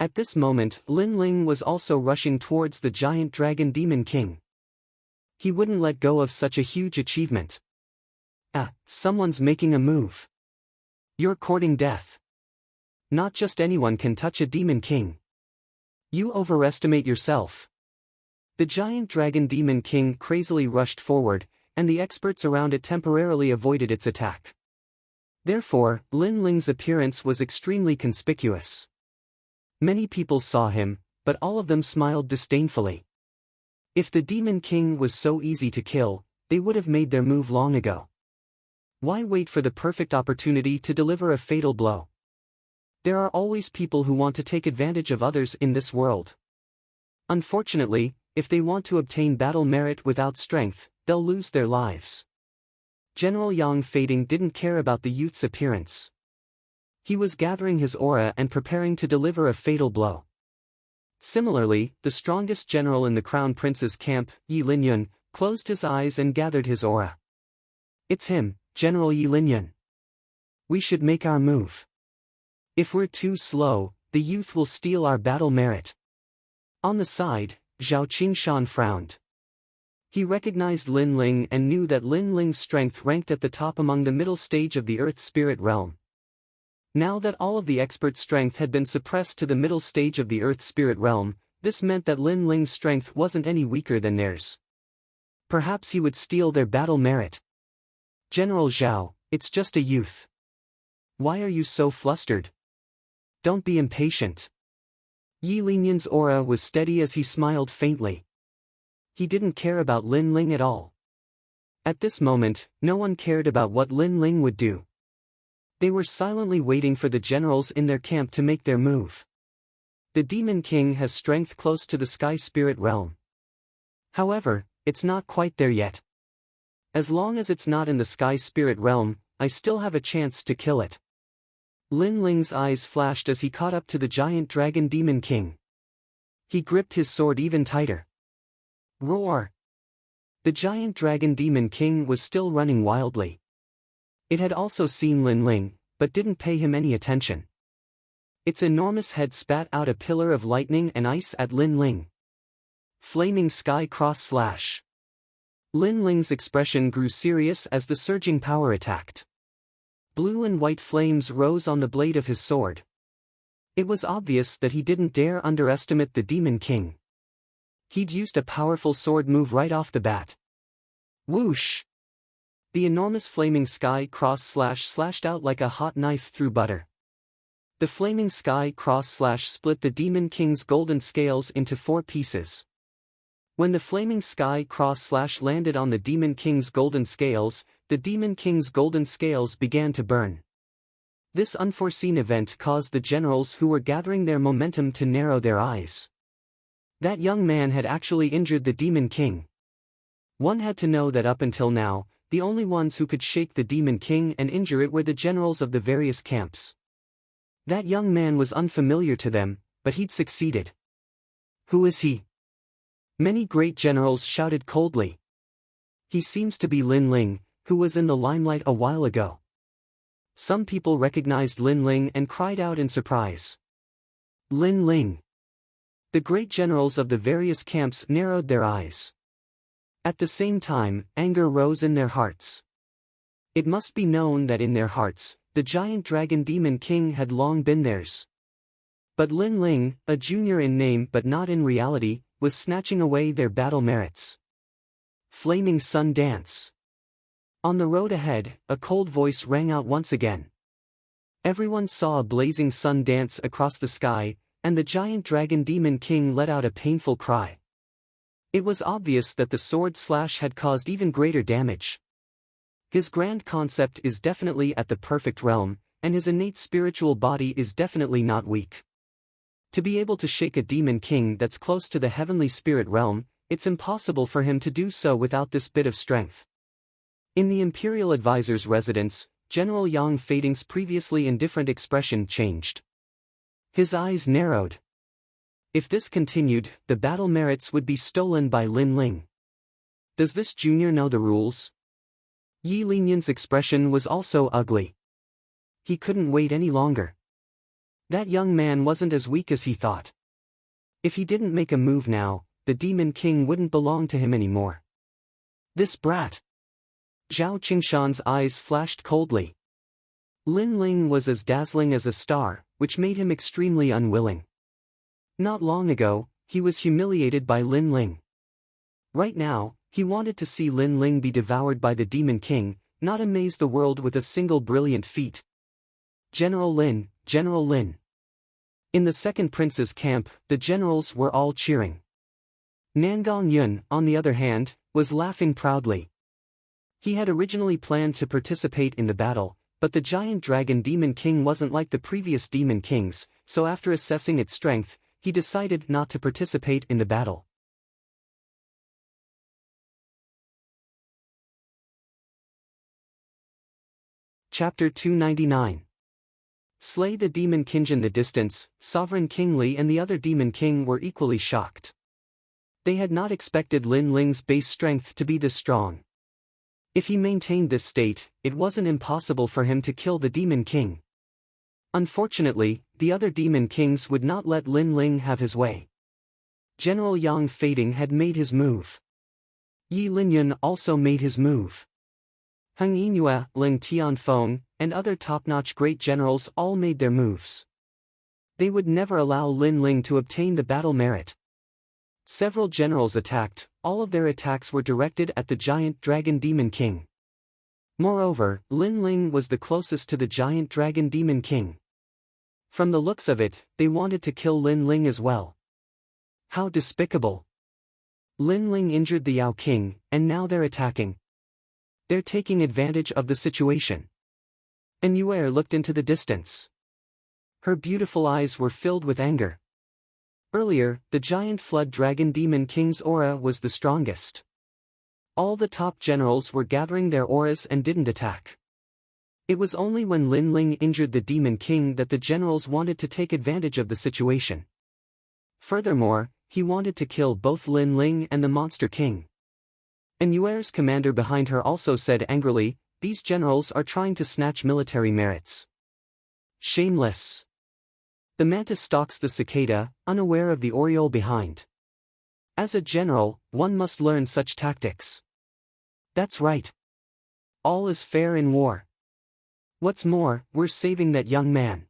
At this moment, Lin Ling was also rushing towards the giant dragon Demon King. He wouldn't let go of such a huge achievement. Someone's making a move. You're courting death. Not just anyone can touch a Demon King. You overestimate yourself. The giant dragon Demon King crazily rushed forward, and the experts around it temporarily avoided its attack. Therefore, Lin Ling's appearance was extremely conspicuous. Many people saw him, but all of them smiled disdainfully. If the Demon King was so easy to kill, they would have made their move long ago. Why wait for the perfect opportunity to deliver a fatal blow? There are always people who want to take advantage of others in this world. Unfortunately, if they want to obtain battle merit without strength, they'll lose their lives. General Yang Fading didn't care about the youth's appearance. He was gathering his aura and preparing to deliver a fatal blow. Similarly, the strongest general in the Crown Prince's camp, Yi Linyun, closed his eyes and gathered his aura. It's him, General Yi Linyun. We should make our move. If we're too slow, the youth will steal our battle merit. On the side, Zhao Qingshan frowned. He recognized Lin Ling and knew that Lin Ling's strength ranked at the top among the middle stage of the Earth Spirit realm. Now that all of the expert strength had been suppressed to the middle stage of the Earth Spirit realm, this meant that Lin Ling's strength wasn't any weaker than theirs. Perhaps he would steal their battle merit. General Zhao, it's just a youth. Why are you so flustered? Don't be impatient. Yi Linyun's aura was steady as he smiled faintly. He didn't care about Lin Ling at all. At this moment, no one cared about what Lin Ling would do. They were silently waiting for the generals in their camp to make their move. The Demon King has strength close to the Sky Spirit realm. However, it's not quite there yet. As long as it's not in the Sky Spirit realm, I still have a chance to kill it. Lin Ling's eyes flashed as he caught up to the giant dragon Demon King. He gripped his sword even tighter. Roar! The giant dragon Demon King was still running wildly. It had also seen Lin Ling, but didn't pay him any attention. Its enormous head spat out a pillar of lightning and ice at Lin Ling. Flaming Sky Cross Slash. Lin Ling's expression grew serious as the surging power attacked. Blue and white flames rose on the blade of his sword. It was obvious that he didn't dare underestimate the Demon King. He'd used a powerful sword move right off the bat. Whoosh! The enormous flaming sky cross slash slashed out like a hot knife through butter. The flaming sky cross slash split the Demon King's golden scales into 4 pieces. When the flaming sky cross slash landed on the Demon King's golden scales, the Demon King's golden scales began to burn. This unforeseen event caused the generals who were gathering their momentum to narrow their eyes. That young man had actually injured the Demon King. One had to know that up until now, the only ones who could shake the Demon King and injure it were the generals of the various camps. That young man was unfamiliar to them, but he'd succeeded. Who is he? Many great generals shouted coldly. He seems to be Lin Ling, who was in the limelight a while ago. Some people recognized Lin Ling and cried out in surprise. Lin Ling! The great generals of the various camps narrowed their eyes. At the same time, anger rose in their hearts. It must be known that in their hearts, the giant dragon Demon King had long been theirs. But Lin Ling, a junior in name but not in reality, was snatching away their battle merits. Flaming Sun Dance. On the road ahead, a cold voice rang out once again. Everyone saw a blazing sun dance across the sky, and the giant dragon Demon King let out a painful cry. It was obvious that the sword slash had caused even greater damage. His grand concept is definitely at the perfect realm, and his innate spiritual body is definitely not weak. To be able to shake a Demon King that's close to the heavenly spirit realm, it's impossible for him to do so without this bit of strength. In the Imperial Advisor's residence, General Yang Fading's previously indifferent expression changed. His eyes narrowed. If this continued, the battle merits would be stolen by Lin Ling. Does this junior know the rules? Yi Linyun's expression was also ugly. He couldn't wait any longer. That young man wasn't as weak as he thought. If he didn't make a move now, the Demon King wouldn't belong to him anymore. This brat! Zhao Qingshan's eyes flashed coldly. Lin Ling was as dazzling as a star, which made him extremely unwilling. Not long ago, he was humiliated by Lin Ling. Right now, he wanted to see Lin Ling be devoured by the Demon King, not amaze the world with a single brilliant feat. General Lin, General Lin. In the second prince's camp, the generals were all cheering. Nangong Yun, on the other hand, was laughing proudly. He had originally planned to participate in the battle, but the giant dragon Demon King wasn't like the previous Demon Kings, so after assessing its strength, he decided not to participate in the battle. Chapter 299. Slay the demon king. In the distance, Sovereign King Li and the other demon king were equally shocked. They had not expected Lin Ling's base strength to be this strong. If he maintained this state, it wasn't impossible for him to kill the demon king. Unfortunately, the other demon kings would not let Lin Ling have his way. General Yang Fading had made his move. Yi Linyun also made his move. Heng Yinhua, Ling Tianfeng, and other top-notch great generals all made their moves. They would never allow Lin Ling to obtain the battle merit. Several generals attacked, all of their attacks were directed at the giant dragon demon king. Moreover, Lin Ling was the closest to the giant dragon demon king. From the looks of it, they wanted to kill Lin Ling as well. How despicable! Lin Ling injured the Yao king, and now they're attacking. They're taking advantage of the situation. And Yuer looked into the distance. Her beautiful eyes were filled with anger. Earlier, the giant flood dragon demon king's aura was the strongest. All the top generals were gathering their auras and didn't attack. It was only when Lin Ling injured the demon king that the generals wanted to take advantage of the situation. Furthermore, he wanted to kill both Lin Ling and the monster king. And Yuer's commander behind her also said angrily, "These generals are trying to snatch military merits. Shameless." The mantis stalks the cicada, unaware of the oriole behind. As a general, one must learn such tactics. That's right. All is fair in war. What's more, we're saving that young man.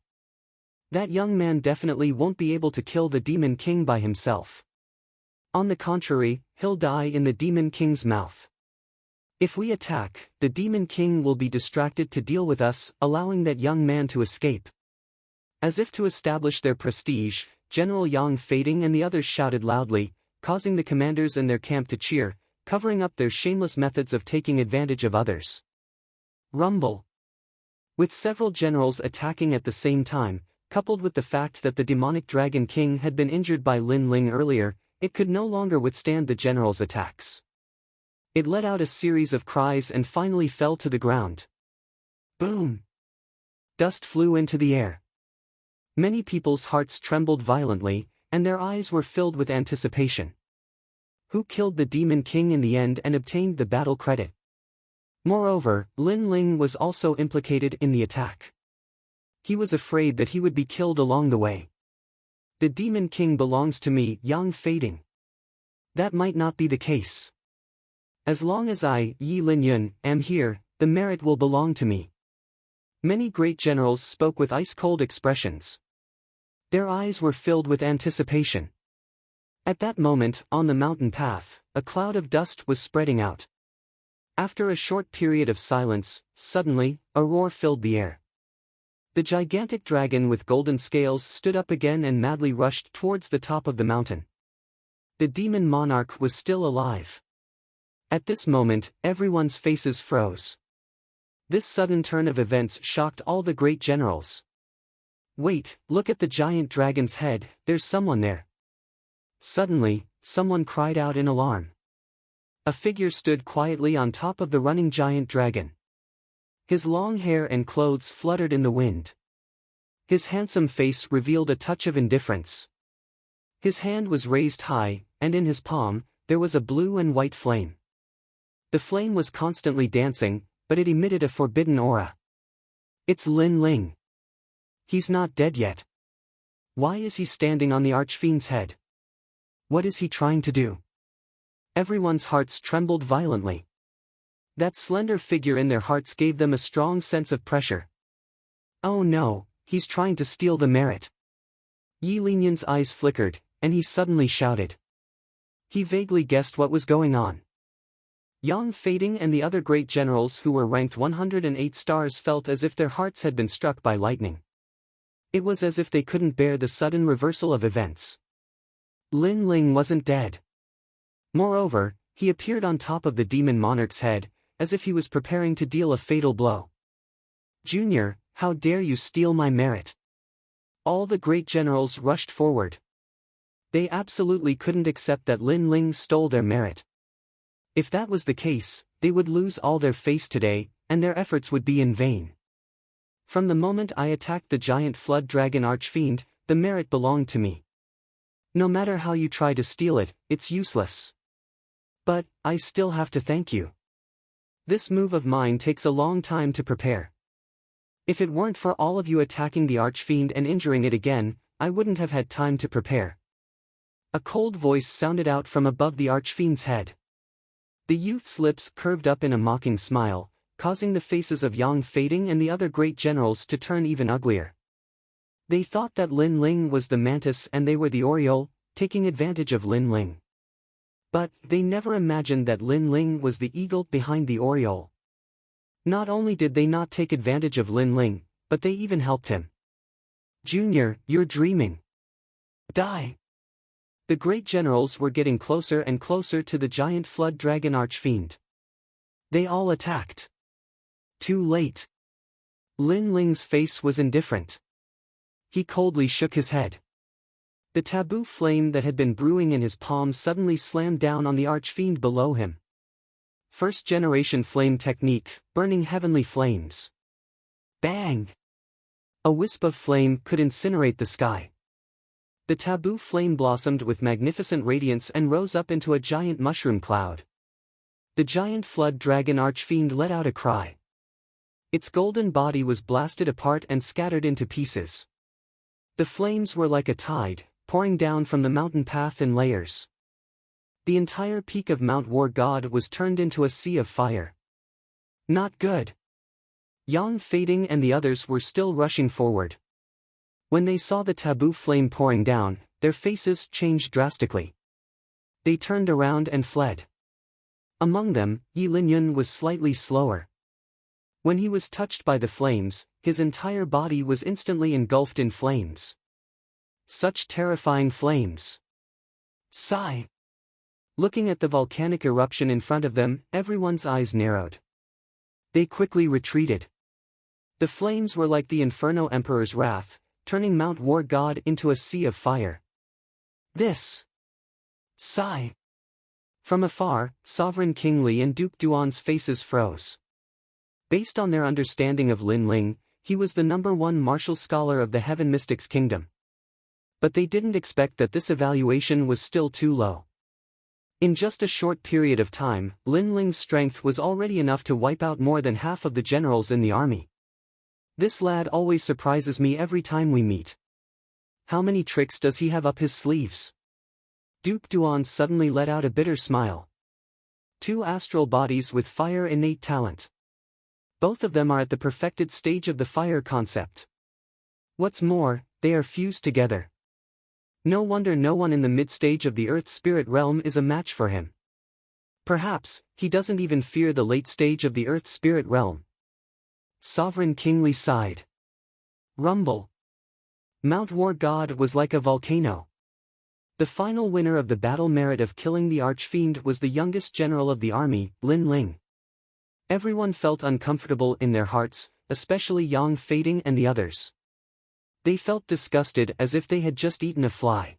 That young man definitely won't be able to kill the demon king by himself. On the contrary, he'll die in the demon king's mouth. If we attack, the demon king will be distracted to deal with us, allowing that young man to escape. As if to establish their prestige, General Yang Fading and the others shouted loudly, causing the commanders in their camp to cheer, covering up their shameless methods of taking advantage of others. Rumble. With several generals attacking at the same time, coupled with the fact that the demonic dragon king had been injured by Lin Ling earlier, it could no longer withstand the generals' attacks. It let out a series of cries and finally fell to the ground. Boom! Dust flew into the air. Many people's hearts trembled violently, and their eyes were filled with anticipation. Who killed the demon king in the end and obtained the battle credit? Moreover, Lin Ling was also implicated in the attack. He was afraid that he would be killed along the way. The demon king belongs to me, Yang Fading. That might not be the case. As long as I, Yi Linyun, am here, the merit will belong to me. Many great generals spoke with ice-cold expressions. Their eyes were filled with anticipation. At that moment, on the mountain path, a cloud of dust was spreading out. After a short period of silence, suddenly, a roar filled the air. The gigantic dragon with golden scales stood up again and madly rushed towards the top of the mountain. The demon monarch was still alive. At this moment, everyone's faces froze. This sudden turn of events shocked all the great generals. Wait, look at the giant dragon's head, there's someone there. Suddenly, someone cried out in alarm. A figure stood quietly on top of the running giant dragon. His long hair and clothes fluttered in the wind. His handsome face revealed a touch of indifference. His hand was raised high, and in his palm, there was a blue and white flame. The flame was constantly dancing, but it emitted a forbidden aura. It's Lin Ling. He's not dead yet. Why is he standing on the archfiend's head? What is he trying to do? Everyone's hearts trembled violently. That slender figure in their hearts gave them a strong sense of pressure. Oh no, he's trying to steal the merit. Yi Linyun's eyes flickered, and he suddenly shouted. He vaguely guessed what was going on. Yang Fading and the other great generals who were ranked 108 stars felt as if their hearts had been struck by lightning. It was as if they couldn't bear the sudden reversal of events. Lin Ling wasn't dead. Moreover, he appeared on top of the demon monarch's head, as if he was preparing to deal a fatal blow. Junior, how dare you steal my merit? All the great generals rushed forward. They absolutely couldn't accept that Lin Ling stole their merit. If that was the case, they would lose all their face today, and their efforts would be in vain. From the moment I attacked the giant flood dragon archfiend, the merit belonged to me. No matter how you try to steal it, it's useless. But, I still have to thank you. This move of mine takes a long time to prepare. If it weren't for all of you attacking the archfiend and injuring it again, I wouldn't have had time to prepare. A cold voice sounded out from above the archfiend's head. The youth's lips curved up in a mocking smile, causing the faces of Yang Fading and the other great generals to turn even uglier. They thought that Lin Ling was the mantis and they were the oriole, taking advantage of Lin Ling. But, they never imagined that Lin Ling was the eagle behind the oriole. Not only did they not take advantage of Lin Ling, but they even helped him. Junior, you're dreaming. Die! The great generals were getting closer and closer to the giant flood dragon archfiend. They all attacked. Too late. Lin Ling's face was indifferent. He coldly shook his head. The taboo flame that had been brewing in his palm suddenly slammed down on the archfiend below him. First-generation flame technique, burning heavenly flames. Bang! A wisp of flame could incinerate the sky. The taboo flame blossomed with magnificent radiance and rose up into a giant mushroom cloud. The giant flood dragon archfiend let out a cry. Its golden body was blasted apart and scattered into pieces. The flames were like a tide, pouring down from the mountain path in layers. The entire peak of Mount War God was turned into a sea of fire. Not good. Yang Fading and the others were still rushing forward. When they saw the taboo flame pouring down, their faces changed drastically. They turned around and fled. Among them, Yi Linyun was slightly slower. When he was touched by the flames, his entire body was instantly engulfed in flames. Such terrifying flames. Sigh. Looking at the volcanic eruption in front of them, everyone's eyes narrowed. They quickly retreated. The flames were like the Inferno Emperor's wrath, turning Mount War God into a sea of fire. This. Sigh. From afar, Sovereign King Li and Duke Duan's faces froze. Based on their understanding of Lin Ling, he was the #1 martial scholar of the Heaven Mystics Kingdom. But they didn't expect that this evaluation was still too low. In just a short period of time, Lin Ling's strength was already enough to wipe out more than half of the generals in the army. This lad always surprises me every time we meet. How many tricks does he have up his sleeves? Duke Duan suddenly let out a bitter smile. Two astral bodies with fire innate talent. Both of them are at the perfected stage of the fire concept. What's more, they are fused together. No wonder no one in the mid-stage of the Earth Spirit realm is a match for him. Perhaps, he doesn't even fear the late stage of the Earth Spirit realm. Sovereign King Li sighed. Rumble. Mount War God was like a volcano. The final winner of the battle merit of killing the archfiend was the youngest general of the army, Lin Ling. Everyone felt uncomfortable in their hearts, especially Yang Fading and the others. They felt disgusted as if they had just eaten a fly.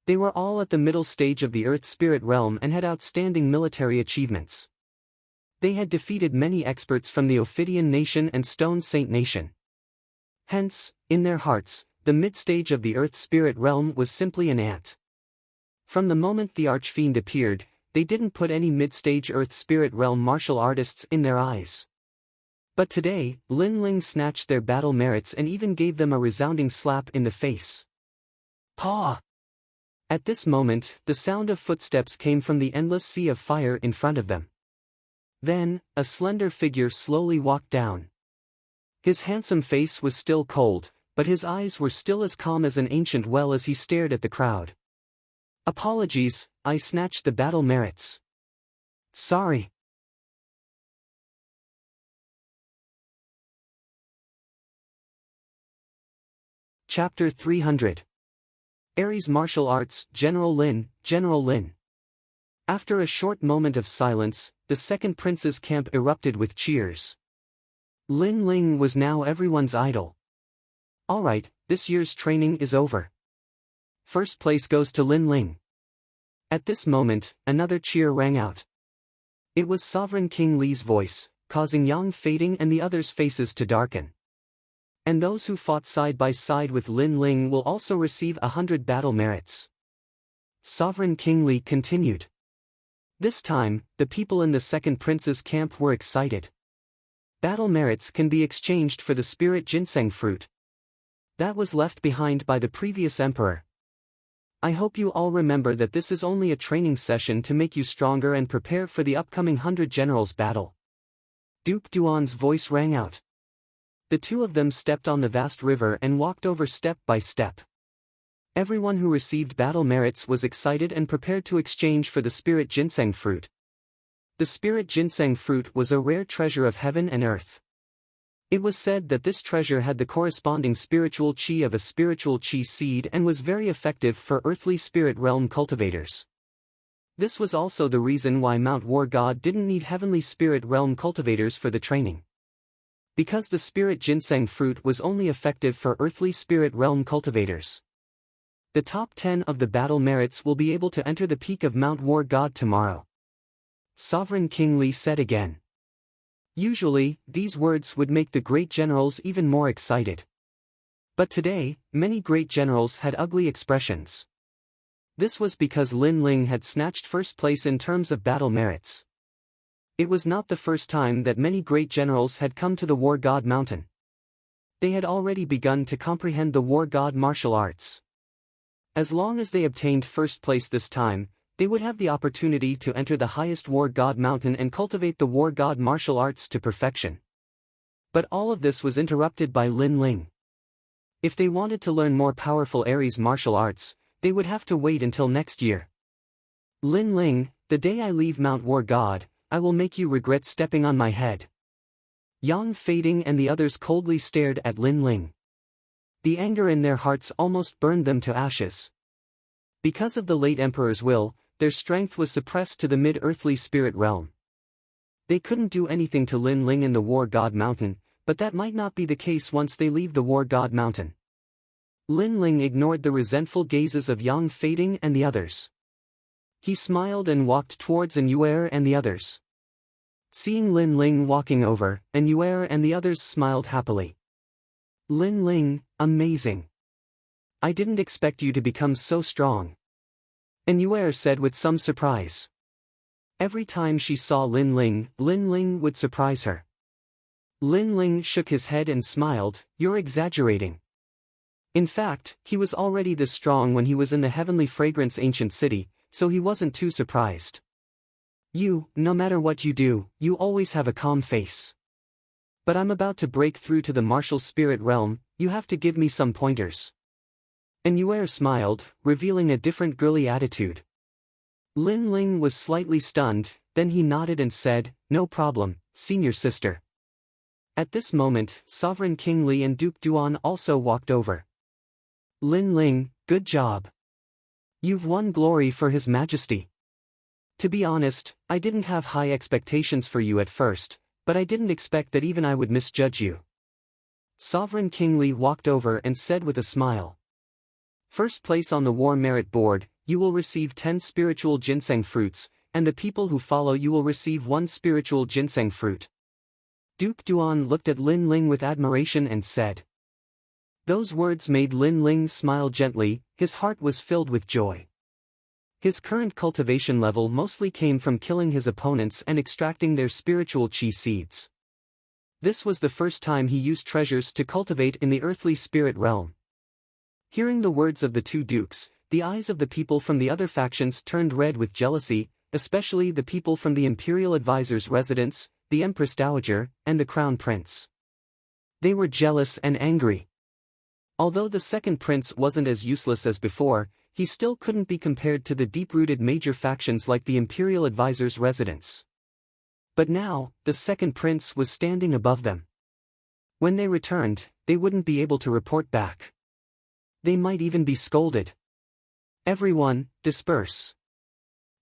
They were all at the middle stage of the Earth Spirit realm and had outstanding military achievements. They had defeated many experts from the Ophidian Nation and Stone Saint Nation. Hence, in their hearts, the mid-stage of the Earth Spirit realm was simply an ant. From the moment the archfiend appeared, they didn't put any mid-stage Earth Spirit realm martial artists in their eyes. But today, Lin Ling snatched their battle merits and even gave them a resounding slap in the face. Paw! At this moment, the sound of footsteps came from the endless sea of fire in front of them. Then, a slender figure slowly walked down. His handsome face was still cold, but his eyes were still as calm as an ancient well as he stared at the crowd. Apologies, I snatched the battle merits. Sorry. Chapter 300. Ares Martial Arts, General Lin, General Lin. After a short moment of silence, the second prince's camp erupted with cheers. Lin Ling was now everyone's idol. Alright, this year's training is over. First place goes to Lin Ling. At this moment, another cheer rang out. It was Sovereign King Li's voice, causing Yang Fading and the others' faces to darken. And those who fought side by side with Lin Ling will also receive 100 battle merits. Sovereign King Li continued. This time, the people in the second prince's camp were excited. Battle merits can be exchanged for the spirit ginseng fruit that was left behind by the previous emperor. I hope you all remember that this is only a training session to make you stronger and prepare for the upcoming 100 Generals battle. Duke Duan's voice rang out. The two of them stepped on the vast river and walked over step by step. Everyone who received battle merits was excited and prepared to exchange for the spirit ginseng fruit. The spirit ginseng fruit was a rare treasure of heaven and earth. It was said that this treasure had the corresponding spiritual chi of a spiritual chi seed and was very effective for earthly spirit realm cultivators. This was also the reason why Mount War God didn't need heavenly spirit realm cultivators for the training. Because the spirit ginseng fruit was only effective for earthly spirit realm cultivators. The top 10 of the battle merits will be able to enter the peak of Mount War God tomorrow. Sovereign King Li said again. Usually, these words would make the great generals even more excited. But today, many great generals had ugly expressions. This was because Lin Ling had snatched first place in terms of battle merits. It was not the first time that many great generals had come to the War God Mountain. They had already begun to comprehend the War God martial arts. As long as they obtained first place this time, they would have the opportunity to enter the highest War God Mountain and cultivate the War God martial arts to perfection. But all of this was interrupted by Lin Ling. If they wanted to learn more powerful Ares martial arts, they would have to wait until next year. Lin Ling, the day I leave Mount War God, I will make you regret stepping on my head. Yang Fading and the others coldly stared at Lin Ling. The anger in their hearts almost burned them to ashes. Because of the late emperor's will, their strength was suppressed to the mid-earthly spirit realm. They couldn't do anything to Lin Ling in the War God Mountain, but that might not be the case once they leave the War God Mountain. Lin Ling ignored the resentful gazes of Yang Fading and the others. He smiled and walked towards An Yuer and the others. Seeing Lin Ling walking over, An Yuer and the others smiled happily. Lin Ling, amazing. I didn't expect you to become so strong. An Yuer said with some surprise. Every time she saw Lin Ling would surprise her. Lin Ling shook his head and smiled, "You're exaggerating." In fact, he was already this strong when he was in the Heavenly Fragrance Ancient City, so he wasn't too surprised. No matter what you do, you always have a calm face. But I'm about to break through to the martial spirit realm, you have to give me some pointers. An Yuer smiled, revealing a different girly attitude. Lin Ling was slightly stunned, then he nodded and said, "No problem, senior sister." At this moment, Sovereign King Li and Duke Duan also walked over. Lin Ling, good job. You've won glory for His Majesty. To be honest, I didn't have high expectations for you at first, but I didn't expect that even I would misjudge you. Sovereign King Li walked over and said with a smile. First place on the War Merit Board, you will receive 10 spiritual ginseng fruits, and the people who follow you will receive 1 spiritual ginseng fruit. Duke Duan looked at Lin Ling with admiration and said. Those words made Lin Ling smile gently, his heart was filled with joy. His current cultivation level mostly came from killing his opponents and extracting their spiritual chi seeds. This was the first time he used treasures to cultivate in the earthly spirit realm. Hearing the words of the two dukes, the eyes of the people from the other factions turned red with jealousy, especially the people from the Imperial Advisor's residence, the Empress Dowager, and the Crown Prince. They were jealous and angry. Although the second prince wasn't as useless as before, he still couldn't be compared to the deep-rooted major factions like the Imperial Advisor's residence. But now, the second prince was standing above them. When they returned, they wouldn't be able to report back. They might even be scolded. Everyone, disperse.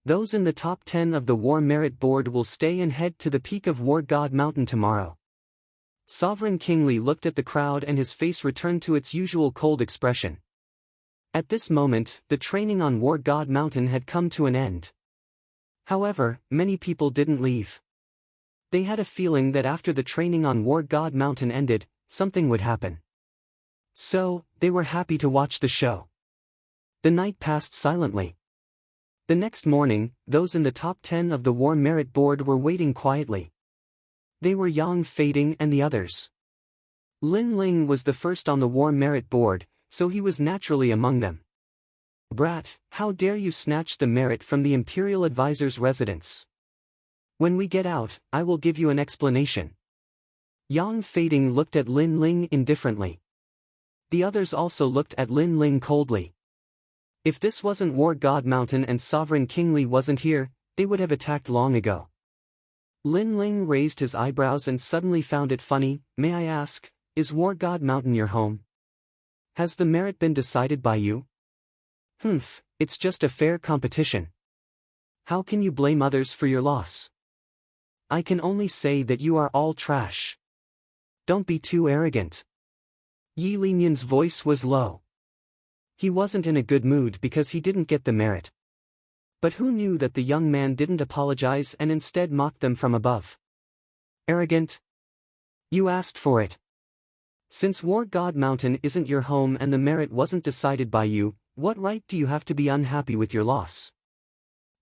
Those in the top 10 of the War Merit Board will stay and head to the peak of War God Mountain tomorrow. Sovereign King Li looked at the crowd and his face returned to its usual cold expression. At this moment, the training on War God Mountain had come to an end. However, many people didn't leave. They had a feeling that after the training on War God Mountain ended, something would happen. So, they were happy to watch the show. The night passed silently. The next morning, those in the top 10 of the War Merit Board were waiting quietly. They were Yang Fading and the others. Lin Ling was the first on the War Merit Board, so he was naturally among them. Brat, how dare you snatch the merit from the Imperial Advisor's residence? When we get out, I will give you an explanation. Yang Fading looked at Lin Ling indifferently. The others also looked at Lin Ling coldly. If this wasn't War God Mountain and Sovereign King Li wasn't here, they would have attacked long ago. Lin Ling raised his eyebrows and suddenly found it funny. May I ask, is War God Mountain your home? Has the merit been decided by you? It's just a fair competition. How can you blame others for your loss? I can only say that you are all trash. Don't be too arrogant. Yi Linian's voice was low. He wasn't in a good mood because he didn't get the merit. But who knew that the young man didn't apologize and instead mocked them from above? Arrogant? You asked for it. Since War God Mountain isn't your home and the merit wasn't decided by you, what right do you have to be unhappy with your loss?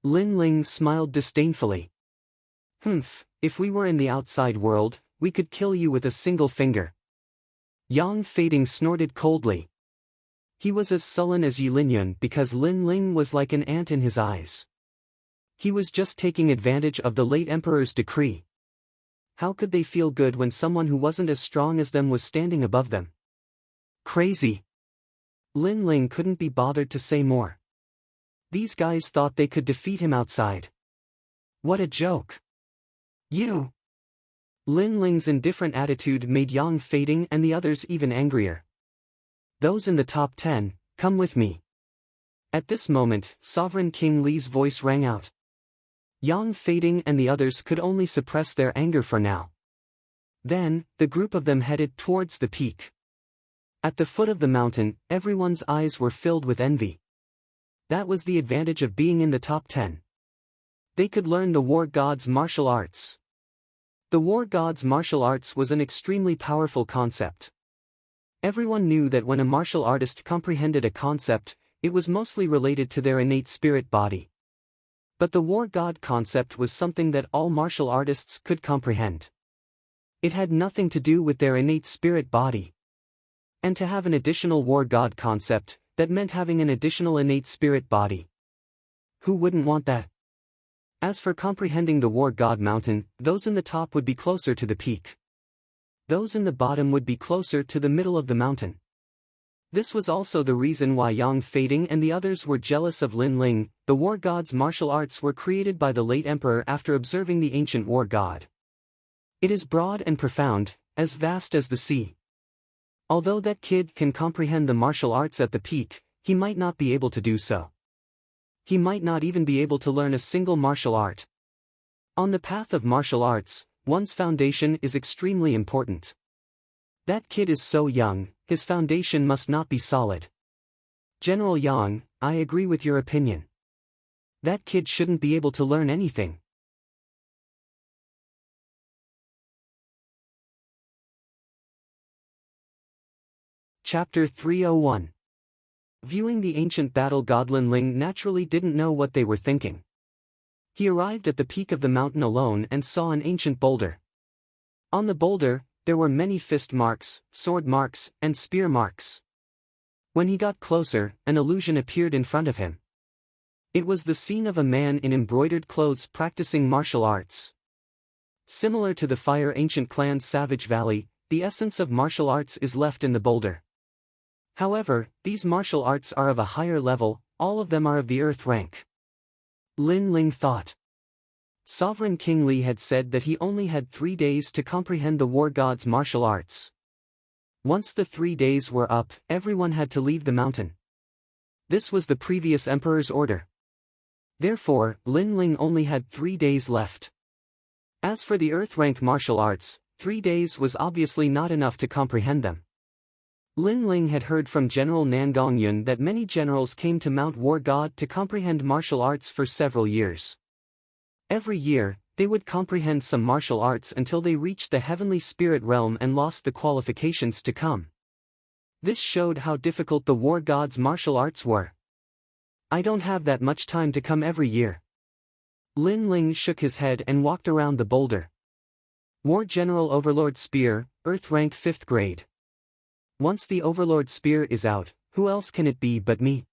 Lin Ling smiled disdainfully. If we were in the outside world, we could kill you with a single finger. Yang Fading snorted coldly. He was as sullen as Yi Linian because Lin Ling was like an ant in his eyes. He was just taking advantage of the late emperor's decree. How could they feel good when someone who wasn't as strong as them was standing above them? Crazy. Lin Ling couldn't be bothered to say more. These guys thought they could defeat him outside. What a joke. You! Lin Ling's indifferent attitude made Yang Fading and the others even angrier. Those in the top 10, come with me. At this moment, Sovereign King Li's voice rang out. Yang Fading and the others could only suppress their anger for now. Then, the group of them headed towards the peak. At the foot of the mountain, everyone's eyes were filled with envy. That was the advantage of being in the top 10. They could learn the War God's martial arts. The War God's martial arts was an extremely powerful concept. Everyone knew that when a martial artist comprehended a concept, it was mostly related to their innate spirit body. But the War God concept was something that all martial artists could comprehend. It had nothing to do with their innate spirit body. And to have an additional War God concept, that meant having an additional innate spirit body. Who wouldn't want that? As for comprehending the War God Mountain, those in the top would be closer to the peak. Those in the bottom would be closer to the middle of the mountain. This was also the reason why Yang Fading and the others were jealous of Lin Ling. The War God's martial arts were created by the late emperor after observing the ancient War God. It is broad and profound, as vast as the sea. Although that kid can comprehend the martial arts at the peak, he might not be able to do so. He might not even be able to learn a single martial art. On the path of martial arts, one's foundation is extremely important. That kid is so young, his foundation must not be solid. General Yang, I agree with your opinion. That kid shouldn't be able to learn anything. Chapter 301. Viewing the ancient battle god, Lin Ling naturally didn't know what they were thinking. He arrived at the peak of the mountain alone and saw an ancient boulder. On the boulder, there were many fist marks, sword marks, and spear marks. When he got closer, an illusion appeared in front of him. It was the scene of a man in embroidered clothes practicing martial arts. Similar to the Fire Ancient Clan's Savage Valley, the essence of martial arts is left in the boulder. However, these martial arts are of a higher level, all of them are of the earth rank. Lin Ling thought. Sovereign King Li had said that he only had 3 days to comprehend the War God's martial arts. Once the 3 days were up, everyone had to leave the mountain. This was the previous emperor's order. Therefore, Lin Ling only had 3 days left. As for the earth rank martial arts, 3 days was obviously not enough to comprehend them. Lin Ling had heard from General Nangongyun that many generals came to Mount War God to comprehend martial arts for several years. Every year, they would comprehend some martial arts until they reached the heavenly spirit realm and lost the qualifications to come. This showed how difficult the war god's martial arts were. I don't have that much time to come every year. Lin Ling shook his head and walked around the boulder. War General Overlord Spear, Earth rank 5th grade. Once the Overlord Spear is out, who else can it be but me?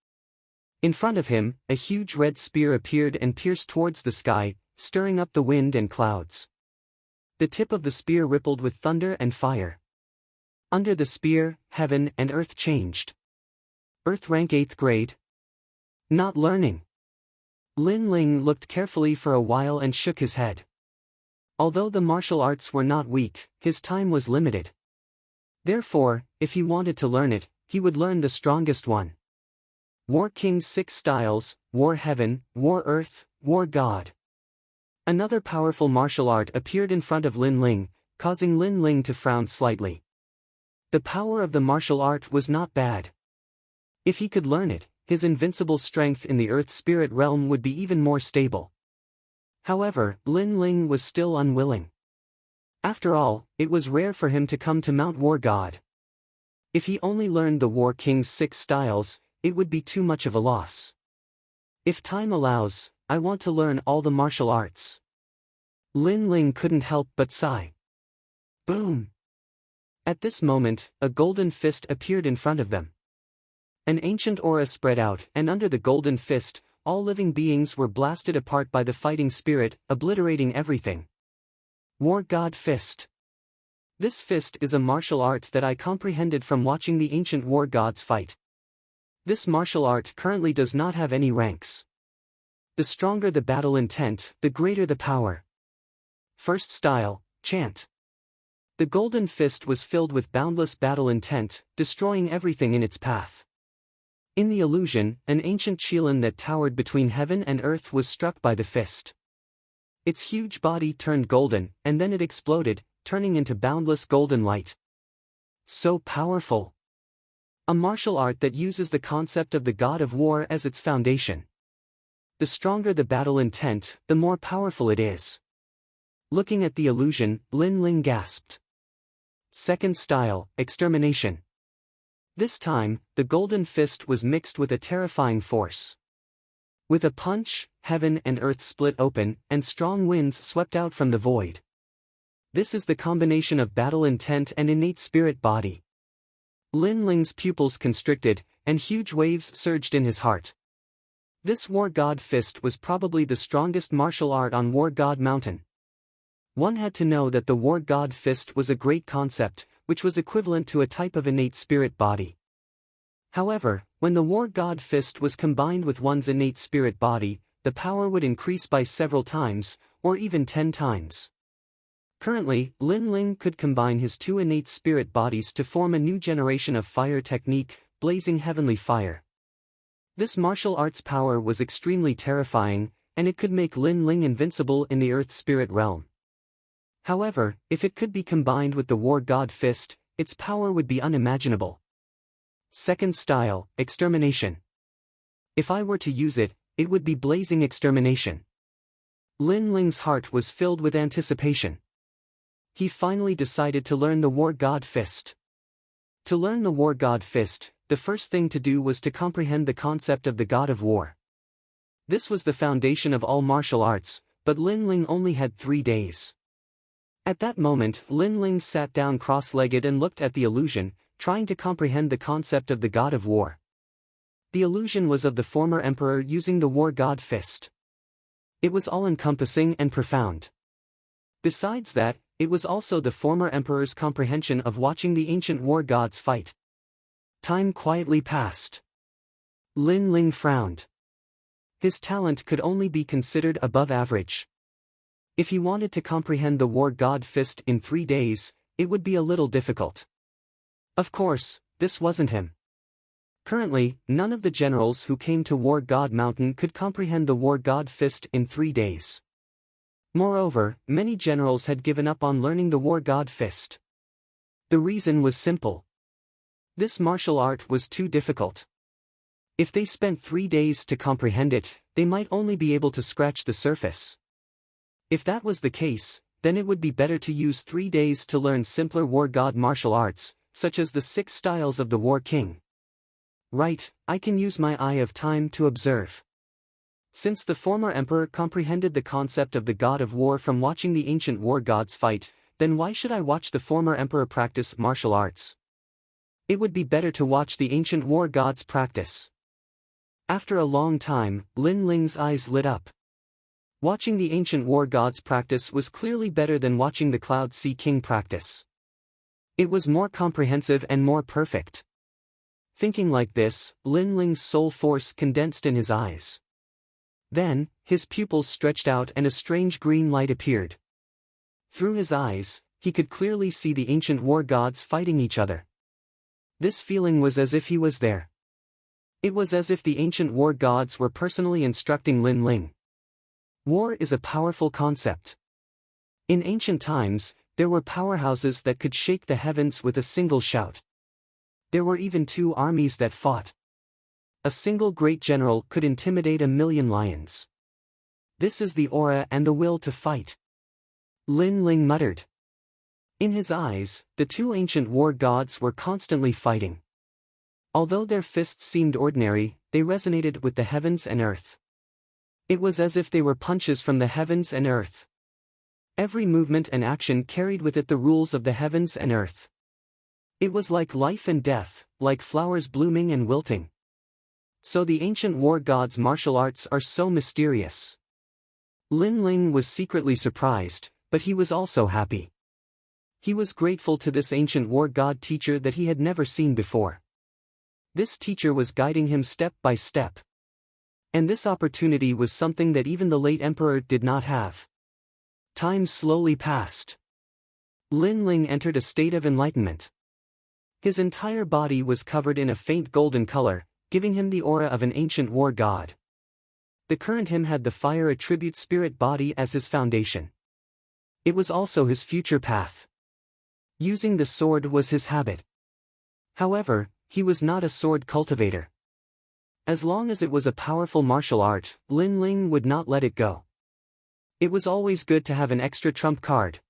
In front of him, a huge red spear appeared and pierced towards the sky, stirring up the wind and clouds. The tip of the spear rippled with thunder and fire. Under the spear, heaven and earth changed. Earth rank 8th grade. Not learning. Lin Ling looked carefully for a while and shook his head. Although the martial arts were not weak, his time was limited. Therefore, if he wanted to learn it, he would learn the strongest one. War King's 6 styles, War Heaven, War Earth, War God. Another powerful martial art appeared in front of Lin Ling, causing Lin Ling to frown slightly. The power of the martial art was not bad. If he could learn it, his invincible strength in the Earth Spirit realm would be even more stable. However, Lin Ling was still unwilling. After all, it was rare for him to come to Mount War God. If he only learned the War King's 6 styles, it would be too much of a loss. If time allows, I want to learn all the martial arts. Lin Ling couldn't help but sigh. Boom! At this moment, a golden fist appeared in front of them. An ancient aura spread out, and under the golden fist, all living beings were blasted apart by the fighting spirit, obliterating everything. War God Fist. This fist is a martial art that I comprehended from watching the ancient war gods fight. This martial art currently does not have any ranks. The stronger the battle intent, the greater the power. First style, Chant. The golden fist was filled with boundless battle intent, destroying everything in its path. In the illusion, an ancient Qilin that towered between heaven and earth was struck by the fist. Its huge body turned golden, and then it exploded, turning into boundless golden light. So powerful! A martial art that uses the concept of the god of war as its foundation. The stronger the battle intent, the more powerful it is. Looking at the illusion, Lin Ling gasped. Second style, Extermination. This time, the golden fist was mixed with a terrifying force. With a punch, heaven and earth split open, and strong winds swept out from the void. This is the combination of battle intent and innate spirit body. Lin Ling's pupils constricted, and huge waves surged in his heart. This War God Fist was probably the strongest martial art on War God Mountain. One had to know that the War God Fist was a great concept, which was equivalent to a type of innate spirit body. However, when the War God Fist was combined with one's innate spirit body, the power would increase by several times, or even 10 times. Currently, Lin Ling could combine his 2 innate spirit bodies to form a new generation of fire technique, Blazing Heavenly Fire. This martial arts power was extremely terrifying, and it could make Lin Ling invincible in the Earth Spirit realm. However, if it could be combined with the War God Fist, its power would be unimaginable. Second style, Extermination. If I were to use it, it would be Blazing Extermination. Lin Ling's heart was filled with anticipation. He finally decided to learn the War God Fist. To learn the War God Fist, the first thing to do was to comprehend the concept of the God of War. This was the foundation of all martial arts, but Lin Ling only had 3 days. At that moment, Lin Ling sat down cross-legged and looked at the illusion, trying to comprehend the concept of the God of War. The illusion was of the former emperor using the War God Fist. It was all-encompassing and profound. Besides that, it was also the former emperor's comprehension of watching the ancient war gods fight. Time quietly passed. Lin Ling frowned. His talent could only be considered above average. If he wanted to comprehend the War God Fist in 3 days, it would be a little difficult. Of course, this wasn't him. Currently, none of the generals who came to War God Mountain could comprehend the War God Fist in 3 days. Moreover, many generals had given up on learning the War God Fist. The reason was simple. This martial art was too difficult. If they spent 3 days to comprehend it, they might only be able to scratch the surface. If that was the case, then it would be better to use 3 days to learn simpler War God martial arts, such as the 6 styles of the War King. Right, I can use my eye of time to observe. Since the former emperor comprehended the concept of the god of war from watching the ancient war gods fight, then why should I watch the former emperor practice martial arts? It would be better to watch the ancient war gods practice. After a long time, Lin Ling's eyes lit up. Watching the ancient war gods practice was clearly better than watching the Cloud Sea King practice. It was more comprehensive and more perfect. Thinking like this, Lin Ling's soul force condensed in his eyes. Then, his pupils stretched out and a strange green light appeared. Through his eyes, he could clearly see the ancient war gods fighting each other. This feeling was as if he was there. It was as if the ancient war gods were personally instructing Lin Ling. War is a powerful concept. In ancient times, there were powerhouses that could shake the heavens with a single shout. There were even 2 armies that fought. A single great general could intimidate 1,000,000 lions. This is the aura and the will to fight. Lin Ling muttered. In his eyes, the 2 ancient war gods were constantly fighting. Although their fists seemed ordinary, they resonated with the heavens and earth. It was as if they were punches from the heavens and earth. Every movement and action carried with it the rules of the heavens and earth. It was like life and death, like flowers blooming and wilting. So the ancient war gods' martial arts are so mysterious. Lin Ling was secretly surprised, but he was also happy. He was grateful to this ancient war god teacher that he had never seen before. This teacher was guiding him step by step. And this opportunity was something that even the late emperor did not have. Time slowly passed. Lin Ling entered a state of enlightenment. His entire body was covered in a faint golden color, giving him the aura of an ancient war god. The current him had the fire attribute spirit body as his foundation. It was also his future path. Using the sword was his habit. However, he was not a sword cultivator. As long as it was a powerful martial art, Lin Ling would not let it go. It was always good to have an extra trump card.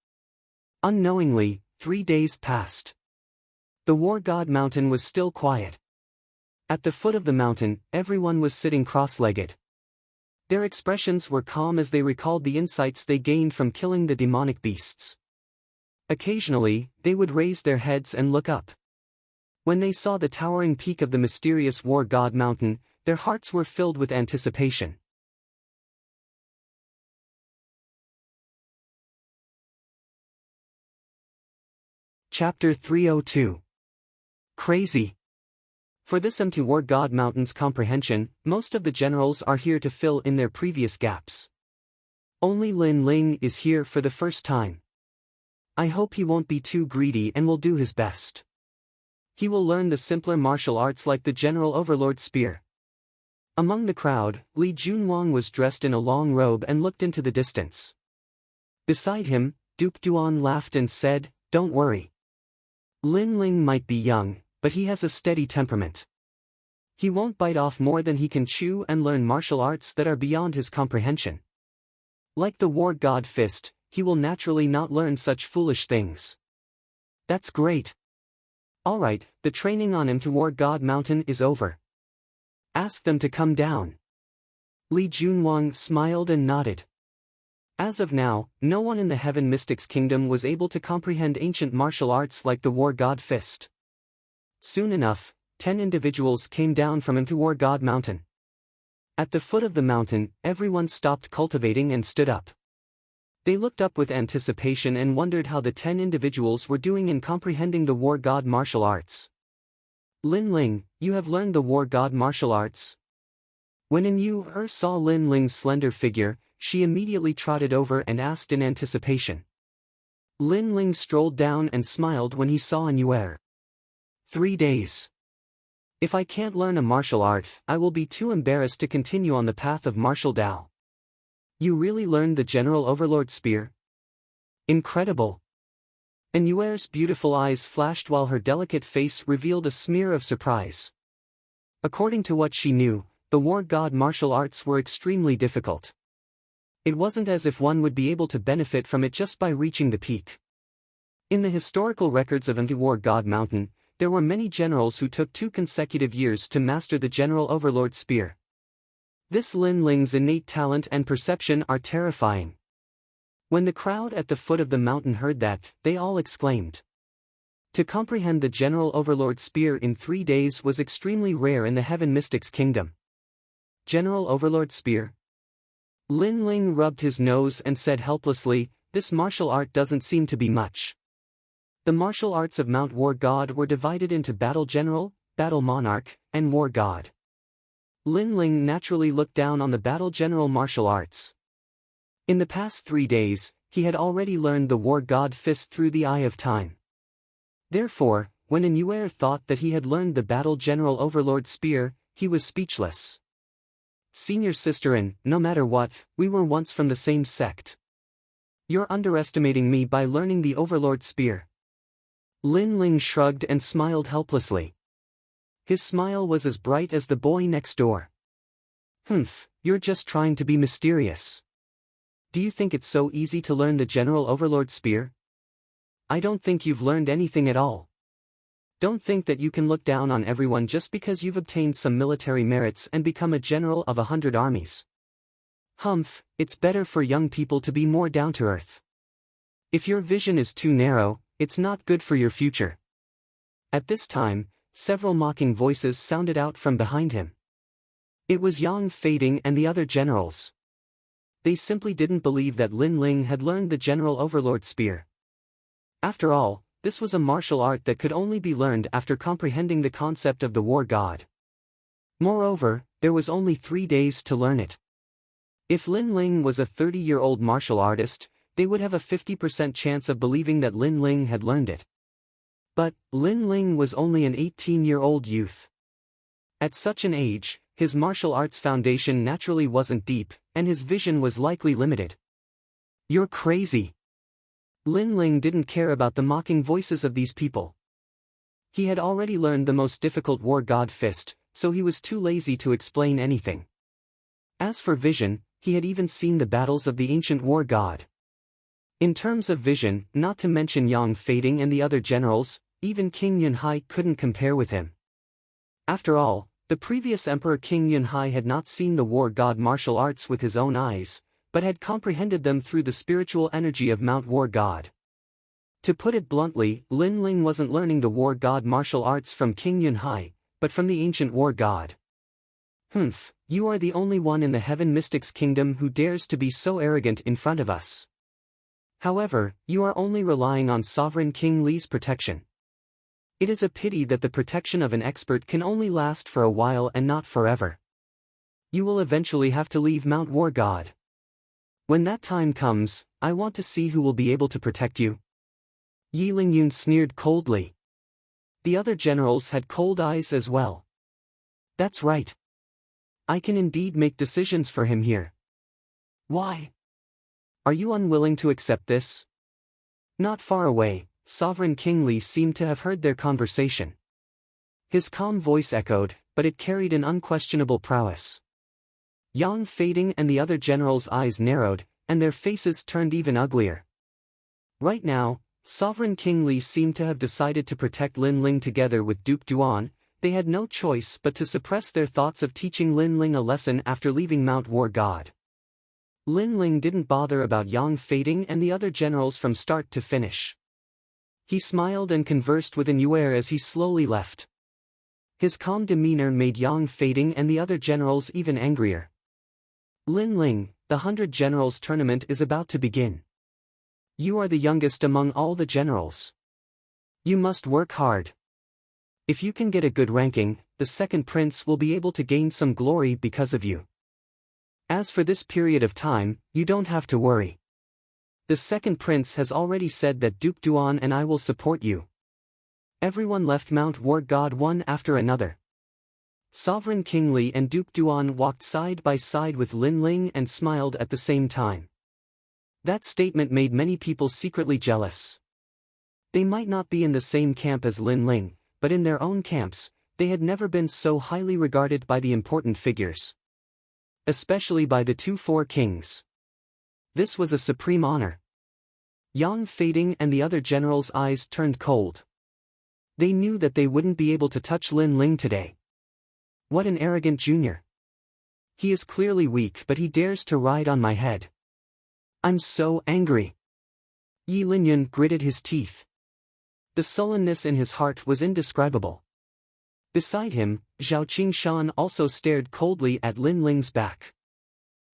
Unknowingly, 3 days passed. The war god mountain was still quiet. At the foot of the mountain, everyone was sitting cross-legged. Their expressions were calm as they recalled the insights they gained from killing the demonic beasts. Occasionally, they would raise their heads and look up. When they saw the towering peak of the mysterious war god mountain, their hearts were filled with anticipation. Chapter 302. Crazy. For this empty war god mountain's comprehension, most of the generals are here to fill in their previous gaps. Only Lin Ling is here for the first time. I hope he won't be too greedy and will do his best. He will learn the simpler martial arts like the General Overlord Spear. Among the crowd, Li Junwang was dressed in a long robe and looked into the distance. Beside him, Duke Duan laughed and said, "Don't worry. Lin Ling might be young, but he has a steady temperament. He won't bite off more than he can chew and learn martial arts that are beyond his comprehension. Like the war god Fist, he will naturally not learn such foolish things." "That's great. Alright, the training on him to War God Mountain is over. Ask them to come down." Li Junwang smiled and nodded. As of now, no one in the Heaven Mystics Kingdom was able to comprehend ancient martial arts like the War God Fist. Soon enough, 10 individuals came down from him to War God Mountain. At the foot of the mountain, everyone stopped cultivating and stood up. They looked up with anticipation and wondered how the 10 individuals were doing in comprehending the war god martial arts. "Lin Ling, you have learned the war god martial arts?" When Yu saw Lin Ling's slender figure, she immediately trotted over and asked in anticipation. Lin Ling strolled down and smiled when he saw Yu. 3 days. If I can't learn a martial art, I will be too embarrassed to continue on the path of martial Tao. You really learned the General Overlord Spear? Incredible. Yu's beautiful eyes flashed while her delicate face revealed a smear of surprise. According to what she knew, the war god martial arts were extremely difficult. It wasn't as if one would be able to benefit from it just by reaching the peak. In the historical records of Anti-War God Mountain, there were many generals who took 2 consecutive years to master the General Overlord Spear. This Lin Ling's innate talent and perception are terrifying. When the crowd at the foot of the mountain heard that, they all exclaimed. To comprehend the General Overlord Spear in 3 days was extremely rare in the Heaven Mystics Kingdom. General Overlord Spear? Lin Ling rubbed his nose and said helplessly, "This martial art doesn't seem to be much." The martial arts of Mount War God were divided into Battle General, Battle Monarch, and War God. Lin Ling naturally looked down on the Battle General martial arts. In the past 3 days, he had already learned the War God Fist through the Eye of Time. Therefore, when Anuer thought that he had learned the Battle General Overlord Spear, he was speechless. "Senior sisterin, no matter what, we were once from the same sect. You're underestimating me by learning the Overlord Spear." Lin Ling shrugged and smiled helplessly. His smile was as bright as the boy next door. "Humph, you're just trying to be mysterious. Do you think it's so easy to learn the General Overlord Spear? I don't think you've learned anything at all. Don't think that you can look down on everyone just because you've obtained some military merits and become a general of 100 armies. Humph, it's better for young people to be more down-to-earth. If your vision is too narrow, it's not good for your future." At this time, several mocking voices sounded out from behind him. It was Yang Fading and the other generals. They simply didn't believe that Lin Ling had learned the General Overlord Spear. After all, this was a martial art that could only be learned after comprehending the concept of the War God. Moreover, there was only 3 days to learn it. If Lin Ling was a 30-year-old martial artist, they would have a 50% chance of believing that Lin Ling had learned it. But, Lin Ling was only an 18-year-old youth. At such an age, his martial arts foundation naturally wasn't deep, and his vision was likely limited. "You're crazy." Lin Ling didn't care about the mocking voices of these people. He had already learned the most difficult War God Fist, so he was too lazy to explain anything. As for vision, he had even seen the battles of the ancient War God. In terms of vision, not to mention Yang Fading and the other generals, even King Yunhai couldn't compare with him. After all, the previous Emperor King Yunhai had not seen the War God martial arts with his own eyes, but had comprehended them through the spiritual energy of Mount War God. To put it bluntly, Lin Ling wasn't learning the War God martial arts from King Yunhai, but from the ancient War God. "Humph, you are the only one in the Heaven Mystics Kingdom who dares to be so arrogant in front of us. However, you are only relying on Sovereign King Li's protection. It is a pity that the protection of an expert can only last for a while and not forever. You will eventually have to leave Mount War God. When that time comes, I want to see who will be able to protect you." Yi Lingyun sneered coldly. The other generals had cold eyes as well. "That's right. I can indeed make decisions for him here." "Why? Are you unwilling to accept this?" Not far away, Sovereign King Li seemed to have heard their conversation. His calm voice echoed, but it carried an unquestionable prowess. Yang Fading and the other generals' eyes narrowed, and their faces turned even uglier. Right now, Sovereign King Li seemed to have decided to protect Lin Ling together with Duke Duan. They had no choice but to suppress their thoughts of teaching Lin Ling a lesson after leaving Mount War God. Lin Ling didn't bother about Yang Fading and the other generals from start to finish. He smiled and conversed with Anuer as he slowly left. His calm demeanor made Yang Fading and the other generals even angrier. "Lin Ling, the 100 Generals tournament is about to begin. You are the youngest among all the generals. You must work hard. If you can get a good ranking, the second prince will be able to gain some glory because of you. As for this period of time, you don't have to worry. The second prince has already said that Duke Duan and I will support you." Everyone left Mount War God one after another. Sovereign King Li and Duke Duan walked side by side with Lin Ling and smiled at the same time. That statement made many people secretly jealous. They might not be in the same camp as Lin Ling, but in their own camps, they had never been so highly regarded by the important figures. Especially by the 2 Four Kings. This was a supreme honor. Yang Fading and the other generals' eyes turned cold. They knew that they wouldn't be able to touch Lin Ling today. What an arrogant junior. He is clearly weak, but he dares to ride on my head. I'm so angry. Yi Linyun gritted his teeth. The sullenness in his heart was indescribable. Beside him, Zhao Qingshan also stared coldly at Lin Ling's back.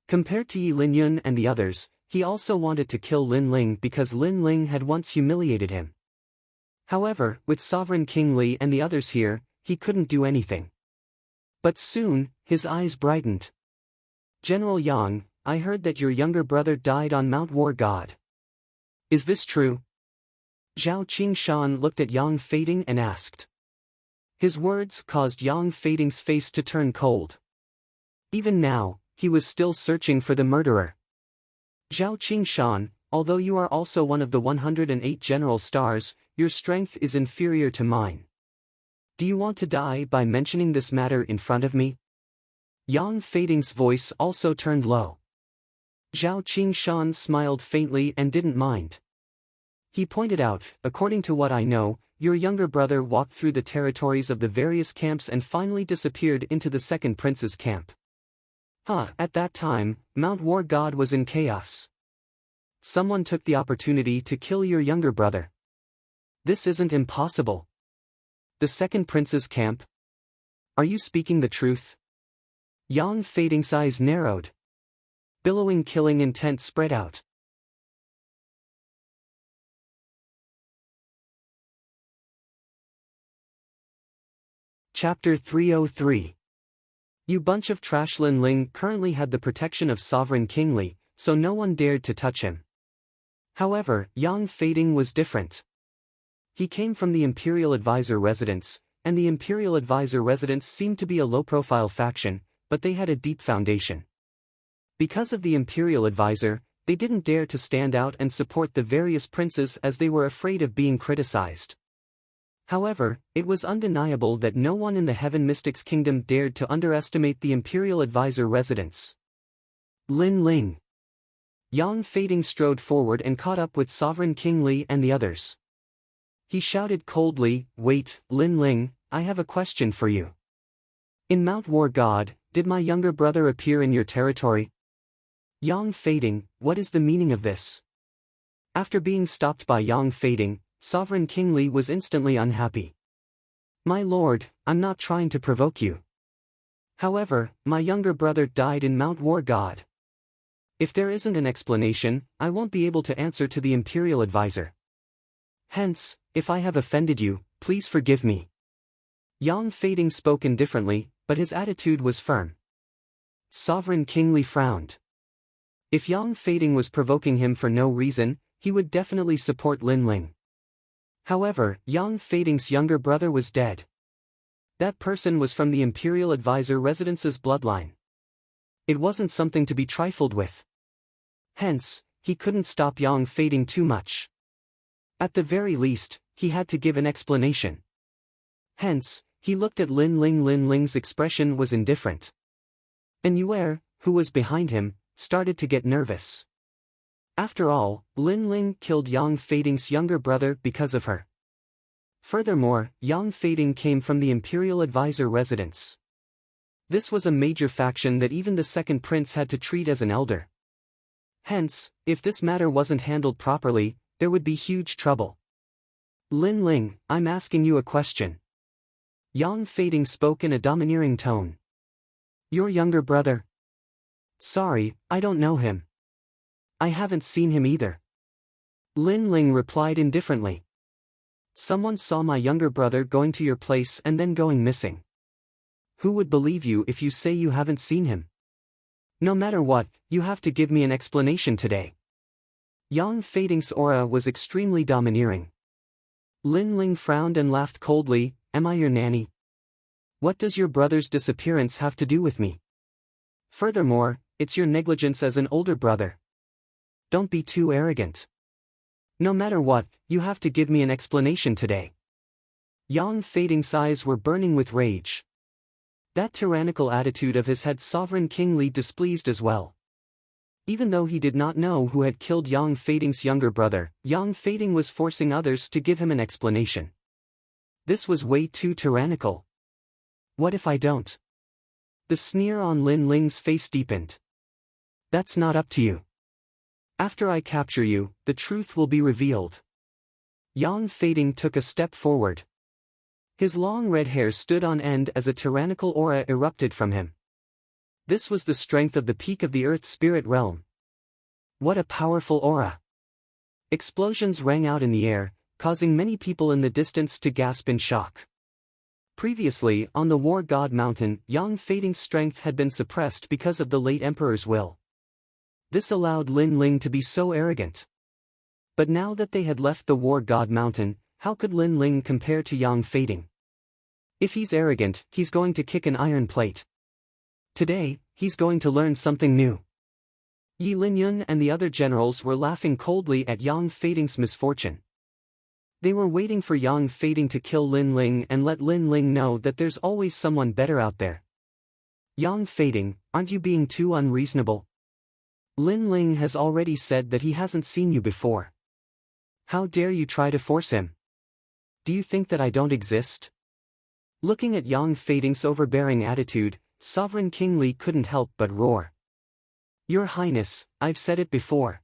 Compared to Yi Linyun and the others, he also wanted to kill Lin Ling because Lin Ling had once humiliated him. However, with Sovereign King Li and the others here, he couldn't do anything. But soon, his eyes brightened. General Yang, I heard that your younger brother died on Mount War God. Is this true? Zhao Qingshan looked at Yang Fading and asked. His words caused Yang Fading's face to turn cold. Even now, he was still searching for the murderer. Zhao Qingshan, although you are also one of the 108 general stars, your strength is inferior to mine. Do you want to die by mentioning this matter in front of me? Yang Fading's voice also turned low. Zhao Qingshan smiled faintly and didn't mind. He pointed out, according to what I know, your younger brother walked through the territories of the various camps and finally disappeared into the second prince's camp. At that time, Mount War God was in chaos. Someone took the opportunity to kill your younger brother. This isn't impossible. The second prince's camp? Are you speaking the truth? Yang Fading's eyes narrowed. Billowing killing intent spread out. Chapter 303. You bunch of trash. Lin Ling currently had the protection of Sovereign King Li, so no one dared to touch him. However, Yang Fading was different. He came from the Imperial Advisor residence, and the Imperial Advisor residence seemed to be a low-profile faction, but they had a deep foundation. Because of the Imperial Advisor, they didn't dare to stand out and support the various princes as they were afraid of being criticized. However, it was undeniable that no one in the Heaven Mystics Kingdom dared to underestimate the Imperial Advisor residence. Lin Ling. Yang Fading strode forward and caught up with Sovereign King Li and the others. He shouted coldly, "Wait, Lin Ling, I have a question for you. In Mount War God, did my younger brother appear in your territory?" Yang Fading, what is the meaning of this? After being stopped by Yang Fading, Sovereign King Li was instantly unhappy. My lord, I'm not trying to provoke you. However, my younger brother died in Mount War God. If there isn't an explanation, I won't be able to answer to the Imperial Advisor. Hence, if I have offended you, please forgive me. Yang Fading spoke indifferently, but his attitude was firm. Sovereign King Li frowned. If Yang Fading was provoking him for no reason, he would definitely support Lin Ling. However, Yang Fading's younger brother was dead. That person was from the Imperial Advisor residence's bloodline. It wasn't something to be trifled with. Hence, he couldn't stop Yang Fading too much. At the very least, he had to give an explanation. Hence, he looked at Lin Ling. Lin Ling's expression was indifferent. And Yuer, who was behind him, started to get nervous. After all, Lin Ling killed Yang Fading's younger brother because of her. Furthermore, Yang Fading came from the Imperial Advisor residence. This was a major faction that even the second prince had to treat as an elder. Hence, if this matter wasn't handled properly, there would be huge trouble. Lin Ling, I'm asking you a question. Yang Fading spoke in a domineering tone. Your younger brother? Sorry, I don't know him. I haven't seen him either. Lin Ling replied indifferently. Someone saw my younger brother going to your place and then going missing. Who would believe you if you say you haven't seen him? No matter what, you have to give me an explanation today. Yang Fading's aura was extremely domineering. Lin Ling frowned and laughed coldly. Am I your nanny? What does your brother's disappearance have to do with me? Furthermore, it's your negligence as an older brother. Don't be too arrogant. No matter what, you have to give me an explanation today. Yang Fading's eyes were burning with rage. That tyrannical attitude of his had Sovereign King Li displeased as well. Even though he did not know who had killed Yang Fading's younger brother, Yang Fading was forcing others to give him an explanation. This was way too tyrannical. What if I don't? The sneer on Lin Ling's face deepened. That's not up to you. After I capture you, the truth will be revealed. Yang Fading took a step forward. His long red hair stood on end as a tyrannical aura erupted from him. This was the strength of the peak of the Earth Spirit realm. What a powerful aura! Explosions rang out in the air, causing many people in the distance to gasp in shock. Previously, on the War God Mountain, Yang Fading's strength had been suppressed because of the late Emperor's will. This allowed Lin Ling to be so arrogant. But now that they had left the War God Mountain, how could Lin Ling compare to Yang Fading? If he's arrogant, he's going to kick an iron plate. Today, he's going to learn something new. Yi Linyun and the other generals were laughing coldly at Yang Fading's misfortune. They were waiting for Yang Fading to kill Lin Ling and let Lin Ling know that there's always someone better out there. Yang Fading, aren't you being too unreasonable? Lin Ling has already said that he hasn't seen you before. How dare you try to force him? Do you think that I don't exist? Looking at Yang Fading's overbearing attitude, Sovereign King Li couldn't help but roar. Your Highness, I've said it before.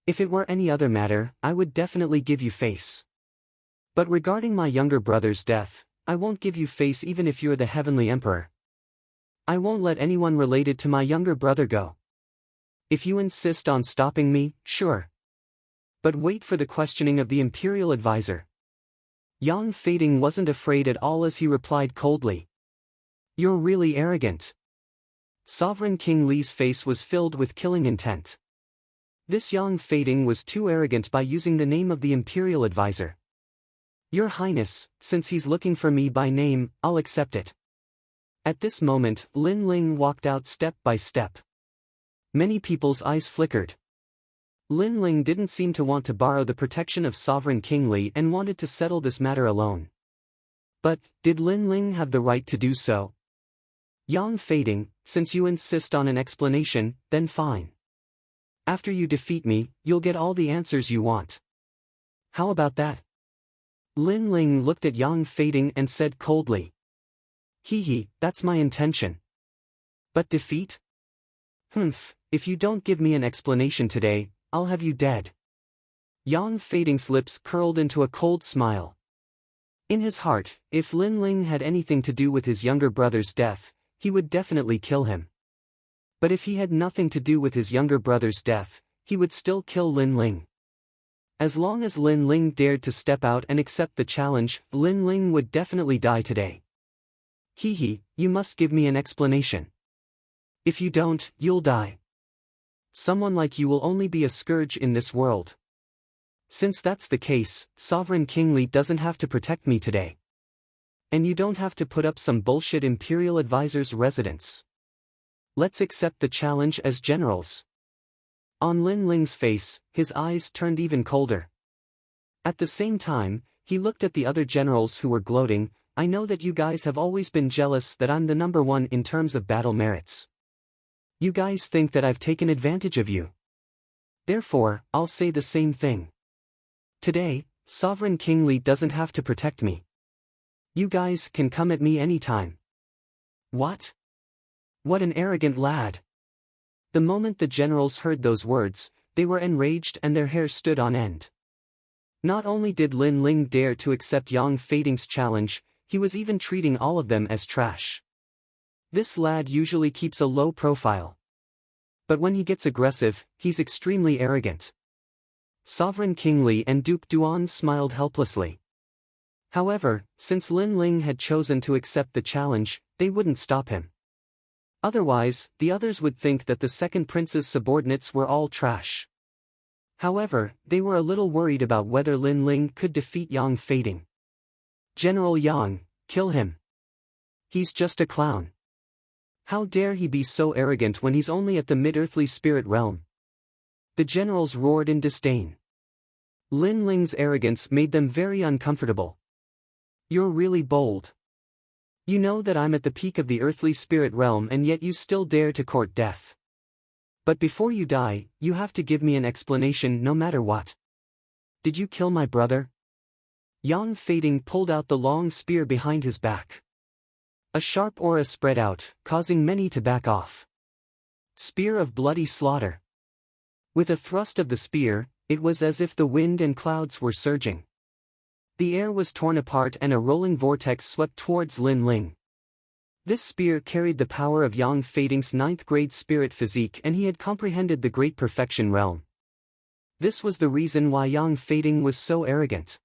If it were any other matter, I would definitely give you face. But regarding my younger brother's death, I won't give you face even if you're the Heavenly Emperor. I won't let anyone related to my younger brother go. If you insist on stopping me, sure. But wait for the questioning of the Imperial Advisor. Yang Fading wasn't afraid at all as he replied coldly. You're really arrogant. Sovereign King Li's face was filled with killing intent. This Yang Fading was too arrogant by using the name of the Imperial Advisor. Your Highness, since he's looking for me by name, I'll accept it. At this moment, Lin Ling walked out step by step. Many people's eyes flickered. Lin Ling didn't seem to want to borrow the protection of Sovereign King Li and wanted to settle this matter alone. But, did Lin Ling have the right to do so? Yang Fading, since you insist on an explanation, then fine. After you defeat me, you'll get all the answers you want. How about that? Lin Ling looked at Yang Fading and said coldly. Hee, that's my intention. But defeat? If you don't give me an explanation today, I'll have you dead. Yang Fading's lips curled into a cold smile. In his heart, if Lin Ling had anything to do with his younger brother's death, he would definitely kill him. But if he had nothing to do with his younger brother's death, he would still kill Lin Ling. As long as Lin Ling dared to step out and accept the challenge, Lin Ling would definitely die today. Hee, you must give me an explanation. If you don't, you'll die. Someone like you will only be a scourge in this world. Since that's the case, Sovereign King Li doesn't have to protect me today. And you don't have to put up some bullshit Imperial Advisor's residence. Let's accept the challenge as generals. On Lin Ling's face, his eyes turned even colder. At the same time, he looked at the other generals who were gloating. I know that you guys have always been jealous that I'm the number one in terms of battle merits. You guys think that I've taken advantage of you. Therefore, I'll say the same thing. Today, Sovereign King Li doesn't have to protect me. You guys can come at me anytime. What? What an arrogant lad. The moment the generals heard those words, they were enraged and their hair stood on end. Not only did Lin Ling dare to accept Yang Fading's challenge, he was even treating all of them as trash. This lad usually keeps a low profile. But when he gets aggressive, he's extremely arrogant. Sovereign King Li and Duke Duan smiled helplessly. However, since Lin Ling had chosen to accept the challenge, they wouldn't stop him. Otherwise, the others would think that the second prince's subordinates were all trash. However, they were a little worried about whether Lin Ling could defeat Yang Fading. General Yang, kill him. He's just a clown. How dare he be so arrogant when he's only at the mid-earthly spirit realm? The generals roared in disdain. Lin Ling's arrogance made them very uncomfortable. You're really bold. You know that I'm at the peak of the earthly spirit realm and yet you still dare to court death. But before you die, you have to give me an explanation no matter what. Did you kill my brother? Yang Fading pulled out the long spear behind his back. A sharp aura spread out, causing many to back off. Spear of bloody slaughter. With a thrust of the spear, it was as if the wind and clouds were surging. The air was torn apart and a rolling vortex swept towards Lin Ling. This spear carried the power of Yang Fading's 9th-grade spirit physique, and he had comprehended the great perfection realm. This was the reason why Yang Fading was so arrogant.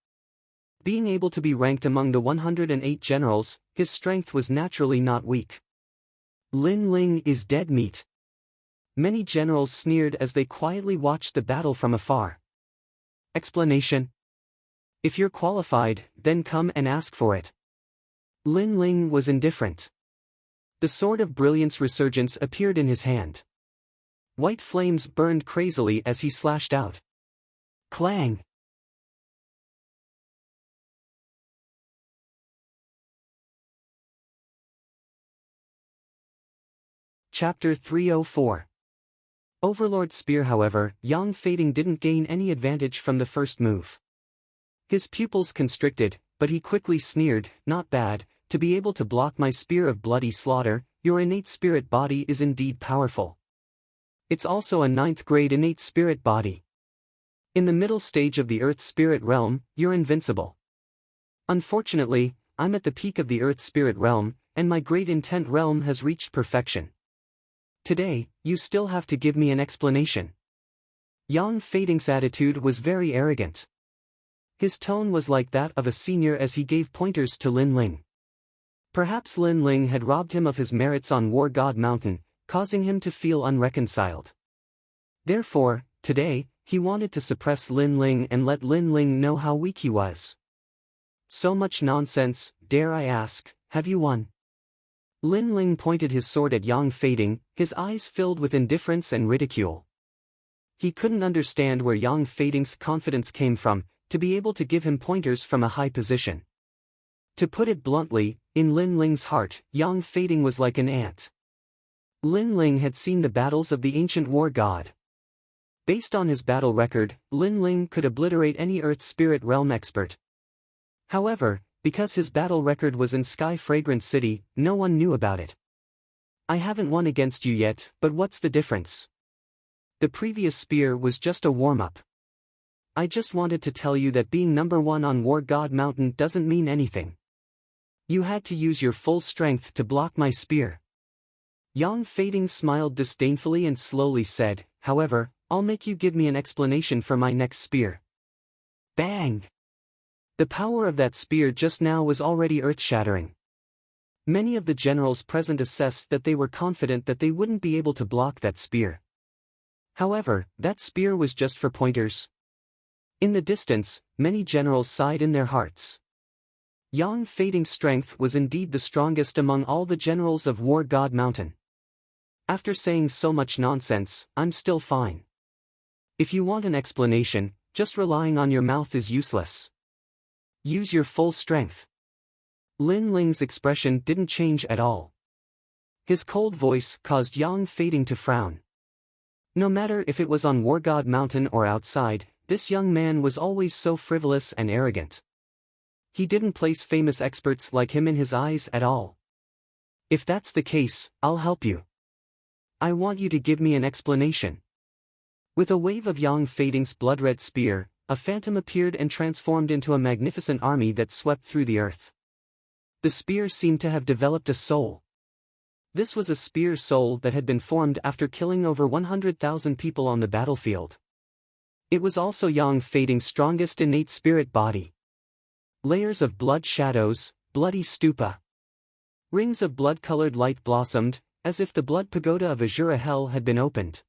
Being able to be ranked among the 108 generals, his strength was naturally not weak. Lin Ling is dead meat. Many generals sneered as they quietly watched the battle from afar. Explanation? If you're qualified, then come and ask for it. Lin Ling was indifferent. The sword of brilliance resurgence appeared in his hand. White flames burned crazily as he slashed out. Clang! Chapter 304. Overlord Spear. However, Yang Fading didn't gain any advantage from the first move. His pupils constricted, but he quickly sneered, "Not bad, to be able to block my spear of bloody slaughter. Your innate spirit body is indeed powerful. It's also a 9th-grade innate spirit body. In the middle stage of the Earth spirit realm, you're invincible. Unfortunately, I'm at the peak of the Earth spirit realm, and my great intent realm has reached perfection. Today, you still have to give me an explanation." Yang Fading's attitude was very arrogant. His tone was like that of a senior as he gave pointers to Lin Ling. Perhaps Lin Ling had robbed him of his merits on War God Mountain, causing him to feel unreconciled. Therefore, today, he wanted to suppress Lin Ling and let Lin Ling know how weak he was. "So much nonsense, dare I ask, have you won?" Lin Ling pointed his sword at Yang Fading, his eyes filled with indifference and ridicule. He couldn't understand where Yang Fading's confidence came from, to be able to give him pointers from a high position. To put it bluntly, in Lin Ling's heart, Yang Fading was like an ant. Lin Ling had seen the battles of the ancient war god. Based on his battle record, Lin Ling could obliterate any Earth Spirit Realm expert. However, because his battle record was in Sky Fragrant City, no one knew about it. "I haven't won against you yet, but what's the difference? The previous spear was just a warm-up. I just wanted to tell you that being number 1 on War God Mountain doesn't mean anything. You had to use your full strength to block my spear." Yang Fading smiled disdainfully and slowly said, "However, I'll make you give me an explanation for my next spear." Bang! The power of that spear just now was already earth-shattering. Many of the generals present assessed that they were confident that they wouldn't be able to block that spear. However, that spear was just for pointers. In the distance, many generals sighed in their hearts. Yang Fading's strength was indeed the strongest among all the generals of War God Mountain. After saying so much nonsense, I'm still fine. If you want an explanation, just relying on your mouth is useless. Use your full strength. Lin Ling's expression didn't change at all. His cold voice caused Yang Fading to frown. No matter if it was on War God Mountain or outside, this young man was always so frivolous and arrogant. He didn't place famous experts like him in his eyes at all. "If that's the case, I'll help you. I want you to give me an explanation." With a wave of Yang Fading's blood-red spear, a phantom appeared and transformed into a magnificent army that swept through the earth. The spear seemed to have developed a soul. This was a spear soul that had been formed after killing over 100,000 people on the battlefield. It was also Yang Fading's strongest innate spirit body. Layers of blood shadows, bloody stupa. Rings of blood-colored light blossomed, as if the blood pagoda of Azura Hell had been opened.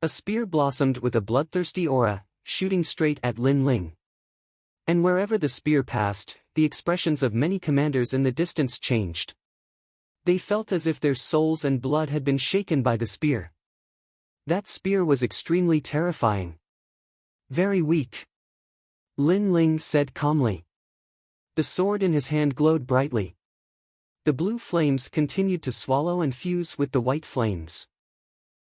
A spear blossomed with a bloodthirsty aura, shooting straight at Lin Ling. And wherever the spear passed, the expressions of many commanders in the distance changed. They felt as if their souls and blood had been shaken by the spear. That spear was extremely terrifying. "Very weak," Lin Ling said calmly. The sword in his hand glowed brightly. The blue flames continued to swallow and fuse with the white flames.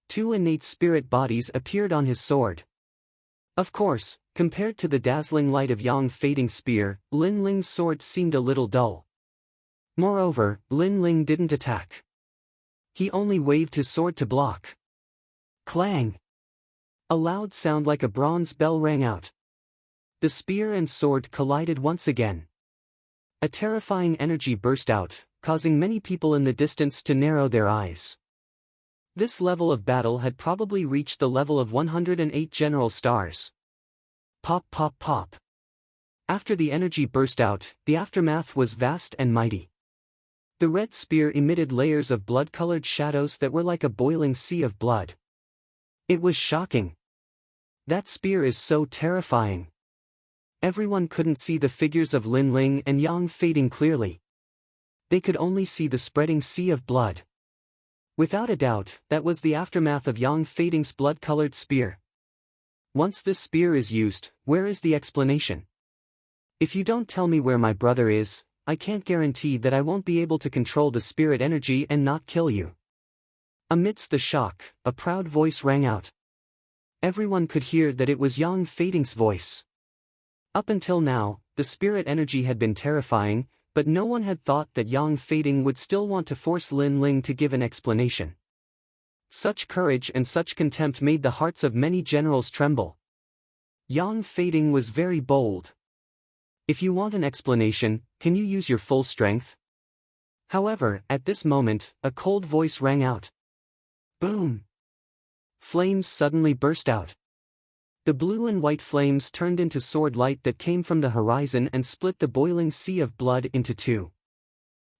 Two innate spirit bodies appeared on his sword. Of course, compared to the dazzling light of Yang Fading's spear, Lin Ling's sword seemed a little dull. Moreover, Lin Ling didn't attack. He only waved his sword to block. Clang! A loud sound like a bronze bell rang out. The spear and sword collided once again. A terrifying energy burst out, causing many people in the distance to narrow their eyes. This level of battle had probably reached the level of 108 general stars. Pop pop pop. After the energy burst out, the aftermath was vast and mighty. The red spear emitted layers of blood-colored shadows that were like a boiling sea of blood. It was shocking. That spear is so terrifying. Everyone couldn't see the figures of Lin Ling and Yang Fading clearly. They could only see the spreading sea of blood. Without a doubt, that was the aftermath of Yang Fading's blood-colored spear. Once this spear is used, where is the explanation? If you don't tell me where my brother is, I can't guarantee that I won't be able to control the spirit energy and not kill you. Amidst the shock, a proud voice rang out. Everyone could hear that it was Yang Fading's voice. Up until now, the spirit energy had been terrifying, but no one had thought that Yang Fading would still want to force Lin Ling to give an explanation. Such courage and such contempt made the hearts of many generals tremble. Yang Fading was very bold. If you want an explanation, can you use your full strength? However, at this moment, a cold voice rang out. Boom! Flames suddenly burst out. The blue and white flames turned into sword light that came from the horizon and split the boiling sea of blood into two.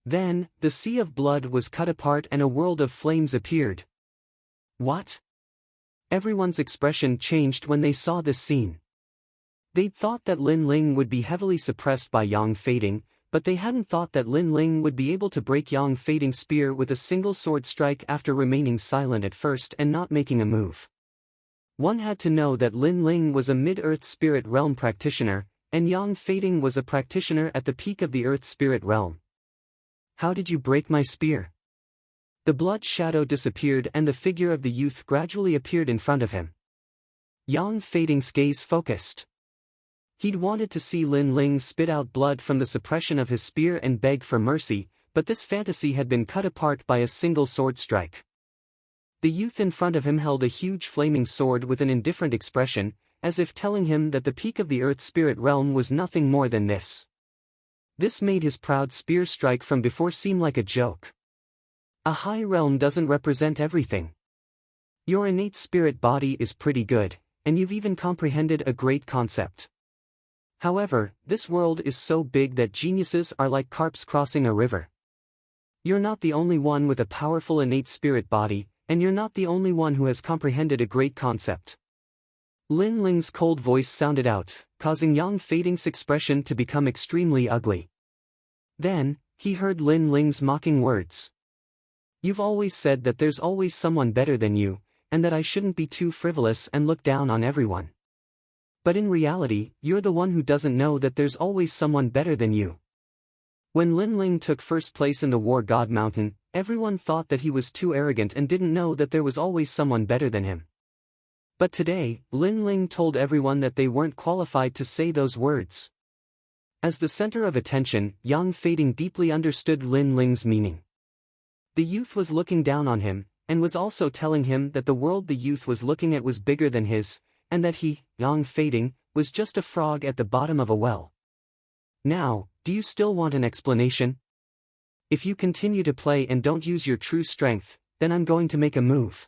Then, the sea of blood was cut apart and a world of flames appeared. What? Everyone's expression changed when they saw this scene. They'd thought that Lin Ling would be heavily suppressed by Yang Fading, but they hadn't thought that Lin Ling would be able to break Yang Fading's spear with a single sword strike after remaining silent at first and not making a move. One had to know that Lin Ling was a mid-earth spirit realm practitioner, and Yang Fading was a practitioner at the peak of the earth spirit realm. How did you break my spear? The blood shadow disappeared and the figure of the youth gradually appeared in front of him. Yang Fading's gaze focused. He'd wanted to see Lin Ling spit out blood from the suppression of his spear and beg for mercy, but this fantasy had been cut apart by a single sword strike. The youth in front of him held a huge flaming sword with an indifferent expression, as if telling him that the peak of the earth spirit realm was nothing more than this. This made his proud spear strike from before seem like a joke. A high realm doesn't represent everything. Your innate spirit body is pretty good, and you've even comprehended a great concept. However, this world is so big that geniuses are like carps crossing a river. You're not the only one with a powerful innate spirit body, and you're not the only one who has comprehended a great concept. Lin Ling's cold voice sounded out, causing Yang Fading's expression to become extremely ugly. Then, he heard Lin Ling's mocking words. You've always said that there's always someone better than you, and that I shouldn't be too frivolous and look down on everyone. But in reality, you're the one who doesn't know that there's always someone better than you. When Lin Ling took first place in the War God Mountain, everyone thought that he was too arrogant and didn't know that there was always someone better than him. But today, Lin Ling told everyone that they weren't qualified to say those words. As the center of attention, Yang Fading deeply understood Lin Ling's meaning. The youth was looking down on him, and was also telling him that the world the youth was looking at was bigger than his, and that he, Yang Fading, was just a frog at the bottom of a well. Now, do you still want an explanation? If you continue to play and don't use your true strength, then I'm going to make a move.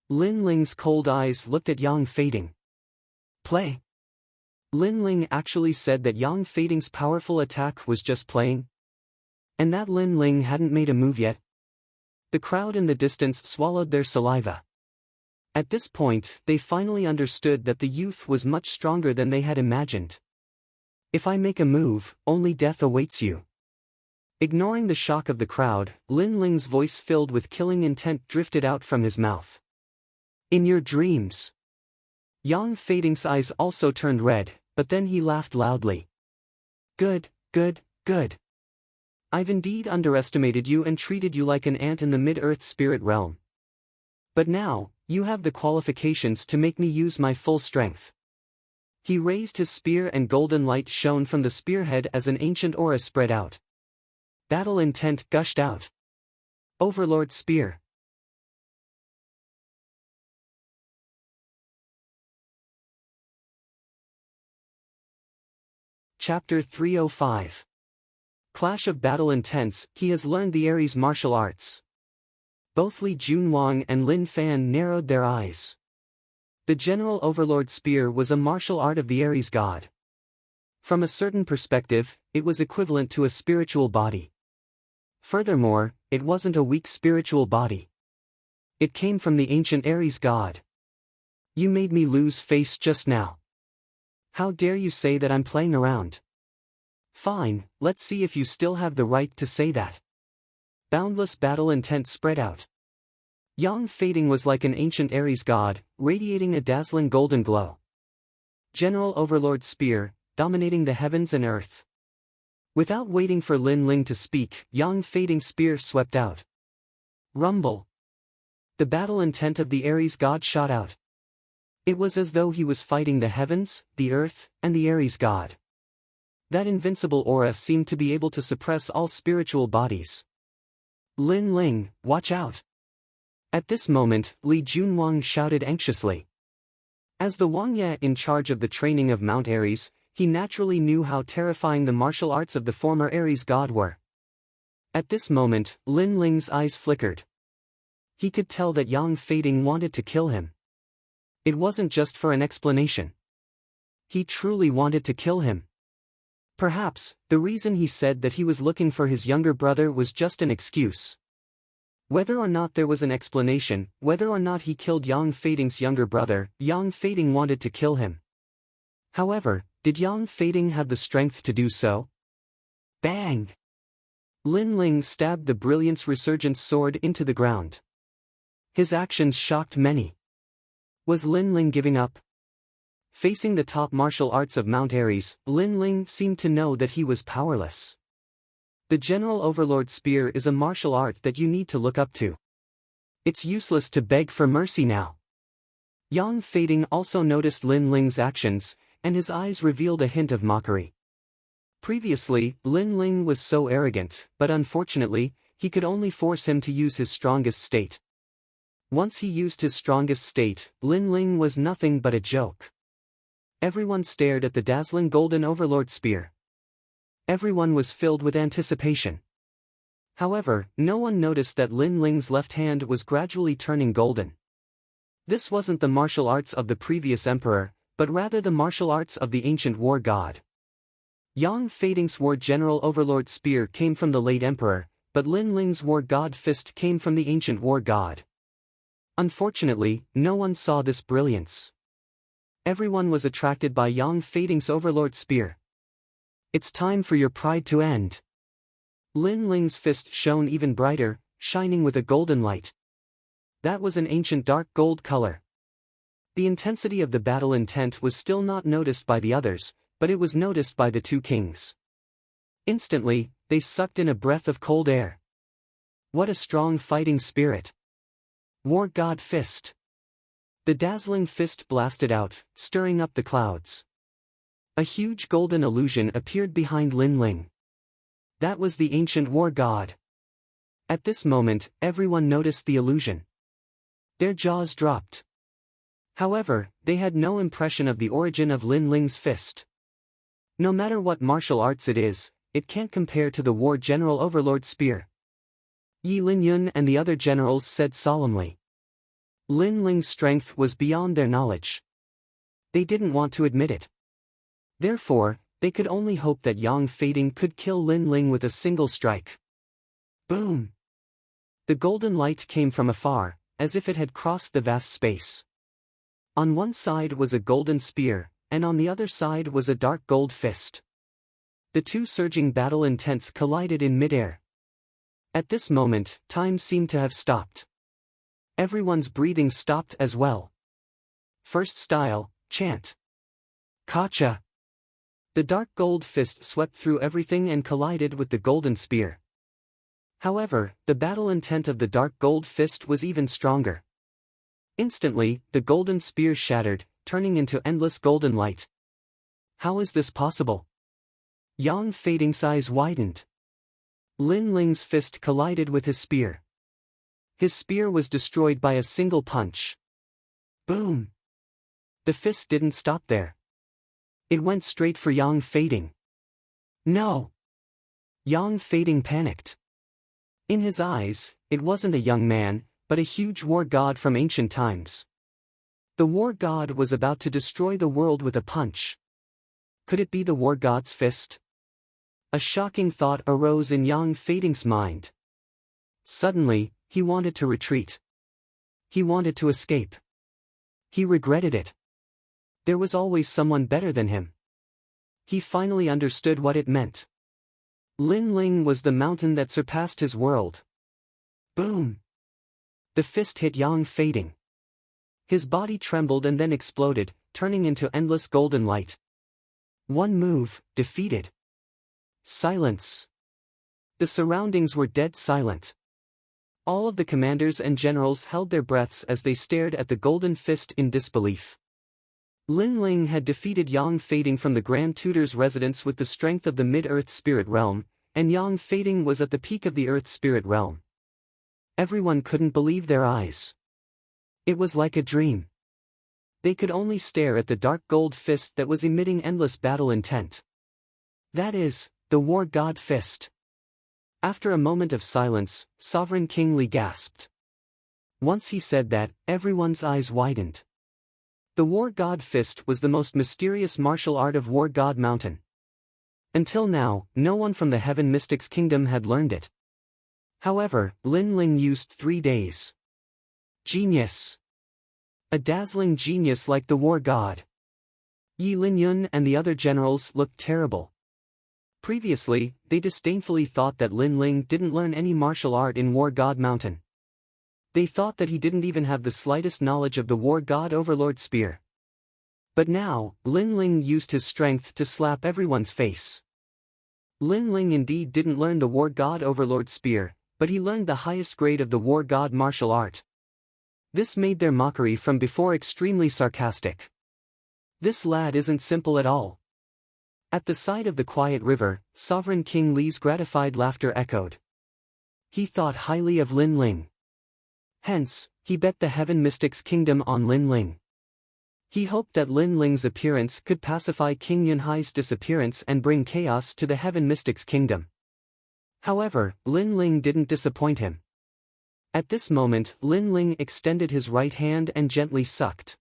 Lin Ling's cold eyes looked at Yang Fading. Play. Lin Ling actually said that Yang Fading's powerful attack was just playing? And that Lin Ling hadn't made a move yet? The crowd in the distance swallowed their saliva. At this point, they finally understood that the youth was much stronger than they had imagined. If I make a move, only death awaits you. Ignoring the shock of the crowd, Lin Ling's voice filled with killing intent drifted out from his mouth. In your dreams. Yang Fading's eyes also turned red, but then he laughed loudly. Good, good, good. I've indeed underestimated you and treated you like an ant in the mid-earth spirit realm. But now, you have the qualifications to make me use my full strength. He raised his spear and golden light shone from the spearhead as an ancient aura spread out. Battle intent gushed out. Overlord Spear. Chapter 305. Clash of battle intense. He has learned the Ares martial arts. Both Li Junwang and Lin Fan narrowed their eyes. The General Overlord Spear was a martial art of the Ares god. From a certain perspective, it was equivalent to a spiritual body. Furthermore, it wasn't a weak spiritual body. It came from the ancient Ares god. You made me lose face just now. How dare you say that I'm playing around? Fine, let's see if you still have the right to say that. Boundless battle intent spread out. Yang Fading was like an ancient Ares god, radiating a dazzling golden glow. General Overlord Spear, dominating the heavens and earth. Without waiting for Lin Ling to speak, Yang Fading Spear swept out. Rumble. The battle intent of the Ares god shot out. It was as though he was fighting the heavens, the earth, and the Ares god. That invincible aura seemed to be able to suppress all spiritual bodies. Lin Ling, watch out! At this moment, Li Junwang shouted anxiously. As the Wangya in charge of the training of Mount Ares, he naturally knew how terrifying the martial arts of the former Ares god were. At this moment, Lin Ling's eyes flickered. He could tell that Yang Fading wanted to kill him. It wasn't just for an explanation. He truly wanted to kill him. Perhaps, the reason he said that he was looking for his younger brother was just an excuse. Whether or not there was an explanation, whether or not he killed Yang Fading's younger brother, Yang Fading wanted to kill him. However, did Yang Fading have the strength to do so? Bang! Lin Ling stabbed the Brilliance Resurgence sword into the ground. His actions shocked many. Was Lin Ling giving up? Facing the top martial arts of Mount Ares, Lin Ling seemed to know that he was powerless. The General Overlord Spear is a martial art that you need to look up to. It's useless to beg for mercy now. Yang Fading also noticed Lin Ling's actions, and his eyes revealed a hint of mockery. Previously, Lin Ling was so arrogant, but unfortunately, he could only force him to use his strongest state. Once he used his strongest state, Lin Ling was nothing but a joke. Everyone stared at the dazzling golden Overlord Spear. Everyone was filled with anticipation. However, no one noticed that Lin Ling's left hand was gradually turning golden. This wasn't the martial arts of the previous emperor, but rather the martial arts of the ancient war god. Yang Fading's war general Overlord Spear came from the late emperor, but Lin Ling's war god fist came from the ancient war god. Unfortunately, no one saw this brilliance. Everyone was attracted by Yang Fading's Overlord Spear. It's time for your pride to end. Lin Ling's fist shone even brighter, shining with a golden light. That was an ancient dark gold color. The intensity of the battle intent was still not noticed by the others, but it was noticed by the two kings. Instantly, they sucked in a breath of cold air. What a strong fighting spirit! War God Fist. The dazzling fist blasted out, stirring up the clouds. A huge golden illusion appeared behind Lin Ling. That was the ancient war god. At this moment, everyone noticed the illusion. Their jaws dropped. However, they had no impression of the origin of Lin Ling's fist. No matter what martial arts it is, it can't compare to the war general Overlord Spear. Yi Linyun and the other generals said solemnly. Lin Ling's strength was beyond their knowledge. They didn't want to admit it. Therefore, they could only hope that Yang Fading could kill Lin Ling with a single strike. Boom! The golden light came from afar, as if it had crossed the vast space. On one side was a golden spear, and on the other side was a dark gold fist. The two surging battle intents collided in midair. At this moment, time seemed to have stopped. Everyone's breathing stopped as well. First style, chant. Kacha. The dark gold fist swept through everything and collided with the golden spear. However, the battle intent of the dark gold fist was even stronger. Instantly, the golden spear shattered, turning into endless golden light. How is this possible? Yang Feiding's eyes widened. Lin Ling's fist collided with his spear. His spear was destroyed by a single punch. Boom! The fist didn't stop there. It went straight for Yang Feiding. No! Yang Feiding panicked. In his eyes, it wasn't a young man, but a huge war god from ancient times. The war god was about to destroy the world with a punch. Could it be the war god's fist? A shocking thought arose in Yang Feiding's mind. Suddenly, he wanted to retreat. He wanted to escape. He regretted it. There was always someone better than him. He finally understood what it meant. Lin Ling was the mountain that surpassed his world. Boom! The fist hit Yang Feiding. His body trembled and then exploded, turning into endless golden light. One move, defeated. Silence. The surroundings were dead silent. All of the commanders and generals held their breaths as they stared at the golden fist in disbelief. Lin Ling had defeated Yang Feiding from the Grand Tutor's residence with the strength of the Mid-Earth Spirit Realm, and Yang Feiding was at the peak of the Earth Spirit Realm. Everyone couldn't believe their eyes. It was like a dream. They could only stare at the dark gold fist that was emitting endless battle intent. That is, the War God Fist. After a moment of silence, Sovereign King Li gasped. Once he said that, everyone's eyes widened. The War God Fist was the most mysterious martial art of War God Mountain. Until now, no one from the Heaven Mystics Kingdom had learned it. However, Lin Ling used 3 days. Genius. A dazzling genius like the War God. Yi Linyun and the other generals looked terrible. Previously, they disdainfully thought that Lin Ling didn't learn any martial art in War God Mountain. They thought that he didn't even have the slightest knowledge of the War God Overlord Spear. But now, Lin Ling used his strength to slap everyone's face. Lin Ling indeed didn't learn the War God Overlord Spear, but he learned the highest grade of the War God martial art. This made their mockery from before extremely sarcastic. This lad isn't simple at all. At the side of the quiet river, Sovereign King Li's gratified laughter echoed. He thought highly of Lin Ling. Hence, he bet the Heaven Mystics Kingdom on Lin Ling. He hoped that Lin Ling's appearance could pacify King Yunhai's disappearance and bring chaos to the Heaven Mystics Kingdom. However, Lin Ling didn't disappoint him. At this moment, Lin Ling extended his right hand and gently sucked.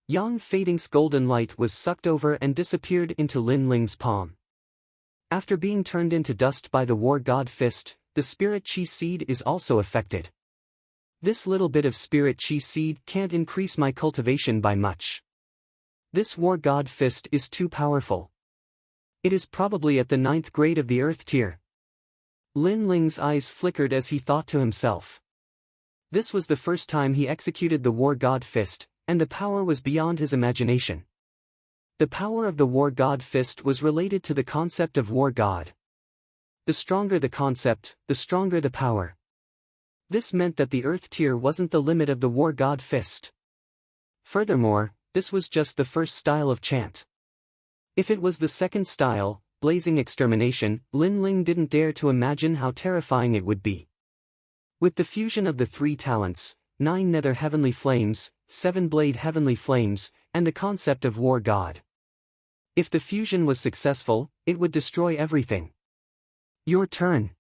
Yang Feiding's golden light was sucked over and disappeared into Lin Ling's palm. After being turned into dust by the War God Fist, the Spirit Chi Seed is also affected. This little bit of Spirit Chi Seed can't increase my cultivation by much. This War God Fist is too powerful. It is probably at the 9th grade of the Earth tier. Lin Ling's eyes flickered as he thought to himself. This was the first time he executed the War God Fist, and the power was beyond his imagination. The power of the War God Fist was related to the concept of War God. The stronger the concept, the stronger the power. This meant that the Earth tier wasn't the limit of the War God Fist. Furthermore, this was just the first style of chant. If it was the second style, Blazing Extermination, Lin Ling didn't dare to imagine how terrifying it would be. With the fusion of the 3 talents, 9 nether heavenly flames, 7 blade heavenly flames, and the concept of War God. If the fusion was successful, it would destroy everything. Your turn.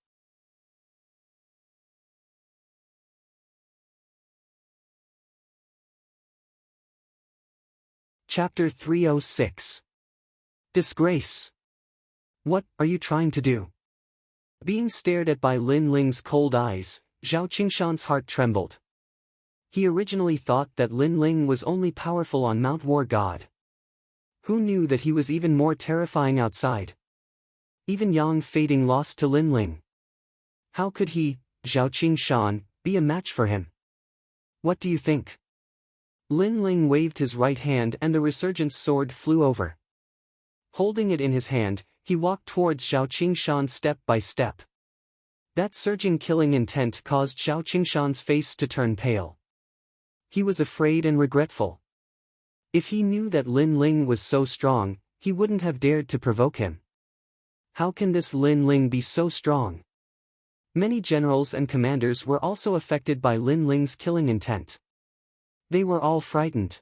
Chapter 306. Disgrace. What are you trying to do? Being stared at by Lin Ling's cold eyes, Zhao Qingshan's heart trembled. He originally thought that Lin Ling was only powerful on Mount War God. Who knew that he was even more terrifying outside? Even Yang Feiding lost to Lin Ling. How could he, Zhao Qingshan, be a match for him? What do you think? Lin Ling waved his right hand and the resurgence sword flew over. Holding it in his hand, he walked towards Zhao Qingshan step by step. That surging killing intent caused Zhao Qingshan's face to turn pale. He was afraid and regretful. If he knew that Lin Ling was so strong, he wouldn't have dared to provoke him. How can this Lin Ling be so strong? Many generals and commanders were also affected by Lin Ling's killing intent. They were all frightened.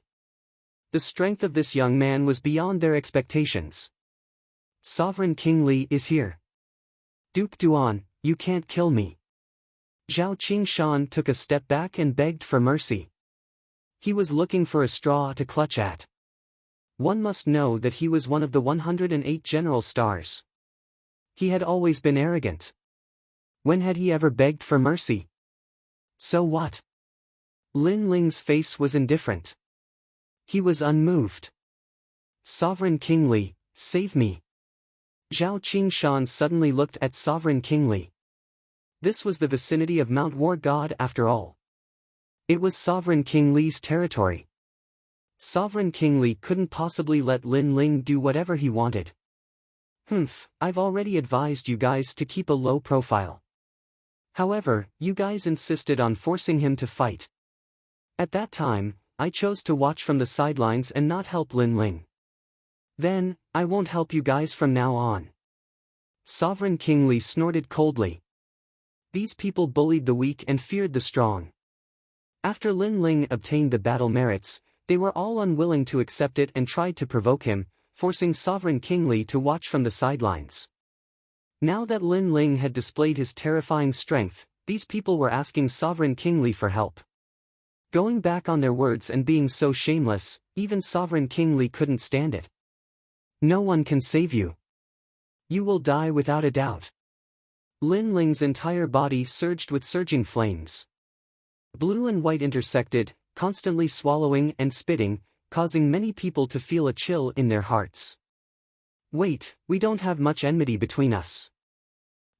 The strength of this young man was beyond their expectations. Sovereign King Li is here. Duke Duan, you can't kill me. Zhao Qingshan took a step back and begged for mercy. He was looking for a straw to clutch at. One must know that he was one of the 108 general stars. He had always been arrogant. When had he ever begged for mercy? So what? Lin Ling's face was indifferent. He was unmoved. Sovereign King Li, save me. Zhao Qingshan suddenly looked at Sovereign King Li. This was the vicinity of Mount War God after all. It was Sovereign King Li's territory. Sovereign King Li couldn't possibly let Lin Ling do whatever he wanted. I've already advised you guys to keep a low profile. However, you guys insisted on forcing him to fight. At that time, I chose to watch from the sidelines and not help Lin Ling. Then, I won't help you guys from now on. Sovereign King Li snorted coldly. These people bullied the weak and feared the strong. After Lin Ling obtained the battle merits, they were all unwilling to accept it and tried to provoke him, forcing Sovereign King Li to watch from the sidelines. Now that Lin Ling had displayed his terrifying strength, these people were asking Sovereign King Li for help. Going back on their words and being so shameless, even Sovereign King Li couldn't stand it. No one can save you. You will die without a doubt. Lin Ling's entire body surged with surging flames. Blue and white intersected, constantly swallowing and spitting, causing many people to feel a chill in their hearts. Wait, we don't have much enmity between us.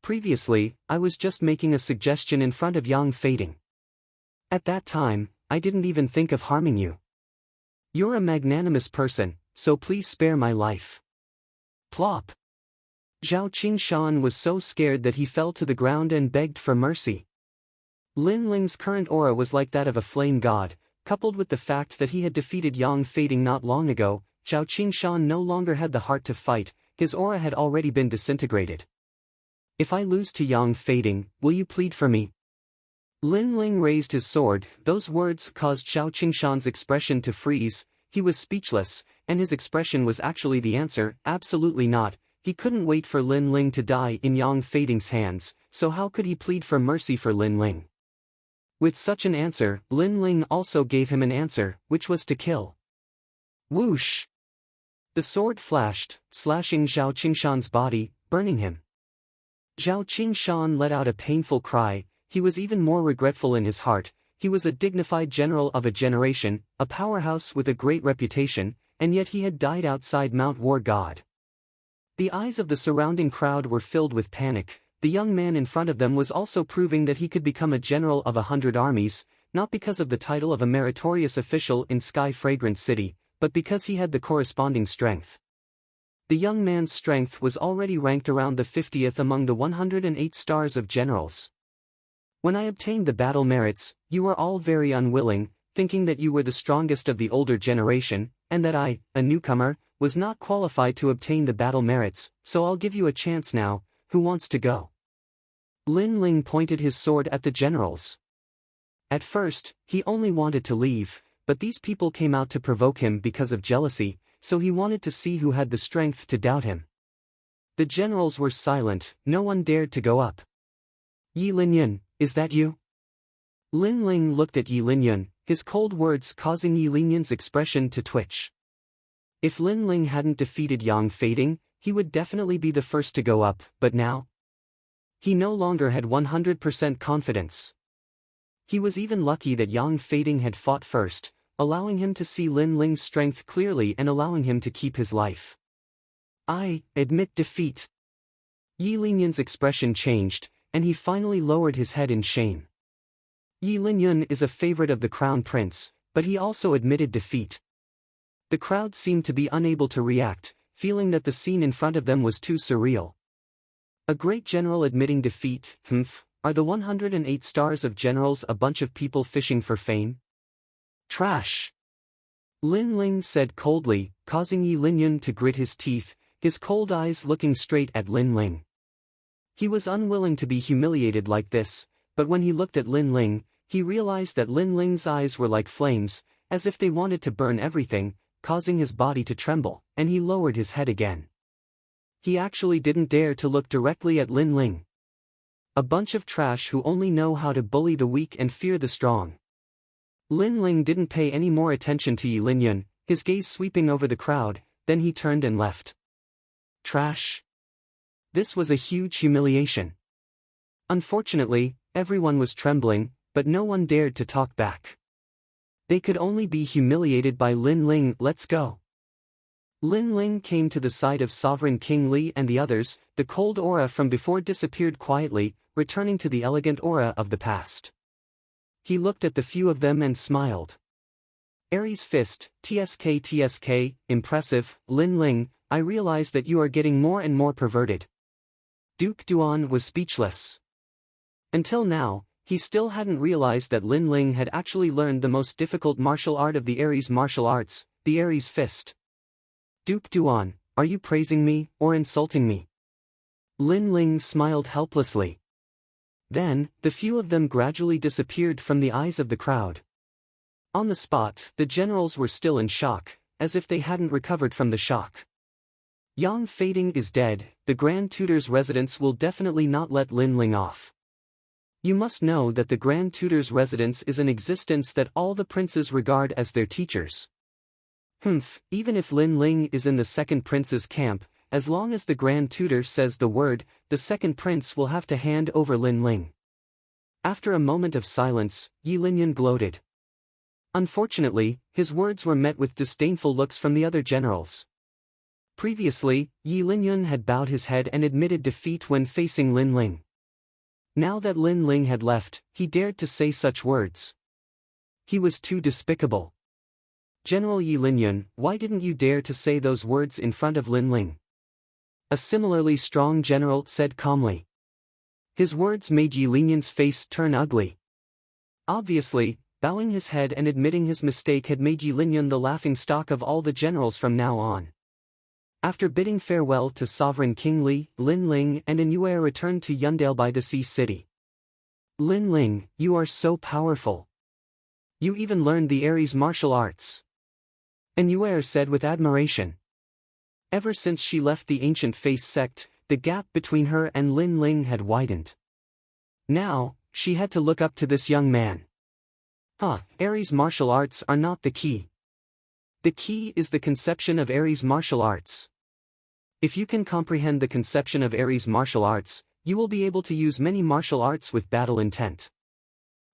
Previously, I was just making a suggestion in front of Yang Fading. At that time, I didn't even think of harming you. You're a magnanimous person, so please spare my life. Plop. Zhao Qingshan was so scared that he fell to the ground and begged for mercy. Lin Ling's current aura was like that of a flame god, coupled with the fact that he had defeated Yang Fading not long ago. Zhao Qingshan no longer had the heart to fight, his aura had already been disintegrated. If I lose to Yang Fading, will you plead for me? Lin Ling raised his sword. Those words caused Zhao Qingshan's expression to freeze. He was speechless, and his expression was actually the answer, absolutely not. He couldn't wait for Lin Ling to die in Yang Fading's hands, so how could he plead for mercy for Lin Ling? With such an answer, Lin Ling also gave him an answer, which was to kill. Whoosh! The sword flashed, slashing Zhao Qingshan's body, burning him. Zhao Qingshan let out a painful cry. He was even more regretful in his heart. He was a dignified general of a generation, a powerhouse with a great reputation, and yet he had died outside Mount War God. The eyes of the surrounding crowd were filled with panic. The young man in front of them was also proving that he could become a general of 100 armies, not because of the title of a meritorious official in Sky Fragrant City, but because he had the corresponding strength. The young man's strength was already ranked around the 50th among the 108 stars of generals. When I obtained the battle merits, you were all very unwilling, thinking that you were the strongest of the older generation, and that I, a newcomer, was not qualified to obtain the battle merits, so I'll give you a chance now. Who wants to go? Lin Ling pointed his sword at the generals. At first, he only wanted to leave, but these people came out to provoke him because of jealousy, so he wanted to see who had the strength to doubt him. The generals were silent, no one dared to go up. Yi Linyan, is that you? Lin Ling looked at Yi Linyan, his cold words causing Yi Linyan's expression to twitch. If Lin Ling hadn't defeated Yang Fading, he would definitely be the first to go up, but now? He no longer had 100% confidence. He was even lucky that Yang Fading had fought first, allowing him to see Lin Ling's strength clearly and allowing him to keep his life. I admit defeat. Yi Linyan's expression changed, and he finally lowered his head in shame. Yi Linyan is a favorite of the Crown Prince, but he also admitted defeat. The crowd seemed to be unable to react, feeling that the scene in front of them was too surreal. A great general admitting defeat, are the 108 stars of generals a bunch of people fishing for fame? Trash! Lin Ling said coldly, causing Yi Linyan to grit his teeth, his cold eyes looking straight at Lin Ling. He was unwilling to be humiliated like this, but when he looked at Lin Ling, he realized that Lin Ling's eyes were like flames, as if they wanted to burn everything, causing his body to tremble, and he lowered his head again. He actually didn't dare to look directly at Lin Ling. A bunch of trash who only know how to bully the weak and fear the strong. Lin Ling didn't pay any more attention to Yi Linyan, his gaze sweeping over the crowd, then he turned and left. Trash! This was a huge humiliation. Unfortunately, everyone was trembling, but no one dared to talk back. They could only be humiliated by Lin Ling. Let's go. Lin Ling came to the side of Sovereign King Li and the others, the cold aura from before disappeared quietly, returning to the elegant aura of the past. He looked at the few of them and smiled. Aries Fist, TSK, impressive. Lin Ling, I realize that you are getting more and more perverted. Duke Duan was speechless. Until now, he still hadn't realized that Lin Ling had actually learned the most difficult martial art of the Aries martial arts, the Aries Fist. Duke Duan, are you praising me, or insulting me? Lin Ling smiled helplessly. Then, the few of them gradually disappeared from the eyes of the crowd. On the spot, the generals were still in shock, as if they hadn't recovered from the shock. Yang Fading is dead, the Grand Tutor's residence will definitely not let Lin Ling off. You must know that the Grand Tutor's residence is an existence that all the princes regard as their teachers. Even if Lin Ling is in the second prince's camp, as long as the Grand Tutor says the word, the second prince will have to hand over Lin Ling. After a moment of silence, Yi Linyan gloated. Unfortunately, his words were met with disdainful looks from the other generals. Previously, Yi Linyan had bowed his head and admitted defeat when facing Lin Ling. Now that Lin Ling had left, he dared to say such words. He was too despicable. General Yi Linyan, why didn't you dare to say those words in front of Lin Ling? A similarly strong general said calmly. His words made Yi Linyan's face turn ugly. Obviously, bowing his head and admitting his mistake had made Yi Linyan the laughingstock of all the generals from now on. After bidding farewell to Sovereign King Li, Lin Ling and Anuer returned to Yundale by the Sea City. Lin Ling, you are so powerful. You even learned the Aries martial arts. Anuer said with admiration. Ever since she left the ancient face sect, the gap between her and Lin Ling had widened. Now, she had to look up to this young man. Aries martial arts are not the key. The key is the conception of Aries martial arts. If you can comprehend the conception of Aries martial arts, you will be able to use many martial arts with battle intent.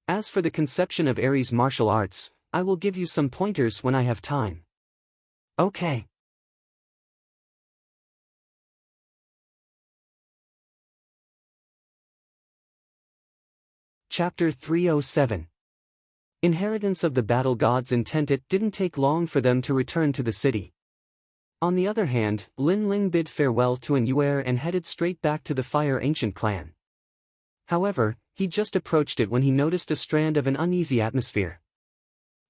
As for the conception of Aries martial arts, I will give you some pointers when I have time. Okay. Chapter 307. Inheritance of the battle gods intent. It didn't take long for them to return to the city. On the other hand, Lin Ling bid farewell to Anuer and headed straight back to the Fire Ancient clan. However, he just approached it when he noticed a strand of an uneasy atmosphere.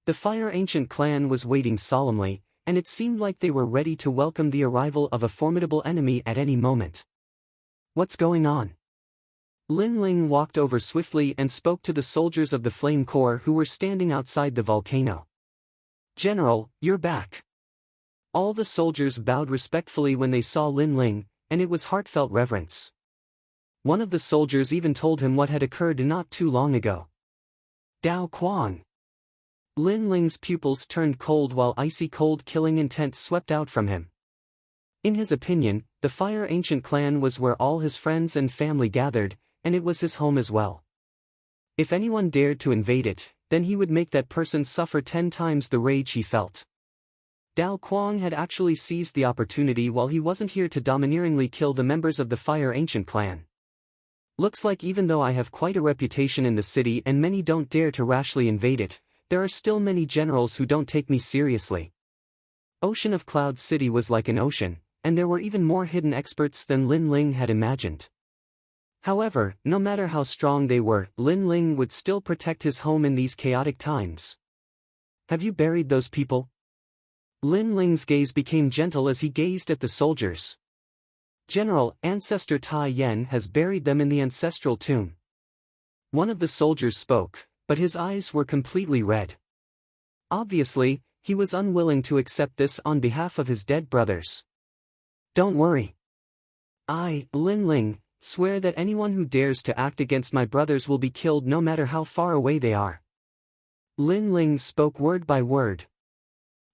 The Fire Ancient clan was waiting solemnly, and it seemed like they were ready to welcome the arrival of a formidable enemy at any moment. What's going on? Lin Ling walked over swiftly and spoke to the soldiers of the Flame Corps who were standing outside the volcano. General, you're back. All the soldiers bowed respectfully when they saw Lin Ling, and it was heartfelt reverence. One of the soldiers even told him what had occurred not too long ago. Dao Quang. Lin Ling's pupils turned cold while icy cold killing intent swept out from him. In his opinion, the Fire Ancient clan was where all his friends and family gathered, and it was his home as well. If anyone dared to invade it, then he would make that person suffer 10 times the rage he felt. Dao Quang had actually seized the opportunity while he wasn't here to domineeringly kill the members of the Fire Ancient clan. Looks like even though I have quite a reputation in the city and many don't dare to rashly invade it, there are still many generals who don't take me seriously. Ocean of Cloud City was like an ocean, and there were even more hidden experts than Lin Ling had imagined. However, no matter how strong they were, Lin Ling would still protect his home in these chaotic times. Have you buried those people? Lin Ling's gaze became gentle as he gazed at the soldiers. General, Ancestor Tai Yen has buried them in the ancestral tomb. One of the soldiers spoke, but his eyes were completely red. Obviously, he was unwilling to accept this on behalf of his dead brothers. Don't worry. I, Lin Ling, swear that anyone who dares to act against my brothers will be killed no matter how far away they are. Lin Ling spoke word by word.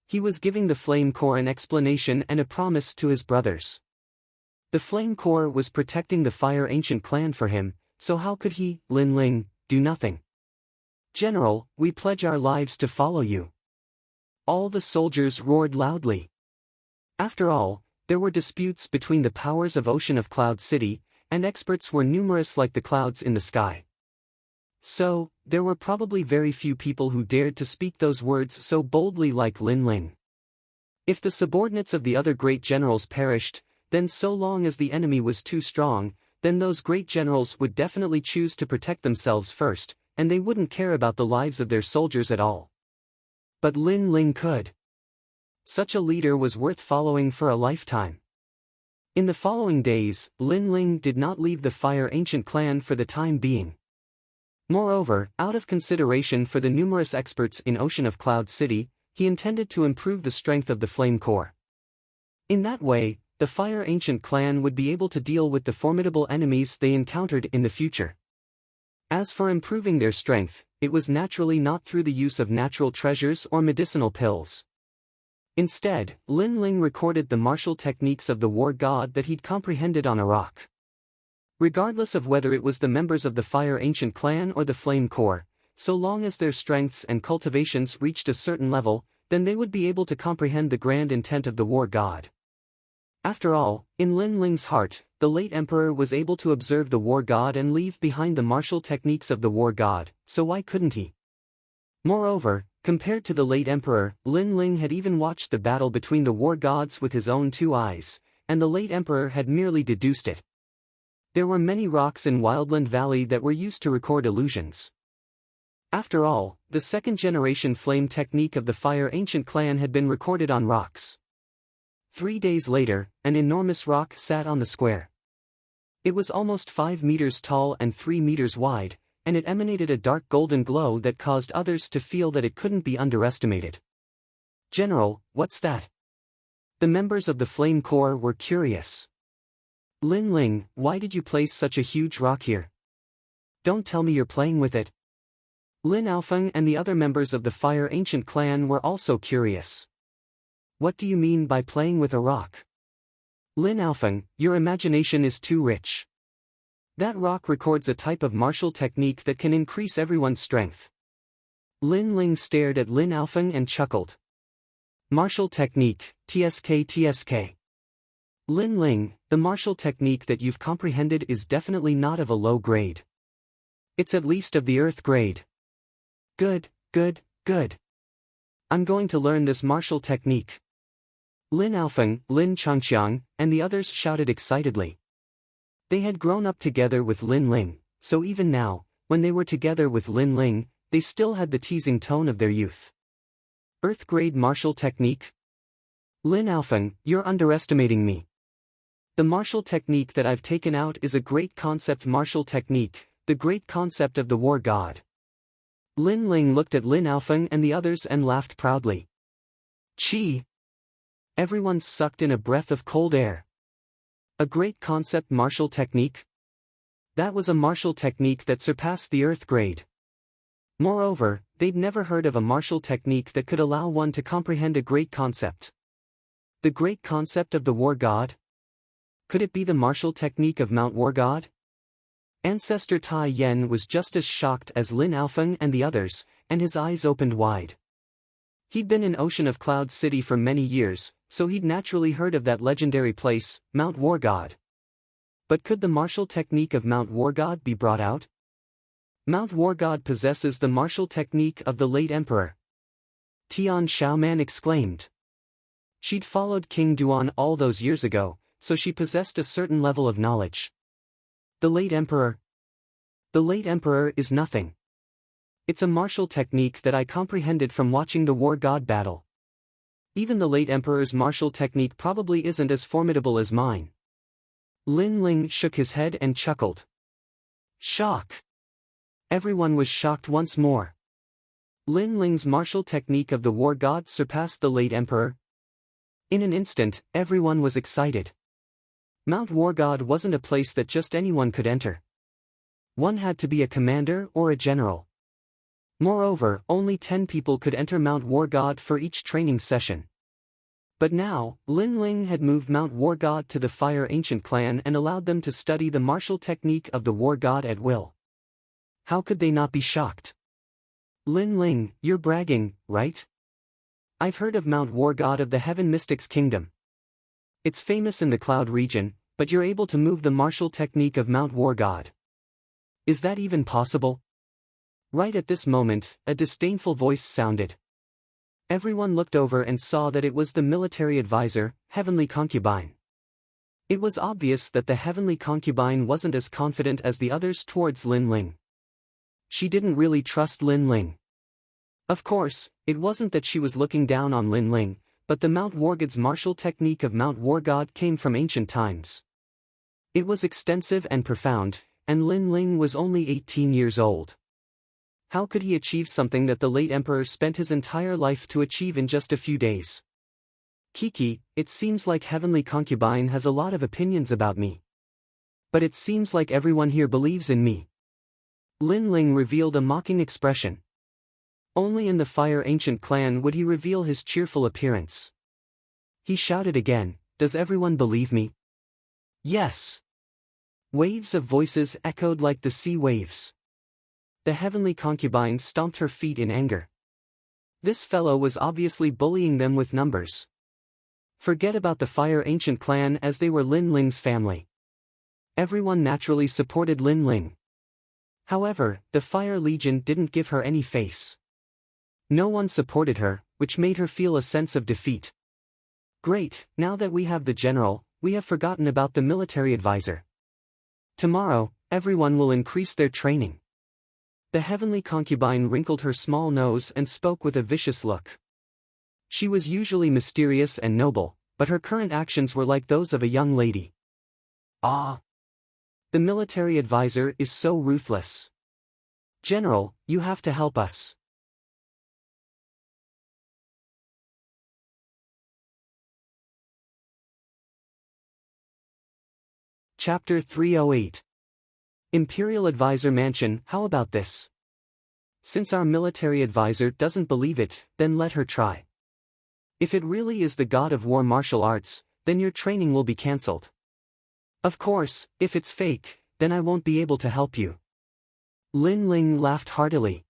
He was giving the Flame Corps an explanation and a promise to his brothers. The Flame Corps was protecting the Fire Ancient clan for him, so how could he, Lin Ling, do nothing? General, we pledge our lives to follow you. All the soldiers roared loudly. After all, there were disputes between the powers of Ocean of Cloud City, and experts were numerous like the clouds in the sky. So, there were probably very few people who dared to speak those words so boldly like Lin Ling. If the subordinates of the other great generals perished, then so long as the enemy was too strong, then those great generals would definitely choose to protect themselves first, and they wouldn't care about the lives of their soldiers at all. But Lin Ling could. Such a leader was worth following for a lifetime. In the following days, Lin Ling did not leave the Fire Ancient clan for the time being. Moreover, out of consideration for the numerous experts in Ocean of Cloud City, he intended to improve the strength of the Flame Corps. In that way, the Fire Ancient clan would be able to deal with the formidable enemies they encountered in the future. As for improving their strength, it was naturally not through the use of natural treasures or medicinal pills. Instead, Lin Ling recorded the martial techniques of the war god that he'd comprehended on a rock. Regardless of whether it was the members of the Fire Ancient clan or the Flame Corps, so long as their strengths and cultivations reached a certain level, then they would be able to comprehend the grand intent of the war god. After all, in Lin Ling's heart, the late emperor was able to observe the war god and leave behind the martial techniques of the war god, so why couldn't he? Moreover, compared to the late emperor, Lin Ling had even watched the battle between the war gods with his own two eyes, and the late emperor had merely deduced it. There were many rocks in Wildland Valley that were used to record illusions. After all, the second-generation flame technique of the Fire Ancient clan had been recorded on rocks. 3 days later, an enormous rock sat on the square. It was almost 5 meters tall and 3 meters wide, and it emanated a dark golden glow that caused others to feel that it couldn't be underestimated. General, what's that? The members of the Flame Corps were curious. Lin Ling, why did you place such a huge rock here? Don't tell me you're playing with it. Lin Aofeng and the other members of the Fire Ancient clan were also curious. What do you mean by playing with a rock? Lin Aofeng, your imagination is too rich. That rock records a type of martial technique that can increase everyone's strength. Lin Ling stared at Lin Aofeng and chuckled. Martial technique, TSK. Lin Ling, the martial technique that you've comprehended is definitely not of a low grade. It's at least of the earth grade. Good. I'm going to learn this martial technique. Lin Aofeng, Lin Changqiang, and the others shouted excitedly. They had grown up together with Lin Ling, so even now, when they were together with Lin Ling, they still had the teasing tone of their youth. Earth grade martial technique? Lin Aofeng, you're underestimating me. The martial technique that I've taken out is a great concept martial technique, the great concept of the war god. Lin Ling looked at Lin Aofeng and the others and laughed proudly. Chi! Everyone sucked in a breath of cold air. A great concept martial technique? That was a martial technique that surpassed the earth grade. Moreover, they'd never heard of a martial technique that could allow one to comprehend a great concept. The great concept of the war god? Could it be the martial technique of Mount War God? Ancestor Tai Yen was just as shocked as Lin Aofeng and the others, and his eyes opened wide. He'd been in Ocean of Cloud City for many years, so he'd naturally heard of that legendary place, Mount War God. But could the martial technique of Mount War God be brought out? Mount War God possesses the martial technique of the late emperor. Tian Xiaoman exclaimed. She'd followed King Duan all those years ago, so she possessed a certain level of knowledge. The late emperor? The late emperor is nothing. It's a martial technique that I comprehended from watching the war god battle. Even the late emperor's martial technique probably isn't as formidable as mine. Lin Ling shook his head and chuckled. Shock! Everyone was shocked once more. Lin Ling's martial technique of the war god surpassed the late emperor. In an instant, everyone was excited. Mount War God wasn't a place that just anyone could enter. One had to be a commander or a general. Moreover, only 10 people could enter Mount War God for each training session. But now, Lin Ling had moved Mount War God to the Fire Ancient clan and allowed them to study the martial technique of the war god at will. How could they not be shocked? Lin Ling, you're bragging, right? I've heard of Mount War God of the Heaven Mystics Kingdom. It's famous in the Cloud region, but you're able to move the martial technique of Mount War God. Is that even possible? Right at this moment, a disdainful voice sounded. Everyone looked over and saw that it was the military advisor, Heavenly Concubine. It was obvious that the Heavenly Concubine wasn't as confident as the others towards Lin Ling. She didn't really trust Lin Ling. Of course, it wasn't that she was looking down on Lin Ling, but the Mount War God's martial technique of Mount War God came from ancient times. It was extensive and profound, and Lin Ling was only 18 years old. How could he achieve something that the late emperor spent his entire life to achieve in just a few days? Kiki, it seems like Heavenly Concubine has a lot of opinions about me. But it seems like everyone here believes in me. Lin Ling revealed a mocking expression. Only in the Fire Ancient clan would he reveal his cheerful appearance. He shouted again, "Does everyone believe me?" Yes. Waves of voices echoed like the sea waves. The Heavenly Concubine stomped her feet in anger. This fellow was obviously bullying them with numbers. Forget about the Fire Ancient clan as they were Lin Ling's family. Everyone naturally supported Lin Ling. However, the Fire Legion didn't give her any face. No one supported her, which made her feel a sense of defeat. Great, now that we have the general, we have forgotten about the military advisor. Tomorrow, everyone will increase their training. The Heavenly Concubine wrinkled her small nose and spoke with a vicious look. She was usually mysterious and noble, but her current actions were like those of a young lady. Ah! The military advisor is so ruthless. General, you have to help us. Chapter 308. Imperial Advisor Mansion. How about this? Since our military advisor doesn't believe it, then let her try. If it really is the god of war martial arts, then your training will be cancelled. Of course, if it's fake, then I won't be able to help you. Lin Ling laughed heartily.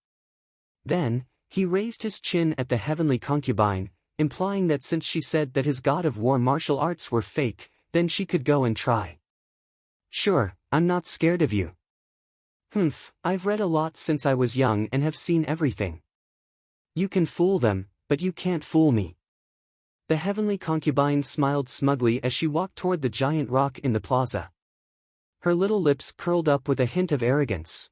Then, he raised his chin at the Heavenly Concubine, implying that since she said that his god of war martial arts were fake, then she could go and try. Sure, I'm not scared of you. I've read a lot since I was young and have seen everything. You can fool them, but you can't fool me. The Heavenly Concubine smiled smugly as she walked toward the giant rock in the plaza. Her little lips curled up with a hint of arrogance.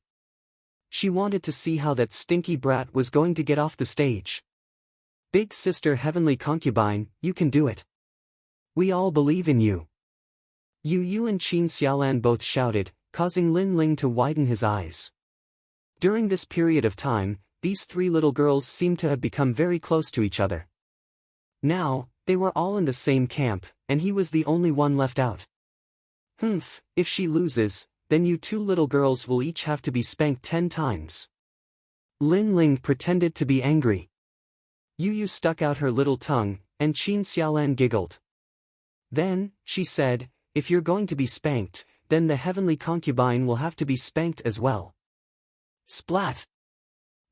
She wanted to see how that stinky brat was going to get off the stage. Big sister Heavenly Concubine, you can do it. We all believe in you. Yu and Qin Xiaolan both shouted, causing Lin Ling to widen his eyes. During this period of time, these three little girls seemed to have become very close to each other. Now, they were all in the same camp, and he was the only one left out. If she loses, then you two little girls will each have to be spanked 10 times. Lin Ling pretended to be angry. Yu stuck out her little tongue, and Qin Xiaolan giggled. Then, she said, if you're going to be spanked, then the Heavenly Concubine will have to be spanked as well. Splat!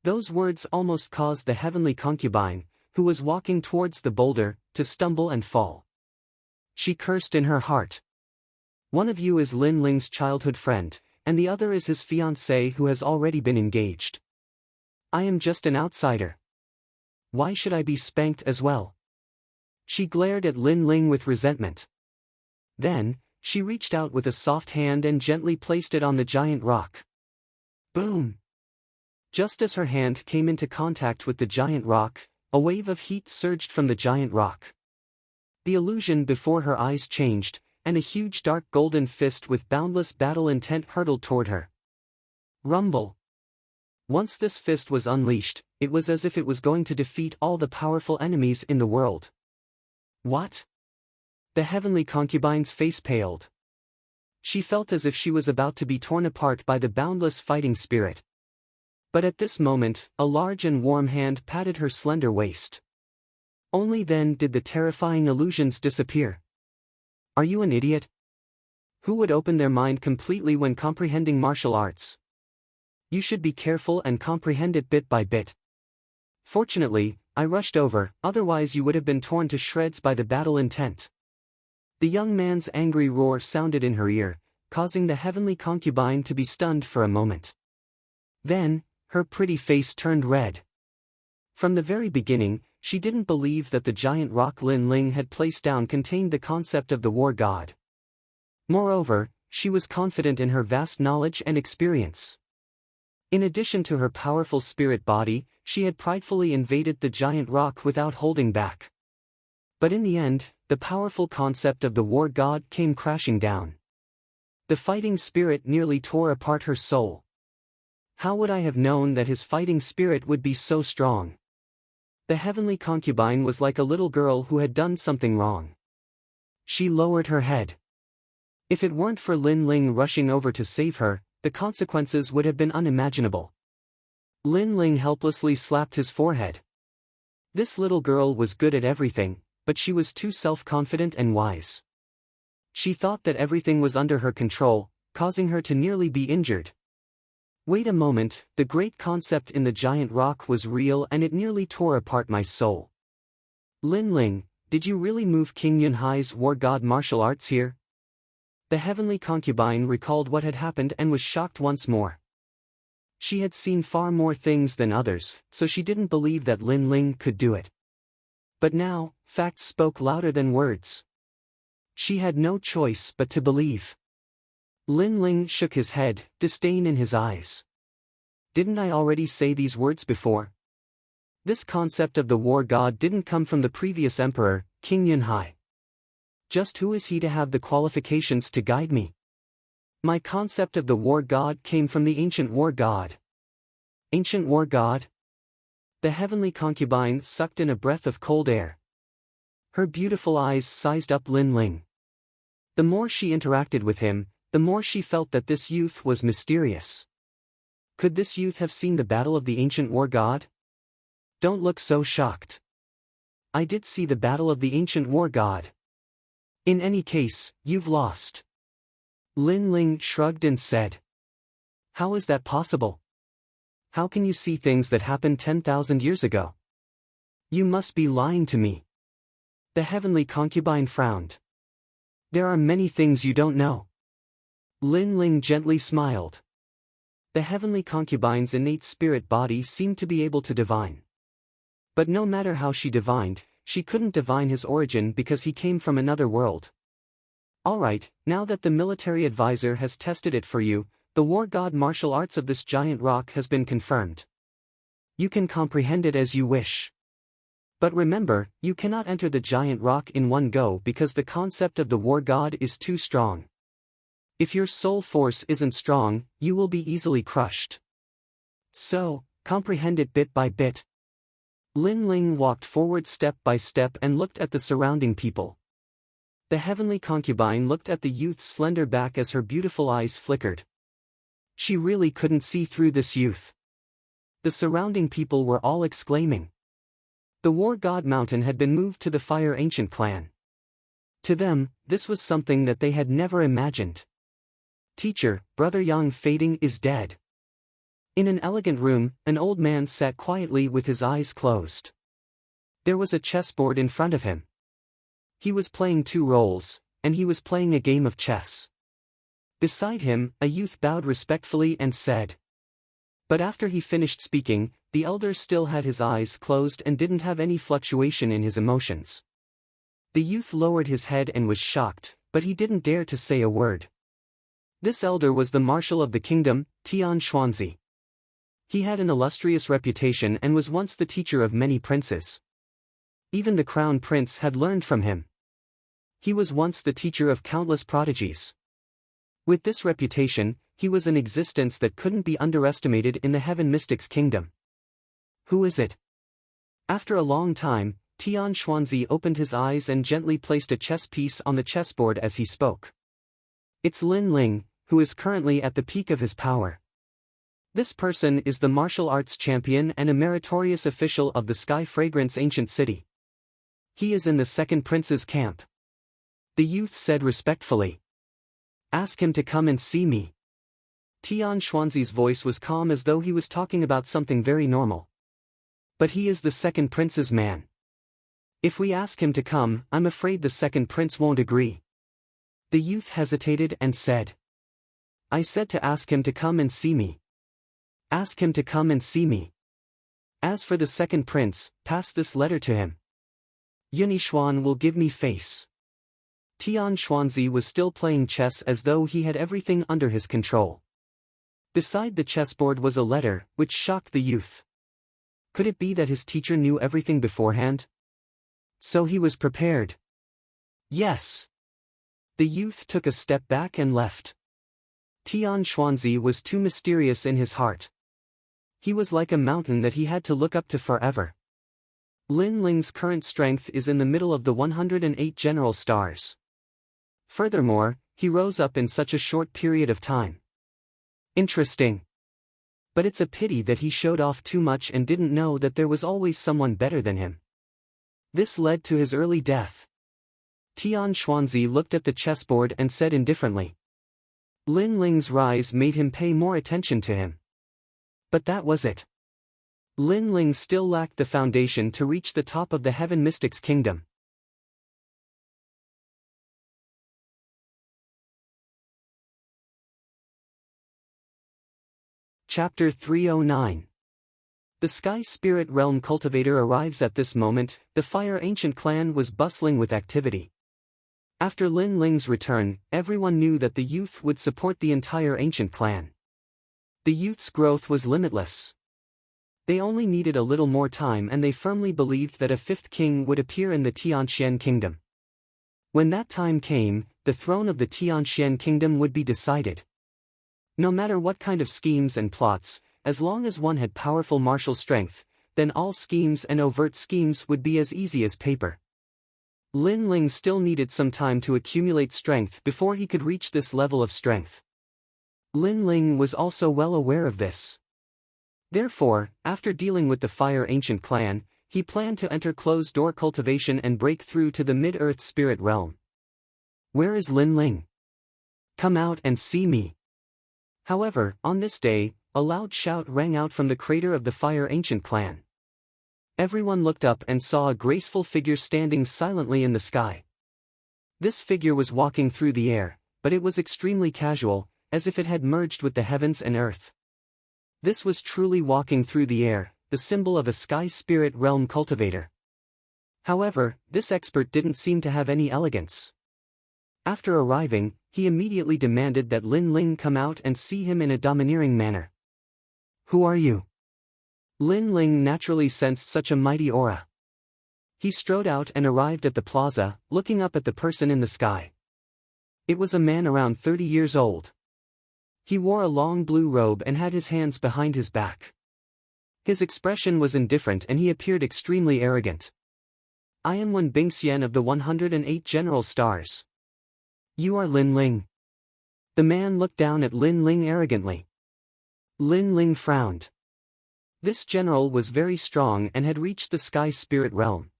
Those words almost caused the Heavenly Concubine, who was walking towards the boulder, to stumble and fall. She cursed in her heart. One of you is Lin Ling's childhood friend, and the other is his fiancée who has already been engaged. I am just an outsider. Why should I be spanked as well? She glared at Lin Ling with resentment. Then, she reached out with a soft hand and gently placed it on the giant rock. Boom! Just as her hand came into contact with the giant rock, a wave of heat surged from the giant rock. The illusion before her eyes changed, and a huge dark golden fist with boundless battle intent hurtled toward her. Rumble. Once this fist was unleashed, it was as if it was going to defeat all the powerful enemies in the world. What? The heavenly concubine's face paled. She felt as if she was about to be torn apart by the boundless fighting spirit. But at this moment, a large and warm hand patted her slender waist. Only then did the terrifying illusions disappear. Are you an idiot? Who would open their mind completely when comprehending martial arts? You should be careful and comprehend it bit by bit. Fortunately, I rushed over, otherwise you would have been torn to shreds by the battle intent. The young man's angry roar sounded in her ear, causing the heavenly concubine to be stunned for a moment. Then, her pretty face turned red. From the very beginning, she didn't believe that the giant rock Lin Ling had placed down contained the concept of the war god. Moreover, she was confident in her vast knowledge and experience. In addition to her powerful spirit body, she had pridefully invaded the giant rock without holding back. But in the end, the powerful concept of the war god came crashing down. The fighting spirit nearly tore apart her soul. How would I have known that his fighting spirit would be so strong? The heavenly concubine was like a little girl who had done something wrong. She lowered her head. If it weren't for Lin Ling rushing over to save her, the consequences would have been unimaginable. Lin Ling helplessly slapped his forehead. This little girl was good at everything, but she was too self-confident and wise. She thought that everything was under her control, causing her to nearly be injured. Wait a moment, the great concept in the giant rock was real and it nearly tore apart my soul. Lin Ling, did you really move King Yunhai's war god martial arts here? The heavenly concubine recalled what had happened and was shocked once more. She had seen far more things than others, so she didn't believe that Lin Ling could do it. But now, facts spoke louder than words. She had no choice but to believe. Lin Ling shook his head, disdain in his eyes. Didn't I already say these words before? This concept of the war god didn't come from the previous emperor, King Yunhai. Just who is he to have the qualifications to guide me? My concept of the war god came from the ancient war god. Ancient war god? The heavenly concubine sucked in a breath of cold air. Her beautiful eyes sized up Lin Ling. The more she interacted with him, the more she felt that this youth was mysterious. Could this youth have seen the battle of the ancient war god? Don't look so shocked. I did see the battle of the ancient war god. In any case, you've lost. Lin Ling shrugged and said. How is that possible? How can you see things that happened 10,000 years ago? You must be lying to me. The heavenly concubine frowned. There are many things you don't know. Lin Ling gently smiled. The heavenly concubine's innate spirit body seemed to be able to divine. But no matter how she divined, she couldn't divine his origin because he came from another world. Alright, now that the military advisor has tested it for you, the war god martial arts of this giant rock has been confirmed. You can comprehend it as you wish. But remember, you cannot enter the giant rock in one go because the concept of the war god is too strong. If your soul force isn't strong, you will be easily crushed. So, comprehend it bit by bit. Lin Ling walked forward step by step and looked at the surrounding people. The heavenly concubine looked at the youth's slender back as her beautiful eyes flickered. She really couldn't see through this youth. The surrounding people were all exclaiming. The war god mountain had been moved to the Fire Ancient clan. To them, this was something that they had never imagined. Teacher, Brother Yang Fading is dead. In an elegant room, an old man sat quietly with his eyes closed. There was a chessboard in front of him. He was playing two roles, and he was playing a game of chess. Beside him, a youth bowed respectfully and said. But after he finished speaking, the elder still had his eyes closed and didn't have any fluctuation in his emotions. The youth lowered his head and was shocked, but he didn't dare to say a word. This elder was the marshal of the kingdom, Tian Xuanzi. He had an illustrious reputation and was once the teacher of many princes. Even the crown prince had learned from him. He was once the teacher of countless prodigies. With this reputation, he was an existence that couldn't be underestimated in the Heaven Mystics Kingdom. Who is it? After a long time, Tian Xuanzi opened his eyes and gently placed a chess piece on the chessboard as he spoke. It's Lin Ling, who is currently at the peak of his power. This person is the martial arts champion and a meritorious official of the Sky Fragrance Ancient City. He is in the second prince's camp. The youth said respectfully. Ask him to come and see me. Tian Xuanzi's voice was calm as though he was talking about something very normal. But he is the second prince's man. If we ask him to come, I'm afraid the second prince won't agree. The youth hesitated and said. I said to ask him to come and see me. Ask him to come and see me. As for the second prince, pass this letter to him. Yunixuan will give me face. Tian Xuanzi was still playing chess as though he had everything under his control. Beside the chessboard was a letter, which shocked the youth. Could it be that his teacher knew everything beforehand? So he was prepared. Yes. The youth took a step back and left. Tian Xuanzi was too mysterious in his heart. He was like a mountain that he had to look up to forever. Lin Ling's current strength is in the middle of the 108 general stars. Furthermore, he rose up in such a short period of time. Interesting. But it's a pity that he showed off too much and didn't know that there was always someone better than him. This led to his early death. Tian Xuanzi looked at the chessboard and said indifferently. Lin Ling's rise made him pay more attention to him. But that was it. Lin Ling still lacked the foundation to reach the top of the Heaven Mystics Kingdom. Chapter 309. The Sky Spirit Realm Cultivator arrives at this moment. The Fire Ancient clan was bustling with activity. After Lin Ling's return, everyone knew that the youth would support the entire ancient clan. The youth's growth was limitless. They only needed a little more time and they firmly believed that a fifth king would appear in the Tianxian kingdom. When that time came, the throne of the Tianxian kingdom would be decided. No matter what kind of schemes and plots, as long as one had powerful martial strength, then all schemes and overt schemes would be as easy as paper. Lin Ling still needed some time to accumulate strength before he could reach this level of strength. Lin Ling was also well aware of this. Therefore, after dealing with the Fire Ancient clan, he planned to enter closed-door cultivation and break through to the Mid-Earth Spirit Realm. Where is Lin Ling? Come out and see me. However, on this day, a loud shout rang out from the crater of the Fire Ancient clan. Everyone looked up and saw a graceful figure standing silently in the sky. This figure was walking through the air, but it was extremely casual, as if it had merged with the heavens and earth. This was truly walking through the air, the symbol of a Sky Spirit Realm cultivator. However, this expert didn't seem to have any elegance. After arriving, he immediately demanded that Lin Ling come out and see him in a domineering manner. Who are you? Lin Ling naturally sensed such a mighty aura. He strode out and arrived at the plaza, looking up at the person in the sky. It was a man around 30 years old. He wore a long blue robe and had his hands behind his back. His expression was indifferent and he appeared extremely arrogant. I am Wen Bingxian of the 108 General Stars. You are Lin Ling. The man looked down at Lin Ling arrogantly. Lin Ling frowned. This general was very strong and had reached the Sky Spirit Realm.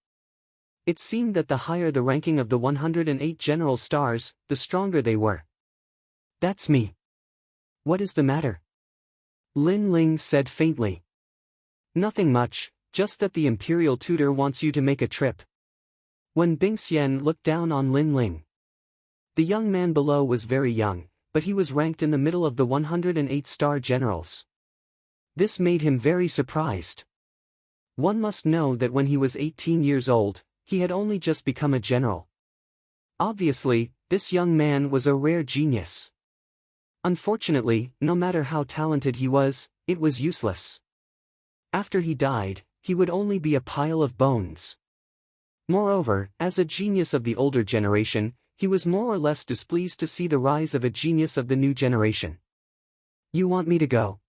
It seemed that the higher the ranking of the 108 General Stars, the stronger they were. That's me. What is the matter? Lin Ling said faintly. Nothing much, just that the Imperial Tutor wants you to make a trip. When Bingxian looked down on Lin Ling. The young man below was very young, but he was ranked in the middle of the 108 star generals. This made him very surprised. One must know that when he was 18 years old, he had only just become a general. Obviously, this young man was a rare genius. Unfortunately, no matter how talented he was, it was useless. After he died, he would only be a pile of bones. Moreover, as a genius of the older generation, he was more or less displeased to see the rise of a genius of the new generation. You want me to go?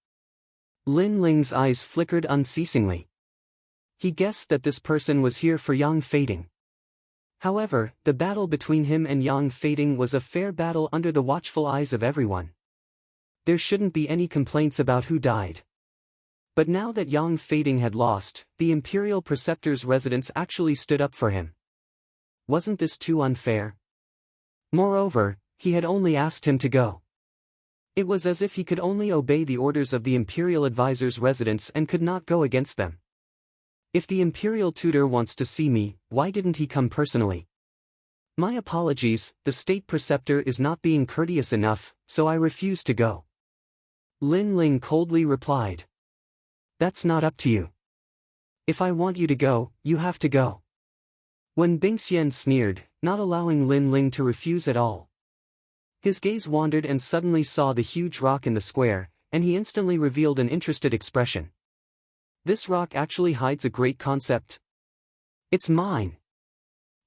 Lin Ling's eyes flickered unceasingly. He guessed that this person was here for Yang Fading. However, the battle between him and Yang Fading was a fair battle under the watchful eyes of everyone. There shouldn't be any complaints about who died. But now that Yang Fading had lost, the Imperial Preceptor's residence actually stood up for him. Wasn't this too unfair? Moreover, he had only asked him to go. It was as if he could only obey the orders of the Imperial Advisor's residence and could not go against them. If the Imperial Tutor wants to see me, why didn't he come personally? My apologies, the State Preceptor is not being courteous enough, so I refuse to go. Lin Ling coldly replied. That's not up to you. If I want you to go, you have to go. When Bingxian sneered, not allowing Lin Ling to refuse at all. His gaze wandered and suddenly saw the huge rock in the square, and he instantly revealed an interested expression. This rock actually hides a great concept. It's mine.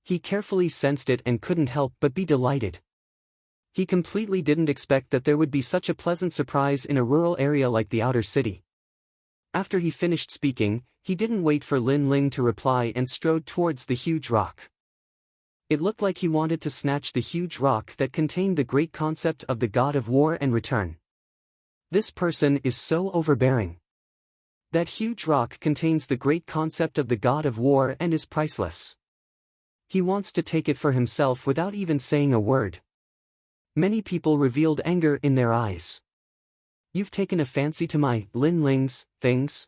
He carefully sensed it and couldn't help but be delighted. He completely didn't expect that there would be such a pleasant surprise in a rural area like the outer city. After he finished speaking, he didn't wait for Lin Ling to reply and strode towards the huge rock. It looked like he wanted to snatch the huge rock that contained the great concept of the god of war and return. This person is so overbearing. That huge rock contains the great concept of the god of war and is priceless. He wants to take it for himself without even saying a word. Many people revealed anger in their eyes. You've taken a fancy to my, Lin Ling's, things?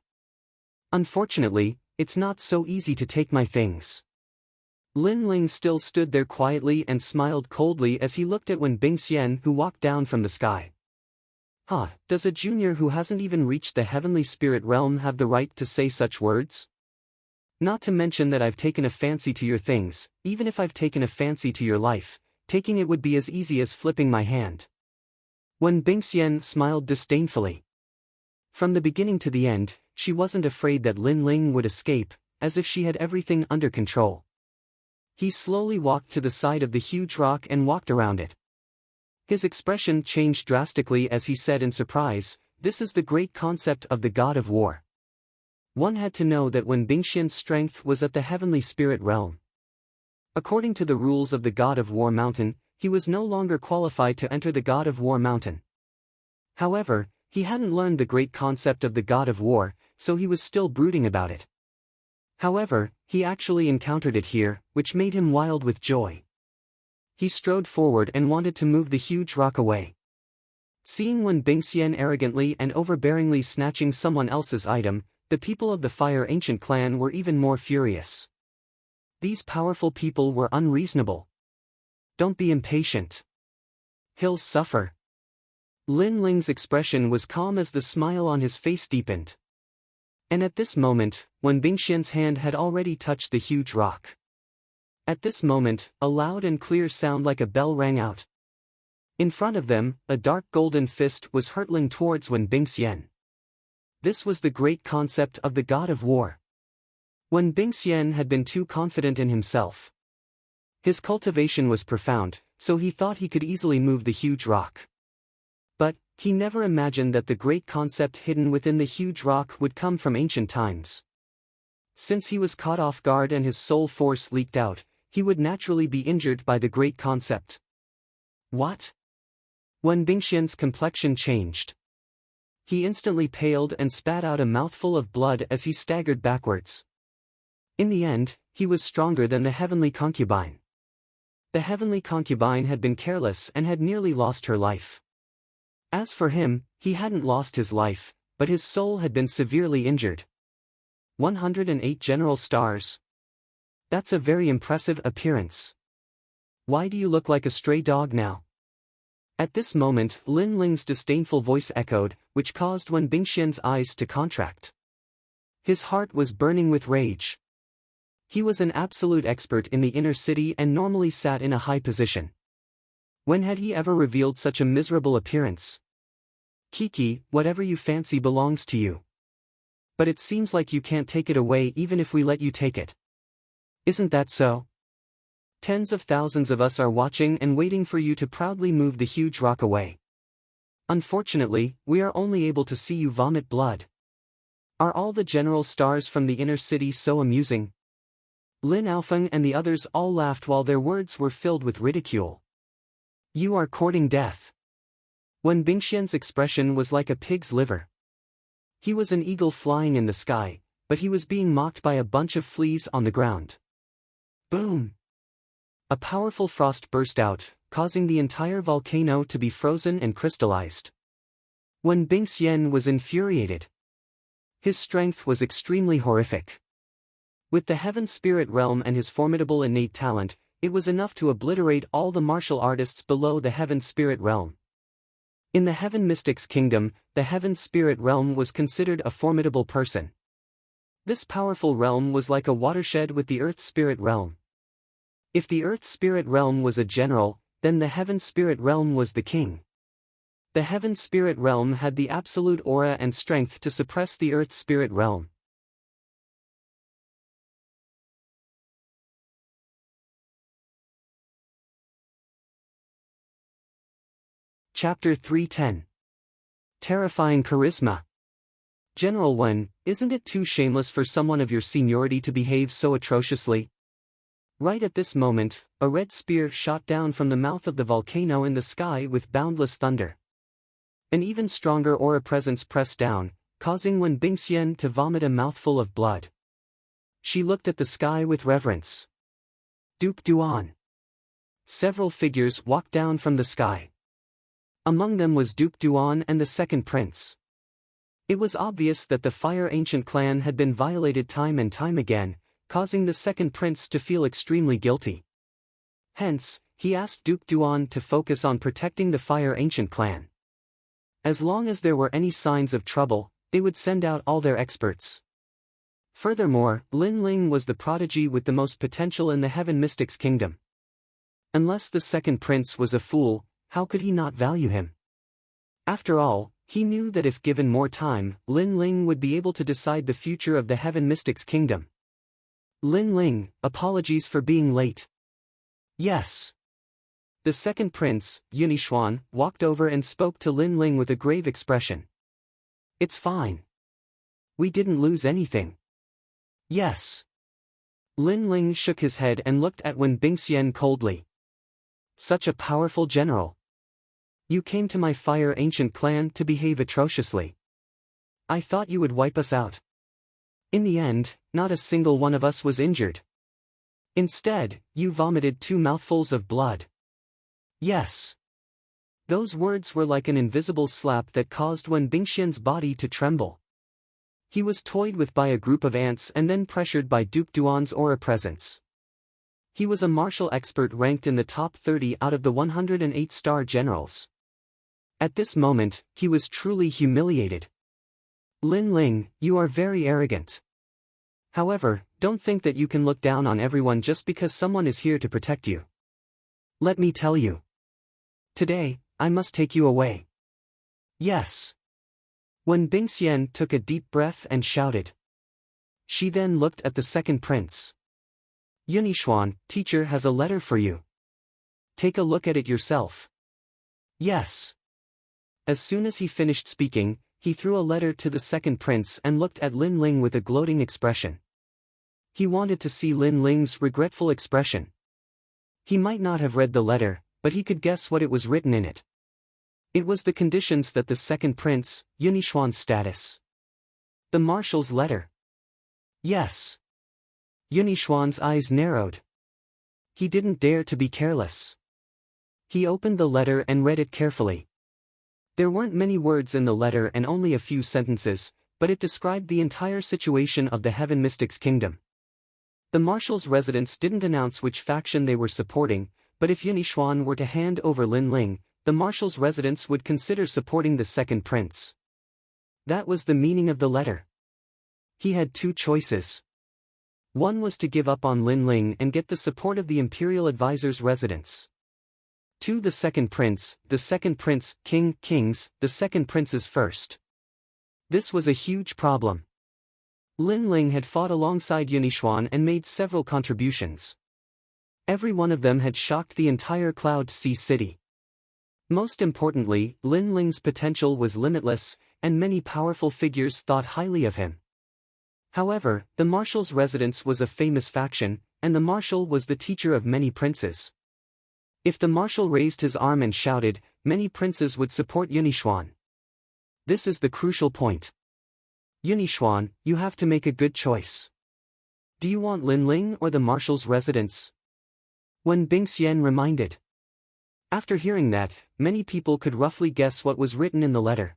Unfortunately, it's not so easy to take my things. Lin Ling still stood there quietly and smiled coldly as he looked at Wen Bingxian, who walked down from the sky. Does a junior who hasn't even reached the heavenly spirit realm have the right to say such words? Not to mention that I've taken a fancy to your things. Even if I've taken a fancy to your life, taking it would be as easy as flipping my hand. Wen Bingxian smiled disdainfully. From the beginning to the end, she wasn't afraid that Lin Ling would escape, as if she had everything under control. He slowly walked to the side of the huge rock and walked around it. His expression changed drastically as he said in surprise, "This is the great concept of the god of war." One had to know that when Bingxian's strength was at the heavenly spirit realm. According to the rules of the god of war mountain, he was no longer qualified to enter the god of war mountain. However, he hadn't learned the great concept of the god of war, so he was still brooding about it. However, he actually encountered it here, which made him wild with joy. He strode forward and wanted to move the huge rock away. Seeing Wen Bingxian arrogantly and overbearingly snatching someone else's item, the people of the Fire Ancient clan were even more furious. These powerful people were unreasonable. Don't be impatient. He'll suffer. Lin Ling's expression was calm as the smile on his face deepened. And at this moment, Wen Bingxian's hand had already touched the huge rock. At this moment, a loud and clear sound like a bell rang out. In front of them, a dark golden fist was hurtling towards Wen Bingxian. This was the great concept of the god of war. Wen Bingxian had been too confident in himself. His cultivation was profound, so he thought he could easily move the huge rock. But he never imagined that the great concept hidden within the huge rock would come from ancient times. Since he was caught off guard and his soul force leaked out, he would naturally be injured by the great concept. What? Wen Bingxian's complexion changed. He instantly paled and spat out a mouthful of blood as he staggered backwards. In the end, he was stronger than the heavenly concubine. The heavenly concubine had been careless and had nearly lost her life. As for him, he hadn't lost his life, but his soul had been severely injured. 108 general stars. That's a very impressive appearance. Why do you look like a stray dog now? At this moment, Lin Ling's disdainful voice echoed, which caused Wen Bingxian's eyes to contract. His heart was burning with rage. He was an absolute expert in the inner city and normally sat in a high position. When had he ever revealed such a miserable appearance? Kiki, whatever you fancy belongs to you. But it seems like you can't take it away even if we let you take it. Isn't that so? Tens of thousands of us are watching and waiting for you to proudly move the huge rock away. Unfortunately, we are only able to see you vomit blood. Are all the general stars from the inner city so amusing? Lin Aofeng and the others all laughed while their words were filled with ridicule. You are courting death. Wen Bingxian's expression was like a pig's liver. He was an eagle flying in the sky, but he was being mocked by a bunch of fleas on the ground. Boom! A powerful frost burst out, causing the entire volcano to be frozen and crystallized. Wen Bingxian was infuriated. His strength was extremely horrific. With the Heaven Spirit Realm and his formidable innate talent, it was enough to obliterate all the martial artists below the Heaven Spirit Realm. In the Heaven Mystics Kingdom, the Heaven Spirit Realm was considered a formidable person. This powerful realm was like a watershed with the Earth Spirit Realm. If the Earth Spirit Realm was a general, then the Heaven Spirit Realm was the king. The Heaven Spirit Realm had the absolute aura and strength to suppress the Earth Spirit Realm. Chapter 310. Terrifying Charisma. General Wen, isn't it too shameless for someone of your seniority to behave so atrociously? Right at this moment, a red spear shot down from the mouth of the volcano in the sky with boundless thunder. An even stronger aura presence pressed down, causing Wen Bingxian to vomit a mouthful of blood. She looked at the sky with reverence. Duke Duan. Several figures walked down from the sky. Among them was Duke Duan and the second prince. It was obvious that the Fire Ancient clan had been violated time and time again, causing the second prince to feel extremely guilty. Hence, he asked Duke Duan to focus on protecting the Fire Ancient clan. As long as there were any signs of trouble, they would send out all their experts. Furthermore, Lin Ling was the prodigy with the most potential in the Heaven Mystics Kingdom. Unless the second prince was a fool, how could he not value him? After all, he knew that if given more time, Lin Ling would be able to decide the future of the Heaven Mystics Kingdom. Lin Ling, apologies for being late. Yes. The second prince, Yunixuan, walked over and spoke to Lin Ling with a grave expression. It's fine. We didn't lose anything. Yes. Lin Ling shook his head and looked at Wen Bingxian coldly. Such a powerful general. You came to my Fire Ancient clan to behave atrociously. I thought you would wipe us out. In the end, not a single one of us was injured. Instead, you vomited 2 mouthfuls of blood. Yes. Those words were like an invisible slap that caused Wen Bingxian's body to tremble. He was toyed with by a group of ants and then pressured by Duke Duan's aura presence. He was a martial expert ranked in the top 30 out of the 108 star generals. At this moment, he was truly humiliated. Lin Ling, you are very arrogant. However, don't think that you can look down on everyone just because someone is here to protect you. Let me tell you. Today, I must take you away. Yes. Wen Bingxian took a deep breath and shouted. She then looked at the second prince. Yunixuan, teacher has a letter for you. Take a look at it yourself. Yes. As soon as he finished speaking, he threw a letter to the second prince and looked at Lin Ling with a gloating expression. He wanted to see Lin Ling's regretful expression. He might not have read the letter, but he could guess what it was written in it. It was the conditions that the second prince, Yunixuan's status. The marshal's letter. Yes. Yunixuan's eyes narrowed. He didn't dare to be careless. He opened the letter and read it carefully. There weren't many words in the letter and only a few sentences, but it described the entire situation of the Heaven Mystics Kingdom. The marshal's residents didn't announce which faction they were supporting, but if Yunixuan were to hand over Lin Ling, the marshal's residents would consider supporting the second prince. That was the meaning of the letter. He had 2 choices. One was to give up on Lin Ling and get the support of the Imperial Advisor's residents. 2. The second prince, king, kings, the second prince's first. This was a huge problem. Lin Ling had fought alongside Yunixuan and made several contributions. Every one of them had shocked the entire Cloud Sea city. Most importantly, Lin Ling's potential was limitless, and many powerful figures thought highly of him. However, the marshal's residence was a famous faction, and the marshal was the teacher of many princes. If the marshal raised his arm and shouted, many princes would support Yunixuan. This is the crucial point. Yunixuan, you have to make a good choice. Do you want Lin Ling or the marshal's residence? Wen Bingxian reminded. After hearing that, many people could roughly guess what was written in the letter.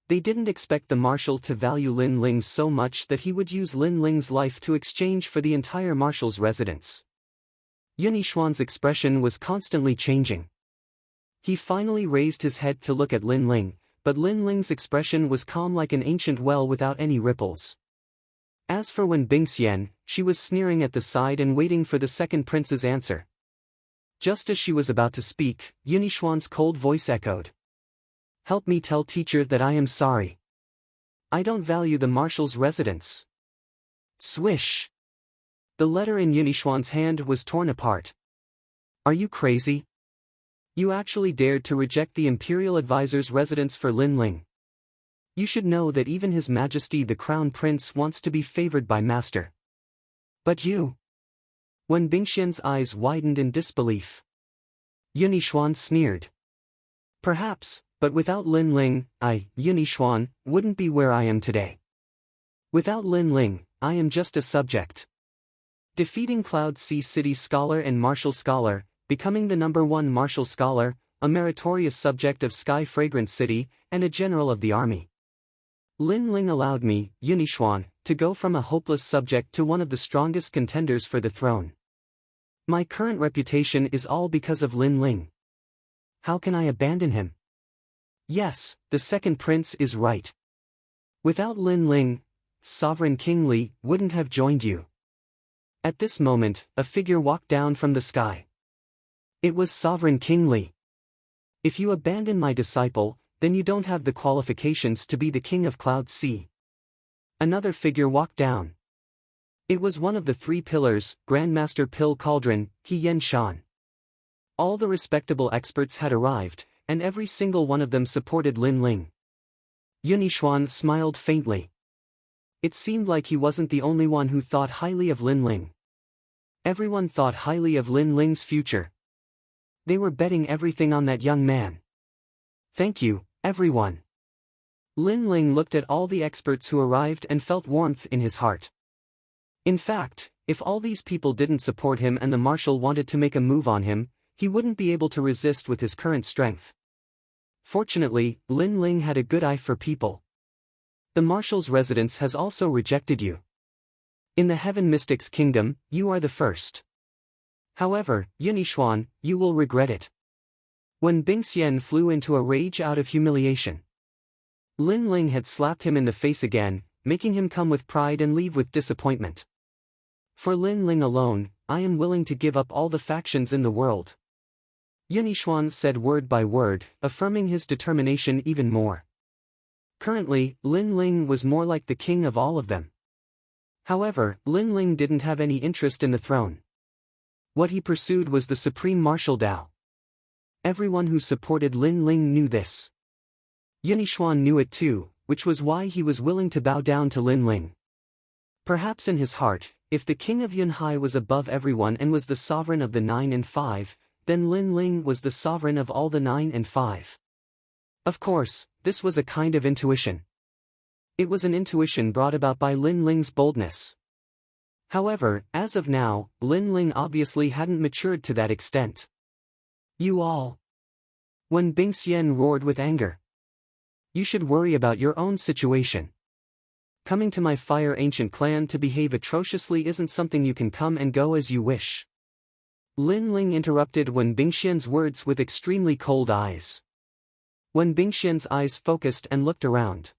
They didn't expect the marshal to value Lin Ling so much that he would use Lin Ling's life to exchange for the entire marshal's residence. Yunixuan's expression was constantly changing. He finally raised his head to look at Lin Ling, but Lin Ling's expression was calm like an ancient well without any ripples. As for Wen Bingxian, she was sneering at the side and waiting for the second prince's answer. Just as she was about to speak, Yunixuan's cold voice echoed. Help me tell teacher that I am sorry. I don't value the marshal's residence. Swish! The letter in Yunixuan's hand was torn apart. Are you crazy? You actually dared to reject the imperial advisor's residence for Lin Ling. You should know that even His Majesty the Crown Prince wants to be favored by Master. But you... Wen Bingxian's eyes widened in disbelief. Yunixuan sneered. Perhaps, but without Lin Ling, I, Yunixuan, wouldn't be where I am today. Without Lin Ling, I am just a subject. Defeating Cloud Sea City Scholar and Martial Scholar, becoming the #1 Martial Scholar, a meritorious subject of Sky Fragrance City, and a general of the army. Lin Ling allowed me, Yunixuan, to go from a hopeless subject to one of the strongest contenders for the throne. My current reputation is all because of Lin Ling. How can I abandon him? Yes, the second prince is right. Without Lin Ling, Sovereign King Li wouldn't have joined you. At this moment, a figure walked down from the sky. It was Sovereign King Li. If you abandon my disciple, then you don't have the qualifications to be the king of Cloud Sea. Another figure walked down. It was one of the 3 pillars, Grandmaster Pill Cauldron, He Yen Shan. All the respectable experts had arrived, and every single one of them supported Lin Ling. Yunixuan smiled faintly. It seemed like he wasn't the only one who thought highly of Lin Ling. Everyone thought highly of Lin Ling's future. They were betting everything on that young man. Thank you, everyone. Lin Ling looked at all the experts who arrived and felt warmth in his heart. In fact, if all these people didn't support him and the marshal wanted to make a move on him, he wouldn't be able to resist with his current strength. Fortunately, Lin Ling had a good eye for people. The marshal's residence has also rejected you. In the Heaven Mystics Kingdom, you are the first. However, Yunixuan, you will regret it. When Bingxian flew into a rage out of humiliation. Lin Ling had slapped him in the face again, making him come with pride and leave with disappointment. For Lin Ling alone, I am willing to give up all the factions in the world. Yunixuan said word by word, affirming his determination even more. Currently, Lin Ling was more like the king of all of them. However, Lin Ling didn't have any interest in the throne. What he pursued was the supreme martial Dao. Everyone who supported Lin Ling knew this. Yunixuan knew it too, which was why he was willing to bow down to Lin Ling. Perhaps in his heart, if the king of Yunhai was above everyone and was the sovereign of the 9 and 5, then Lin Ling was the sovereign of all the 9 and 5. Of course, this was a kind of intuition. It was an intuition brought about by Lin Ling's boldness. However, as of now, Lin Ling obviously hadn't matured to that extent. You all. When Bingxian roared with anger. You should worry about your own situation. Coming to my fire ancient clan to behave atrociously isn't something you can come and go as you wish. Lin Ling interrupted Wen Bingxian's words with extremely cold eyes. Wen Bingxian's eyes focused and looked around.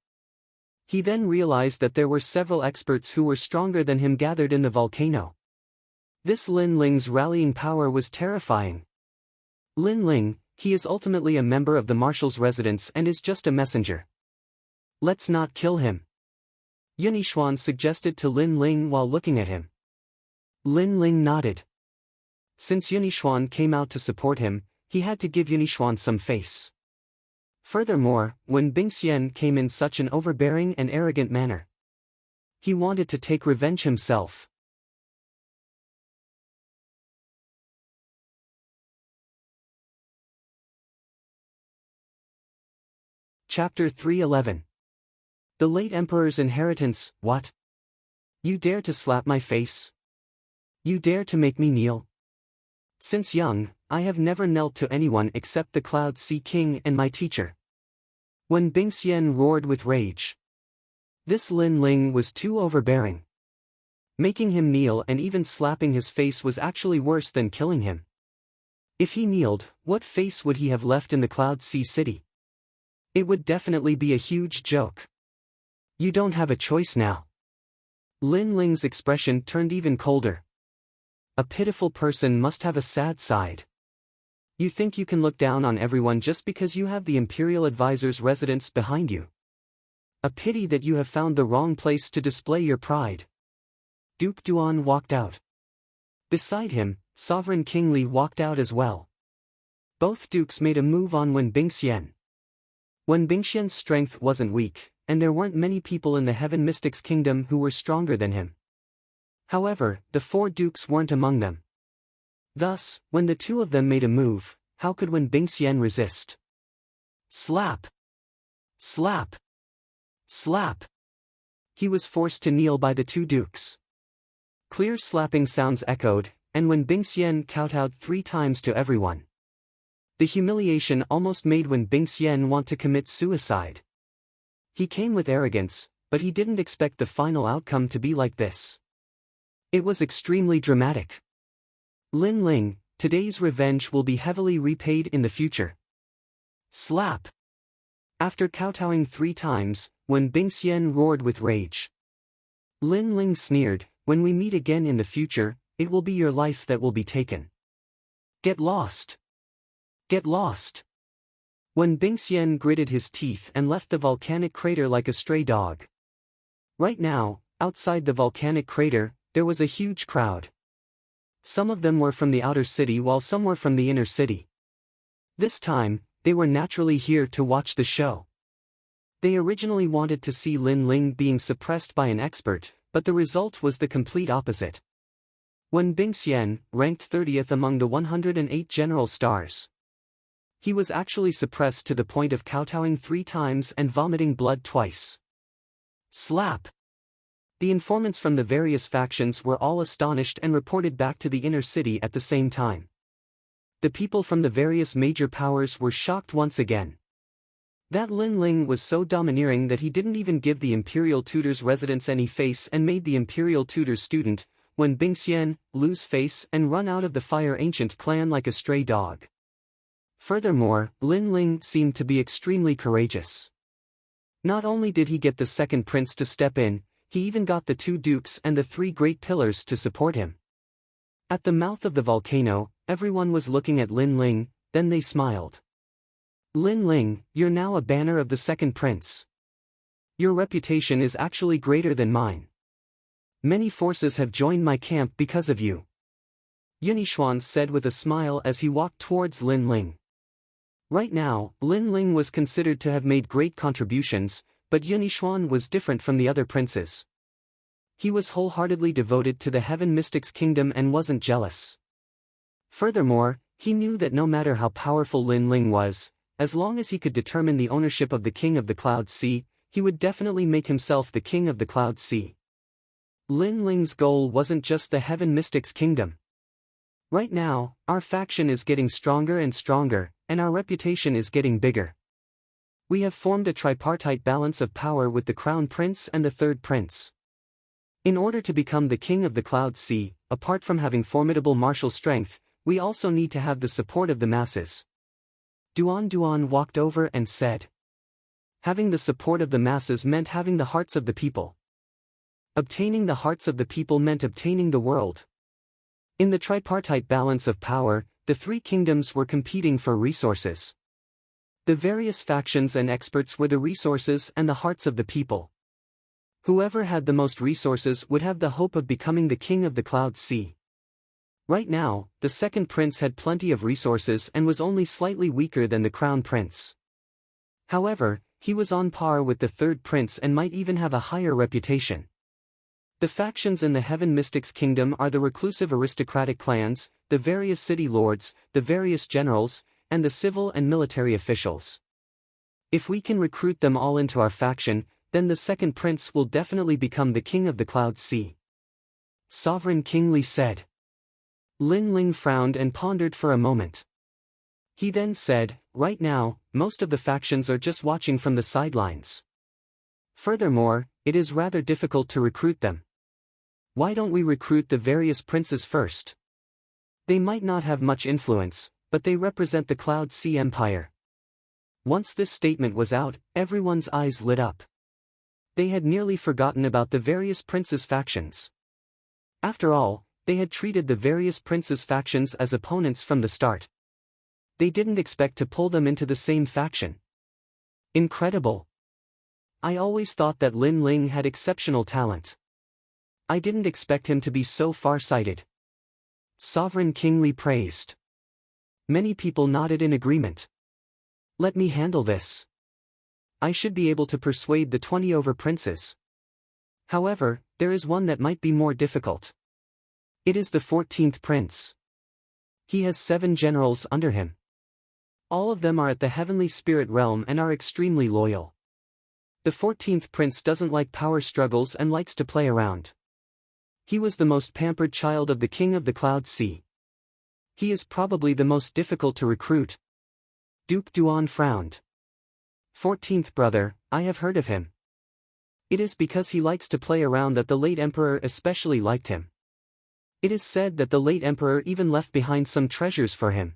He then realized that there were several experts who were stronger than him gathered in the volcano. This Lin Ling's rallying power was terrifying. Lin Ling, he is ultimately a member of the marshal's residence and is just a messenger. Let's not kill him. Yun Yishuan suggested to Lin Ling while looking at him. Lin Ling nodded. Since Yun Yishuan came out to support him, he had to give Yun Yishuan some face. Furthermore, when Bingxian came in such an overbearing and arrogant manner, he wanted to take revenge himself. Chapter 311. The late Emperor's inheritance. What? You dare to slap my face? You dare to make me kneel? Since young, I have never knelt to anyone except the Cloud Sea King and my teacher. When Bingxian roared with rage, this Lin Ling was too overbearing. Making him kneel and even slapping his face was actually worse than killing him. If he kneeled, what face would he have left in the Cloud Sea City? It would definitely be a huge joke. You don't have a choice now. Lin Ling's expression turned even colder. A pitiful person must have a sad side. You think you can look down on everyone just because you have the Imperial Advisor's residence behind you. A pity that you have found the wrong place to display your pride. Duke Duan walked out. Beside him, Sovereign King Li walked out as well. Both dukes made a move on Wen Bingxian. Wen Bingxian's strength wasn't weak, and there weren't many people in the Heaven Mystics Kingdom who were stronger than him. However, the four dukes weren't among them. Thus, when the two of them made a move, how could Wen Bingxian resist? Slap! Slap! Slap! He was forced to kneel by the two dukes. Clear slapping sounds echoed, and Wen Bingxian kowtowed 3 times to everyone. The humiliation almost made Wen Bingxian want to commit suicide. He came with arrogance, but he didn't expect the final outcome to be like this. It was extremely dramatic. Lin Ling, today's revenge will be heavily repaid in the future. Slap! After kowtowing 3 times, Wen Bingxian roared with rage. Lin Ling sneered, when we meet again in the future, it will be your life that will be taken. Get lost! Get lost! Wen Bingxian gritted his teeth and left the volcanic crater like a stray dog. Right now, outside the volcanic crater, there was a huge crowd. Some of them were from the outer city while some were from the inner city. This time, they were naturally here to watch the show. They originally wanted to see Lin Ling being suppressed by an expert, but the result was the complete opposite. Wen Bingxian, ranked 30th among the 108 general stars. He was actually suppressed to the point of kowtowing 3 times and vomiting blood twice. Slap! The informants from the various factions were all astonished and reported back to the inner city at the same time. The people from the various major powers were shocked once again. That Lin Ling was so domineering that he didn't even give the Imperial Tutor's residence any face and made the Imperial Tutor's student, Wen Bingxian, lose face and run out of the Fire Ancient clan like a stray dog. Furthermore, Lin Ling seemed to be extremely courageous. Not only did he get the second prince to step in, he even got the 2 dukes and the 3 great pillars to support him. At the mouth of the volcano, everyone was looking at Lin Ling, then they smiled. Lin Ling, you're now a banner of the second prince. Your reputation is actually greater than mine. Many forces have joined my camp because of you. Yun Yishuan said with a smile as he walked towards Lin Ling. Right now, Lin Ling was considered to have made great contributions, but Yun Yishuan was different from the other princes. He was wholeheartedly devoted to the Heaven Mystics Kingdom and wasn't jealous. Furthermore, he knew that no matter how powerful Lin Ling was, as long as he could determine the ownership of the King of the Cloud Sea, he would definitely make himself the King of the Cloud Sea. Lin Ling's goal wasn't just the Heaven Mystics Kingdom. Right now, our faction is getting stronger and stronger, and our reputation is getting bigger. We have formed a tripartite balance of power with the Crown Prince and the Third Prince. In order to become the King of the Cloud Sea, apart from having formidable martial strength, we also need to have the support of the masses. Duan walked over and said. Having the support of the masses meant having the hearts of the people. Obtaining the hearts of the people meant obtaining the world. In the tripartite balance of power, the three kingdoms were competing for resources. The various factions and experts were the resources and the hearts of the people. Whoever had the most resources would have the hope of becoming the king of the Cloud Sea. Right now, the second prince had plenty of resources and was only slightly weaker than the crown prince. However, he was on par with the third prince and might even have a higher reputation. The factions in the Heaven Mystics Kingdom are the reclusive aristocratic clans, the various city lords, the various generals, and the civil and military officials. If we can recruit them all into our faction, then the second prince will definitely become the king of the Cloud Sea. Sovereign King Li said. Lin Ling frowned and pondered for a moment. He then said, right now, most of the factions are just watching from the sidelines. Furthermore, it is rather difficult to recruit them. Why don't we recruit the various princes first? They might not have much influence, but they represent the Cloud Sea Empire. Once this statement was out, everyone's eyes lit up. They had nearly forgotten about the various princes' factions. After all, they had treated the various princes' factions as opponents from the start. They didn't expect to pull them into the same faction. Incredible. I always thought that Lin Ling had exceptional talent. I didn't expect him to be so far-sighted. Sovereign King Li praised. Many people nodded in agreement. Let me handle this. I should be able to persuade the 20 over princes. However, there is one that might be more difficult. It is the 14th prince. He has 7 generals under him. All of them are at the heavenly spirit realm and are extremely loyal. The 14th prince doesn't like power struggles and likes to play around. He was the most pampered child of the king of the Cloud Sea. He is probably the most difficult to recruit. Duke Duan frowned. 14th brother, I have heard of him. It is because he likes to play around that the late emperor especially liked him. It is said that the late emperor even left behind some treasures for him.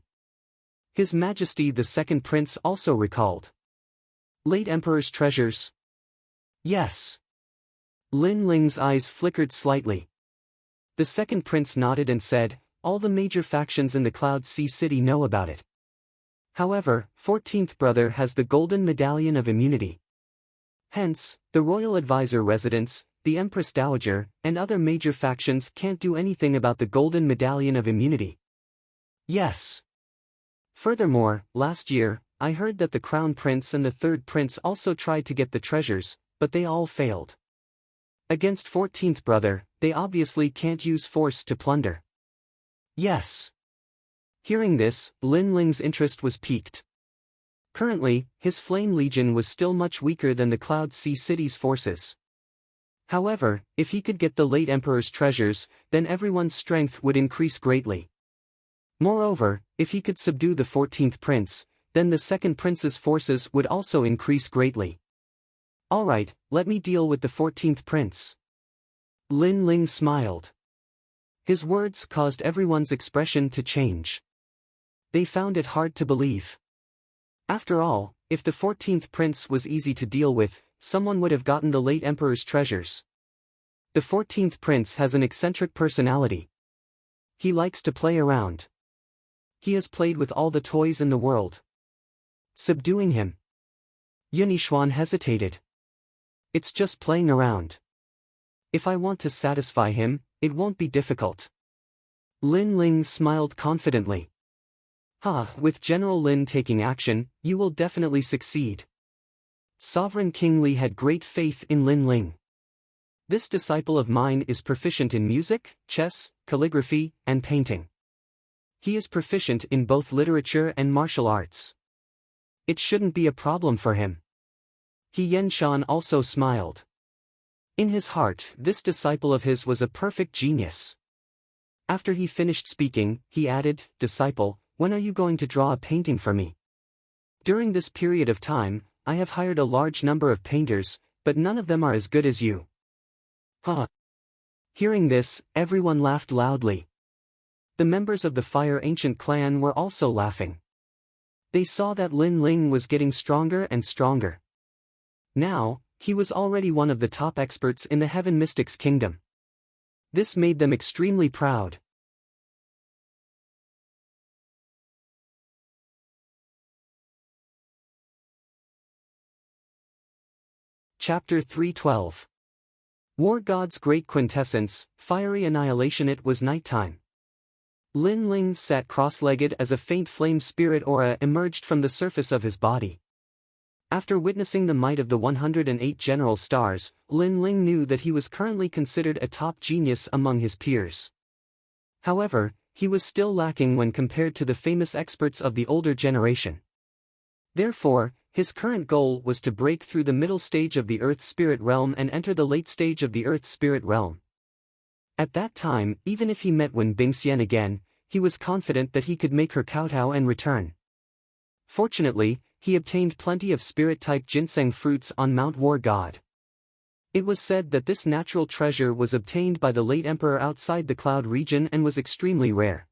His Majesty the second prince also recalled. Late emperor's treasures? Yes. Lin Ling's eyes flickered slightly. The second prince nodded and said, all the major factions in the Cloud Sea City know about it. However, 14th brother has the Golden Medallion of Immunity. Hence, the royal advisor residence, the Empress Dowager, and other major factions can't do anything about the Golden Medallion of Immunity. Yes. Furthermore, last year, I heard that the Crown Prince and the Third Prince also tried to get the treasures, but they all failed. Against 14th brother, they obviously can't use force to plunder. Yes. Hearing this, Lin Ling's interest was piqued. Currently, his Flame Legion was still much weaker than the Cloud Sea City's forces. However, if he could get the late emperor's treasures, then everyone's strength would increase greatly. Moreover, if he could subdue the 14th prince, then the second prince's forces would also increase greatly. Alright, let me deal with the 14th prince. Lin Ling smiled. His words caused everyone's expression to change. They found it hard to believe. After all, if the 14th prince was easy to deal with, someone would have gotten the late emperor's treasures. The 14th prince has an eccentric personality. He likes to play around. He has played with all the toys in the world. Subduing him. Yunishuan hesitated. It's just playing around. If I want to satisfy him, it won't be difficult. Lin Ling smiled confidently. With General Lin taking action, you will definitely succeed. Sovereign King Li had great faith in Lin Ling. This disciple of mine is proficient in music, chess, calligraphy, and painting. He is proficient in both literature and martial arts. It shouldn't be a problem for him. He Yenshan also smiled. In his heart, this disciple of his was a perfect genius. After he finished speaking, he added, Disciple, when are you going to draw a painting for me? During this period of time, I have hired a large number of painters, but none of them are as good as you. Hearing this, everyone laughed loudly. The members of the Fire Ancient clan were also laughing. They saw that Lin Ling was getting stronger and stronger. Now, he was already one of the top experts in the Heaven Mystics Kingdom. This made them extremely proud. Chapter 312. War God's Great Quintessence, Fiery Annihilation. It was nighttime. Lin Ling sat cross-legged as a faint flame spirit aura emerged from the surface of his body. After witnessing the might of the 108 general stars, Lin Ling knew that he was currently considered a top genius among his peers. However, he was still lacking when compared to the famous experts of the older generation. Therefore, his current goal was to break through the middle stage of the Earth Spirit Realm and enter the late stage of the Earth Spirit Realm. At that time, even if he met Wen Bingxian again, he was confident that he could make her kowtow and return. Fortunately, he obtained plenty of spirit-type ginseng fruits on Mount War God. It was said that this natural treasure was obtained by the late emperor outside the Cloud region and was extremely rare.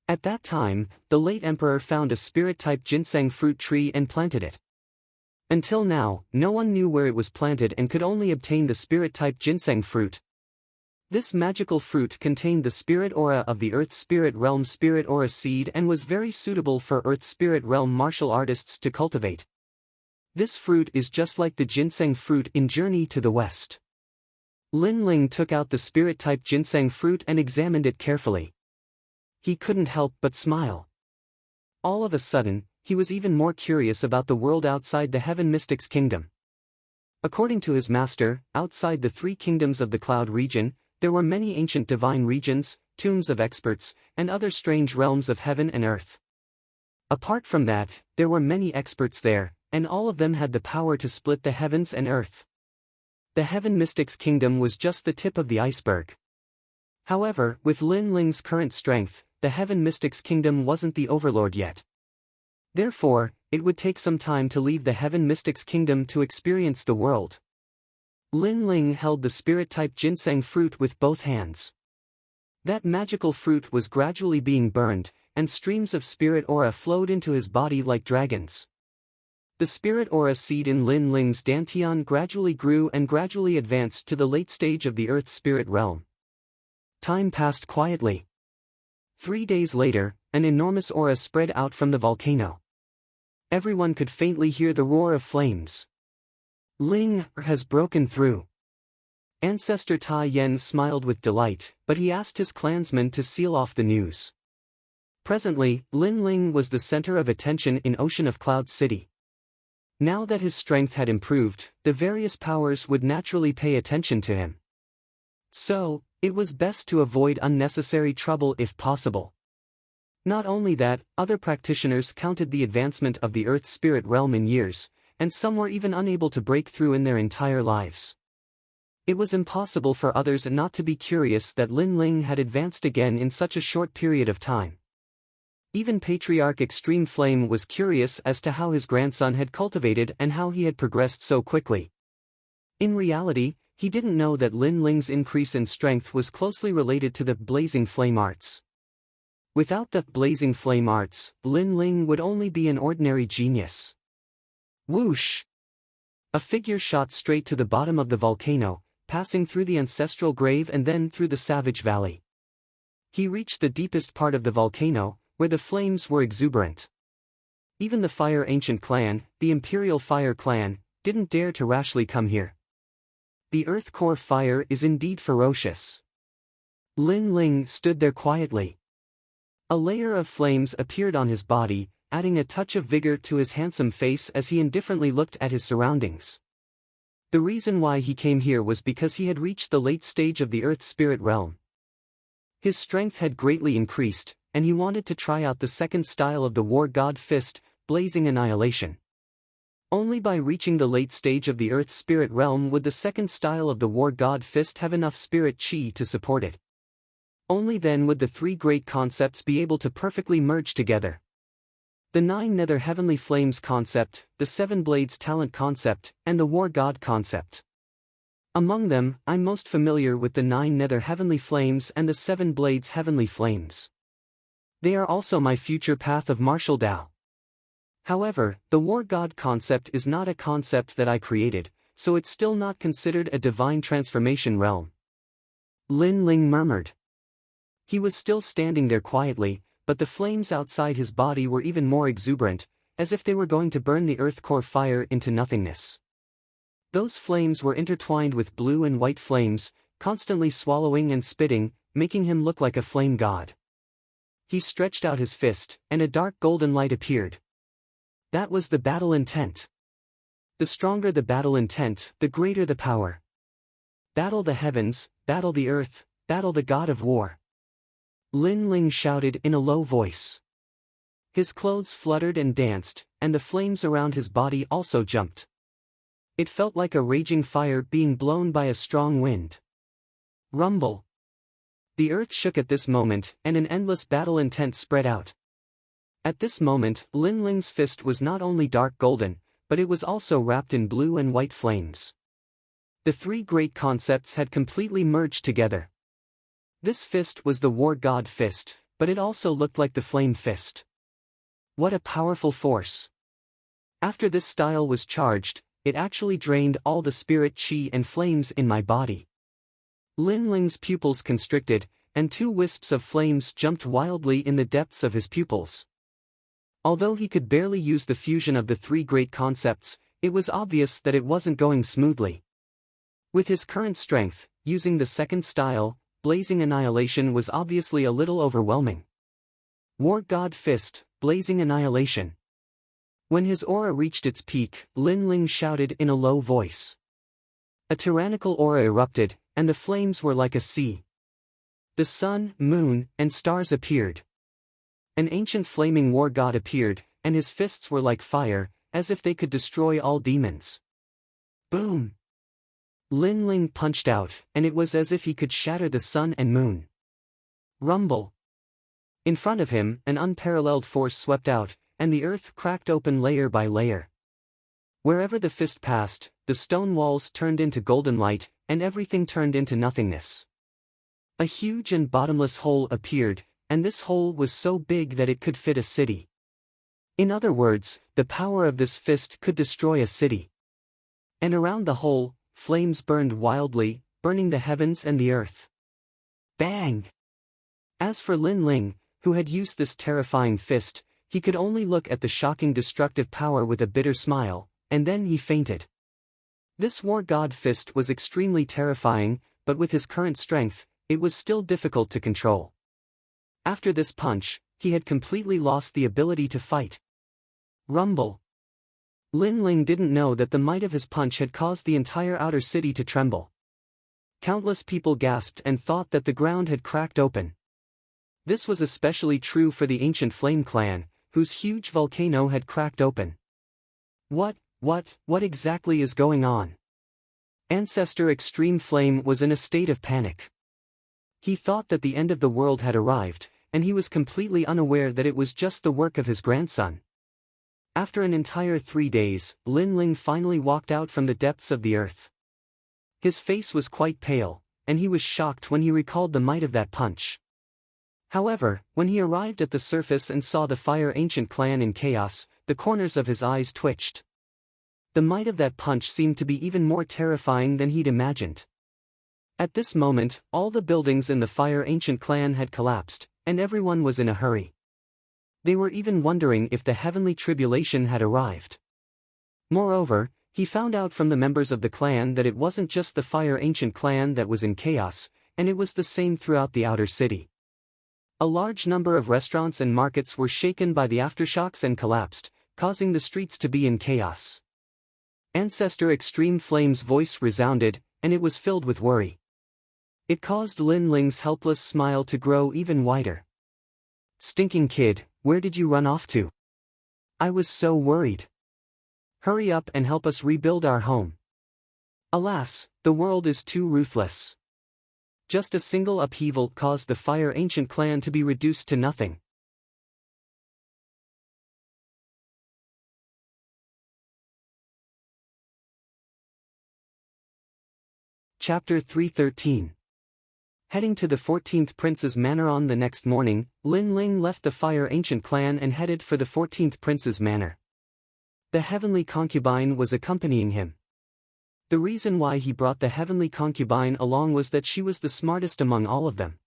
At that time, the late emperor found a spirit-type ginseng fruit tree and planted it. Until now, no one knew where it was planted and could only obtain the spirit-type ginseng fruit. This magical fruit contained the spirit aura of the Earth Spirit Realm spirit aura seed and was very suitable for Earth Spirit Realm martial artists to cultivate. This fruit is just like the ginseng fruit in Journey to the West. Lin Ling took out the spirit-type ginseng fruit and examined it carefully. He couldn't help but smile. All of a sudden, he was even more curious about the world outside the Heaven Mystics Kingdom. According to his master, outside the three kingdoms of the Cloud region, there were many ancient divine regions, tombs of experts, and other strange realms of heaven and earth. Apart from that, there were many experts there, and all of them had the power to split the heavens and earth. The Heaven Mystics Kingdom was just the tip of the iceberg. However, with Lin Ling's current strength, the Heaven Mystics Kingdom wasn't the overlord yet. Therefore, it would take some time to leave the Heaven Mystics Kingdom to experience the world. Lin Ling held the spirit-type ginseng fruit with both hands. That magical fruit was gradually being burned, and streams of spirit aura flowed into his body like dragons. The spirit aura seed in Lin Ling's dantian gradually grew and gradually advanced to the late stage of the Earth Spirit Realm. Time passed quietly. 3 days later, an enormous aura spread out from the volcano. Everyone could faintly hear the roar of flames. Ling has broken through. Ancestor Tai Yen smiled with delight, but he asked his clansmen to seal off the news. Presently, Lin Ling was the center of attention in Ocean of Cloud City. Now that his strength had improved, the various powers would naturally pay attention to him. So, it was best to avoid unnecessary trouble if possible. Not only that, other practitioners counted the advancement of the Earth Spirit Realm in years, and some were even unable to break through in their entire lives. It was impossible for others not to be curious that Lin Ling had advanced again in such a short period of time. Even Patriarch Extreme Flame was curious as to how his grandson had cultivated and how he had progressed so quickly. In reality, he didn't know that Lin Ling's increase in strength was closely related to the Blazing Flame Arts. Without the Blazing Flame Arts, Lin Ling would only be an ordinary genius. Whoosh! A figure shot straight to the bottom of the volcano, passing through the ancestral grave and then through the Savage Valley. He reached the deepest part of the volcano, where the flames were exuberant. Even the Fire Ancient Clan, the Imperial Fire Clan, didn't dare to rashly come here. The Earth Core fire is indeed ferocious. Lin Ling stood there quietly. A layer of flames appeared on his body, adding a touch of vigor to his handsome face as he indifferently looked at his surroundings. The reason why he came here was because he had reached the late stage of the Earth Spirit Realm. His strength had greatly increased, and he wanted to try out the second style of the War God Fist, Blazing Annihilation. Only by reaching the late stage of the Earth Spirit Realm would the second style of the War God Fist have enough spirit chi to support it. Only then would the three great concepts be able to perfectly merge together. The 9 Nether Heavenly Flames concept, the 7 Blades Talent concept, and the War God concept. Among them, I'm most familiar with the 9 Nether Heavenly Flames and the 7 Blades Heavenly Flames. They are also my future path of martial Dao. However, the War God concept is not a concept that I created, so it's still not considered a divine transformation realm. Lin Ling murmured. He was still standing there quietly, but the flames outside his body were even more exuberant, as if they were going to burn the Earth Core fire into nothingness. Those flames were intertwined with blue and white flames, constantly swallowing and spitting, making him look like a flame god. He stretched out his fist, and a dark golden light appeared. That was the battle intent. The stronger the battle intent, the greater the power. Battle the heavens, battle the earth, battle the god of war. Lin Ling shouted in a low voice. His clothes fluttered and danced, and the flames around his body also jumped. It felt like a raging fire being blown by a strong wind. Rumble. The earth shook at this moment, and an endless battle intent spread out. At this moment, Lin Ling's fist was not only dark golden, but it was also wrapped in blue and white flames. The three great concepts had completely merged together. This fist was the war god fist, but it also looked like the flame fist. What a powerful force! After this style was charged, it actually drained all the spirit chi and flames in my body. Lin Ling's pupils constricted, and 2 wisps of flames jumped wildly in the depths of his pupils. Although he could barely use the fusion of the 3 great concepts, it was obvious that it wasn't going smoothly. With his current strength, using the second style, Blazing Annihilation was obviously a little overwhelming. War God Fist, Blazing Annihilation. When his aura reached its peak, Lin Ling shouted in a low voice. A tyrannical aura erupted, and the flames were like a sea. The sun, moon, and stars appeared. An ancient flaming war god appeared, and his fists were like fire, as if they could destroy all demons. Boom! Lin Ling punched out, and it was as if he could shatter the sun and moon. Rumble! In front of him, an unparalleled force swept out, and the earth cracked open layer by layer. Wherever the fist passed, the stone walls turned into golden light, and everything turned into nothingness. A huge and bottomless hole appeared, and this hole was so big that it could fit a city. In other words, the power of this fist could destroy a city. And around the hole, flames burned wildly, burning the heavens and the earth. Bang! As for Lin Ling, who had used this terrifying fist, he could only look at the shocking destructive power with a bitter smile, and then he fainted. This war god fist was extremely terrifying, but with his current strength, it was still difficult to control. After this punch, he had completely lost the ability to fight. Rumble! Lin Ling didn't know that the might of his punch had caused the entire outer city to tremble. Countless people gasped and thought that the ground had cracked open. This was especially true for the ancient Flame Clan, whose huge volcano had cracked open. What exactly is going on? Ancestor Extreme Flame was in a state of panic. He thought that the end of the world had arrived, and he was completely unaware that it was just the work of his grandson. After an entire 3 days, Lin Ling finally walked out from the depths of the earth. His face was quite pale, and he was shocked when he recalled the might of that punch. However, when he arrived at the surface and saw the Fire Ancient Clan in chaos, the corners of his eyes twitched. The might of that punch seemed to be even more terrifying than he'd imagined. At this moment, all the buildings in the Fire Ancient Clan had collapsed, and everyone was in a hurry. They were even wondering if the heavenly tribulation had arrived. Moreover, he found out from the members of the clan that it wasn't just the Fire Ancient Clan that was in chaos, and it was the same throughout the outer city. A large number of restaurants and markets were shaken by the aftershocks and collapsed, causing the streets to be in chaos. Ancestor Extreme Flame's voice resounded, and it was filled with worry. It caused Lin Ling's helpless smile to grow even wider. Stinking kid, where did you run off to? I was so worried. Hurry up and help us rebuild our home. Alas, the world is too ruthless. Just a single upheaval caused the Fire Ancient Clan to be reduced to nothing. Chapter 313. Heading to the 14th Prince's manor on the next morning, Lin Ling left the Fire Ancient Clan and headed for the 14th Prince's manor. The heavenly concubine was accompanying him. The reason why he brought the heavenly concubine along was that she was the smartest among all of them.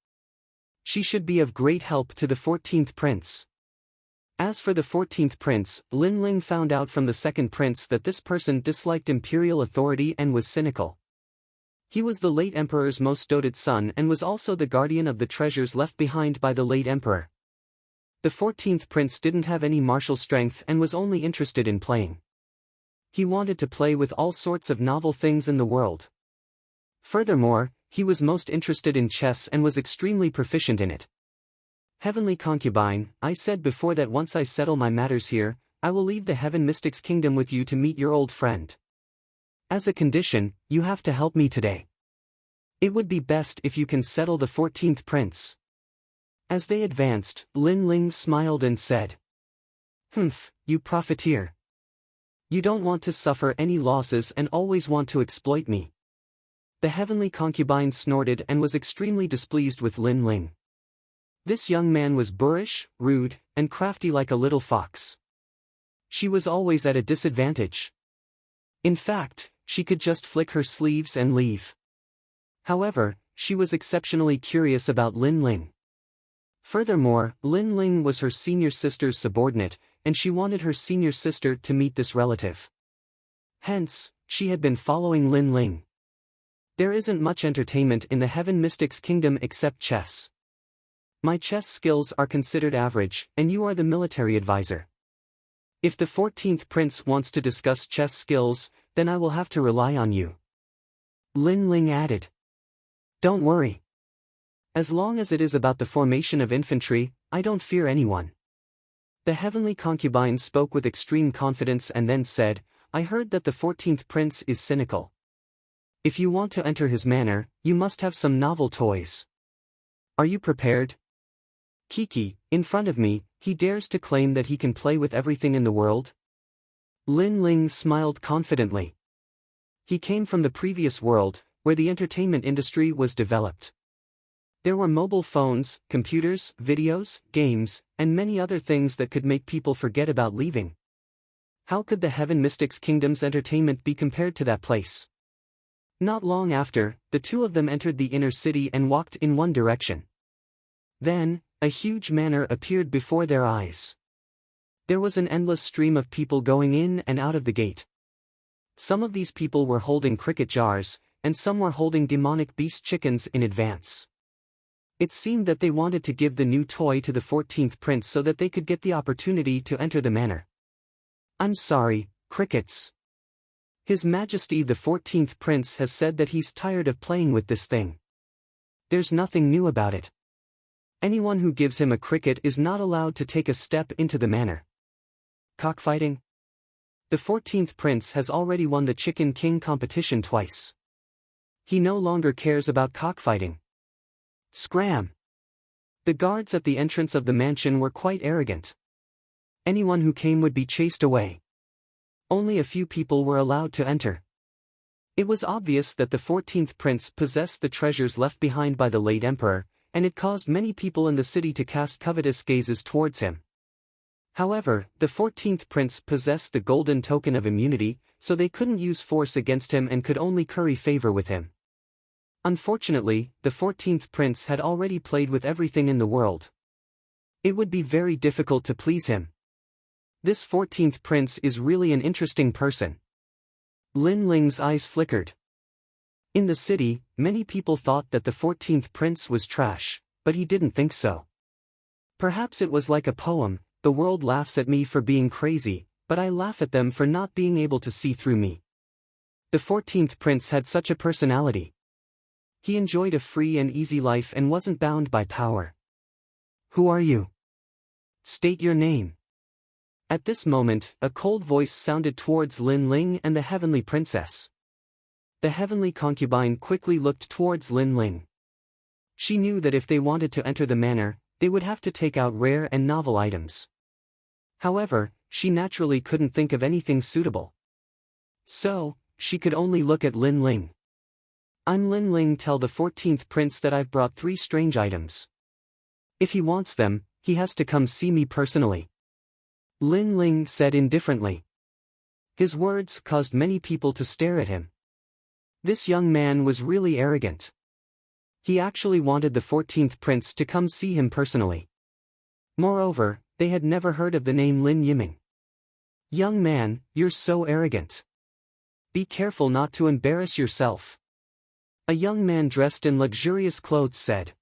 She should be of great help to the 14th Prince. As for the 14th prince, Lin Ling found out from the second prince that this person disliked imperial authority and was cynical. He was the late emperor's most doted son and was also the guardian of the treasures left behind by the late emperor. The 14th prince didn't have any martial strength and was only interested in playing. He wanted to play with all sorts of novel things in the world. Furthermore, he was most interested in chess and was extremely proficient in it. Heavenly concubine, I said before that once I settle my matters here, I will leave the Heaven Mystic's kingdom with you to meet your old friend. As a condition, you have to help me today. It would be best if you can settle the 14th prince. As they advanced, Lin Ling smiled and said, "Humph, you profiteer. You don't want to suffer any losses and always want to exploit me." The heavenly concubine snorted and was extremely displeased with Lin Ling. This young man was boorish, rude, and crafty like a little fox. She was always at a disadvantage. In fact, she could just flick her sleeves and leave. However, she was exceptionally curious about Lin Ling. Furthermore, Lin Ling was her senior sister's subordinate, and she wanted her senior sister to meet this relative. Hence, she had been following Lin Ling. There isn't much entertainment in the Heaven Mystic's kingdom except chess. My chess skills are considered average, and you are the military advisor. If the 14th prince wants to discuss chess skills, then I will have to rely on you. Lin Ling added. Don't worry. As long as it is about the formation of infantry, I don't fear anyone. The heavenly concubine spoke with extreme confidence and then said, I heard that the 14th prince is cynical. If you want to enter his manor, you must have some novel toys. Are you prepared? Kiki, in front of me, he dares to claim that he can play with everything in the world? Lin Ling smiled confidently. He came from the previous world, where the entertainment industry was developed. There were mobile phones, computers, videos, games, and many other things that could make people forget about leaving. How could the Heaven Mystic's kingdom's entertainment be compared to that place? Not long after, the two of them entered the inner city and walked in one direction. Then, a huge manor appeared before their eyes. There was an endless stream of people going in and out of the gate. Some of these people were holding cricket jars, and some were holding demonic beast chickens in advance. It seemed that they wanted to give the new toy to the 14th prince so that they could get the opportunity to enter the manor. I'm sorry, crickets. His Majesty the 14th prince has said that he's tired of playing with this thing. There's nothing new about it. Anyone who gives him a cricket is not allowed to take a step into the manor. Cockfighting? The 14th prince has already won the Chicken King competition twice. He no longer cares about cockfighting. Scram! The guards at the entrance of the mansion were quite arrogant. Anyone who came would be chased away. Only a few people were allowed to enter. It was obvious that the 14th prince possessed the treasures left behind by the late emperor, and it caused many people in the city to cast covetous gazes towards him. However, the 14th prince possessed the golden token of immunity, so they couldn't use force against him and could only curry favor with him. Unfortunately, the 14th prince had already played with everything in the world. It would be very difficult to please him. This 14th prince is really an interesting person. Lin Ling's eyes flickered. In the city, many people thought that the 14th prince was trash, but he didn't think so. Perhaps it was like a poem, the world laughs at me for being crazy, but I laugh at them for not being able to see through me. The 14th prince had such a personality. He enjoyed a free and easy life and wasn't bound by power. Who are you? State your name. At this moment, a cold voice sounded towards Lin Ling and the heavenly princess. The heavenly concubine quickly looked towards Lin Ling. She knew that if they wanted to enter the manor, they would have to take out rare and novel items. However, she naturally couldn't think of anything suitable. So, she could only look at Lin Ling. I'm Lin Ling. Tell the 14th prince that I've brought 3 strange items. If he wants them, he has to come see me personally. Lin Ling said indifferently. His words caused many people to stare at him. This young man was really arrogant. He actually wanted the 14th prince to come see him personally. Moreover, They had never heard of the name Lin Yiming. Young man, you're so arrogant. Be careful not to embarrass yourself. A young man dressed in luxurious clothes said.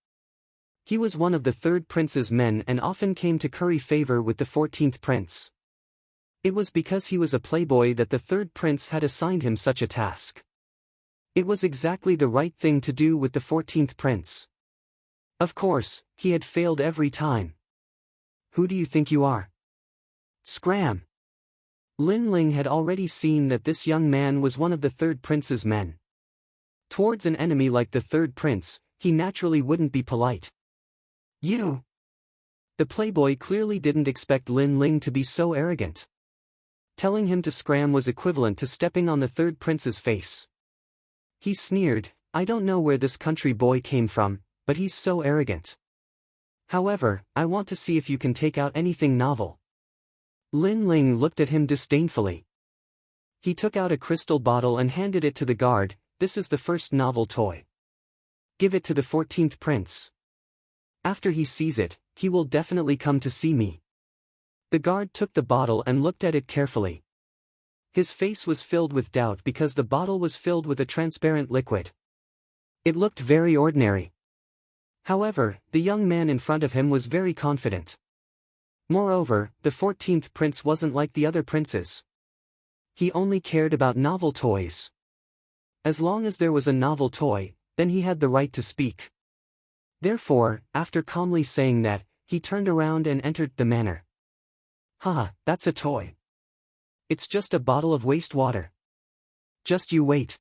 He was one of the third prince's men and often came to curry favor with the 14th prince. It was because he was a playboy that the third prince had assigned him such a task. It was exactly the right thing to do with the 14th prince. Of course, he had failed every time. Who do you think you are? Scram! Lin Ling had already seen that this young man was one of the third prince's men. Towards an enemy like the third prince, he naturally wouldn't be polite. You! The playboy clearly didn't expect Lin Ling to be so arrogant. Telling him to scram was equivalent to stepping on the third prince's face. He sneered, I don't know where this country boy came from, but he's so arrogant. However, I want to see if you can take out anything novel. Lin Ling looked at him disdainfully. He took out a crystal bottle and handed it to the guard. This is the first novel toy. Give it to the 14th prince. After he sees it, he will definitely come to see me. The guard took the bottle and looked at it carefully. His face was filled with doubt because the bottle was filled with a transparent liquid. It looked very ordinary. However, the young man in front of him was very confident. Moreover, the 14th prince wasn't like the other princes. He only cared about novel toys. As long as there was a novel toy, then he had the right to speak. Therefore, after calmly saying that, he turned around and entered the manor. Haha, that's a toy. It's just a bottle of wastewater. Just you wait.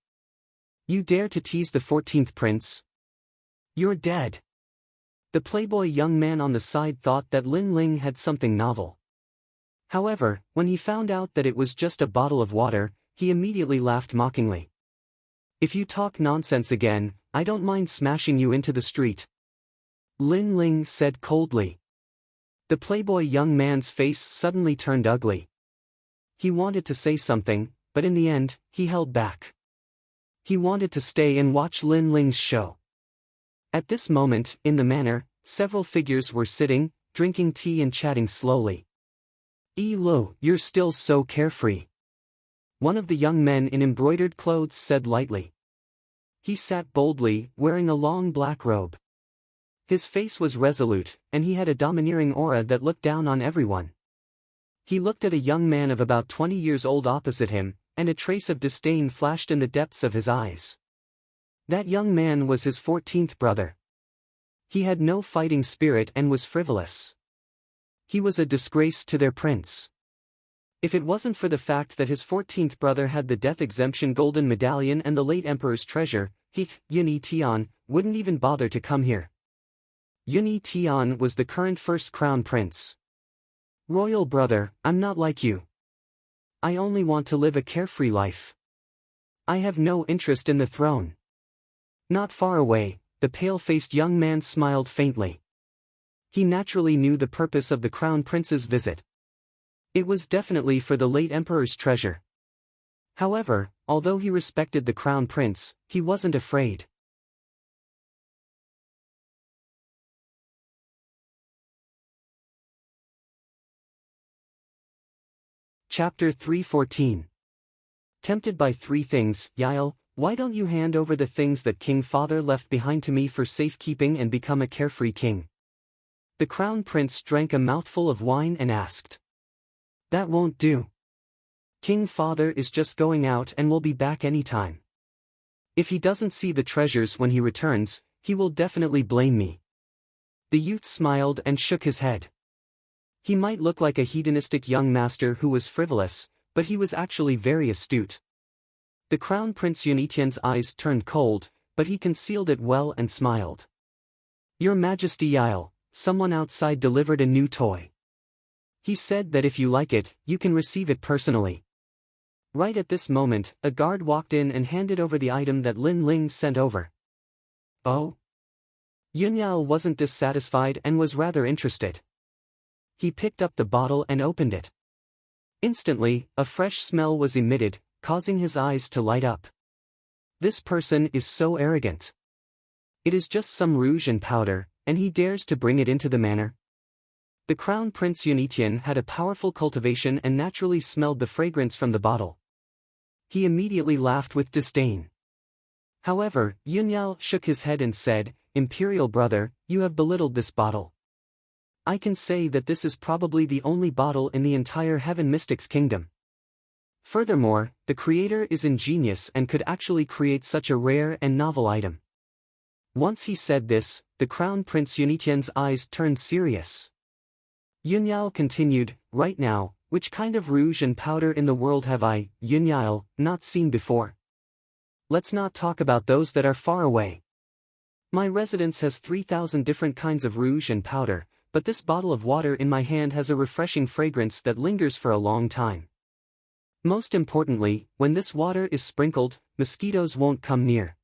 You dare to tease the 14th prince? You're dead. The playboy young man on the side thought that Lin Ling had something novel. However, when he found out that it was just a bottle of water, he immediately laughed mockingly. If you talk nonsense again, I don't mind smashing you into the street. Lin Ling said coldly. The playboy young man's face suddenly turned ugly. He wanted to say something, but in the end, he held back. He wanted to stay and watch Lin Ling's show. At this moment, in the manor, several figures were sitting, drinking tea and chatting slowly. Lo, you're still so carefree. One of the young men in embroidered clothes said lightly. He sat boldly, wearing a long black robe. His face was resolute, and he had a domineering aura that looked down on everyone. He looked at a young man of about 20 years old opposite him, and a trace of disdain flashed in the depths of his eyes. That young man was his 14th brother. He had no fighting spirit and was frivolous. He was a disgrace to their prince. If it wasn't for the fact that his 14th brother had the death exemption golden medallion and the late emperor's treasure, he, Yuni Tian, wouldn't even bother to come here. Yuni Tian was the current first crown prince. Royal brother, I'm not like you. I only want to live a carefree life. I have no interest in the throne. Not far away, the pale-faced young man smiled faintly. He naturally knew the purpose of the crown prince's visit. It was definitely for the late emperor's treasure. However, although he respected the crown prince, he wasn't afraid. Chapter 314. Tempted by three things, Yael, why don't you hand over the things that King Father left behind to me for safekeeping and become a carefree king? The crown prince drank a mouthful of wine and asked. That won't do. King Father is just going out and will be back anytime. If he doesn't see the treasures when he returns, he will definitely blame me. The youth smiled and shook his head. He might look like a hedonistic young master who was frivolous, but he was actually very astute. The crown prince Yunitian's eyes turned cold, but he concealed it well and smiled. Your Majesty Yael, someone outside delivered a new toy. He said that if you like it, you can receive it personally. Right at this moment, a guard walked in and handed over the item that Lin Ling sent over. Oh? Yael wasn't dissatisfied and was rather interested. He picked up the bottle and opened it. Instantly, a fresh smell was emitted, causing his eyes to light up. This person is so arrogant. It is just some rouge and powder, and he dares to bring it into the manor. The Crown Prince Yunitian had a powerful cultivation and naturally smelled the fragrance from the bottle. He immediately laughed with disdain. However, Yunyao shook his head and said, "Imperial brother, you have belittled this bottle. I can say that this is probably the only bottle in the entire Heaven Mystics Kingdom. Furthermore, the creator is ingenious and could actually create such a rare and novel item." Once he said this, the Crown Prince Yunitian's eyes turned serious. Yunyao continued, "Right now, which kind of rouge and powder in the world have I, Yunyao, not seen before? Let's not talk about those that are far away. My residence has 3,000 different kinds of rouge and powder, but this bottle of water in my hand has a refreshing fragrance that lingers for a long time. Most importantly, when this water is sprinkled, mosquitoes won't come near.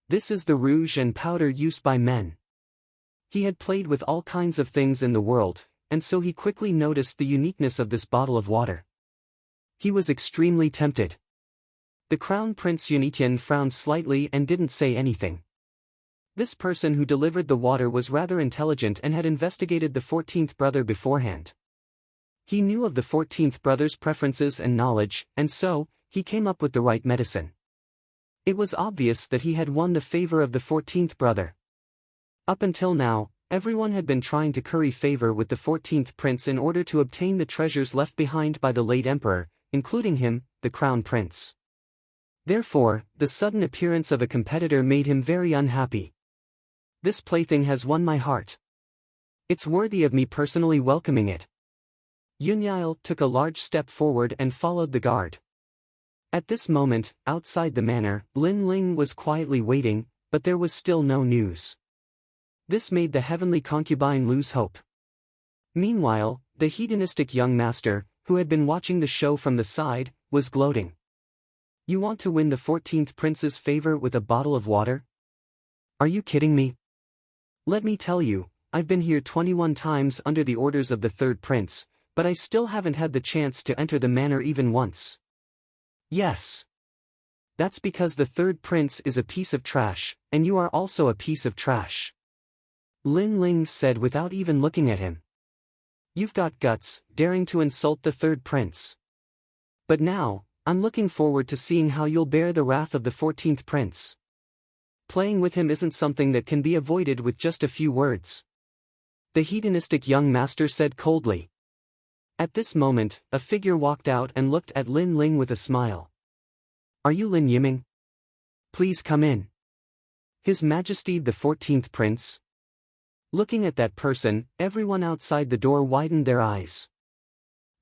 This is the rouge and powder used by men." He had played with all kinds of things in the world, and so he quickly noticed the uniqueness of this bottle of water. He was extremely tempted. The Crown Prince Yunitian frowned slightly and didn't say anything. This person who delivered the water was rather intelligent and had investigated the 14th brother beforehand. He knew of the 14th brother's preferences and knowledge, and so, he came up with the right medicine. It was obvious that he had won the favor of the 14th brother. Up until now, everyone had been trying to curry favor with the 14th prince in order to obtain the treasures left behind by the late emperor, including him, the crown prince. Therefore, the sudden appearance of a competitor made him very unhappy. "This plaything has won my heart. It's worthy of me personally welcoming it." Yunyao took a large step forward and followed the guard. At this moment, outside the manor, Lin Ling was quietly waiting, but there was still no news. This made the heavenly concubine lose hope. Meanwhile, the hedonistic young master, who had been watching the show from the side, was gloating. "You want to win the 14th prince's favor with a bottle of water? Are you kidding me? Let me tell you, I've been here 21 times under the orders of the 3rd prince, but I still haven't had the chance to enter the manor even once." "Yes. That's because the 3rd prince is a piece of trash, and you are also a piece of trash," Lin Ling said without even looking at him. "You've got guts, daring to insult the 3rd prince. But now, I'm looking forward to seeing how you'll bear the wrath of the 14th prince. Playing with him isn't something that can be avoided with just a few words," the hedonistic young master said coldly. At this moment, a figure walked out and looked at Lin Ling with a smile. "Are you Lin Yiming? Please come in. His Majesty the 14th Prince?" Looking at that person, everyone outside the door widened their eyes.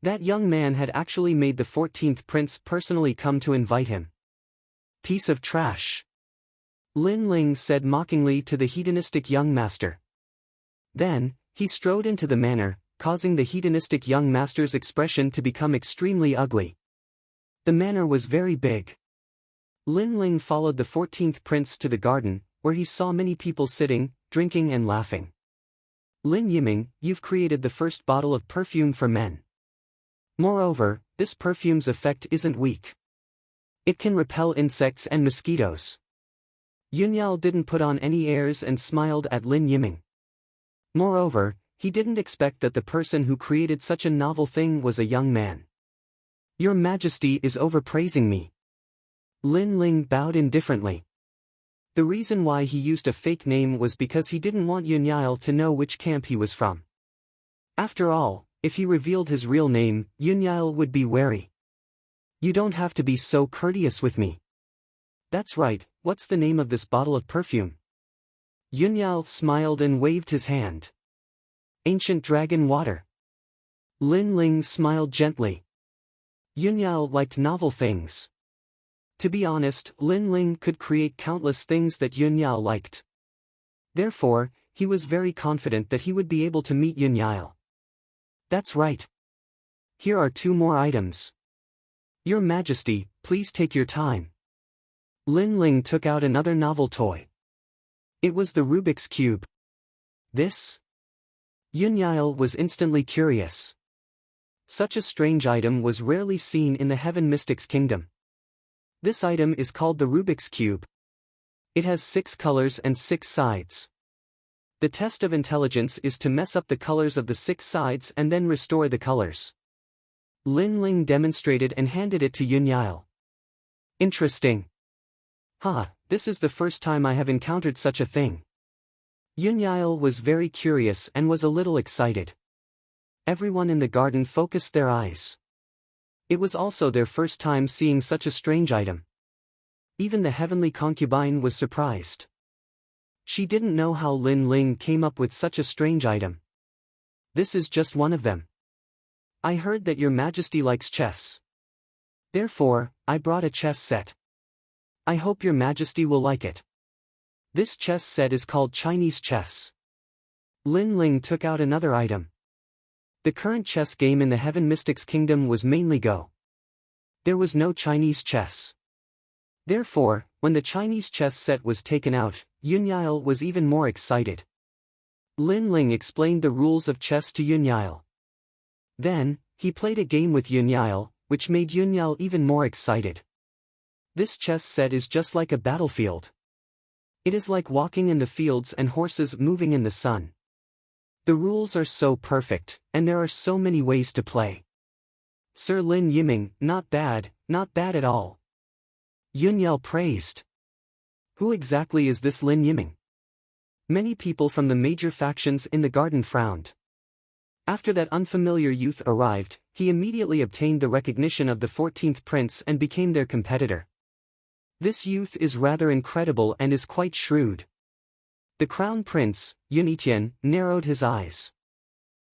That young man had actually made the 14th prince personally come to invite him. "Piece of trash," Lin Ling said mockingly to the hedonistic young master. Then, he strode into the manor, causing the hedonistic young master's expression to become extremely ugly. The manor was very big. Lin Ling followed the 14th prince to the garden, where he saw many people sitting, drinking and laughing. "Lin Yiming, you've created the first bottle of perfume for men. Moreover, this perfume's effect isn't weak. It can repel insects and mosquitoes." Yunyao didn't put on any airs and smiled at Lin Yiming. Moreover, he didn't expect that the person who created such a novel thing was a young man. "Your Majesty is overpraising me." Lin Ling bowed indifferently. The reason why he used a fake name was because he didn't want Yunyao to know which camp he was from. After all, if he revealed his real name, Yunyao would be wary. "You don't have to be so courteous with me." "That's right, what's the name of this bottle of perfume?" Yunyao smiled and waved his hand. "Ancient Dragon Water." Lin Ling smiled gently. Yunyao liked novel things. To be honest, Lin Ling could create countless things that Yunyao liked. Therefore, he was very confident that he would be able to meet Yunyao. "That's right. Here are 2 more items." "Your Majesty, please take your time." Lin Ling took out another novel toy. It was the Rubik's Cube. "This?" Yunyao was instantly curious. Such a strange item was rarely seen in the Heaven Mystics Kingdom. This item is called the Rubik's Cube. It has 6 colors and 6 sides. The test of intelligence is to mess up the colors of the 6 sides and then restore the colors. Lin Ling demonstrated and handed it to Yunyail. Interesting. This is the first time I have encountered such a thing. Yunyail was very curious and was a little excited. Everyone in the garden focused their eyes. It was also their first time seeing such a strange item. Even the heavenly concubine was surprised. She didn't know how Lin Ling came up with such a strange item. This is just one of them. I heard that your majesty likes chess. Therefore, I brought a chess set. I hope your majesty will like it. This chess set is called Chinese chess. Lin Ling took out another item. The current chess game in the Heaven Mystics Kingdom was mainly Go. There was no Chinese chess. Therefore, when the Chinese chess set was taken out, Yunyail was even more excited. Lin Ling explained the rules of chess to Yunyail. Then, he played a game with Yunyail, which made Yunyail even more excited. This chess set is just like a battlefield. It is like walking in the fields and horses moving in the sun. The rules are so perfect, and there are so many ways to play. Sir Lin Yiming, not bad at all. Yunyail praised. Who exactly is this Lin Yiming? Many people from the major factions in the garden frowned. After that unfamiliar youth arrived, he immediately obtained the recognition of the 14th prince and became their competitor. This youth is rather incredible and is quite shrewd. The crown prince, Yunitian, narrowed his eyes.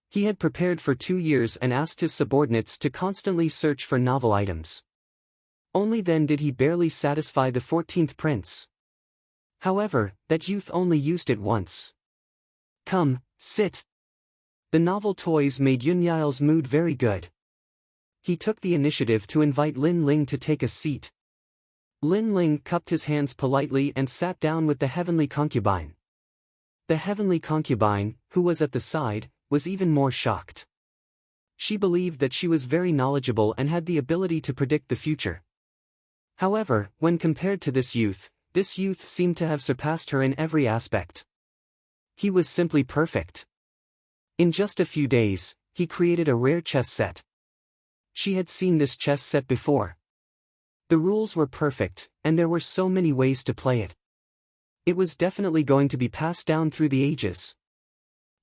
He had prepared for 2 years and asked his subordinates to constantly search for novel items. Only then did he barely satisfy the 14th prince. However, that youth only used it once. Come, sit. The novel toys made Yunyail's mood very good. He took the initiative to invite Lin Ling to take a seat. Lin Ling cupped his hands politely and sat down with the heavenly concubine. The heavenly concubine, who was at the side, was even more shocked. She believed that she was very knowledgeable and had the ability to predict the future. However, when compared to this youth seemed to have surpassed her in every aspect. He was simply perfect. In just a few days, he created a rare chess set. She had seen this chess set before. The rules were perfect, and there were so many ways to play it. It was definitely going to be passed down through the ages.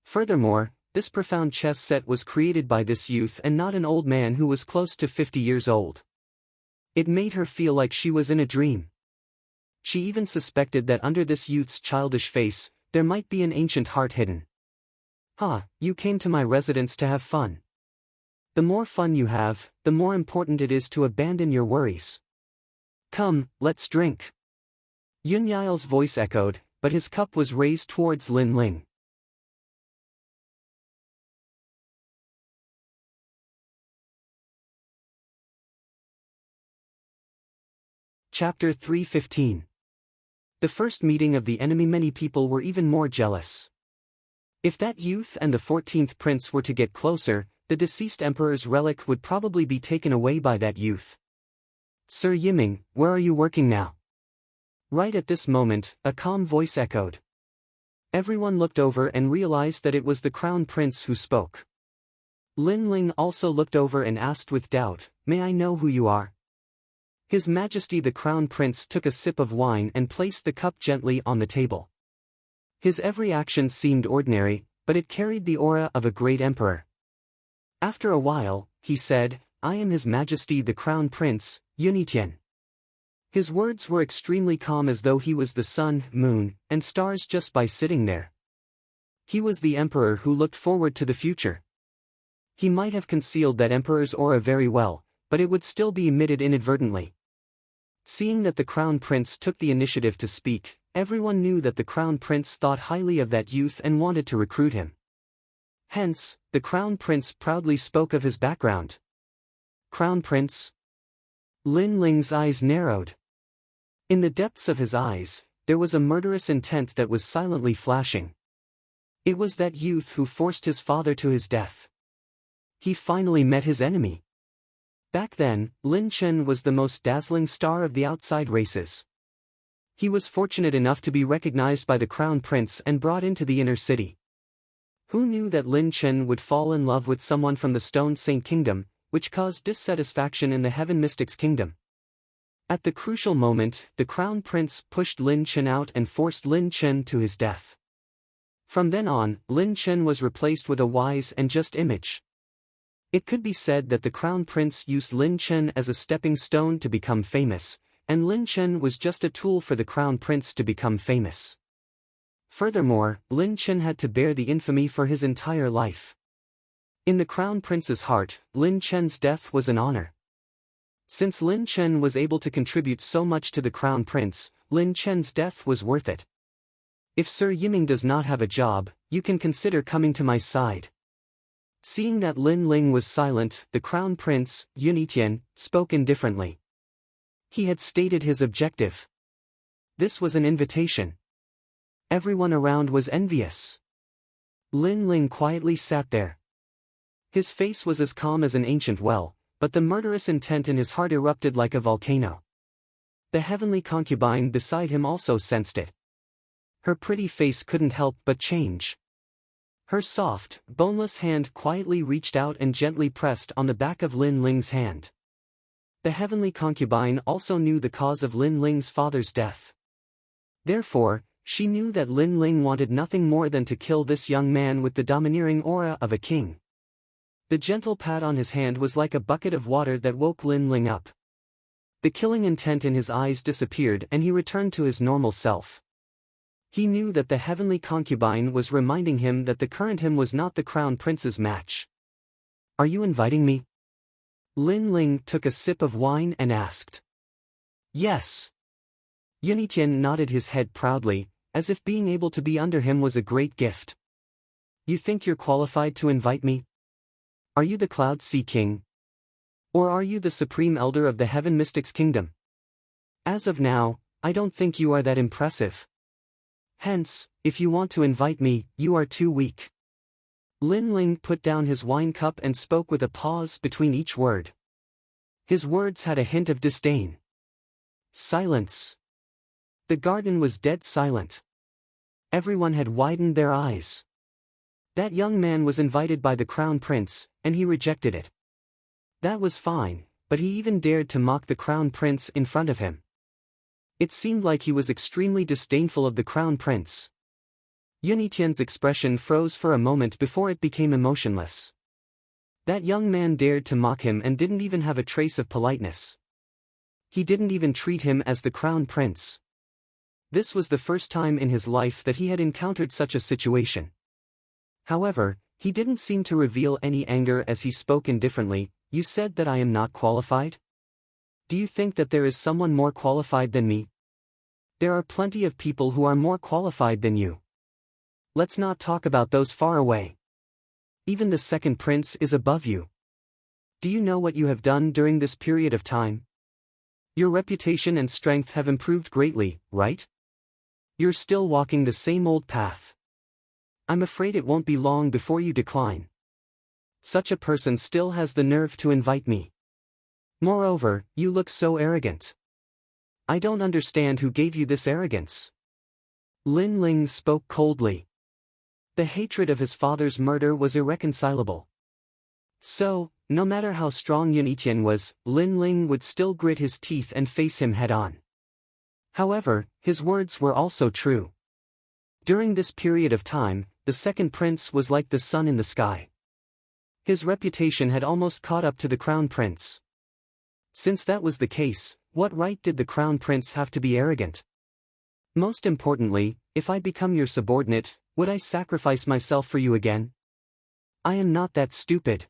Furthermore, this profound chess set was created by this youth and not an old man who was close to 50 years old. It made her feel like she was in a dream. She even suspected that under this youth's childish face, there might be an ancient heart hidden. You came to my residence to have fun. The more fun you have, the more important it is to abandon your worries. Come, let's drink. Yunyail's voice echoed, but his cup was raised towards Lin Ling. Chapter 3:15. The first meeting of the enemy. Many people were even more jealous. If that youth and the 14th prince were to get closer, the deceased emperor's relic would probably be taken away by that youth. Sir Yiming, where are you working now? Right at this moment, a calm voice echoed. Everyone looked over and realized that it was the crown prince who spoke. Lin Ling also looked over and asked with doubt, "May I know who you are?" His Majesty the Crown Prince took a sip of wine and placed the cup gently on the table. His every action seemed ordinary, but it carried the aura of a great emperor. After a while, he said, "I am His Majesty the Crown Prince, Yunitian." His words were extremely calm, as though he was the sun, moon, and stars just by sitting there. He was the emperor who looked forward to the future. He might have concealed that emperor's aura very well, but it would still be emitted inadvertently. Seeing that the crown prince took the initiative to speak, everyone knew that the crown prince thought highly of that youth and wanted to recruit him. Hence, the crown prince proudly spoke of his background. Crown prince? Lin Ling's eyes narrowed. In the depths of his eyes, there was a murderous intent that was silently flashing. It was that youth who forced his father to his death. He finally met his enemy. Back then, Lin Chen was the most dazzling star of the outside races. He was fortunate enough to be recognized by the crown prince and brought into the inner city. Who knew that Lin Chen would fall in love with someone from the Stone Saint Kingdom, which caused dissatisfaction in the Heaven Mystics Kingdom? At the crucial moment, the crown prince pushed Lin Chen out and forced Lin Chen to his death. From then on, Lin Chen was replaced with a wise and just image. It could be said that the crown prince used Lin Chen as a stepping stone to become famous, and Lin Chen was just a tool for the crown prince to become famous. Furthermore, Lin Chen had to bear the infamy for his entire life. In the crown prince's heart, Lin Chen's death was an honor. Since Lin Chen was able to contribute so much to the crown prince, Lin Chen's death was worth it. If Sir Yiming does not have a job, you can consider coming to my side. Seeing that Lin Ling was silent, the crown prince, Yunitian, spoke indifferently. He had stated his objective. This was an invitation. Everyone around was envious. Lin Ling quietly sat there. His face was as calm as an ancient well, but the murderous intent in his heart erupted like a volcano. The heavenly concubine beside him also sensed it. Her pretty face couldn't help but change. Her soft, boneless hand quietly reached out and gently pressed on the back of Lin Ling's hand. The heavenly concubine also knew the cause of Lin Ling's father's death. Therefore, she knew that Lin Ling wanted nothing more than to kill this young man with the domineering aura of a king. The gentle pat on his hand was like a bucket of water that woke Lin Ling up. The killing intent in his eyes disappeared and he returned to his normal self. He knew that the heavenly concubine was reminding him that the current him was not the crown prince's match. "Are you inviting me?" Lin Ling took a sip of wine and asked. "Yes." Yunitian nodded his head proudly, as if being able to be under him was a great gift. "You think you're qualified to invite me? Are you the Cloud Sea King? Or are you the Supreme Elder of the Heaven Mystics Kingdom? As of now, I don't think you are that impressive. Hence, if you want to invite me, you are too weak." Lin Ling put down his wine cup and spoke with a pause between each word. His words had a hint of disdain. Silence. The garden was dead silent. Everyone had widened their eyes. That young man was invited by the crown prince, and he rejected it. That was fine, but he even dared to mock the crown prince in front of him. It seemed like he was extremely disdainful of the crown prince. Yunitian's expression froze for a moment before it became emotionless. That young man dared to mock him and didn't even have a trace of politeness. He didn't even treat him as the crown prince. This was the first time in his life that he had encountered such a situation. However, he didn't seem to reveal any anger as he spoke indifferently. "You said that I am not qualified? Do you think that there is someone more qualified than me? There are plenty of people who are more qualified than you. Let's not talk about those far away. Even the second prince is above you. Do you know what you have done during this period of time? Your reputation and strength have improved greatly, right? You're still walking the same old path. I'm afraid it won't be long before you decline. Such a person still has the nerve to invite me. Moreover, you look so arrogant. I don't understand who gave you this arrogance." Lin Ling spoke coldly. The hatred of his father's murder was irreconcilable. So, no matter how strong Yunitian was, Lin Ling would still grit his teeth and face him head-on. However, his words were also true. During this period of time, the second prince was like the sun in the sky. His reputation had almost caught up to the crown prince. Since that was the case, what right did the crown prince have to be arrogant? Most importantly, if I become your subordinate, would I sacrifice myself for you again? I am not that stupid.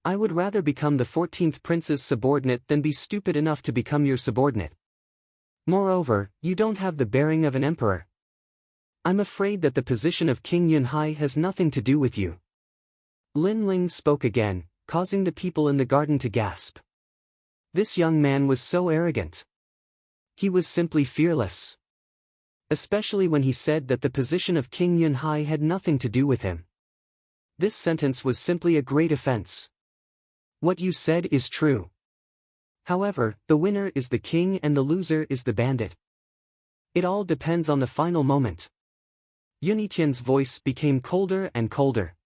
I would rather become the 14th prince's subordinate than be stupid enough to become your subordinate. Moreover, you don't have the bearing of an emperor. I'm afraid that the position of King Yunhai has nothing to do with you. Lin Ling spoke again, causing the people in the garden to gasp. This young man was so arrogant. He was simply fearless. Especially when he said that the position of King Yunhai had nothing to do with him. This sentence was simply a great offense. What you said is true. However, the winner is the king and the loser is the bandit. It all depends on the final moment. Yunitian's voice became colder and colder.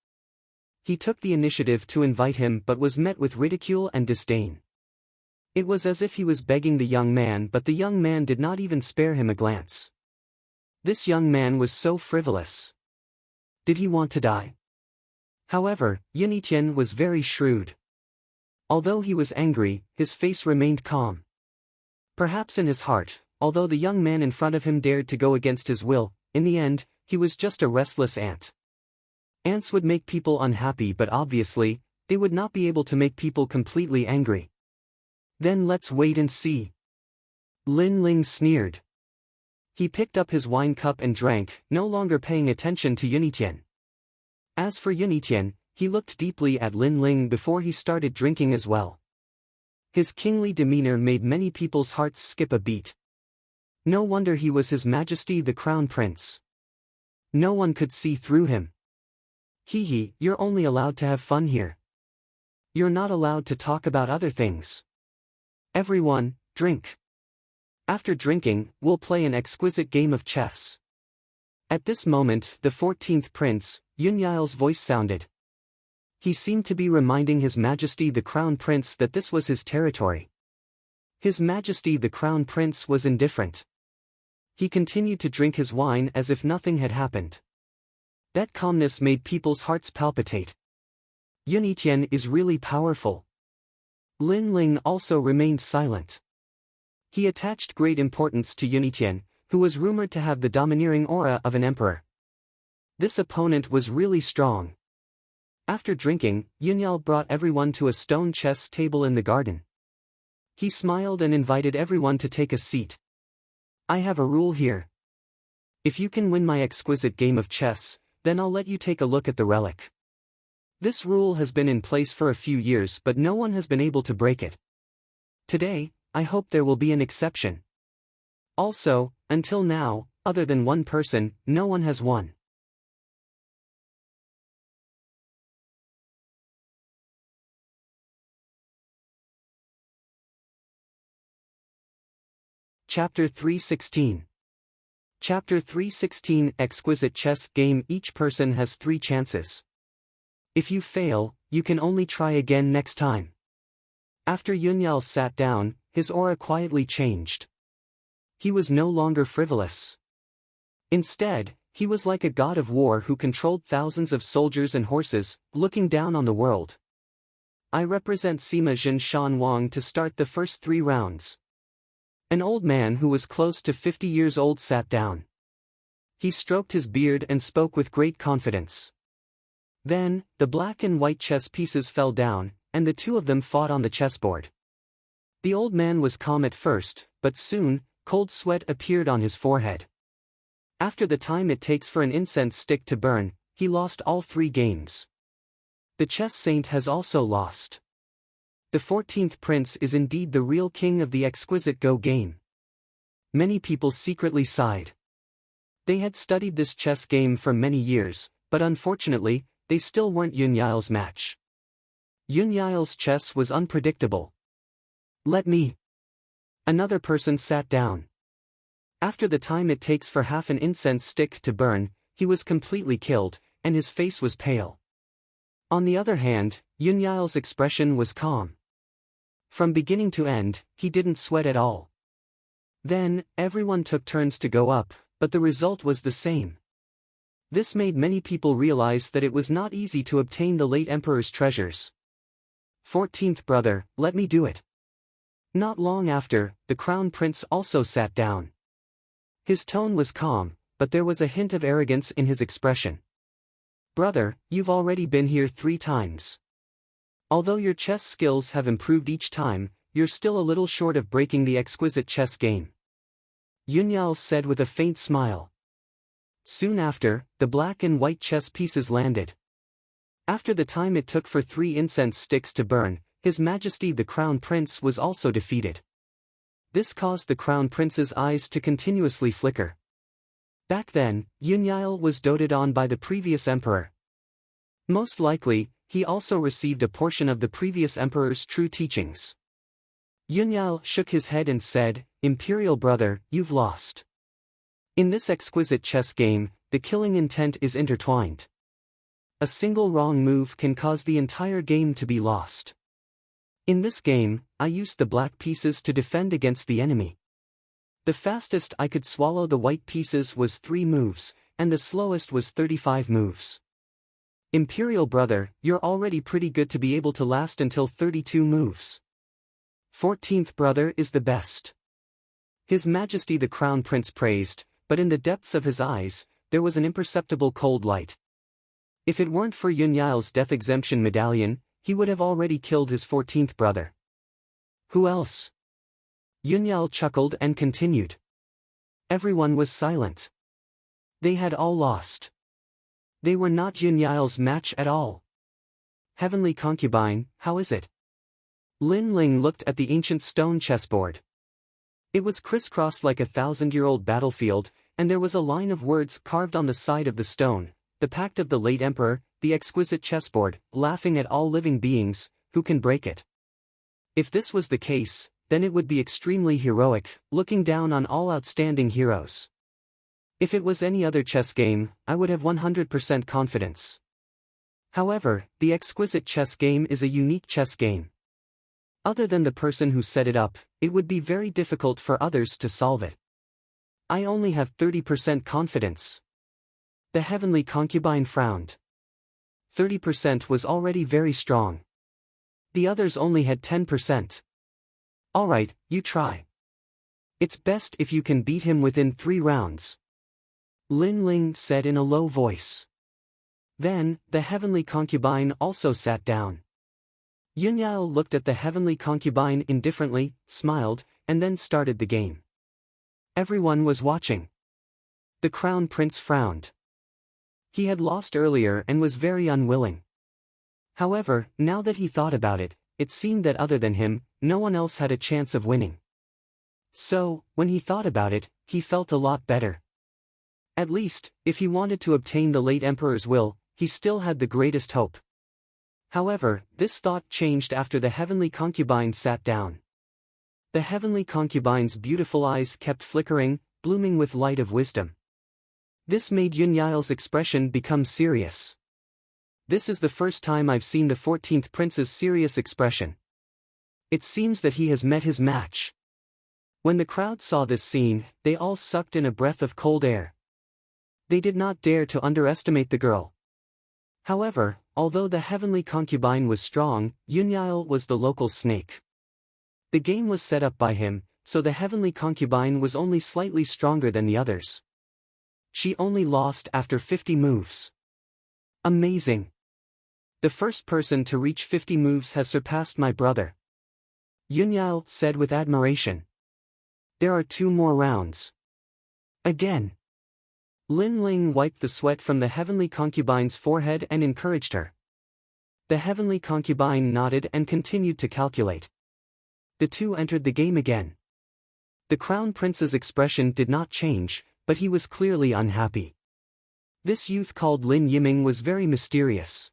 He took the initiative to invite him but was met with ridicule and disdain. It was as if he was begging the young man, but the young man did not even spare him a glance. This young man was so frivolous. Did he want to die? However, Yunitian was very shrewd. Although he was angry, his face remained calm. Perhaps in his heart, although the young man in front of him dared to go against his will, in the end, he was just a restless ant. Ants would make people unhappy, but obviously, they would not be able to make people completely angry. Then let's wait and see. Lin Ling sneered. He picked up his wine cup and drank, no longer paying attention to Yunitian. As for Yunitian, he looked deeply at Lin Ling before he started drinking as well. His kingly demeanor made many people's hearts skip a beat. No wonder he was His Majesty the Crown Prince. No one could see through him. Hee hee, you're only allowed to have fun here. You're not allowed to talk about other things. Everyone, drink. After drinking, we'll play an exquisite game of chess. At this moment, the 14th prince, Yunyail's voice sounded. He seemed to be reminding His Majesty the Crown Prince that this was his territory. His Majesty the Crown Prince was indifferent. He continued to drink his wine as if nothing had happened. That calmness made people's hearts palpitate. Yunitian is really powerful. Lin Ling also remained silent. He attached great importance to Yunitian, who was rumored to have the domineering aura of an emperor. This opponent was really strong. After drinking, Yunyao brought everyone to a stone chess table in the garden. He smiled and invited everyone to take a seat. I have a rule here. If you can win my exquisite game of chess, then I'll let you take a look at the relic. This rule has been in place for a few years, but no one has been able to break it. Today, I hope there will be an exception. Also, until now, other than one person, no one has won. Chapter 316. Chapter 316 Exquisite Chess Game. Each person has 3 chances. If you fail, you can only try again next time. After Yunyao sat down, his aura quietly changed. He was no longer frivolous. Instead, he was like a god of war who controlled thousands of soldiers and horses, looking down on the world. I represent Sima Jin Shan Wang to start the first 3 rounds. An old man who was close to 50 years old sat down. He stroked his beard and spoke with great confidence. Then, the black and white chess pieces fell down, and the 2 of them fought on the chessboard. The old man was calm at first, but soon, cold sweat appeared on his forehead. After the time it takes for an incense stick to burn, he lost all 3 games. The chess saint has also lost. The 14th prince is indeed the real king of the exquisite Go game. Many people secretly sighed. They had studied this chess game for many years, but unfortunately, they still weren't Yunyail's match. Yunyail's chess was unpredictable. Let me. Another person sat down. After the time it takes for half an incense stick to burn, he was completely killed, and his face was pale. On the other hand, Yunyail's expression was calm. From beginning to end, he didn't sweat at all. Then, everyone took turns to go up, but the result was the same. This made many people realize that it was not easy to obtain the late emperor's treasures. 14th brother, let me do it. Not long after, the crown prince also sat down. His tone was calm, but there was a hint of arrogance in his expression. Brother, you've already been here 3 times. Although your chess skills have improved each time, you're still a little short of breaking the exquisite chess game. Yunyao said with a faint smile. Soon after, the black and white chess pieces landed. After the time it took for 3 incense sticks to burn, His Majesty the Crown Prince was also defeated. This caused the Crown Prince's eyes to continuously flicker. Back then, Yunyao was doted on by the previous emperor. Most likely, he also received a portion of the previous emperor's true teachings. Yunyao shook his head and said, Imperial brother, you've lost. In this exquisite chess game, the killing intent is intertwined. A single wrong move can cause the entire game to be lost. In this game, I used the black pieces to defend against the enemy. The fastest I could swallow the white pieces was 3 moves, and the slowest was 35 moves. Imperial brother, you're already pretty good to be able to last until 32 moves. 14th brother is the best. His Majesty the Crown Prince praised, but in the depths of his eyes, there was an imperceptible cold light. If it weren't for Yunyil's death exemption medallion, he would have already killed his 14th brother. Who else? Yunyil chuckled and continued. Everyone was silent. They had all lost. They were not Yunyil's match at all. Heavenly concubine, how is it? Lin Ling looked at the ancient stone chessboard. It was crisscrossed like a 1,000-year-old battlefield, and there was a line of words carved on the side of the stone, the pact of the late emperor, the exquisite chessboard, laughing at all living beings, who can break it? If this was the case, then it would be extremely heroic, looking down on all outstanding heroes. If it was any other chess game, I would have 100% confidence. However, the exquisite chess game is a unique chess game. Other than the person who set it up, it would be very difficult for others to solve it. I only have 30% confidence. The heavenly concubine frowned. 30% was already very strong. The others only had 10%. Alright, you try. It's best if you can beat him within 3 rounds. Lin Ling said in a low voice. Then, the heavenly concubine also sat down. Yunyil looked at the heavenly concubine indifferently, smiled, and then started the game. Everyone was watching. The crown prince frowned. He had lost earlier and was very unwilling. However, now that he thought about it, it seemed that other than him, no one else had a chance of winning. So, when he thought about it, he felt a lot better. At least, if he wanted to obtain the late emperor's will, he still had the greatest hope. However, this thought changed after the heavenly concubine sat down. The heavenly concubine's beautiful eyes kept flickering, blooming with light of wisdom. This made Yunyil's expression become serious. This is the first time I've seen the 14th prince's serious expression. It seems that he has met his match. When the crowd saw this scene, they all sucked in a breath of cold air. They did not dare to underestimate the girl. However, although the heavenly concubine was strong, Yunyil was the local snake. The game was set up by him, so the heavenly concubine was only slightly stronger than the others. She only lost after 50 moves. Amazing! The first person to reach 50 moves has surpassed my brother. Yunyil said with admiration. There are 2 more rounds. Again. Lin Ling wiped the sweat from the heavenly concubine's forehead and encouraged her. The heavenly concubine nodded and continued to calculate. The 2 entered the game again. The crown prince's expression did not change, but he was clearly unhappy. This youth called Lin Yiming was very mysterious.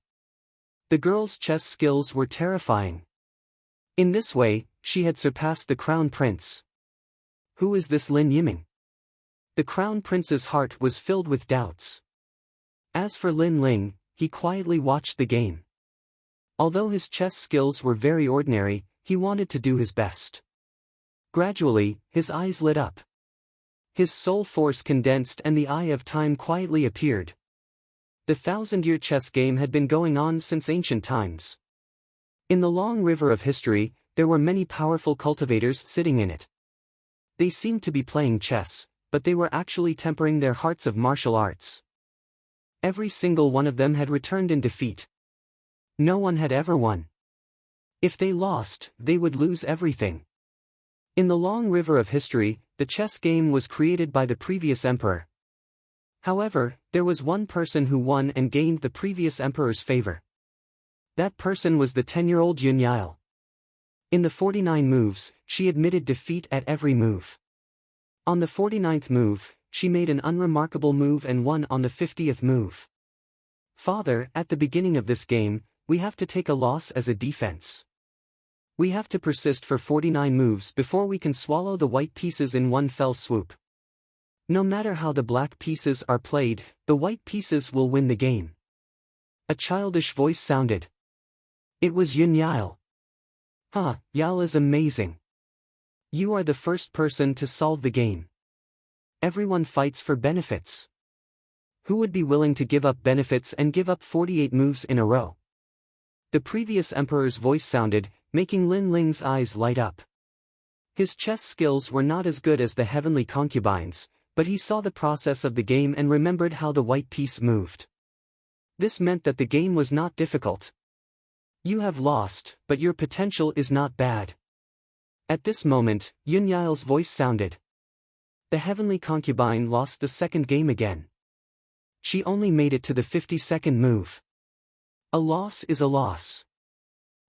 The girl's chess skills were terrifying. In this way, she had surpassed the crown prince. Who is this Lin Yiming? The crown prince's heart was filled with doubts. As for Lin Ling, he quietly watched the game. Although his chess skills were very ordinary, he wanted to do his best. Gradually, his eyes lit up. His soul force condensed and the eye of time quietly appeared. The 1,000-year chess game had been going on since ancient times. In the long river of history, there were many powerful cultivators sitting in it. They seemed to be playing chess, but they were actually tempering their hearts of martial arts. Every single one of them had returned in defeat. No one had ever won. If they lost, they would lose everything. In the long river of history, the chess game was created by the previous emperor. However, there was one person who won and gained the previous emperor's favor. That person was the 10-year-old Yunyil. In the 49 moves, she admitted defeat at every move. On the 49th move, she made an unremarkable move and won on the 50th move. Father, at the beginning of this game, we have to take a loss as a defense. We have to persist for 49 moves before we can swallow the white pieces in one fell swoop. No matter how the black pieces are played, the white pieces will win the game. A childish voice sounded. It was Yun Yale. Huh, Yale is amazing. You are the first person to solve the game. Everyone fights for benefits. Who would be willing to give up benefits and give up 48 moves in a row? The previous emperor's voice sounded, making Lin Ling's eyes light up. His chess skills were not as good as the heavenly concubines, but he saw the process of the game and remembered how the white piece moved. This meant that the game was not difficult. You have lost, but your potential is not bad. At this moment, Yun Yale's voice sounded. The heavenly concubine lost the second game again. She only made it to the 52nd move. A loss is a loss.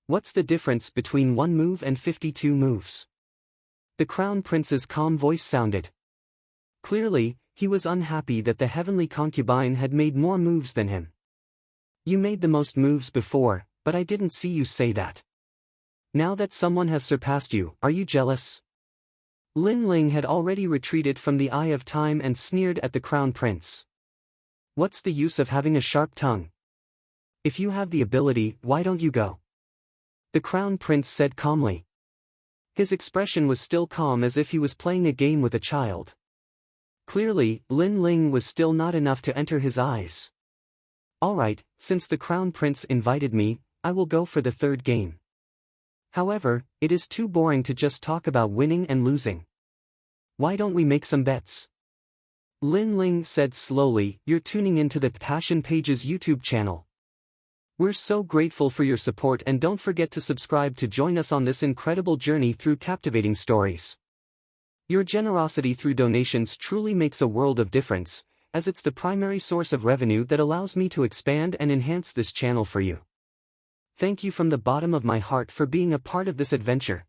What's the difference between one move and 52 moves? The crown prince's calm voice sounded. Clearly, he was unhappy that the heavenly concubine had made more moves than him. You made the most moves before, but I didn't see you say that. Now that someone has surpassed you, are you jealous? Lin Ling had already retreated from the Eye of Time and sneered at the crown prince. What's the use of having a sharp tongue? If you have the ability, why don't you go? The crown prince said calmly. His expression was still calm as if he was playing a game with a child. Clearly, Lin Ling was still not enough to enter his eyes. Alright, since the crown prince invited me, I will go for the third game. However, it is too boring to just talk about winning and losing. Why don't we make some bets? Lin Ling said slowly, you're tuning into the Passion Pages YouTube channel. We're so grateful for your support and don't forget to subscribe to join us on this incredible journey through captivating stories. Your generosity through donations truly makes a world of difference, as it's the primary source of revenue that allows me to expand and enhance this channel for you. Thank you from the bottom of my heart for being a part of this adventure.